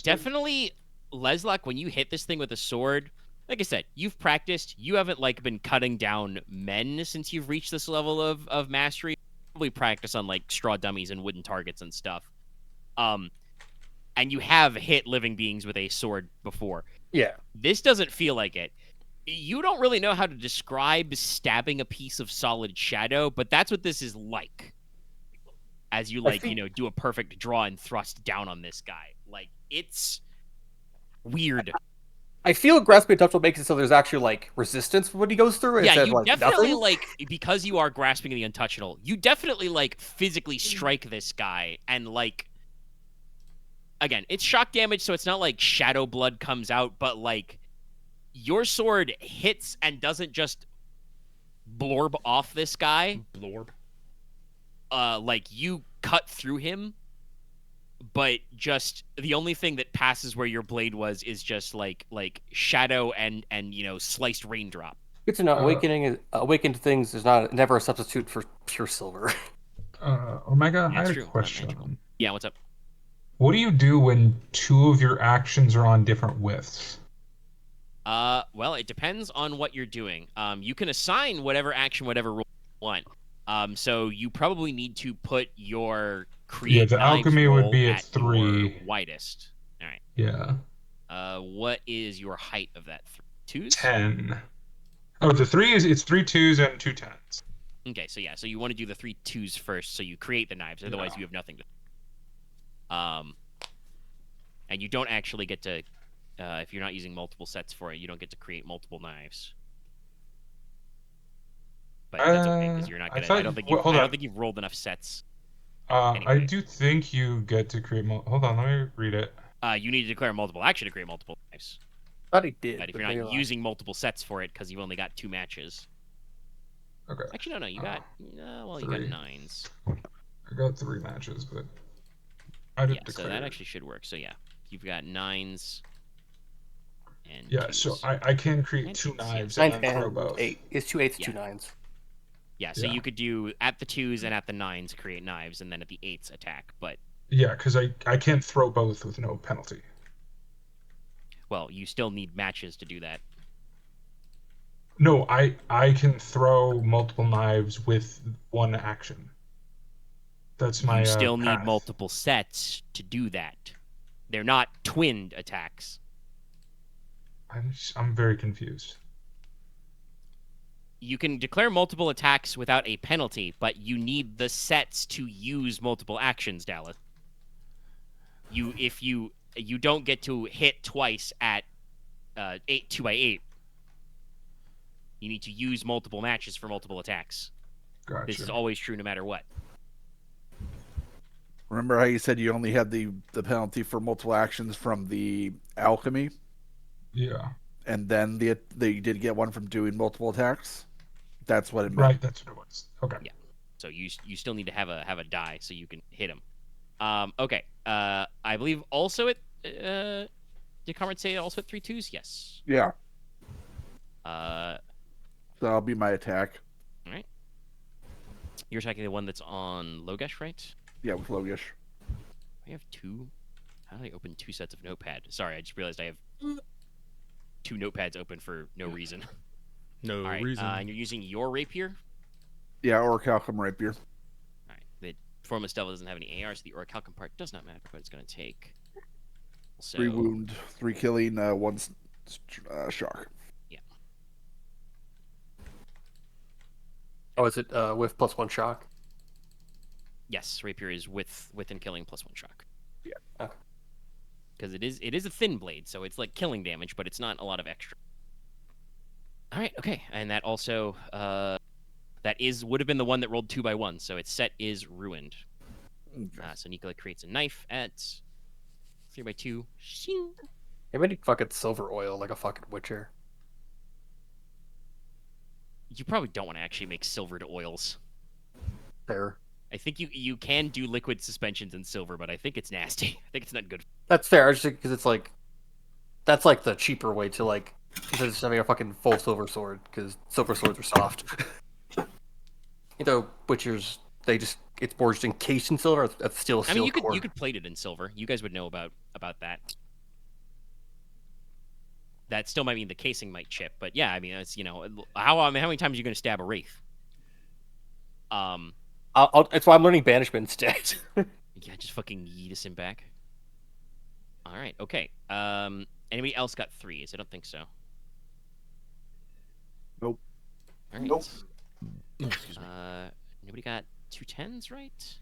Definitely, Leslok, when you hit this thing with a sword, like I said, you've practiced. You haven't been cutting down men since you've reached this level of mastery. Probably practice on straw dummies and wooden targets and stuff. And you have hit living beings with a sword before. Yeah. This doesn't feel like it. You don't really know how to describe stabbing a piece of solid shadow, but that's what this is like. as you do a perfect draw and thrust down on this guy. Like, it's weird. I feel grasping untouchable makes it so there's actually like resistance when he goes through. Yeah, instead you of, like, definitely nothing. because you are grasping the untouchable, you definitely physically strike this guy, and again, it's shock damage, so it's not like shadow blood comes out, but your sword hits and doesn't just blorb off this guy. Blorb. You cut through him, but just the only thing that passes where your blade was is just like shadow and sliced raindrop. Good to know. Awakened things is never a substitute for pure silver. Omega, I That's had true. a Not question. magical. Yeah, what's up? What do you do when 2 of your actions are on different widths? Well, it depends on what you're doing. You can assign whatever action, whatever rule you want. So you probably need to put your create the knives alchemy would roll be at at 3. your widest. All right. Yeah. What is your height of that? 2s? 10. Oh, the 3 it's 3 2s and 2 10s. Okay, so yeah, so you want to do the 3 2s first, so you create the knives. Otherwise, you have nothing to. And you don't actually get to, if you're not using multiple sets for it, you don't get to create multiple knives. But that's okay because you're not gonna. I don't think you've rolled enough sets. I Anyway. do think you get to create. Hold on, let me read it. You need to declare multiple action to create multiple knives. Thought he did. But if you're not using multiple sets for it because you've only got 2 matches. Okay. Actually, no, you got. Well, 3. You got 9s. I got 3 matches, but I didn't declare. So that actually should work. So yeah, you've got 9s. And yeah, 2s. so I can create 2 knives and then throw both. 8. It's 2 8s, 2 9s. Yeah, so you could do at the 2s and at the 9s create knives, and then at the 8s attack. But yeah, because I can't throw both with no penalty. Well, you still need matches to do that. No, I can throw multiple knives with 1 action. That's my. You still path. need multiple sets to do that. They're not twinned attacks. I'm very confused. You can declare multiple attacks without a penalty, but you need the sets to use multiple actions, Dallas. If you don't get to hit twice at 2x8. You need to use multiple matches for multiple attacks. Gotcha. This is always true no matter what. Remember how you said you only had the penalty for multiple actions from the alchemy? Yeah. And then you did get one from doing multiple attacks? That's what it meant. Right, that's what it was. Okay. Yeah. So you still need to have a die so you can hit him. Okay. I believe also did Konrad say also at 3 2s? Yes. Yeah. So that'll be my attack. All right. You're attacking the one that's on Logesh, right? Yeah, with Logesh. I have 2. How do I open 2 sets of notepad? Sorry, I just realized I have 2 notepads open for no reason. No All right, reason. and you're using your rapier? Yeah, Orichalcum rapier. All right. The Formless Devil doesn't have any AR, so the Orichalcum part does not matter, but it's going to take... So... 3 wound, 3 killing, 1 shock. Yeah. Oh, is it with +1 shock? Yes, rapier is within killing +1 shock. Yeah. Okay. Because it is a thin blade, so it's like killing damage, but it's not a lot of extra. All right, okay, and that also would have been the one that rolled 2x1, so its set is ruined. Okay. So Nicola creates a knife at 3x2. Shing. Maybe I need fucking silver oil like a fucking witcher. You probably don't want to actually make silvered oils. Fair. I think you can do liquid suspensions in silver, but I think it's nasty. I think it's not good. That's fair, just because it's like... That's like the cheaper way to like... Instead of just having a fucking full silver sword, because silver swords are soft. Witchers, it's more just encased in silver, it's still a steel you core. could plate it in silver. You guys would know about that. That still might mean the casing might chip, but yeah, I mean, it's, how many times are you going to stab a wraith? That's why I'm learning banishment instead. Yeah, just fucking yeet us him back. All right, okay. Anybody else got 3s? I don't think so. Nope. All right. Nope. Excuse me. Nobody got 2 10s, right?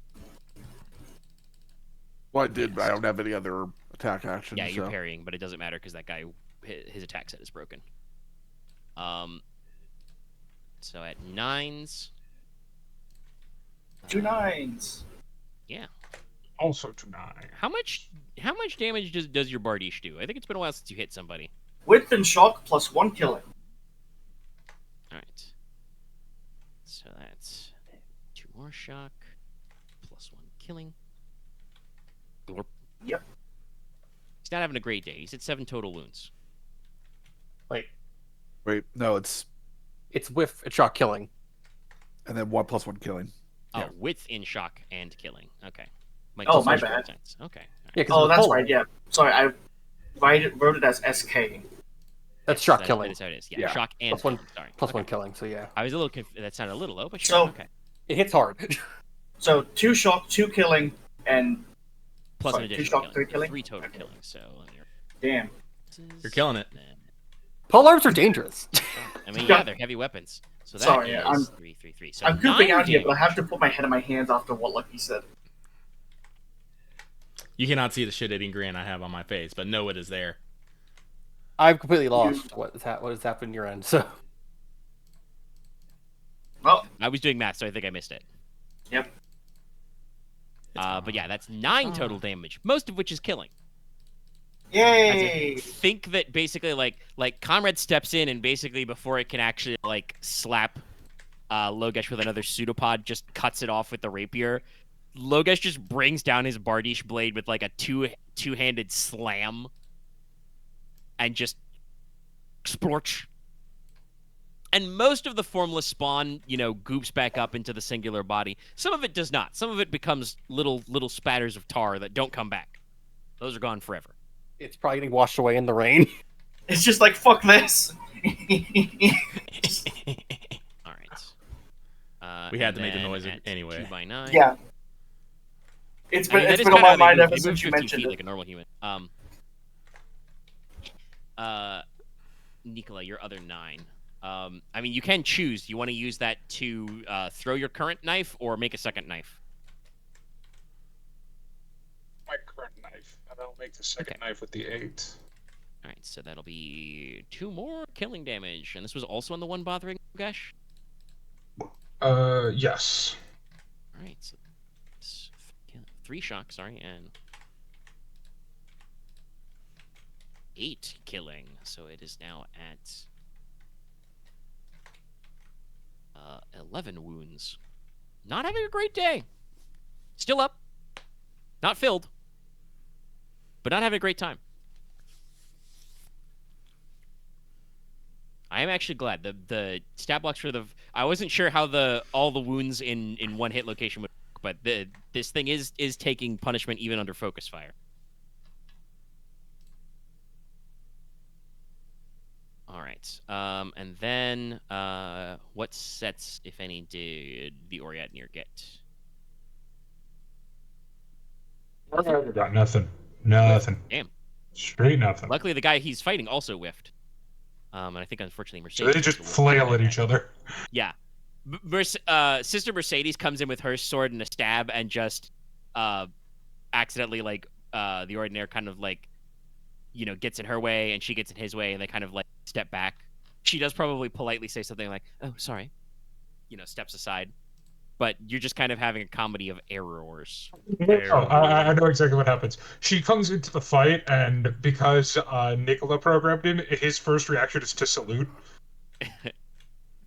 Well, I did, but I don't have any other attack action. Yeah, you're so. parrying, but it doesn't matter because that guy, his attack set is broken. So at 9s. 2 9s. Yeah. Also to 9. How much damage does your Bardiche do? I think it's been a while since you hit somebody. Width and shock plus 1 killing. All right. So that's 2 more shock plus 1 killing. Glorp. Yep. He's not having a great day. He's at 7 total wounds. Wait, No, it's with a shock killing. and then 1 + 1 killing. Oh, Yeah. with in shock and killing. Okay. Oh, my makes bad. sense. Okay. All right. Yeah, 'cause Oh, it's that's polar. right. Yeah. Sorry, I wrote it as SK. That's shock That killing. is how it is. Yeah, Yeah. shock and Plus one- killing. Sorry. Plus Okay. 1 killing, so yeah. I was a little that sounded a little low, but sure. So- Okay. It hits hard. So 2 shock, 2 killing, and Plus sorry, an 2 additional shock, 3 killing. 3 total Okay. killing. So Damn. You're killing it. Polearms are dangerous. I mean, yeah, they're heavy weapons. So that Sorry, is I'm- 3, 3, 3. So I'm cooping 9 out here, but I damage. have to put my head in my hands after what Lucky said. You cannot see the shit-eating grin I have on my face, but know it is there. I've completely lost what has happened your end. So Well, I was doing math, so I think I missed it. yep. But yeah, that's 9 total damage, most of which is killing. Yay! Think that basically like Konrad steps in and basically before it can actually like slap Logesh with another pseudopod, just cuts it off with the rapier. Logesh just brings down his Bardiche blade with like a two-handed slam and just splorch. And most of the formless spawn, goops back up into the singular body. Some of it does not. Some of it becomes little spatters of tar that don't come back. Those are gone forever. it's probably getting washed away in the rain. It's just like, fuck this. All right. We had to and make the then noise at anyway. 2 by 9. Yeah. It's I mean, been, that it's is been on kinda my how they mind move. ever They since move you 15 mentioned feet it. like a normal human. Nicola, your other 9. I mean, you can choose. You want to use that to throw your current knife or make a second knife? My current knife. And I'll make the second Okay. knife with the 8. All right, so that'll be 2 more killing damage, and this was also on the one bothering Logesh. Yes. All right, so it's 3 shock, sorry, and 8 killing. So it is now at 11 wounds. Not having a great day. Still up. Not filled. But not having a great time. I am actually glad the stat blocks for I wasn't sure how all the wounds in one hit location would work, but this thing is taking punishment even under focus fire. All right. And then what sets, if any, did the Oriadnir get? Got nothing. Nothing. Damn. Straight nothing. Luckily, the guy he's fighting also whiffed. And I think, unfortunately, So Mercedes... they just was the flail one. at each other. Yeah. Sister Mercedes comes in with her sword and a stab and just accidentally, the Ordinaire kind of, gets in her way and she gets in his way and they kind of, step back. She does probably politely say something like, oh, sorry. Steps aside. But you're just kind of having a comedy of errors. Oh, I know exactly what happens. She comes into the fight, and because Nicola programmed him, his first reaction is to salute.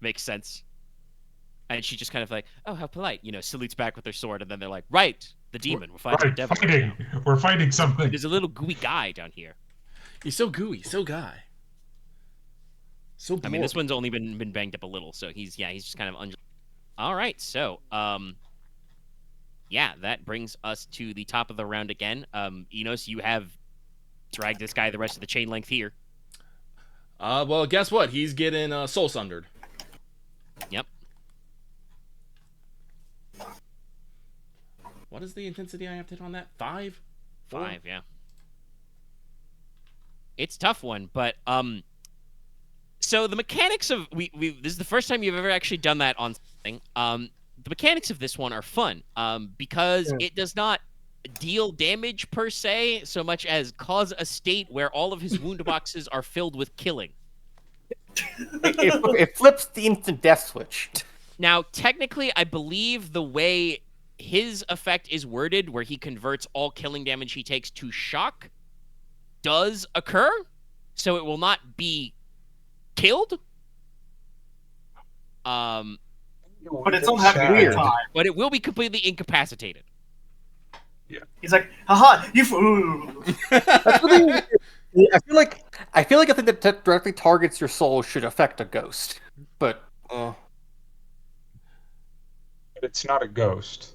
Makes sense. And she just kind of oh, how polite, salutes back with her sword, and then they're like, right, the demon. We're fighting the Right, devil. fighting. Right now. We're fighting something. There's a little gooey guy down here. He's so gooey, so guy. So I mean, this one's only been banged up a little, so he's just kind of All right, so yeah, that brings us to the top of the round again. Inos, you have dragged this guy the rest of the chain length here. Well, guess what? He's getting soul sundered. Yep. What is the intensity I have to hit on that? 5? 5, yeah. It's a tough one, but so the mechanics of we this is the first time you've ever actually done that on something. The mechanics of this one are fun because it does not deal damage per se, so much as cause a state where all of his wound boxes are filled with killing. It flips the instant death switch. Now, technically, I believe the way his effect is worded, where he converts all killing damage he takes to shock, does occur, so it will not be killed. But it's all having a good time. But it will be completely incapacitated. Yeah. He's like, haha, you fool. I feel like a thing that directly targets your soul should affect a ghost, but But it's not a ghost.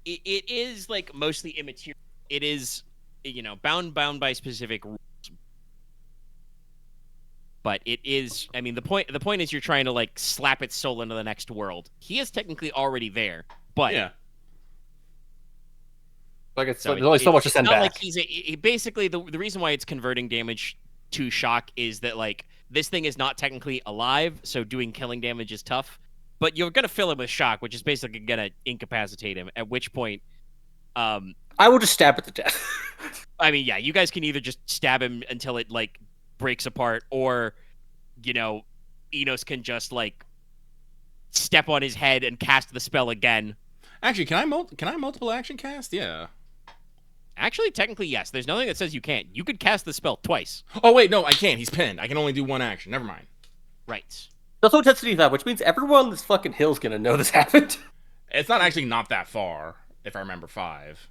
It is like mostly immaterial. It is, bound by specific rules. But it is. I mean, the point is you're trying to like slap its soul into the next world. He is technically already there, but Yeah. like there's only so much to send not back. like he basically the reason why it's converting damage to shock is that like this thing is not technically alive, so doing killing damage is tough. But you're gonna fill him with shock, which is basically gonna incapacitate him. At which point, I will just stab it to death. I mean, yeah, you guys can either just stab him until it like breaks apart, or Inos can just like step on his head and cast the spell again. Actually, can I multiple action cast? Yeah. Actually, technically, yes. There's nothing that says you can't. You could cast the spell twice. Oh wait, no, I can't. He's pinned. I can only do one action. Never mind. Right. Also intensity 5, which means everyone on this fucking hill's gonna know this happened. It's not actually not that far, if I remember 5.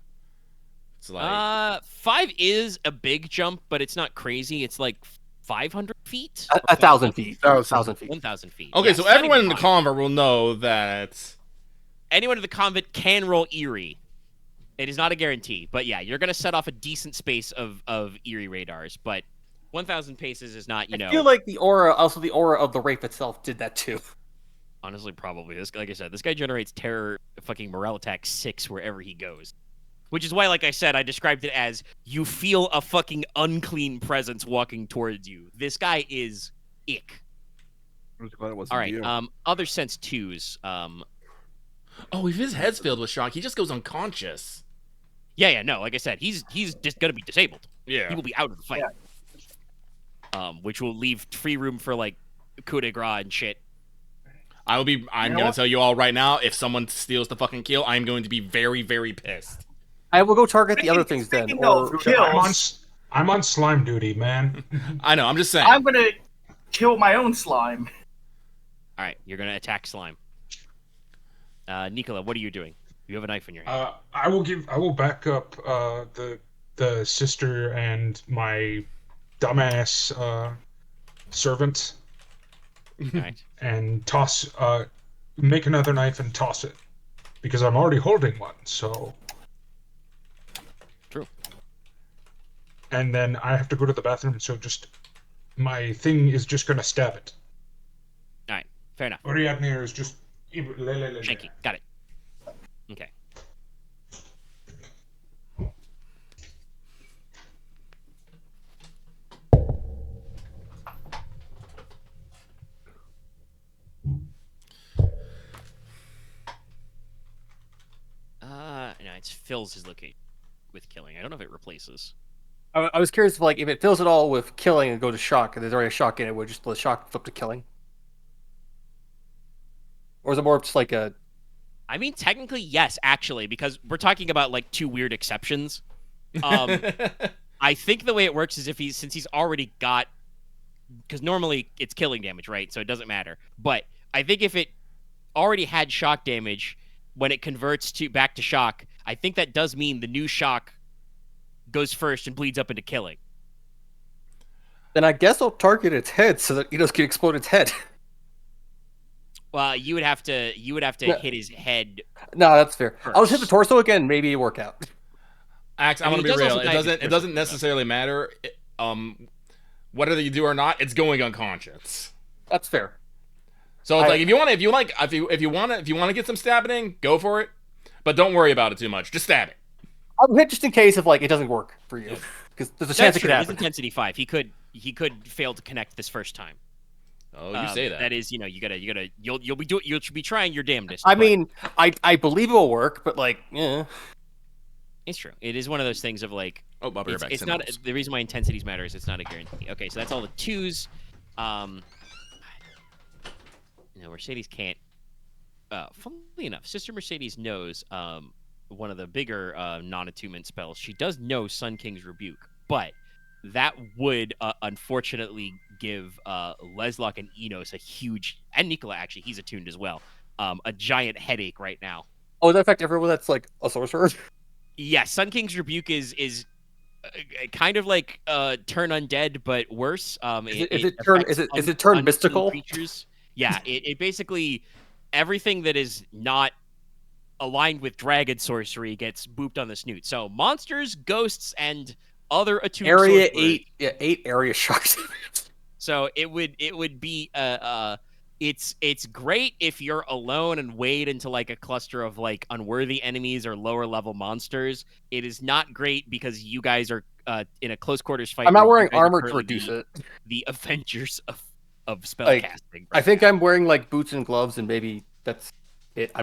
It's like 5 is a big jump, but it's not crazy. It's like 500 feet? 1,000 feet. 1,000 feet. 1,000 feet. okay, Yeah, so it's not everyone even in the far. convert will know that. Anyone in the convent can roll Eerie. It is not a guarantee, but yeah, you're gonna set off a decent space of Eerie radars, but 1,000 paces is not, I feel like the aura of the Wraith itself did that too. Honestly, probably. Like I said, this guy generates terror fucking morale attack 6 wherever he goes. Which is why, like I said, I described it as you feel a fucking unclean presence walking towards you. This guy is ick. I'm just glad it wasn't All right, you. other sense 2s. Oh, if his head's filled with shock, he just goes unconscious. Yeah, no, like I said, he's just gonna be disabled. Yeah. He will be out of the fight. Which will leave free room for, like, coup de grace and shit. I'm You know gonna what? tell you all right now, if someone steals the fucking kill, I'm going to be very, very pissed. I will go target the other things then. Speaking Or of kills, I'm on slime duty, man. I know, I'm just saying. I'm gonna kill my own slime. All right, you're gonna attack slime. Nicola, what are you doing? You have a knife in your hand. I will back up the sister and my dumbass servant All right. and make another knife and toss it because I'm already holding one. So True. And then I have to go to the bathroom, so just my thing is just gonna stab it. All right. Fair enough. Ariadne is just Shanky. Got it. Okay. No, it fills his location with killing. I don't know if it replaces. I was curious if it fills it all with killing and go to shock, and there's already a shock in it, would just the shock flip to killing? Or is it more just like a... I mean, technically, yes, actually, because we're talking about, like, 2 weird exceptions. I think the way it works is since he's already got... Because normally it's killing damage, right? So it doesn't matter. But I think if it already had shock damage, when it converts back to shock, I think that does mean the new shock goes first and bleeds up into killing. Then I guess I'll target its head so that Inos can explode its head. Well, you would have to Yeah. hit his head. No, that's fair. First. I'll just hit the torso again, maybe it work out. Axe, I I want mean, to it be does real. also It die doesn't. before It doesn't something, necessarily matter. Whether you do or not, it's going unconscious. That's fair. So it's like if you want to get some stabbing in, go for it, but don't worry about it too much. Just stab it. I'll hit just in case if it doesn't work for you, because there's a chance That's it could true. It is happen. intensity 5. He could fail to connect this first time. Oh, you say that. That is, you'll be trying your damnedest. I but mean, I believe it will work, but like, yeah. it's true. It is one of those things of like, Oh, I'll be right back. it's not the reason why intensities matter is it's not a guarantee. Okay, so that's all the 2s. Mercedes can't. Funnily enough, Sister Mercedes knows one of the bigger non-attunement spells. She does know Sun King's Rebuke, but that would unfortunately give Leslok and Inos a huge, and Nicola actually, he's attuned as well, a giant headache right now. Oh, does that affect everyone that's like a sorcerer? Yeah, Sun King's Rebuke is kind of like turn undead, but worse. Is it turn mystical? Creatures. Yeah, it basically everything that is not aligned with dragon sorcery gets booped on the snoot. So monsters, ghosts, and other attuned area sorcerers. 8 area shocks. So it would be it's great if you're alone and wade into like a cluster of like unworthy enemies or lower level monsters. It is not great because you guys are in a close quarters fight. I'm not wearing you guys are armor to currently reduce it. The Avengers of spell Like, casting. I think I'm wearing like boots and gloves, and maybe that's it. I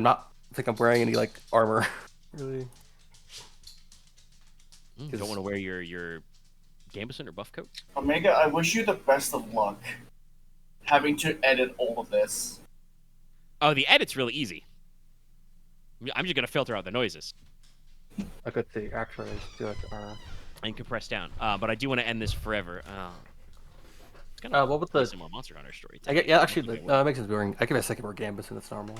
think I'm wearing any like armor. Really. You don't want to wear your gambeson or buff coat? Omega, I wish you the best of luck having to edit all of this. Oh, the edit's really easy. I'm just gonna filter out the noises I could see. Actually, do it. and compress down. But I do want to end this forever. What was the some more Monster Hunter story? actually, it makes sense. I give it a second wear Gambus, and it's normal.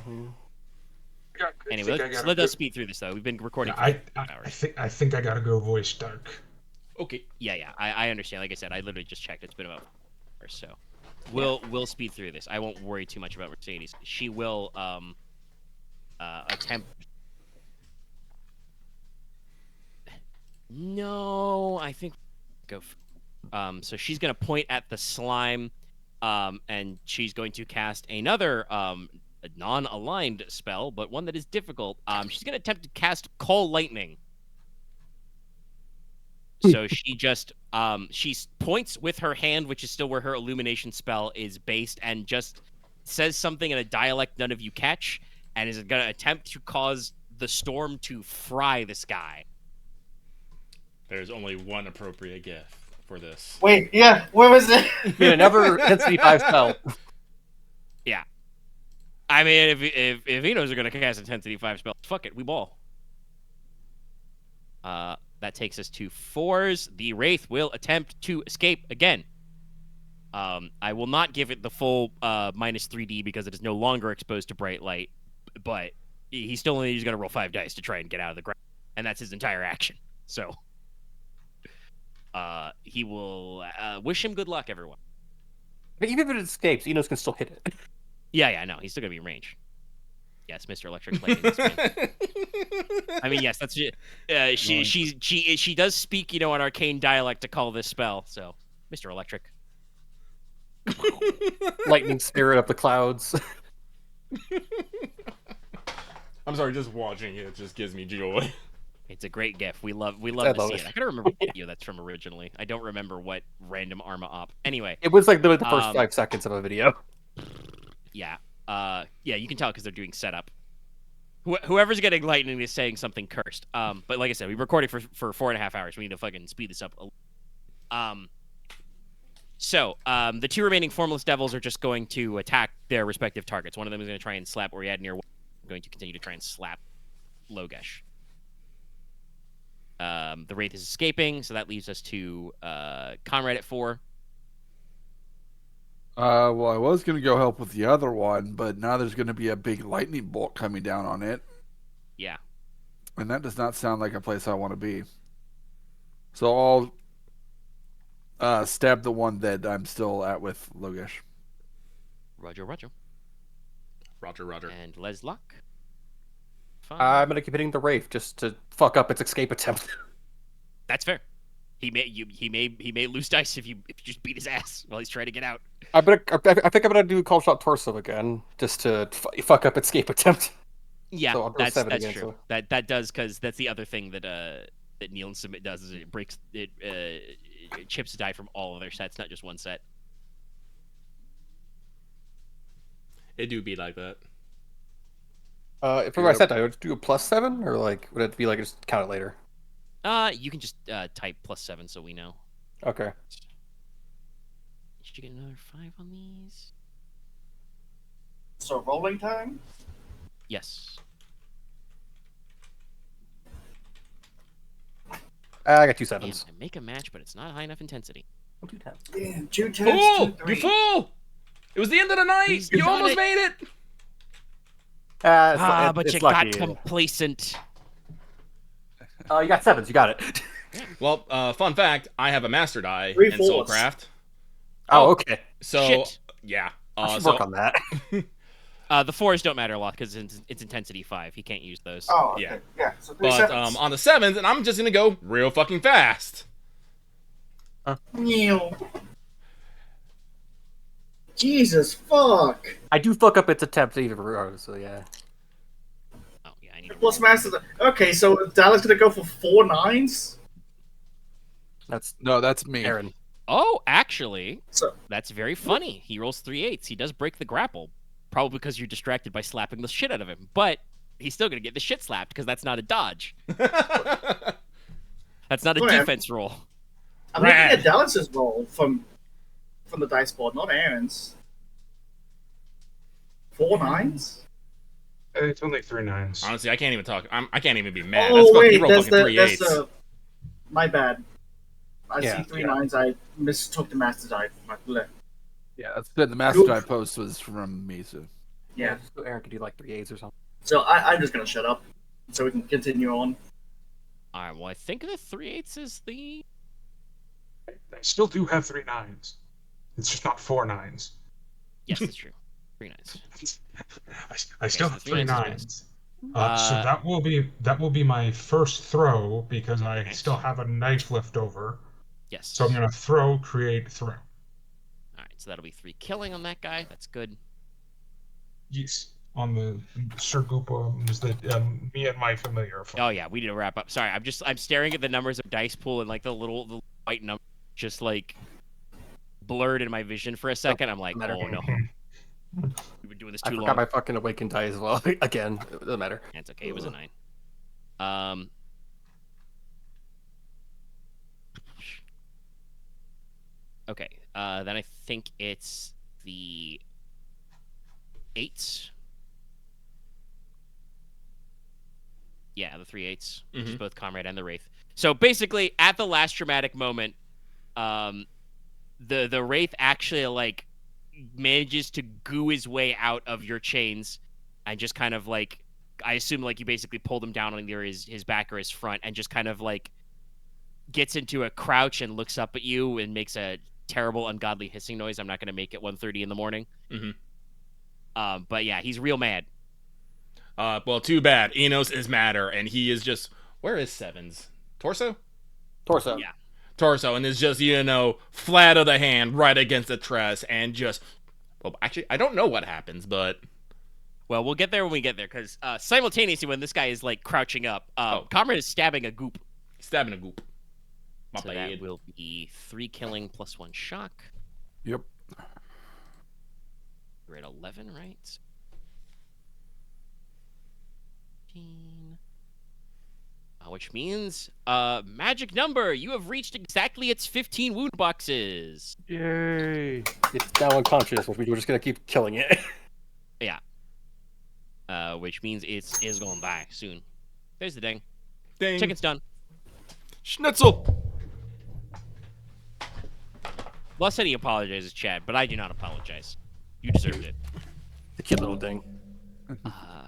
Anyway, let us speed through this though. We've been recording for hours. I think I gotta go voice Dark. Okay. Yeah. I understand. Like I said, I literally just checked. It's been about 4 hours, so we'll speed through this. I won't worry too much about Mercedes. She will attempt. No, I think go. So she's gonna point at the slime, and she's going to cast another a non-aligned spell, but one that is difficult. She's gonna attempt to cast Call Lightning. So she just she points with her hand, which is still where her illumination spell is based, and just says something in a dialect none of you catch, and is gonna attempt to cause the storm to fry the sky. There's only one appropriate gift for this. Wait, yeah, where was it? Yeah, never intensity 5 spell. Yeah. I mean, if Inos are gonna cast intensity 5 spell, fuck it, we ball. That takes us to 4s. The Wraith will attempt to escape again. I will not give it the full minus 3D because it is no longer exposed to bright light, but he's still only going to roll 5 dice to try and get out of the ground, and that's his entire action. So he will wish him good luck, everyone. But even if it escapes, Enos can still hit it. Yeah, no, he's still going to be in range. Yes, Mr. Electric Lightning. I mean, yes, that's she does speak, an arcane dialect to call this spell. So, Mr. Electric. Lightning spirit up the clouds. I'm sorry, just watching it just gives me joy. It's a great gif. We love to see it. I gotta remember what video that's from originally. I don't remember what random Arma op. Anyway, it was like the first 5 seconds of a video. Yeah. You can tell because they're doing setup. Whoever's getting lightning is saying something cursed. But like I said, we recorded for 4.5 hours. We need to fucking speed this up. So the 2 remaining Formless Devils are just going to attack their respective targets. One of them is going to try and slap Oriadnir. I'm going to continue to try and slap Logesh. The Wraith is escaping, so that leaves us to Konrad at 4. Well, I was going to go help with the other one, but now there's going to be a big lightning bolt coming down on it. Yeah. And that does not sound like a place I want to be. So I'll stab the one that I'm still at with Logesh. Roger. Roger. And Leslok? Fine. I'm going to keep hitting the Wraith just to fuck up its escape attempt. That's fair. He may lose dice if you just beat his ass while he's trying to get out. I think I'm gonna do Call Shot Torso again just to fuck up escape attempt. Yeah, so that's again, true. So. That does, because that's the other thing that Neil and Submit does is it chips a die from all of their sets, not just one set. It do be like that. If I set that, would it do a +7, or like would it be like just count it later? You can just type +7 so we know. Okay. Did you get another 5 on these? So rolling time? Yes. I got 2 Damn, 7s. I make a match, but it's not high enough intensity. Damn, 2 10s, Fool! 2 3. You fool! It was the end of the night. You done almost it. made it. But it's you lucky. got complacent. You got 7s. You got it. Well, fun fact: I have a master die 3 in fours. Soulcraft. Oh, okay. So Shit. yeah, I should so work on that. The 4s don't matter a lot because it's intensity 5. He can't use those. Oh, okay. Yeah. Yeah, so 3 but 7s. on the 7th, and I'm just gonna go real fucking fast. Meow. Jesus, fuck. I do fuck up its attempt even regardless, so yeah. Oh yeah, I need to Plus master. Okay, so Dallas gonna go for 4 9s? That's me. Aren. Oh, actually, So that's very funny. He rolls 3 8s. He does break the grapple, probably because you're distracted by slapping the shit out of him. But he's still gonna get the shit slapped because that's not a dodge. That's not a Okay. defense roll. I'm Rad. looking at Dallas's roll from the dice board, not Aaron's. 4 9s? It's only 3 9s. Honestly, I can't even talk. I can't even be mad. Oh He wait, rolled that's fucking the 3 that's 8s. the. My bad. I Yeah, see 3 9s. I mistook the master die. Yeah, that's good. The master die post was from me, so. Yeah. So Aren could do like 3 8s or something. So I'm just gonna shut up, so we can continue on. All right. Well, I think the 3 8s is the. I still do have 3 9s. It's just not 4 9s. Yes, that's true. 3 9s. I still so have 3 3 9s 9s. is So that will be my first throw because I Nice. still have a knife left over. Yes. So I'm gonna throw, create, throw. All right. So that'll be 3 killing on that guy. That's good. Yes, on the Sir Goopums that me and my familiar. Oh yeah, we need to wrap up. Sorry, I'm staring at the numbers of dice pool and like the little white number just like blurred in my vision for a second. I'm like, matter. oh no, we've been doing this I too forgot long. my fucking awakened die as well. Again, it doesn't matter. It's okay. It was a 9. Okay. Then I think it's the 8s. Yeah, the 3 8s, which is both Comrade and the Wraith. So basically, at the last dramatic moment, the Wraith actually like manages to goo his way out of your chains, and just kind of like, I assume like you basically pulled him down on either his back or his front, and just kind of like gets into a crouch and looks up at you and makes a terrible, ungodly hissing noise. I'm not going to make it 1:30 in the morning. But yeah, he's real mad. Well, too bad. Inos is madder, and he is just. Where is Sevens? Torso? Torso. Yeah. Torso, and is just, flat of the hand right against the tress, and just. Well, actually, I don't know what happens, but. Well, we'll get there when we get there, because simultaneously, when this guy is like crouching up, Comrade is stabbing a goop. Stabbing a goop. My So bad. that will be 3 killing plus 1 shock. Yep. We're at 11, right? 15. Which means, magic number. You have reached exactly its 15 wound boxes. Yay! It's now unconscious, which we're just gonna keep killing it. Yeah. Which means it is going to die soon. There's the ding. Ding. Chicken's done. Schnitzel. Loth said he apologizes, Chad, but I do not apologize. You deserved it. The cute little thing.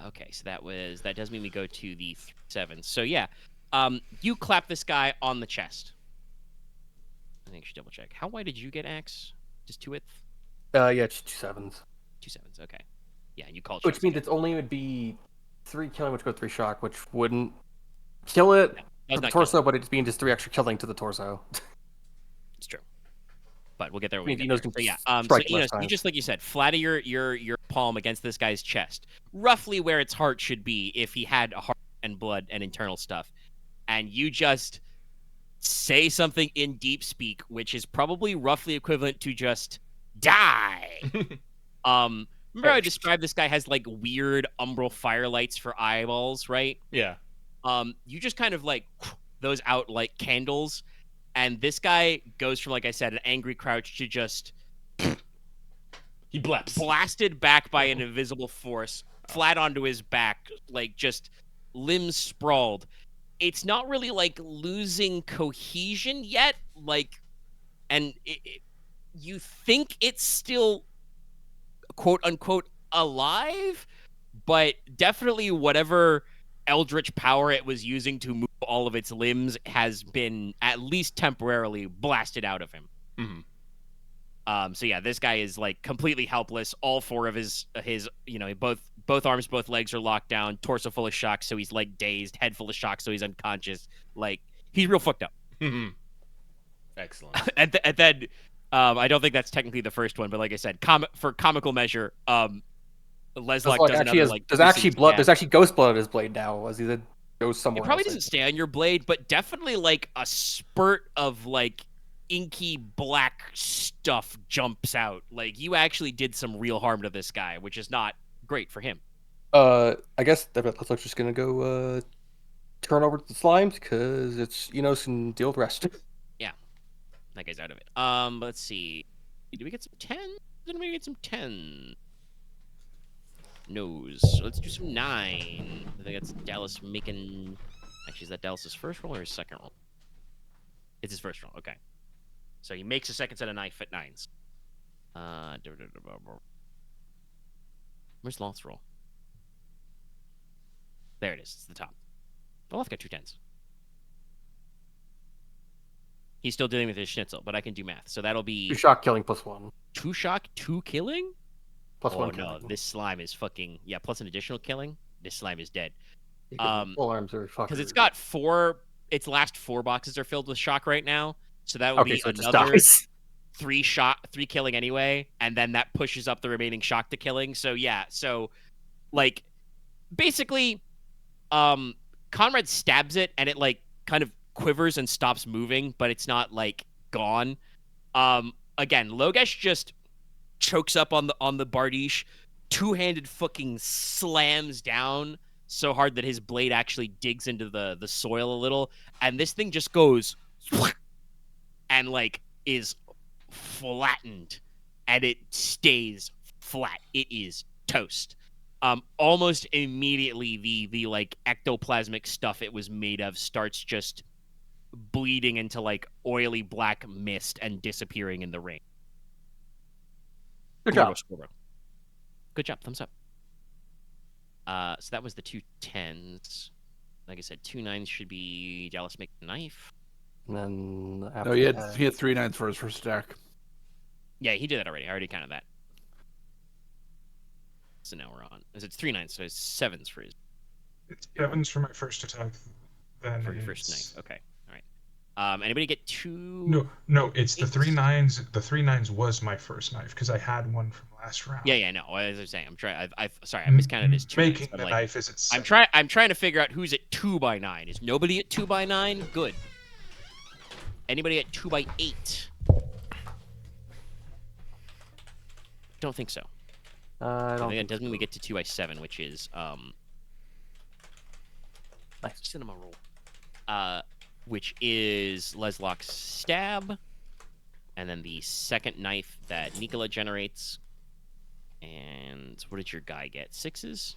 Okay, so that does mean we go to the 7. So yeah, you clap this guy on the chest. I think I should double check. How wide did you get, Axe? Just 2 width? Yeah, it's 2 7s. 2 7s. Okay. Yeah, you call it. Which means it's only would be 3 killing, which goes 3 shock, which wouldn't kill it does to the not kill torso, but it's being just 3 extra killing to the torso. It's true. But we'll get there when I we mean, get Enos there. can So yeah, strike so less Enos, you times. just like you said, flatter your palm against this guy's chest, roughly where its heart should be if he had a heart and blood and internal stuff, and you just say something in deep speak, which is probably roughly equivalent to just die. Remember how I described this guy has like weird umbral firelights for eyeballs, right? Yeah. You just kind of like those out like candles, and this guy goes from, like I said, an angry crouch to just He bleps. blasted back by an invisible force, flat onto his back, like just limbs sprawled. It's not really like losing cohesion yet, like, and you think it's still quote unquote alive, but definitely whatever eldritch power it was using to move all of its limbs has been at least temporarily blasted out of him. So yeah, this guy is like completely helpless. All four of his both arms, both legs are locked down, torso full of shock, so he's like dazed, head full of shock, so he's unconscious. Like he's real fucked up. Excellent. And then I don't think that's technically the first one, but like I said, for comical measure, Leslok does another, like, there's actually blood. There's actually ghost blood on his blade now, as he then goes somewhere. It probably else. doesn't stay on your blade, but definitely like a spurt of like inky black stuff jumps out. Like you actually did some real harm to this guy, which is not great for him. I guess Leslok's just gonna go turn over to the slimes because it's Inos and deal with the rest. Yeah, that guy's out of it. Let's see. Did we get some 10? Did we get some 10? No's. So let's do some 9. I think that's Dallas making. Actually, is that Dallas's first roll or his second roll? It's his first roll. Okay. So he makes a second set of knife at 9s. Where's Loth's roll? There it is. It's the top. Loth got 2 10s. He's still dealing with his schnitzel, but I can do math. So that'll be 2 shock killing plus 1. 2 shock, 2 killing? Plus oh 1 no, killing. this slime is fucking plus an additional killing. This slime is dead. Full arms are fucking. Because it's got 4. Its last 4 boxes are filled with shock right now, so that would be so it just another dies. 3 killing anyway, and then that pushes up the remaining shock to killing. So yeah, so like basically, Konrad stabs it and it like kind of quivers and stops moving, but it's not like gone. Again, Logesh just chokes up on the Bardiche, 2-handed fucking slams down so hard that his blade actually digs into the soil a little, and this thing just goes and like is flattened, and it stays flat. It is toast. Almost immediately the like ectoplasmic stuff it was made of starts just bleeding into like oily black mist and disappearing in the rain. Good job. Good job. Thumbs up. So that was the 2 10s. Like I said, 2 9s should be Dallas make a knife. And then after No, he had 3 9s for his first stack. Yeah, he did that already. I already counted that. So now we're on. It's 3 9s, so it's 7s for his. It's 7s for my first attack. Then for your first knife. Okay. All right. Anybody get 2? No, it's the 3 9s. The 3 9s was my first knife because I had one from last round. Yeah, no. As I was saying, I'm trying. Sorry, I miscounted his 2. Making the knife is at 7. I'm trying to figure out who's at 2 by 9. Is nobody at 2 by 9? Good. Anybody at 2 by 8? Don't think so. I don't think think that doesn't so. mean we get to 2 by 7, which is Nice. cinema roll. Which is Leslok's stab, and then the second knife that Nicola generates. And what did your guy get? 6s?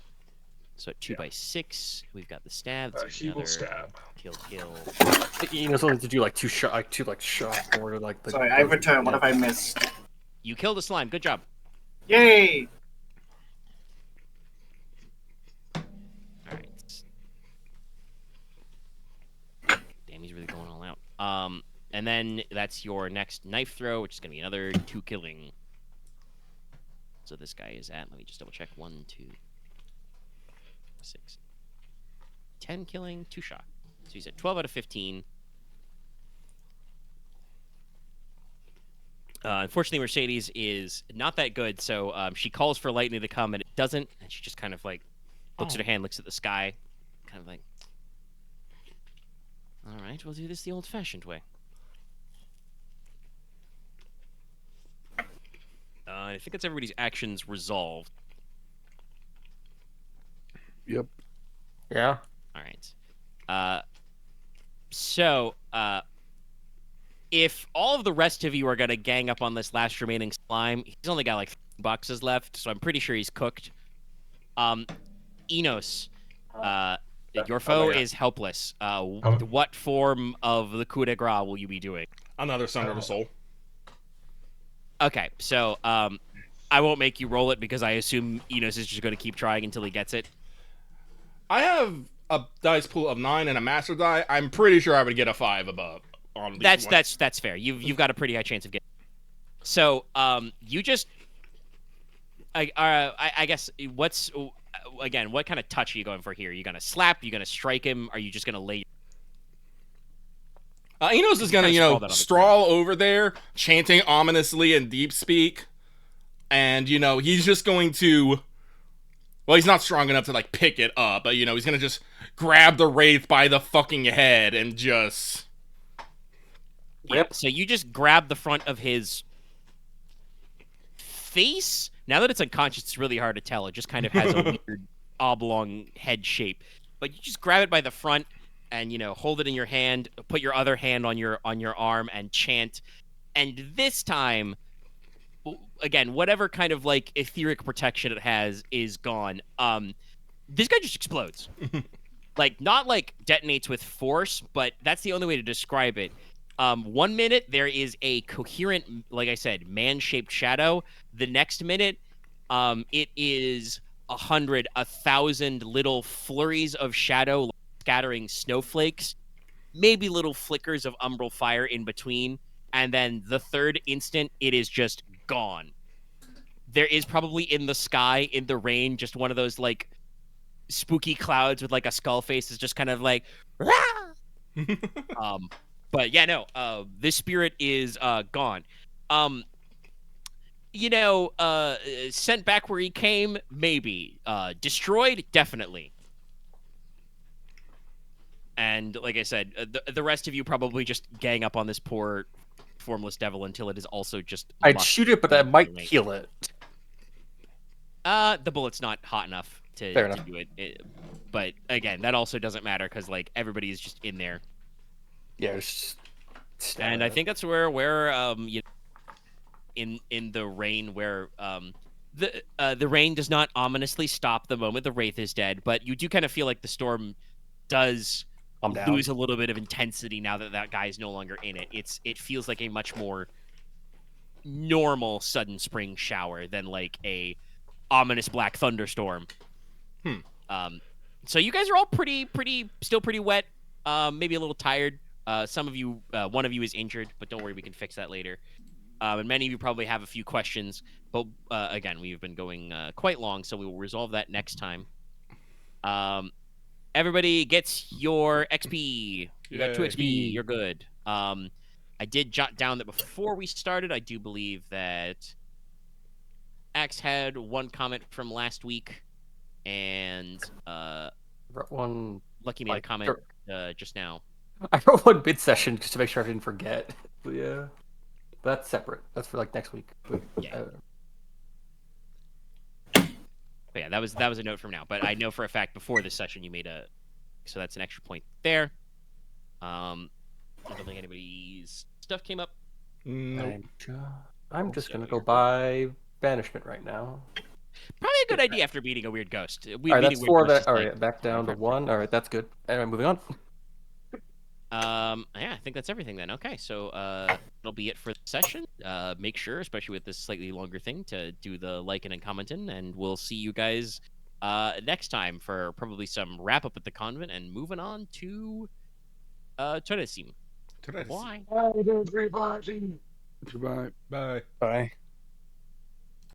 So at 2 by 6, we've got the stab. He will stab. Kill. Inos wanted to do like 2 shock or like. Sorry, I returned. What have I missed? You killed the slime. Good job. Yay! All right. Damn, he's really going all out. And then that's your next knife throw, which is gonna be another 2 killing. So this guy is at. Let me just double check. 1, 2, 6, 10 killing, 2 shock. So he's at 12 out of 15. Unfortunately, Mercedes is not that good, so she calls for lightning to come, and it doesn't. And she just kind of like looks at her hand, looks at the sky, kind of like, all right, we'll do this the old-fashioned way. I think that's everybody's actions resolved. Yep. Yeah. All right. So, if all of the rest of you are gonna gang up on this last remaining slime, he's only got like 3 boxes left, so I'm pretty sure he's cooked. Inos, your foe is helpless. What form of the coup de grace will you be doing? Another Sunder of the Soul. Okay, so I won't make you roll it because I assume Inos is just going to keep trying until he gets it. I have a dice pool of 9 and a master die. I'm pretty sure I would get a 5 above. On That's fair. You've got a pretty high chance of getting. So you just I guess what kind of touch are you going for here? Are you gonna slap? Are you gonna strike him? Are you just gonna lay? Inos is gonna stroll over there, chanting ominously in deep speak, and he's just going to. Well, he's not strong enough to like pick it up, but he's gonna just grab the wraith by the fucking head and just. Yeah, so you just grab the front of his face. Now that it's unconscious, it's really hard to tell. It just kind of has a weird oblong head shape. But you just grab it by the front and hold it in your hand. Put your other hand on your arm and chant. And this time, again, whatever kind of like etheric protection it has is gone. This guy just explodes. Like not like detonates with force, but that's the only way to describe it. 1 minute there is a coherent, like I said, man-shaped shadow. The next minute, it is 100, 1,000 little flurries of shadow scattering snowflakes, maybe little flickers of umbral fire in between, and then the third instant, it is just gone. There is probably in the sky, in the rain, just one of those like spooky clouds with like a skull face is just kind of like, Rah! But yeah, no, this spirit is gone. Sent back where he came, maybe. Destroyed, definitely. And like I said, the rest of you probably just gang up on this poor formless devil until it is also just. I'd shoot it, but I might kill it. The bullet's not hot enough to do it. But again, that also doesn't matter because like everybody is just in there. Yeah, and I think that's where in the rain where the rain does not ominously stop the moment the wraith is dead, but you do kind of feel like the storm does lose a little bit of intensity now that guy is no longer in it. It feels like a much more normal sudden spring shower than like a ominous black thunderstorm. So you guys are all still pretty wet, maybe a little tired. Some of you, one of you is injured, but don't worry, we can fix that later. And many of you probably have a few questions, but again, we've been going quite long, so we will resolve that next time. Everybody gets your XP. You got 2 XP. You're good. I did jot down that before we started, I do believe that Axe had 1 comment from last week, and Lucky made a comment just now. I wrote 1 bid session just to make sure I didn't forget. But yeah, but that's separate. That's for like next week. Yeah. But yeah, that was a note from now. But I know for a fact before this session you made so that's an extra point there. I don't think anybody's stuff came up. Nope. I'm just gonna go buy banishment right now. Probably a good idea after beating a weird ghost. All right, that's 4. All right, back down to 1. All right, that's good. Anyway, moving on. Yeah, I think that's everything then. Okay, so that'll be it for the session. Make sure, especially with this slightly longer thing, to do the liking and commenting, and we'll see you guys next time for probably some wrap up at the convent and moving on to Trone. Bye. Goodbye. Bye. Bye. Bye.